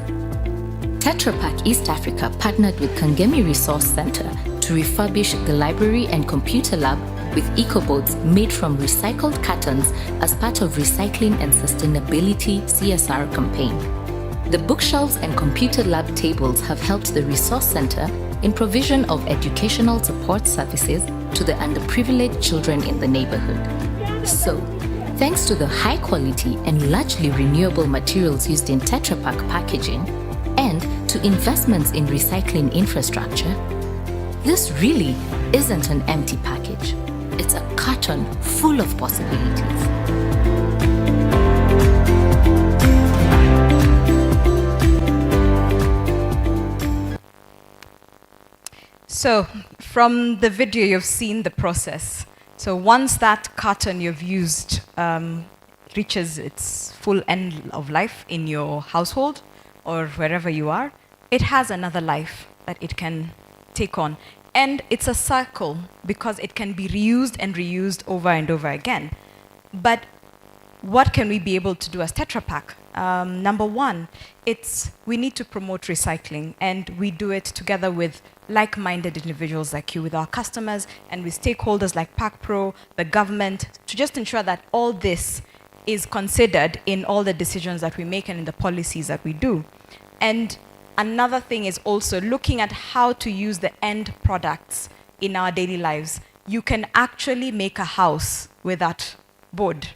Tetra Pak East Africa partnered with Kangemi Resource Center to refurbish the library and computer lab with ecoboards made from recycled cartons as part of Recycling and Sustainability (CSR) campaign. The bookshelves and computer lab tables have helped the Resource Center in provision of educational support services to the underprivileged children in the neighborhood. So, thanks to the high quality and largely renewable materials used in Tetra Pak packaging and to investments in recycling infrastructure, this really isn't an empty package. It's a carton full of possibilities. So from the video, you've seen the process. So once that carton you've used reaches its full end of life in your household or wherever you are, it has another life that it can take on. And it's a cycle because it can be reused and reused over and over again. But what can we be able to do as Tetra Pak? Number one, we need to promote recycling, and we do it together with like-minded individuals like you, with our customers and with stakeholders like PakPro, the government, to just ensure that all this is considered in all the decisions that we make and in the policies that we do. And another thing is also looking at how to use the end products in our daily lives. You can actually make a house with that board.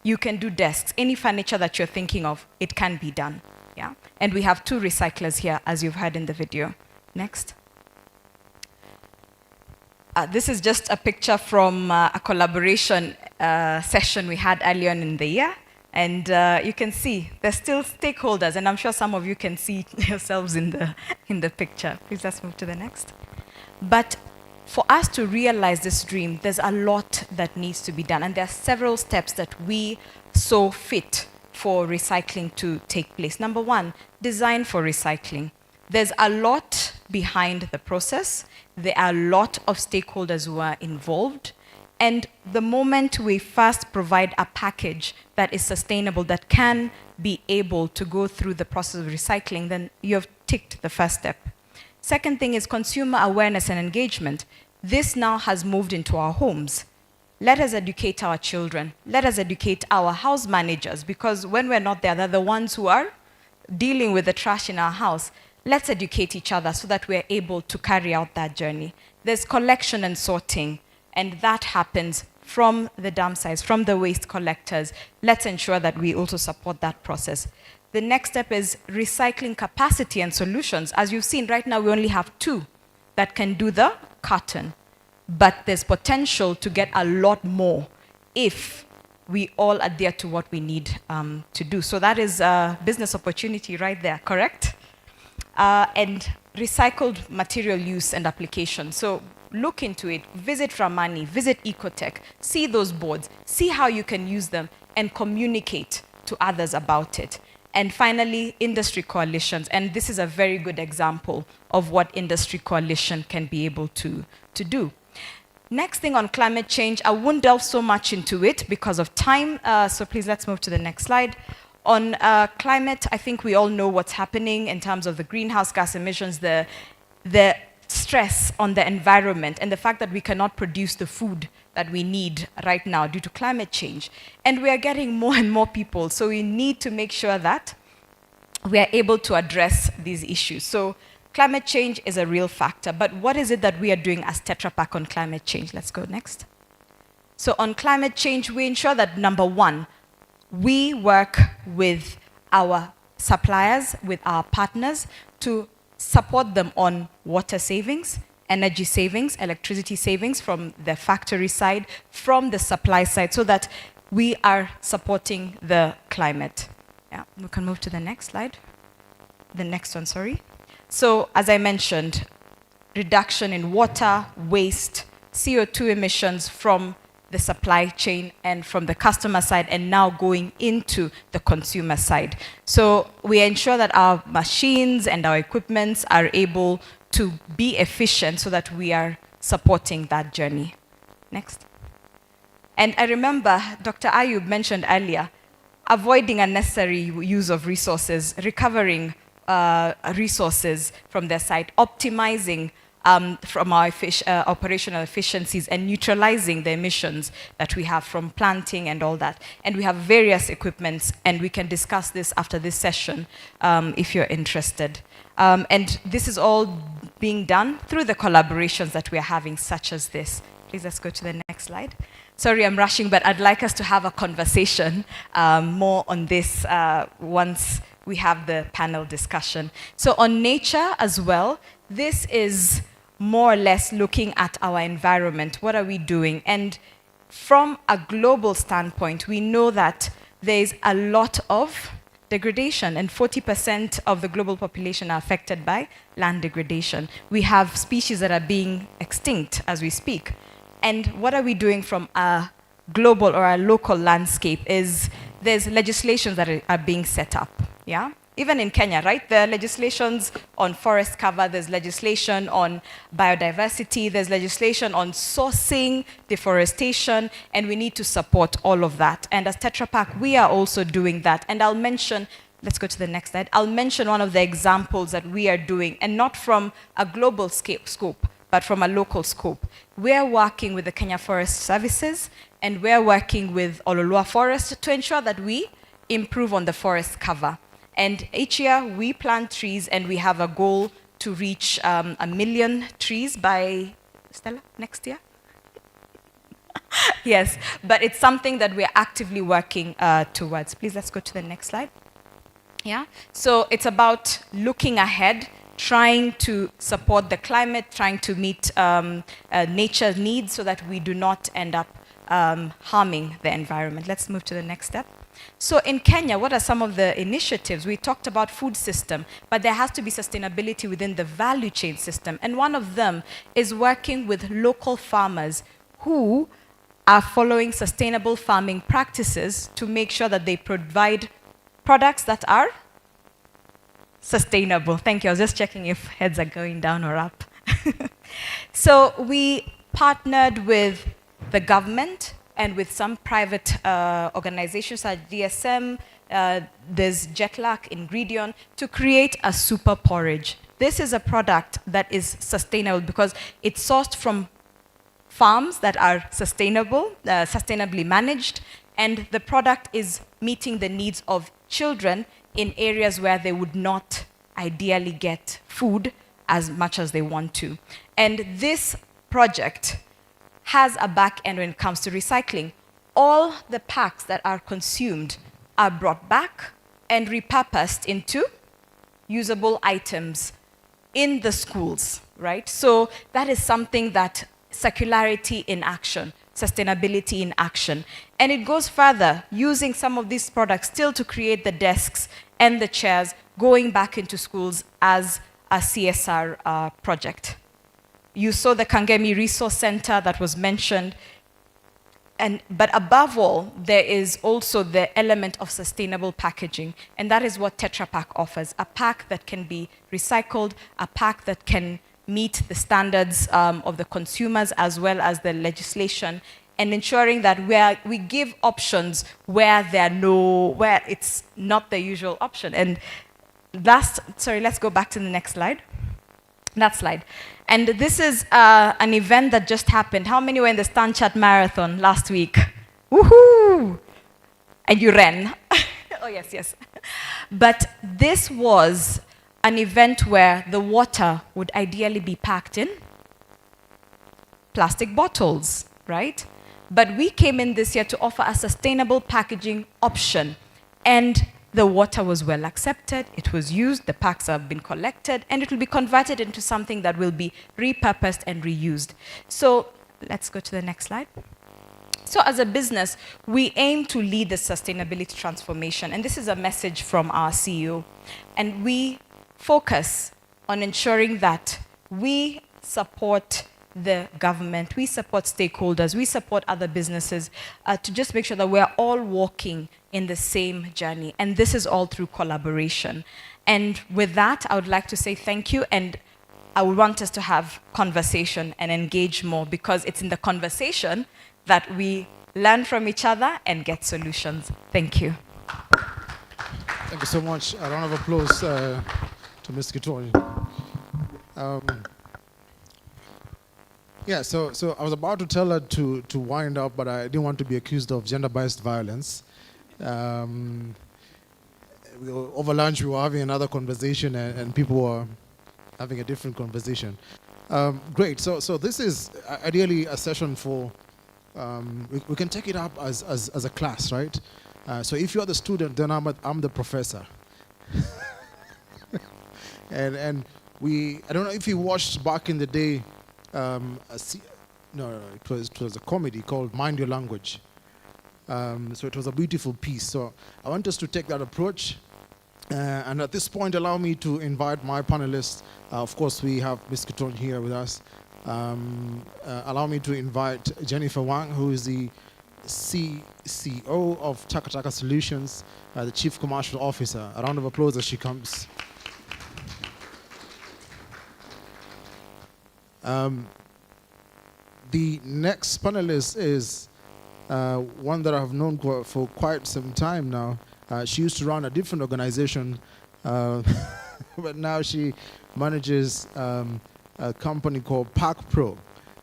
You can do desks, any furniture that you're thinking of, it can be done. Yeah? And we have 2 recyclers here, as you've heard in the video. Next. This is just a picture from a collaboration session we had earlier on in the year. And you can see there's still stakeholders, and I'm sure some of you can see yourselves in the picture. Please let's move to the next. But for us to realize this dream, there's a lot that needs to be done, and there are several steps that we saw fit for recycling to take place. Number one, design for recycling. There's a lot behind the process. There are a lot of stakeholders who are involved, And the moment we first provide a package that is sustainable, that can be able to go through the process of recycling, then you have ticked the first step. Second thing is consumer awareness and engagement. This now has moved into our homes. Let us educate our children. Let us educate our house managers, because when we're not there, they're the ones who are dealing with the trash in our house. Let's educate each other so that we're able to carry out that journey. There's collection and sorting, and that happens from the dump sites, from the waste collectors. Let's ensure that we also support that process. The next step is recycling capacity and solutions. As you've seen, right now we only have 2 that can do the carton. But there's potential to get a lot more if we all adhere to what we need to do. So that is a business opportunity right there, correct? And recycled material use and application. So look into it, visit Ramani, visit Ecotech, see those boards, see how you can use them and communicate to others about it. And finally, industry coalitions. And this is a very good example of what industry coalition can be able to do. Next thing on climate change, I won't delve so much into it because of time, so please let's move to the next slide. On climate, I think we all know what's happening in terms of the greenhouse gas emissions, the stress on the environment, and the fact that we cannot produce the food that we need right now due to climate change. And we are getting more and more people, so we need to make sure that we are able to address these issues. So climate change is a real factor, but what is it that we are doing as Tetra Pak on climate change? Let's go next. So on climate change, we ensure that, number one, we work with our suppliers, with our partners, to support them on water savings, energy savings, electricity savings from the factory side, from the supply side, so that we are supporting the climate. Yeah, we can move to the next slide. The next one, sorry. So, as I mentioned, reduction in water, waste, CO2 emissions from the supply chain and from the customer side, and now going into the consumer side. So we ensure that our machines and our equipments are able to be efficient so that we are supporting that journey. Next. And I remember Dr. Ayub mentioned earlier, avoiding unnecessary use of resources, recovering resources from their side, optimizing from our operational efficiencies, and neutralizing the emissions that we have from planting and all that. And we have various equipments, and we can discuss this after this session if you're interested. And this is all being done through the collaborations that we are having, such as this. Please, let's go to the next slide. Sorry, I'm rushing, but I'd like us to have a conversation more on this once we have the panel discussion. So on nature as well, this is more or less looking at our environment. What are we doing? And from a global standpoint, we know that there's a lot of degradation, and 40% of the global population are affected by land degradation. We have species that are being extinct as we speak. And what are we doing from a global or a local landscape is there's legislations that are being set up, yeah? Even in Kenya, right? There are legislations on forest cover, there's legislation on biodiversity, there's legislation on sourcing, deforestation, and we need to support all of that. And as Tetra Pak, we are also doing that. And I'll mention, let's go to the next slide. I'll mention one of the examples that we are doing, and not from a global scope, but from a local scope. We're working with the Kenya Forest Services, and we're working with Ololua Forest to ensure that we improve on the forest cover. And each year we plant trees, and we have a goal to reach 1 million trees by, Stella, next year? Yes, but it's something that we're actively working towards. Please, let's go to the next slide. Yeah, so it's about looking ahead, trying to support the climate, trying to meet nature's needs so that we do not end up harming the environment. Let's move to the next step. So in Kenya, what are some of the initiatives? We talked about food system, but there has to be sustainability within the value chain system. And one of them is working with local farmers who are following sustainable farming practices to make sure that they provide products that are sustainable. Thank you. I was just checking if heads are going down or up. So we partnered with the government and with some private organizations like DSM, there's Jetlac, Ingredient, to create a super porridge. This is a product that is sustainable because it's sourced from farms that are sustainable, sustainably managed, and the product is meeting the needs of children in areas where they would not ideally get food as much as they want to. And this project has a back end when it comes to recycling. All the packs that are consumed are brought back and repurposed into usable items in the schools, right? So that is something that circularity in action, sustainability in action. And it goes further, using some of these products still to create the desks and the chairs, going back into schools as a CSR project. You saw the Kangemi Resource Center that was mentioned. But above all, there is also the element of sustainable packaging. And that is what Tetra Pak offers, a pack that can be recycled, a pack that can meet the standards of the consumers as well as the legislation, and ensuring that we give options where it's not the usual option. And let's go back to the next slide. That slide. And this is an event that just happened. How many were in the Stanchat Marathon last week? Woohoo! And you ran. Oh, yes, yes. But this was an event where the water would ideally be packed in plastic bottles, right? But we came in this year to offer a sustainable packaging option. And the water was well accepted, it was used, the packs have been collected, and it will be converted into something that will be repurposed and reused. So let's go to the next slide. So as a business, we aim to lead the sustainability transformation, and this is a message from our CEO. And we focus on ensuring that we support the government, we support stakeholders, we support other businesses to just make sure that we're all walking in the same journey. And this is all through collaboration. And with that, I would like to say thank you, and I would want us to have conversation and engage more, because it's in the conversation that we learn from each other and get solutions. Thank you. Thank you so much. A round of applause to Ms. Kitoni. Yeah, so I was about to tell her to wind up, but I didn't want to be accused of gender-based violence. Over lunch, we were having another conversation, and people were having a different conversation. Great. So this is ideally a session for. We can take it up as a class, right? So if you're the student, then I'm the professor. and I don't know if you watched back in the day. It was a comedy called Mind Your Language. So it was a beautiful piece. So I want us to take that approach. And at this point, allow me to invite my panelists. Of course, we have Ms. Kitoni here with us. Allow me to invite Jennifer Wang, who is the CEO of Takataka Solutions, the Chief Commercial Officer. A round of applause as she comes. The next panelist is one that I've known for quite some time now. She used to run a different organization, but now she manages a company called Pak Pro.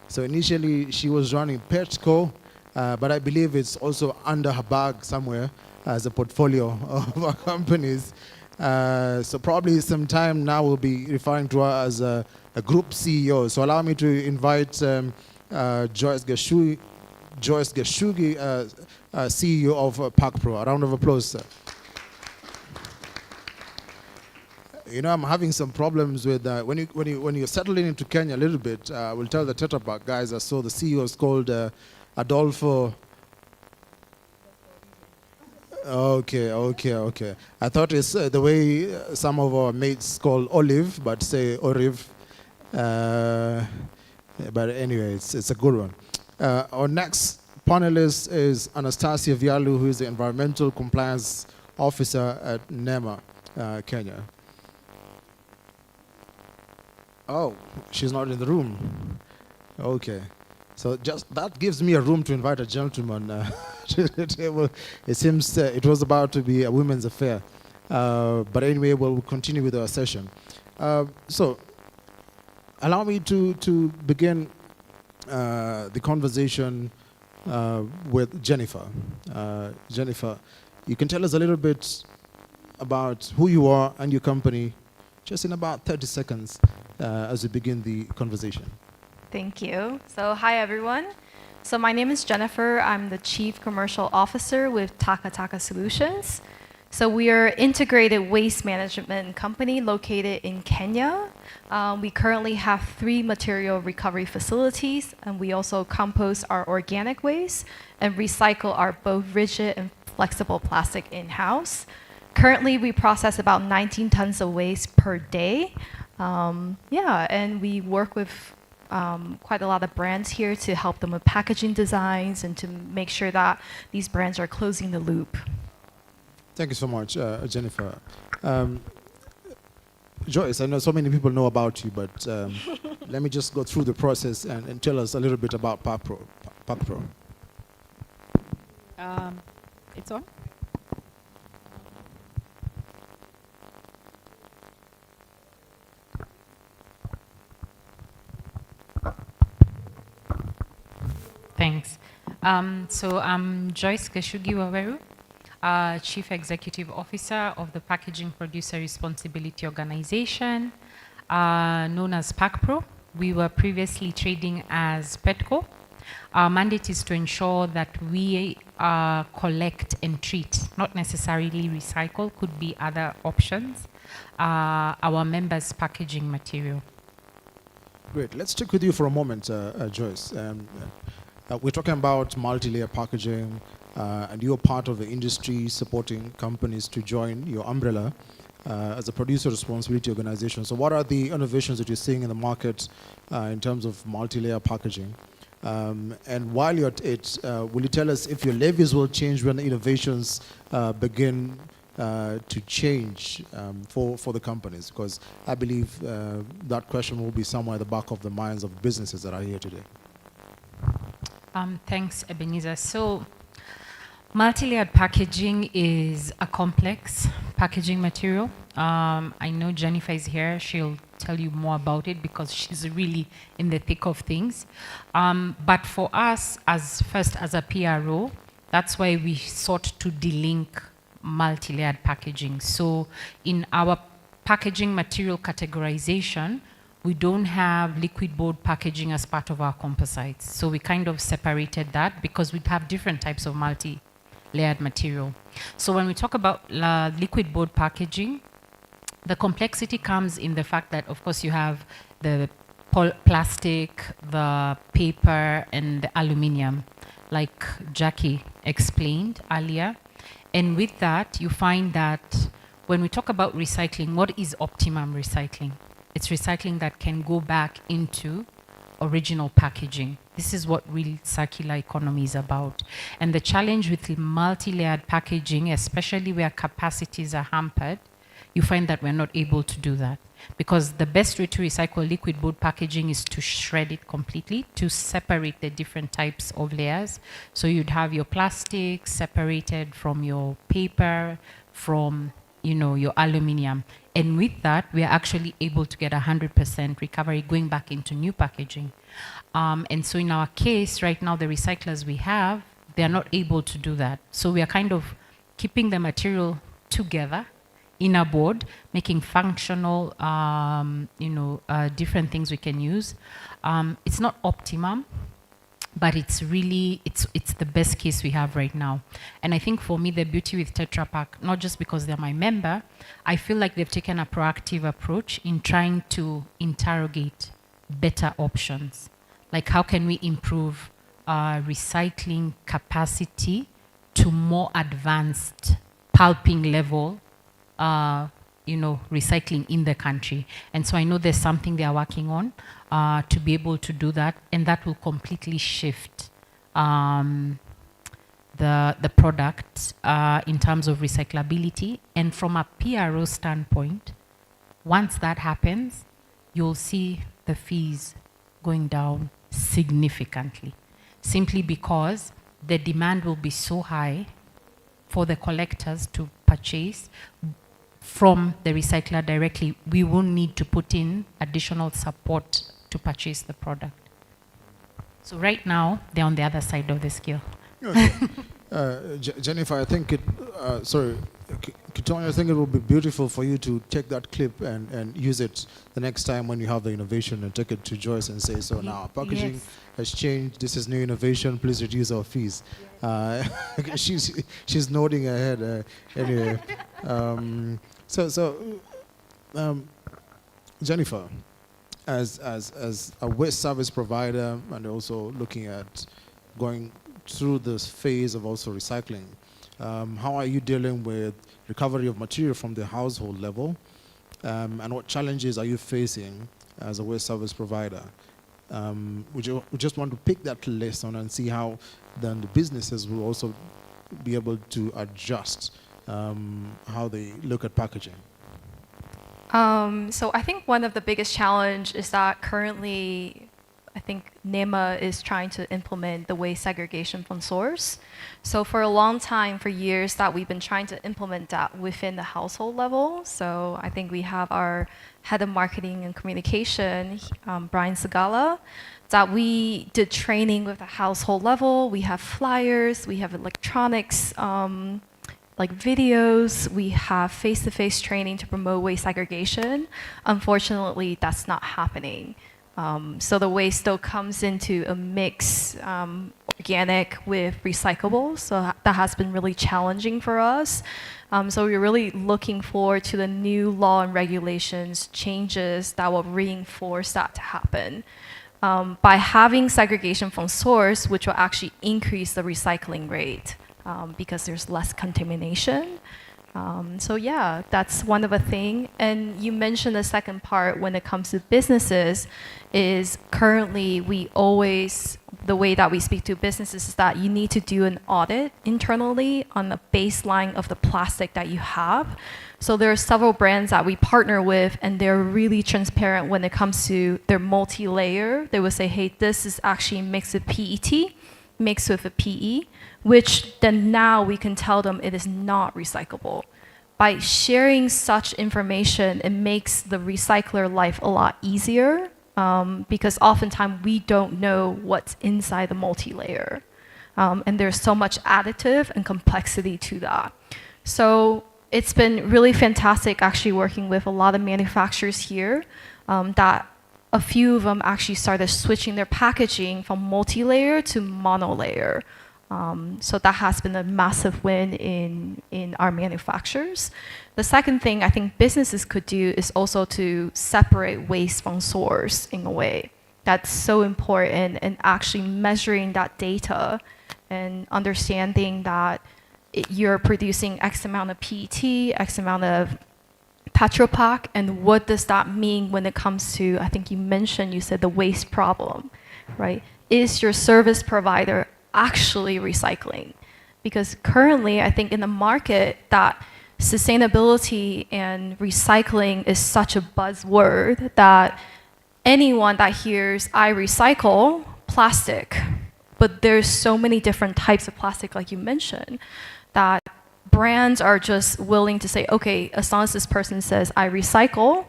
So initially she was running Petco, but I believe it's also under her bag somewhere as a portfolio of companies. So probably sometime now we'll be referring to her as a group CEO. So allow me to invite Joyce Gashugi, CEO of Pak Pro. A round of applause, sir. You know, I'm having some problems with when you're settling into Kenya a little bit. We'll tell the Tetra Pak guys. I saw the CEO is called Adolfo. Okay. I thought it's the way some of our mates call Olive, but say Oriv. But anyway, it's a good one. Our next panelist is Anastasia Vialu, who is the Environmental Compliance Officer at NEMA, Kenya. Oh, she's not in the room. Okay. So just that gives me a room to invite a gentleman to the table. It seems it was about to be a women's affair. But anyway, we'll continue with our session. So allow me to begin the conversation with Jennifer. Jennifer, you can tell us a little bit about who you are and your company, just in about 30 seconds as we begin the conversation. Thank you. So hi, everyone. So my name is Jennifer. I'm the Chief Commercial Officer with Taka Taka Solutions. So we are an integrated waste management company located in Kenya. We currently have 3 material recovery facilities, and we also compost our organic waste and recycle our both rigid and flexible plastic in-house. Currently, we process about 19 tons of waste per day. And we work with quite a lot of brands here to help them with packaging designs and to make sure that these brands are closing the loop. Thank you so much, Jennifer. Joyce, I know so many people know about you, but let me just go through the process and tell us a little bit about PACPRO. PACPRO. It's on? Thanks. So I'm Joyce Keshugi Waweru, Chief Executive Officer of the Packaging Producer Responsibility Organization, known as PACPRO. We were previously trading as PETCO. Our mandate is to ensure that we collect and treat, not necessarily recycle, could be other options, our members' packaging material. Great. Let's stick with you for a moment, Joyce. We're talking about multi-layer packaging, and you're part of the industry supporting companies to join your umbrella as a producer responsibility organization. So what are the innovations that you're seeing in the market in terms of multi-layer packaging? And while you're at it, will you tell us if your levies will change when the innovations begin to change for the companies? Because I believe that question will be somewhere at the back of the minds of businesses that are here today. Thanks, Ebenezer. So multi-layered packaging is a complex packaging material. I know Jennifer is here. She'll tell you more about it because she's really in the thick of things. But for us, as a PRO, that's why we sought to delink multi-layered packaging. So in our packaging material categorization, we don't have liquid board packaging as part of our composites. So we kind of separated that because we have different types of multi-layered material. So when we talk about liquid board packaging, the complexity comes in the fact that, of course, you have the plastic, the paper, and the aluminum, like Jackie explained earlier. And with that, you find that when we talk about recycling, what is optimum recycling? It's recycling that can go back into original packaging. This is what real circular economy is about. And the challenge with multi-layered packaging, especially where capacities are hampered, you find that we're not able to do that. Because the best way to recycle liquid board packaging is to shred it completely, to separate the different types of layers. So you'd have your plastic separated from your paper, from your aluminum. And with that, we are actually able to get 100% recovery going back into new packaging. And so in our case, right now, the recyclers we have, they are not able to do that. So we are kind of keeping the material together in a board, making functional, different things we can use. It's not optimum, but it's really, it's the best case we have right now. And I think for me, the beauty with Tetra Pak, not just because they're my member, I feel like they've taken a proactive approach in trying to interrogate better options. Like how can we improve recycling capacity to more advanced pulping level, recycling in the country. And so I know there's something they are working on to be able to do that, and that will completely shift the product in terms of recyclability. And from a PRO standpoint, once that happens, you'll see the fees going down significantly, simply because the demand will be so high for the collectors to purchase from the recycler directly. We will need to put in additional support to purchase the product. So right now, they're on the other side of the scale. Okay. Jennifer, I think Kitonya, I think it would be beautiful for you to take that clip and use it the next time when you have the innovation, and take it to Joyce and say, so now our packaging has changed, this is new innovation, please reduce our fees. She's nodding her head anyway. Jennifer, as a waste service provider and also looking at going through this phase of also recycling, how are you dealing with recovery of material from the household level, and what challenges are you facing as a waste service provider? We just want to pick that lesson and see how then the businesses will also be able to adjust how they look at packaging. So I think one of the biggest challenge is that currently, I think NEMA is trying to implement the waste segregation from source. So for a long time, for years, that we've been trying to implement that within the household level. So I think we have our head of marketing and communication, Brian Segala, that we did training with the household level. We have flyers, we have electronics, like videos, we have face-to-face training to promote waste segregation. Unfortunately, that's not happening. So the waste still comes into a mix, organic with recyclable. So that has been really challenging for us. So we're really looking forward to the new law and regulations changes that will reinforce that to happen. By having segregation from source, which will actually increase the recycling rate because there's less contamination. So yeah, that's one of the thing. And you mentioned the second part when it comes to businesses is currently the way that we speak to businesses is that you need to do an audit internally on the baseline of the plastic that you have. So there are several brands that we partner with, and they're really transparent when it comes to their multi-layer. They will say, hey, this is actually mixed with PET, mixed with a PE, which then now we can tell them it is not recyclable. By sharing such information, it makes the recycler life a lot easier because oftentimes we don't know what's inside the multi-layer. And there's so much additive and complexity to that. So it's been really fantastic actually working with a lot of manufacturers here that a few of them actually started switching their packaging from multi-layer to mono-layer. So that has been a massive win in our manufacturers. The second thing I think businesses could do is also to separate waste from source in a way. That's so important, and actually measuring that data and understanding that you're producing X amount of PET, X amount of Tetra Pak, and what does that mean when it comes to, I think you said the waste problem, right? Is your service provider actually recycling? Because currently, I think in the market that sustainability and recycling is such a buzzword that anyone that hears I recycle plastic, but there's so many different types of plastic like you mentioned, that brands are just willing to say, okay, as long as this person says I recycle,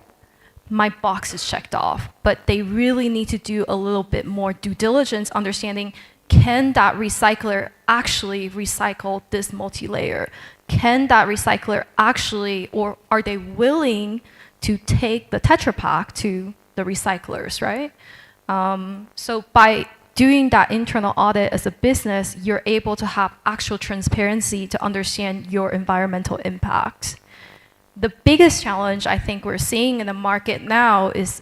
my box is checked off. But they really need to do a little bit more due diligence, understanding, can that recycler actually recycle this multi-layer? Can that recycler actually, or are they willing to take the Tetra Pak to the recyclers, right? So by doing that internal audit as a business, you're able to have actual transparency to understand your environmental impact. The biggest challenge I think we're seeing in the market now is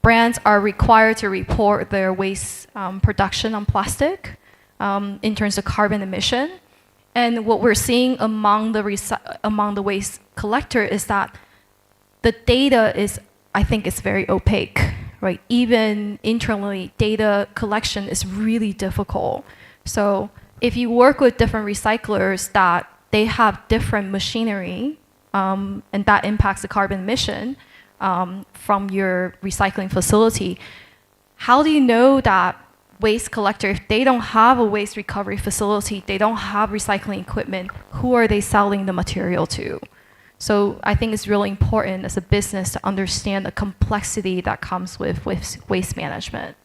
brands are required to report their waste production on plastic in terms of carbon emission. And what we're seeing among the waste collector is that the data is, I think, it's very opaque, right? Even internally, data collection is really difficult. So if you work with different recyclers that they have different machinery and that impacts the carbon emission from your recycling facility, how do you know that waste collector, if they don't have a waste recovery facility, they don't have recycling equipment, who are they selling the material to? So I think it's really important as a business to understand the complexity that comes with waste management.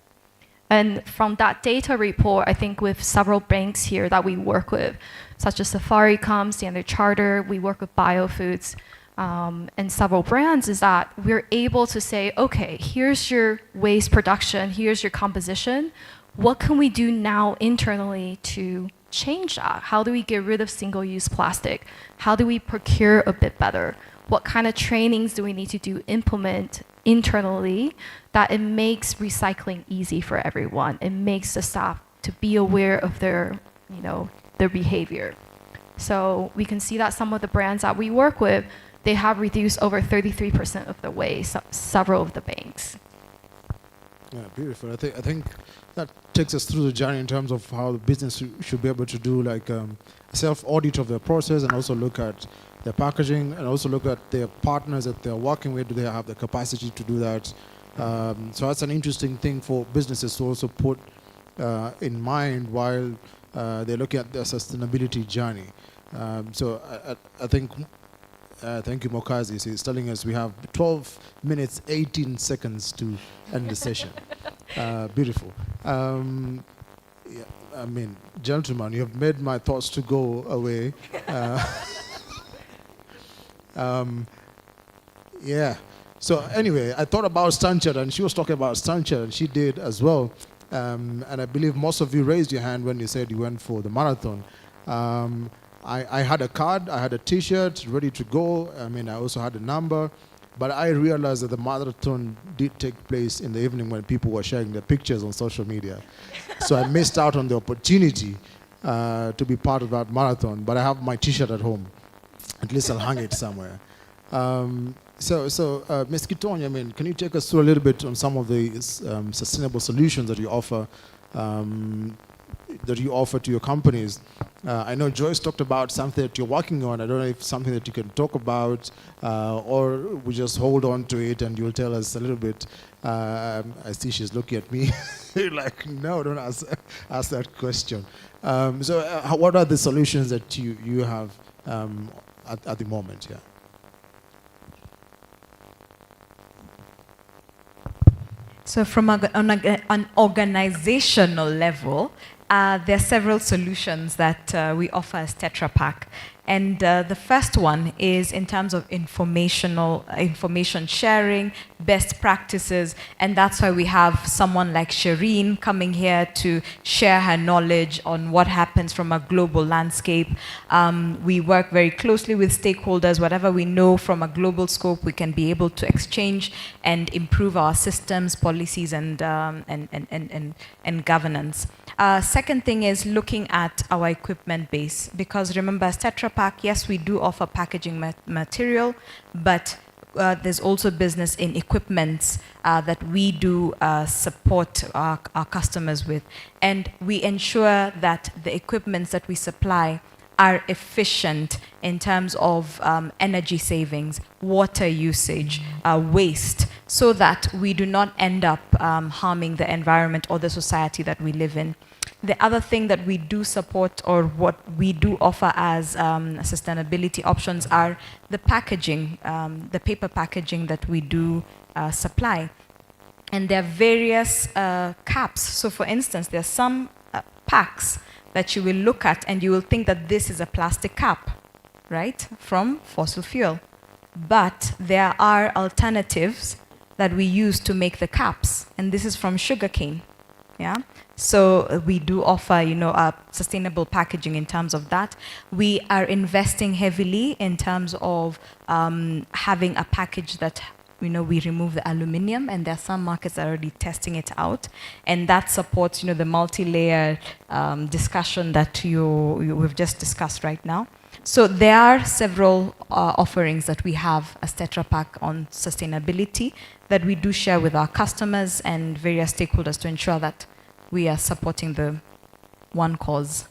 And from that data report, I think with several banks here that we work with, such as Safaricom, Standard Chartered, we work with Biofoods, and several brands, is that we're able to say, okay, here's your waste production, here's your composition. What can we do now internally to change that? How do we get rid of single-use plastic? How do we procure a bit better? What kind of trainings do we need to implement internally that it makes recycling easy for everyone? It makes the staff to be aware of their behavior. So we can see that some of the brands that we work with, they have reduced over 33% of the waste, several of the banks. Yeah, beautiful. I think that takes us through the journey in terms of how the business should be able to do like self-audit of their process, and also look at their packaging, and also look at their partners that they're working with. Do they have the capacity to do that? So that's an interesting thing for businesses to also put in mind while they're looking at their sustainability journey. So I think, thank you, Mokazi. He's telling us we have 12 minutes, 18 seconds to end the session. Beautiful. Yeah, I mean, gentlemen, you have made my thoughts to go away. Yeah. So anyway, I thought about Stanchard, and she was talking about Stanchard, and she did as well. And I believe most of you raised your hand when you said you went for the marathon. I had a card, I had a T-shirt ready to go. I mean, I also had a number. But I realized that the marathon did take place in the evening when people were sharing their pictures on social media. So I missed out on the opportunity to be part of that marathon. But I have my T-shirt at home. At least I'll hang it somewhere. So Ms. Kitonyi, I mean, can you take us through a little bit on some of the sustainable solutions that you offer to your companies? I know Joyce talked about something that you're working on. I don't know if it's something that you can talk about, or we just hold on to it and you'll tell us a little bit. I see she's looking at me like, no, don't ask that question. What are the solutions that you have at the moment? Yeah. So from an organizational level, there are several solutions that we offer as Tetra Pak. And the first one is in terms of information sharing, best practices, and that's why we have someone like Shireen coming here to share her knowledge on what happens from a global landscape. We work very closely with stakeholders. Whatever we know from a global scope, we can be able to exchange and improve our systems, policies, and governance. Second thing is looking at our equipment base, because remember, as Tetra Pak, yes, we do offer packaging material, but there's also business in equipments that we do support our customers with. And we ensure that the equipments that we supply are efficient in terms of energy savings, water usage, waste, so that we do not end up harming the environment or the society that we live in. The other thing that we do support, or what we do offer as sustainability options, are the packaging, the paper packaging that we do supply. And there are various caps. So for instance, there are some packs that you will look at and you will think that this is a plastic cap, right, from fossil fuel. But there are alternatives that we use to make the caps, and this is from sugarcane. Yeah. So we do offer, sustainable packaging in terms of that. We are investing heavily in terms of having a package that, we remove the aluminum, and there are some markets that are already testing it out, and that supports, the multi-layer discussion that we've just discussed right now. So there are several offerings that we have as Tetra Pak on sustainability that we do share with our customers and various stakeholders to ensure that we are supporting the one cause.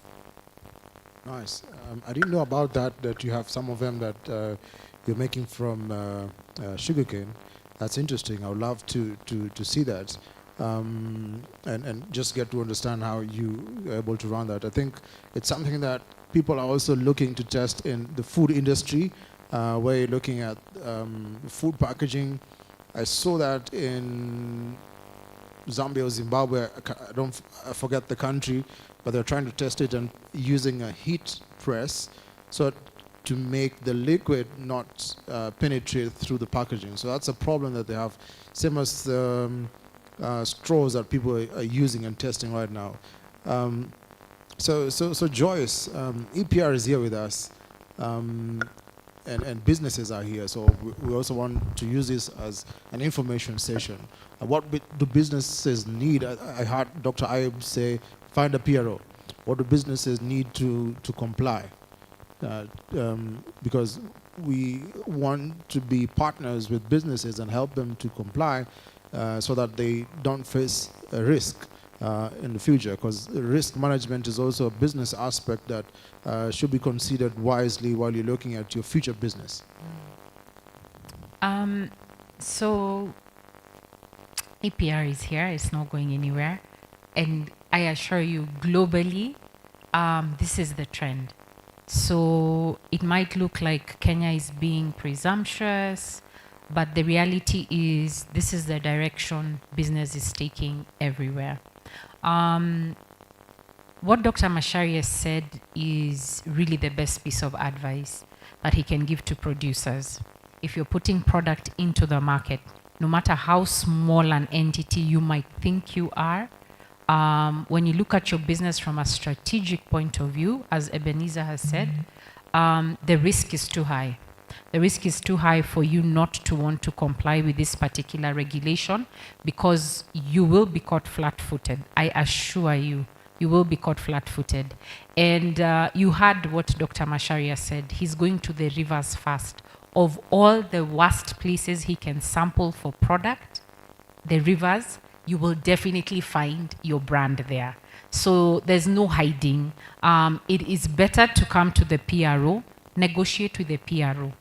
Nice. I didn't know about that you have some of them that you're making from sugarcane. That's interesting. I would love to see that. and just get to understand how you are able to run that. I think it's something that people are also looking to test in the food industry, where you're looking at food packaging. I saw that in Zambia or Zimbabwe, I forget the country, but they're trying to test it and using a heat press so to make the liquid not penetrate through the packaging. So that's a problem that they have. Same as straws that people are using and testing right now. So Joyce, EPR is here with us, and businesses are here. So we also want to use this as an information session. What do businesses need? I heard Dr. Ayub say, find a PRO. What do businesses need to comply? Because we want to be partners with businesses and help them to comply so that they don't face a risk in the future, because risk management is also a business aspect that should be considered wisely while you're looking at your future business. So EPR is here, it's not going anywhere, and I assure you globally this is the trend. So it might look like Kenya is being presumptuous, but the reality is this is the direction business is taking everywhere. What Dr. Macharia said is really the best piece of advice that he can give to producers. If you're putting product into the market, no matter how small an entity you might think you are, when you look at your business from a strategic point of view, as Ebenezer has said, the risk is too high. The risk is too high for you not to want to comply with this particular regulation, because you will be caught flat-footed. I assure you, you will be caught flat-footed. And you heard what Dr. Macharia said. He's going to the rivers first. Of all the worst places he can sample for product, the rivers, you will definitely find your brand there. So there's no hiding. It is better to come to the PRO, negotiate with the PRO,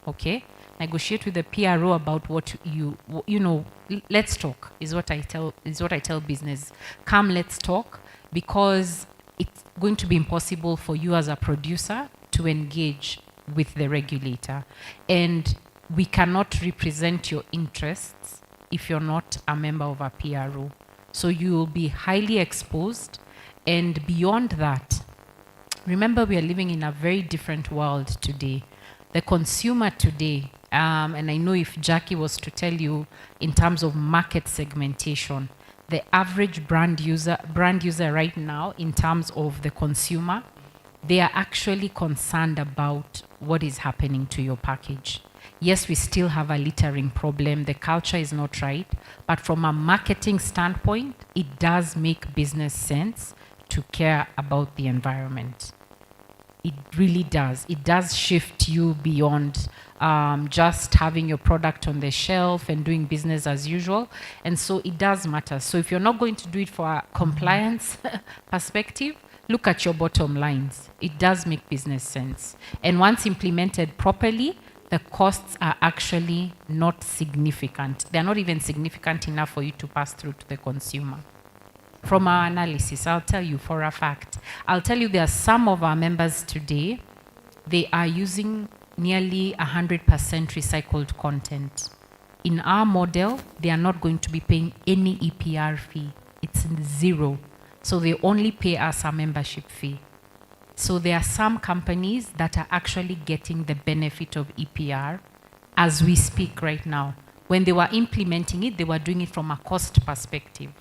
okay? Negotiate with the PRO about what you know, let's talk, is what I tell business. Come, let's talk, because it's going to be impossible for you as a producer to engage with the regulator. And we cannot represent your interests if you're not a member of a PRO. So you will be highly exposed. And beyond that, remember, we are living in a very different world today. The consumer today, and I know if Jackie was to tell you in terms of market segmentation, the average brand user right now in terms of the consumer, they are actually concerned about what is happening to your package. Yes, we still have a littering problem. The culture is not right. But from a marketing standpoint, it does make business sense to care about the environment. It really does. It does shift you beyond just having your product on the shelf and doing business as usual. And so it does matter. So if you're not going to do it for a compliance perspective, look at your bottom lines. It does make business sense. And once implemented properly, the costs are actually not significant. They're not even significant enough for you to pass through to the consumer. From our analysis, I'll tell you for a fact. I'll tell you there are some of our members today, they are using nearly 100% recycled content. In our model, they are not going to be paying any EPR fee. It's zero. So they only pay us a membership fee. So there are some companies that are actually getting the benefit of EPR as we speak right now. When they were implementing it, they were doing it from a cost perspective.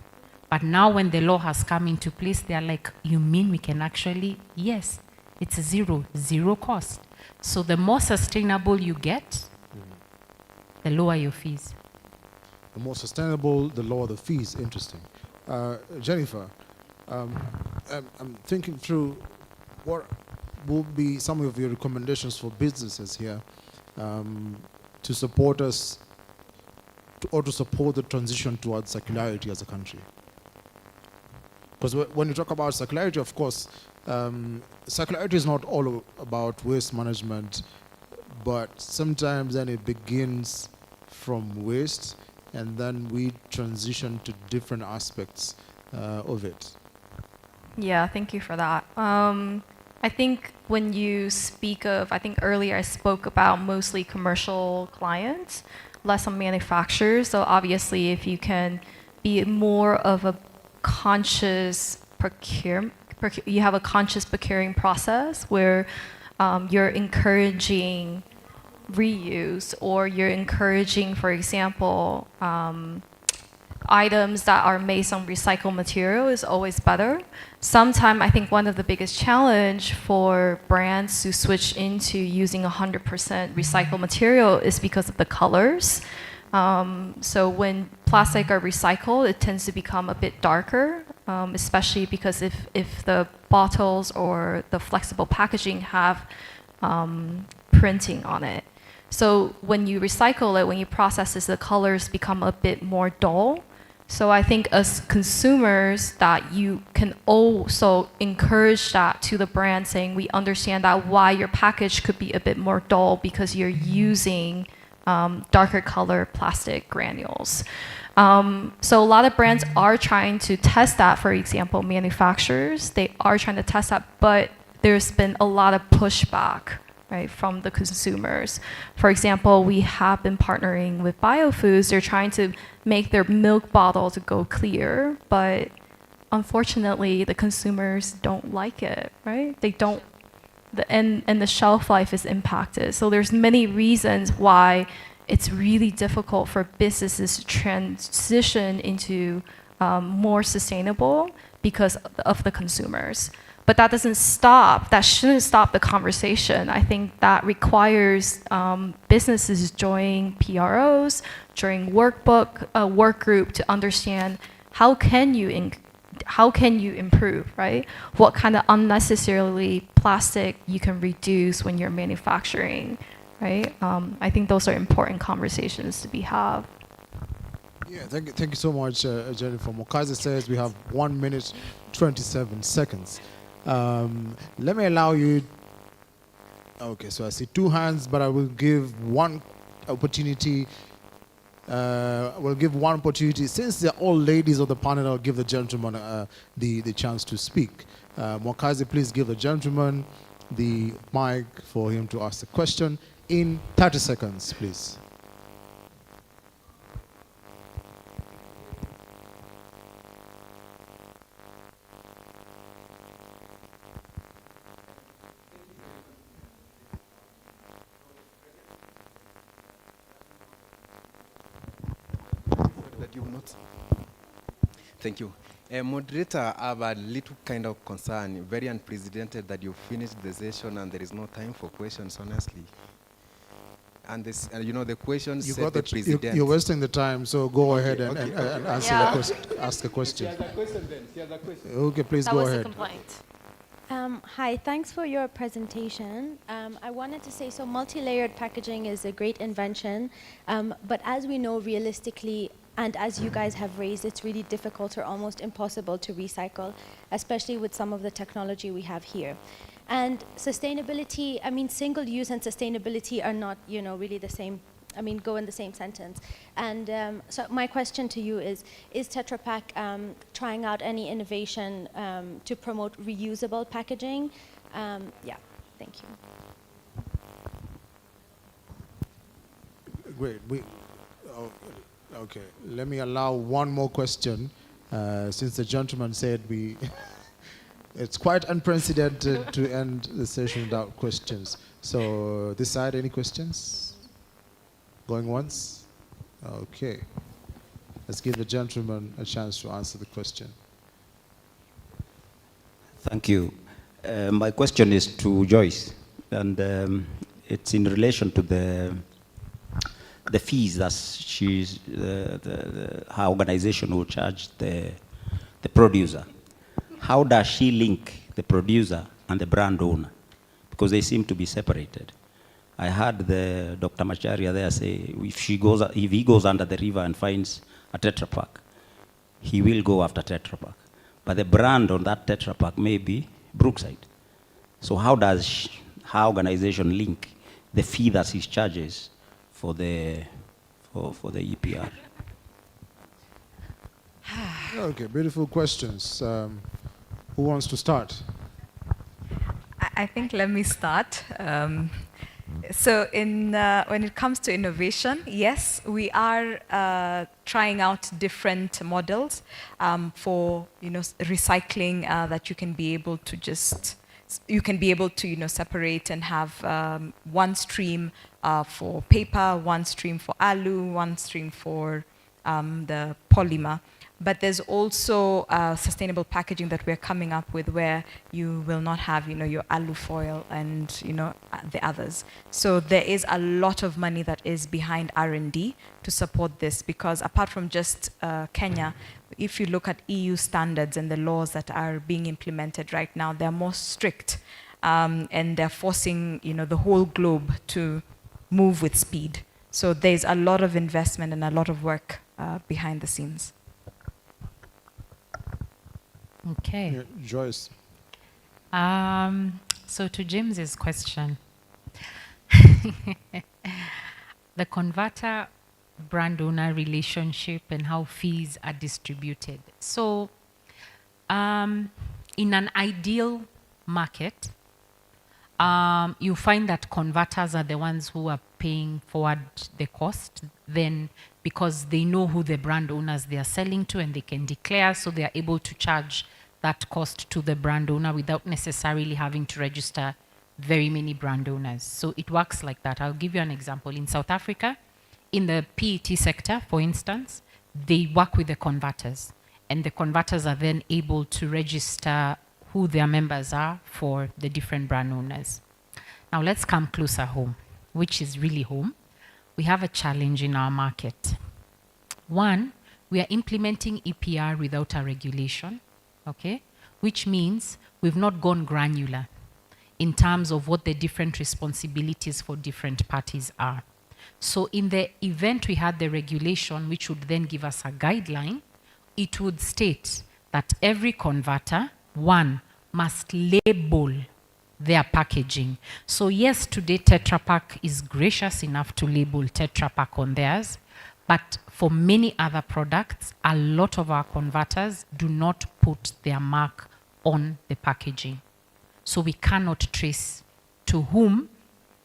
But now when the law has come into place, they are like, you mean we can actually, yes, it's zero cost. So the more sustainable you get, the lower your fees. The more sustainable, the lower the fees. Interesting. Jennifer, I'm thinking through what will be some of your recommendations for businesses here to support us or to support the transition towards circularity as a country. Because when you talk about circularity, of course, circularity is not all about waste management, but sometimes then it begins from waste and then we transition to different aspects of it. Yeah, thank you for that. I think when you speak of, I think earlier I spoke about mostly commercial clients, less on manufacturers. So obviously, if you can be more of a conscious you have a conscious procuring process where you're encouraging reuse, or you're encouraging, for example, items that are made from recycled material is always better. Sometimes I think one of the biggest challenge for brands to switch into using 100% recycled material is because of the colors. So when plastic are recycled, it tends to become a bit darker, especially because if the bottles or the flexible packaging have printing on it. So when you recycle it, when you process it, the colors become a bit more dull. So I think as consumers that you can also encourage that to the brand, saying we understand that why your package could be a bit more dull because you're using darker color plastic granules. So a lot of brands are trying to test that. For example, manufacturers, they are trying to test that, but there's been a lot of pushback, right, from the consumers. For example, we have been partnering with Biofoods. They're trying to make their milk bottle to go clear, but unfortunately, the consumers don't like it, right? They don't, and the shelf life is impacted. So there's many reasons why it's really difficult for businesses to transition into more sustainable because of the consumers. But that doesn't stop, that shouldn't stop the conversation. I think that requires businesses joining PROs, joining work group to understand how can you improve, right? What kind of unnecessarily plastic you can reduce when you're manufacturing, right? I think those are important conversations to be had. Yeah, thank you so much, Jennifer. Mokazi says we have 1 minute, 27 seconds. Let me allow you, okay, so I see 2 hands, but I will give one opportunity. We'll give one opportunity. Since they're all ladies of the panel, I'll give the gentleman the chance to speak. Mokazi, please give the gentleman the mic for him to ask the question in 30 seconds, please. Thank you. Moderator, I have a little kind of concern, very unprecedented that you finished the session and there is no time for questions, honestly. And this, you know, the questions You said got the the president. you're wasting the time, so go ahead and answer the ask a question. She has a question then. She has a question. Okay, please That go was ahead. the complaint. Hi, thanks for your presentation. I wanted to say, so multi-layered packaging is a great invention, but as we know realistically, and as you guys have raised, it's really difficult or almost impossible to recycle, especially with some of the technology we have here. And sustainability, I mean, single use and sustainability are not, you know, really the same, I mean, go in the same sentence. And so my question to you is Tetra Pak trying out any innovation to promote reusable packaging? Yeah, thank you. Great. Okay, let me allow one more question, since the gentleman said it's quite unprecedented to end the session without questions. So this side, any questions? Going once? Okay. Let's give the gentleman a chance to answer the question. Thank you. My question is to Joyce, and it's in relation to the fees that her organization will charge the producer. How does she link the producer and the brand owner? Because they seem to be separated. I heard Dr. Macharia there say if he goes under the river and finds a Tetra Pak, he will go after Tetra Pak. But the brand on that Tetra Pak may be Brookside. So how does her organization link the fee that he charges for the EPR? Okay, beautiful questions. Who wants to start? I think let me start. So when it comes to innovation, yes, we are trying out different models for recycling that you can be able to separate and have one stream for paper, one stream for alu, one stream for the polymer. But there's also sustainable packaging that we're coming up with where you will not have, your alu foil and, the others. So there is a lot of money that is behind R&D to support this, because apart from just Kenya, if you look at EU standards and the laws that are being implemented right now, they're more strict and they're forcing, the whole globe to move with speed. So there's a lot of investment and a lot of work behind the scenes. Okay. Yeah, Joyce. So to James's question, the converter brand owner relationship and how fees are distributed. So in an ideal market, you find that converters are the ones who are paying forward the cost, then because they know who the brand owners they are selling to and they can declare, so they are able to charge that cost to the brand owner without necessarily having to register very many brand owners. So it works like that. I'll give you an example. In South Africa, in the PET sector, for instance, they work with the converters, and the converters are then able to register who their members are for the different brand owners. Now let's come closer home, which is really home. We have a challenge in our market. One, we are implementing EPR without a regulation, okay? Which means we've not gone granular in terms of what the different responsibilities for different parties are. So in the event we had the regulation, which would then give us a guideline, it would state that every converter, one, must label their packaging. So yes, today Tetra Pak is gracious enough to label Tetra Pak on theirs, but for many other products, a lot of our converters do not put their mark on the packaging. So we cannot trace to whom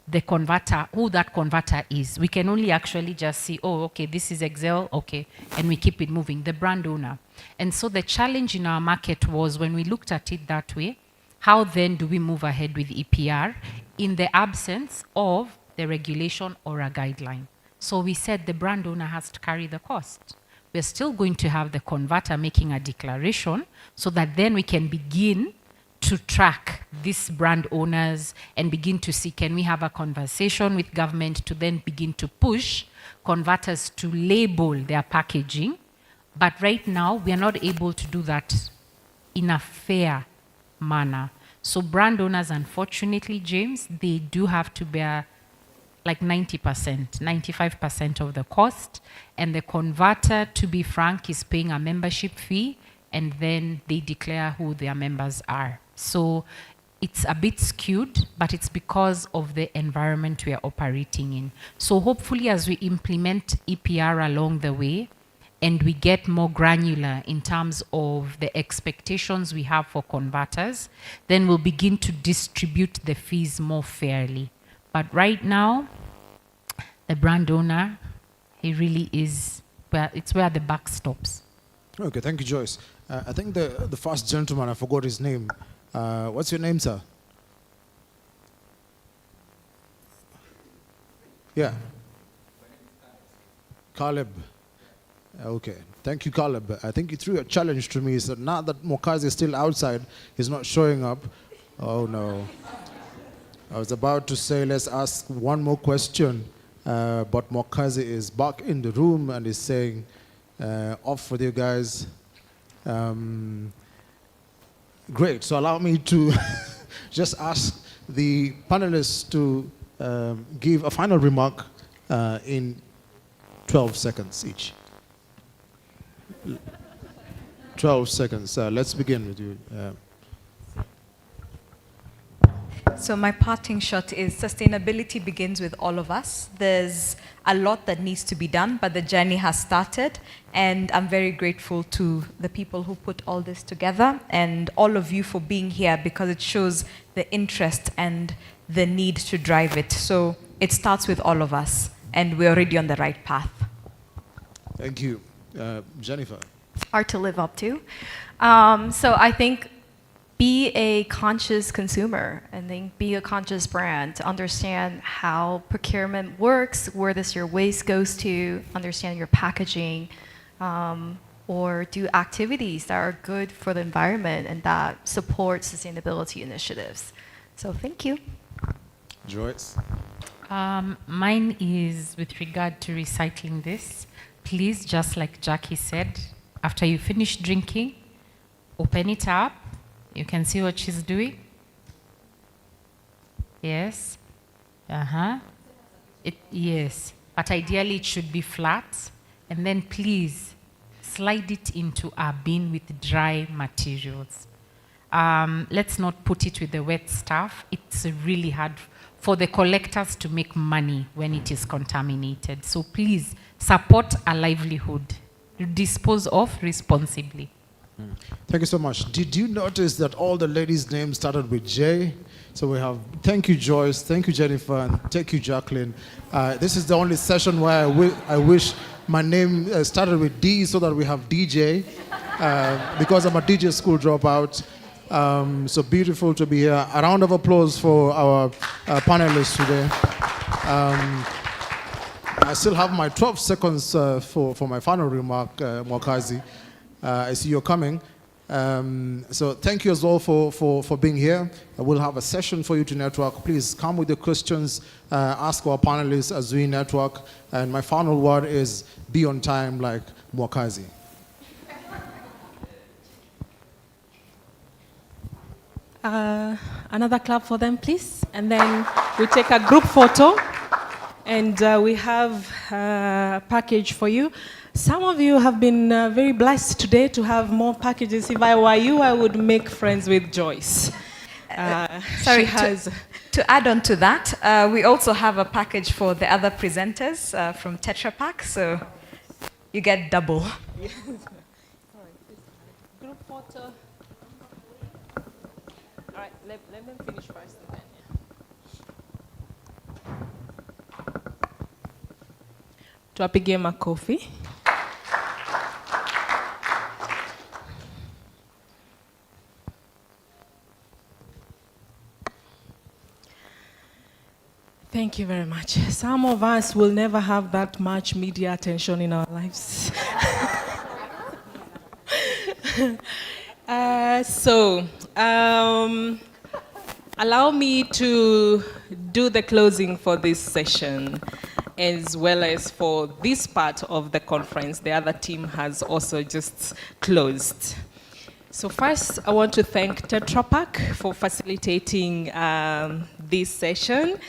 the converter, who that converter is. We can only actually just see, oh, okay, this is Excel, okay, and we keep it moving, the brand owner. And so the challenge in our market was, when we looked at it that way, how then do we move ahead with EPR in the absence of the regulation or a guideline? So we said the brand owner has to carry the cost. We're still going to have the converter making a declaration so that then we can begin to track these brand owners and begin to see, can we have a conversation with government to then begin to push converters to label their packaging. But right now, we are not able to do that in a fair manner. So brand owners, unfortunately, James, they do have to bear like 90%, 95% of the cost. And the converter, to be frank, is paying a membership fee, and then they declare who their members are. So it's a bit skewed, but it's because of the environment we are operating in. So hopefully, as we implement EPR along the way, and we get more granular in terms of the expectations we have for converters, then we'll begin to distribute the fees more fairly. But right now, the brand owner, he really is, it's where the buck stops. Okay, thank you, Joyce. I think the first gentleman, I forgot his name. What's your name, sir? Yeah. Caleb. Okay, thank you, Caleb. I think you threw a challenge to me. So now that Mokazi is still outside, he's not showing up. Oh no. I was about to say, let's ask one more question, but Mokazi is back in the room and is saying, off with you guys. Great, so allow me to just ask the panelists to give a final remark in 12 seconds each. 12 seconds. Let's begin with you. So my parting shot is sustainability begins with all of us. There's a lot that needs to be done, but the journey has started, and I'm very grateful to the people who put all this together and all of you for being here, because it shows the interest and the need to drive it. So it starts with all of us, and we're already on the right path. Thank you. Jennifer. Hard to live up to. So I think be a conscious consumer, and then be a conscious brand. Understand how procurement works, where does your waste goes to, understand your packaging, or do activities that are good for the environment and that support sustainability initiatives. So thank you. Joyce. Mine is with regard to recycling this. Please, just like Jackie said, after you finish drinking, open it up. You can see what she's doing. Yes. Yes. But ideally it should be flat. And then please slide it into a bin with dry materials. Let's not put it with the wet stuff. It's really hard for the collectors to make money when it is contaminated. So please support a livelihood. Dispose of responsibly. Thank you so much. Did you notice that all the ladies' names started with J? So we have, thank you, Joyce, thank you, Jennifer, and thank you, Jacqueline. This is the only session where I wish my name started with D, so that we have DJ, because I'm a DJ school dropout. So beautiful to be here. A round of applause for our panelists today. I still have my 12 seconds for my final remark, Mwakazi. I see you're coming. So thank you as well for being here. We'll have a session for you to network. Please come with your questions, ask our panelists as we network. And my final word is be on time like Mwakazi. Another clap for them, please. And then we take a group photo. And we have a package for you. Some of you have been very blessed today to have more packages. If I were you, I would make friends with Joyce. Sorry, to add on to that, we also have a package for the other presenters from Tetra Pak, so you get double. Group photo. All right, let them finish first. And then, tuwapige makofi. Thank you very much. Some of us will never have that much media attention in our lives. Allow me to do the closing for this session, as well as for this part of the conference. The other team has also just closed. So first, I want to thank Tetra Pak for facilitating this session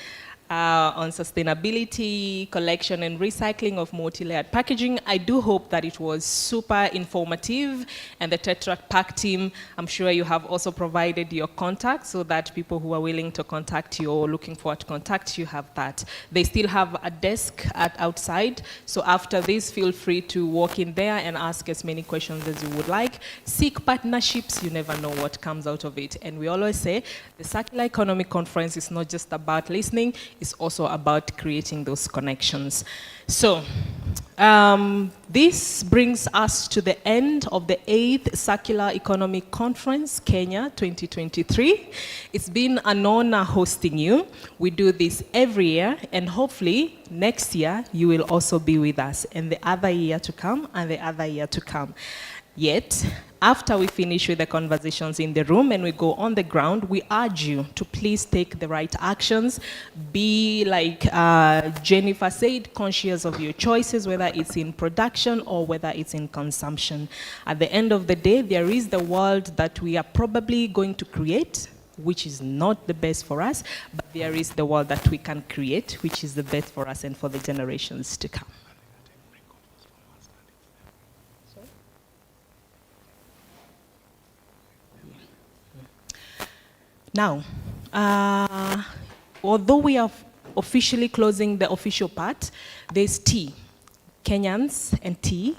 on sustainability, collection and recycling of multi-layered packaging. I do hope that it was super informative, and the Tetra Pak team, I'm sure you have also provided your contact so that people who are willing to contact you or looking forward to contact you have that. They still have a desk outside, so after this, feel free to walk in there and ask as many questions as you would like. Seek partnerships, you never know what comes out of it. And we always say, the Circular Economy Conference is not just about listening, it's also about creating those connections. So, this brings us to the end of the 8th Circular Economy Conference, Kenya 2023. It's been an honor hosting you. We do this every year, and hopefully next year you will also be with us, and the other year to come, and the other year to come. Yet, after we finish with the conversations in the room and we go on the ground, we urge you to please take the right actions. Be, like Jennifer said, conscious of your choices, whether it's in production or whether it's in consumption. At the end of the day, there is the world that we are probably going to create, which is not the best for us, but there is the world that we can create, which is the best for us and for the generations to come. Now, Although we are officially closing the official part, there's tea. Kenyans and tea.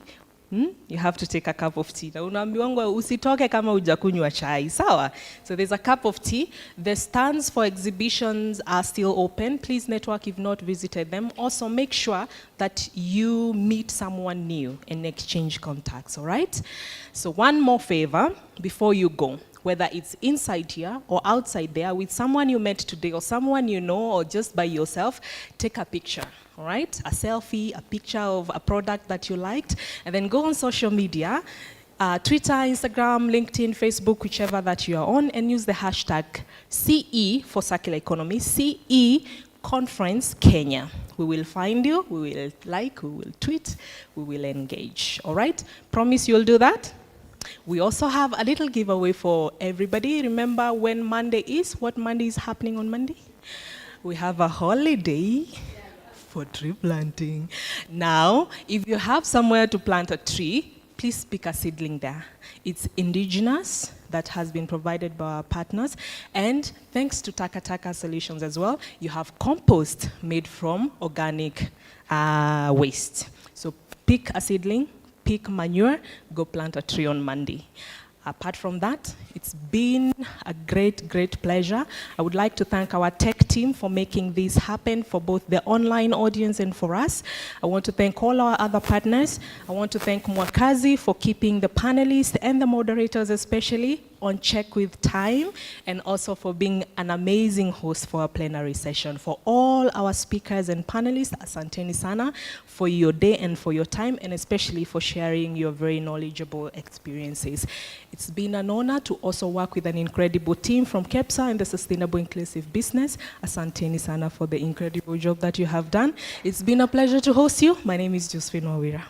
You have to take a cup of tea. Na unaambiwa usitoke kama hujakunywa chai, sawa? So there's a cup of tea. The stands for exhibitions are still open. Please network if not visited them. Also make sure that you meet someone new and exchange contacts, all right? So one more favor before you go, whether it's inside here or outside there with someone you met today or someone you know or just by yourself, take a picture. All right, a selfie, a picture of a product that you liked, and then go on social media, Twitter, Instagram, LinkedIn, Facebook, whichever that you are on, and use the hashtag CE for Circular Economy, CE Conference Kenya. We will find you, we will like, we will tweet, we will engage. All right, promise you'll do that? We also have a little giveaway for everybody. Remember when Monday is? What Monday is happening on Monday? We have a holiday for tree planting. Now, if you have somewhere to plant a tree, please pick a seedling there. It's indigenous, that has been provided by our partners, and thanks to Taka Taka Solutions as well, you have compost made from organic waste. So pick a seedling, pick manure, go plant a tree on Monday. Apart from that, it's been a great, great pleasure. I would like to thank our tech team for making this happen for both the online audience and for us. I want to thank all our other partners. I want to thank Mwakazi for keeping the panelists and the moderators especially on check with time, and also for being an amazing host for our plenary session. For all our speakers and panelists, asanteni sana for your day and for your time, and especially for sharing your very knowledgeable experiences. It's been an honor to also work with an incredible team from KEPSA and the Sustainable Inclusive Business. Asanteni sana for the incredible job that you have done. It's been a pleasure to host you. My name is Josephine Wawira.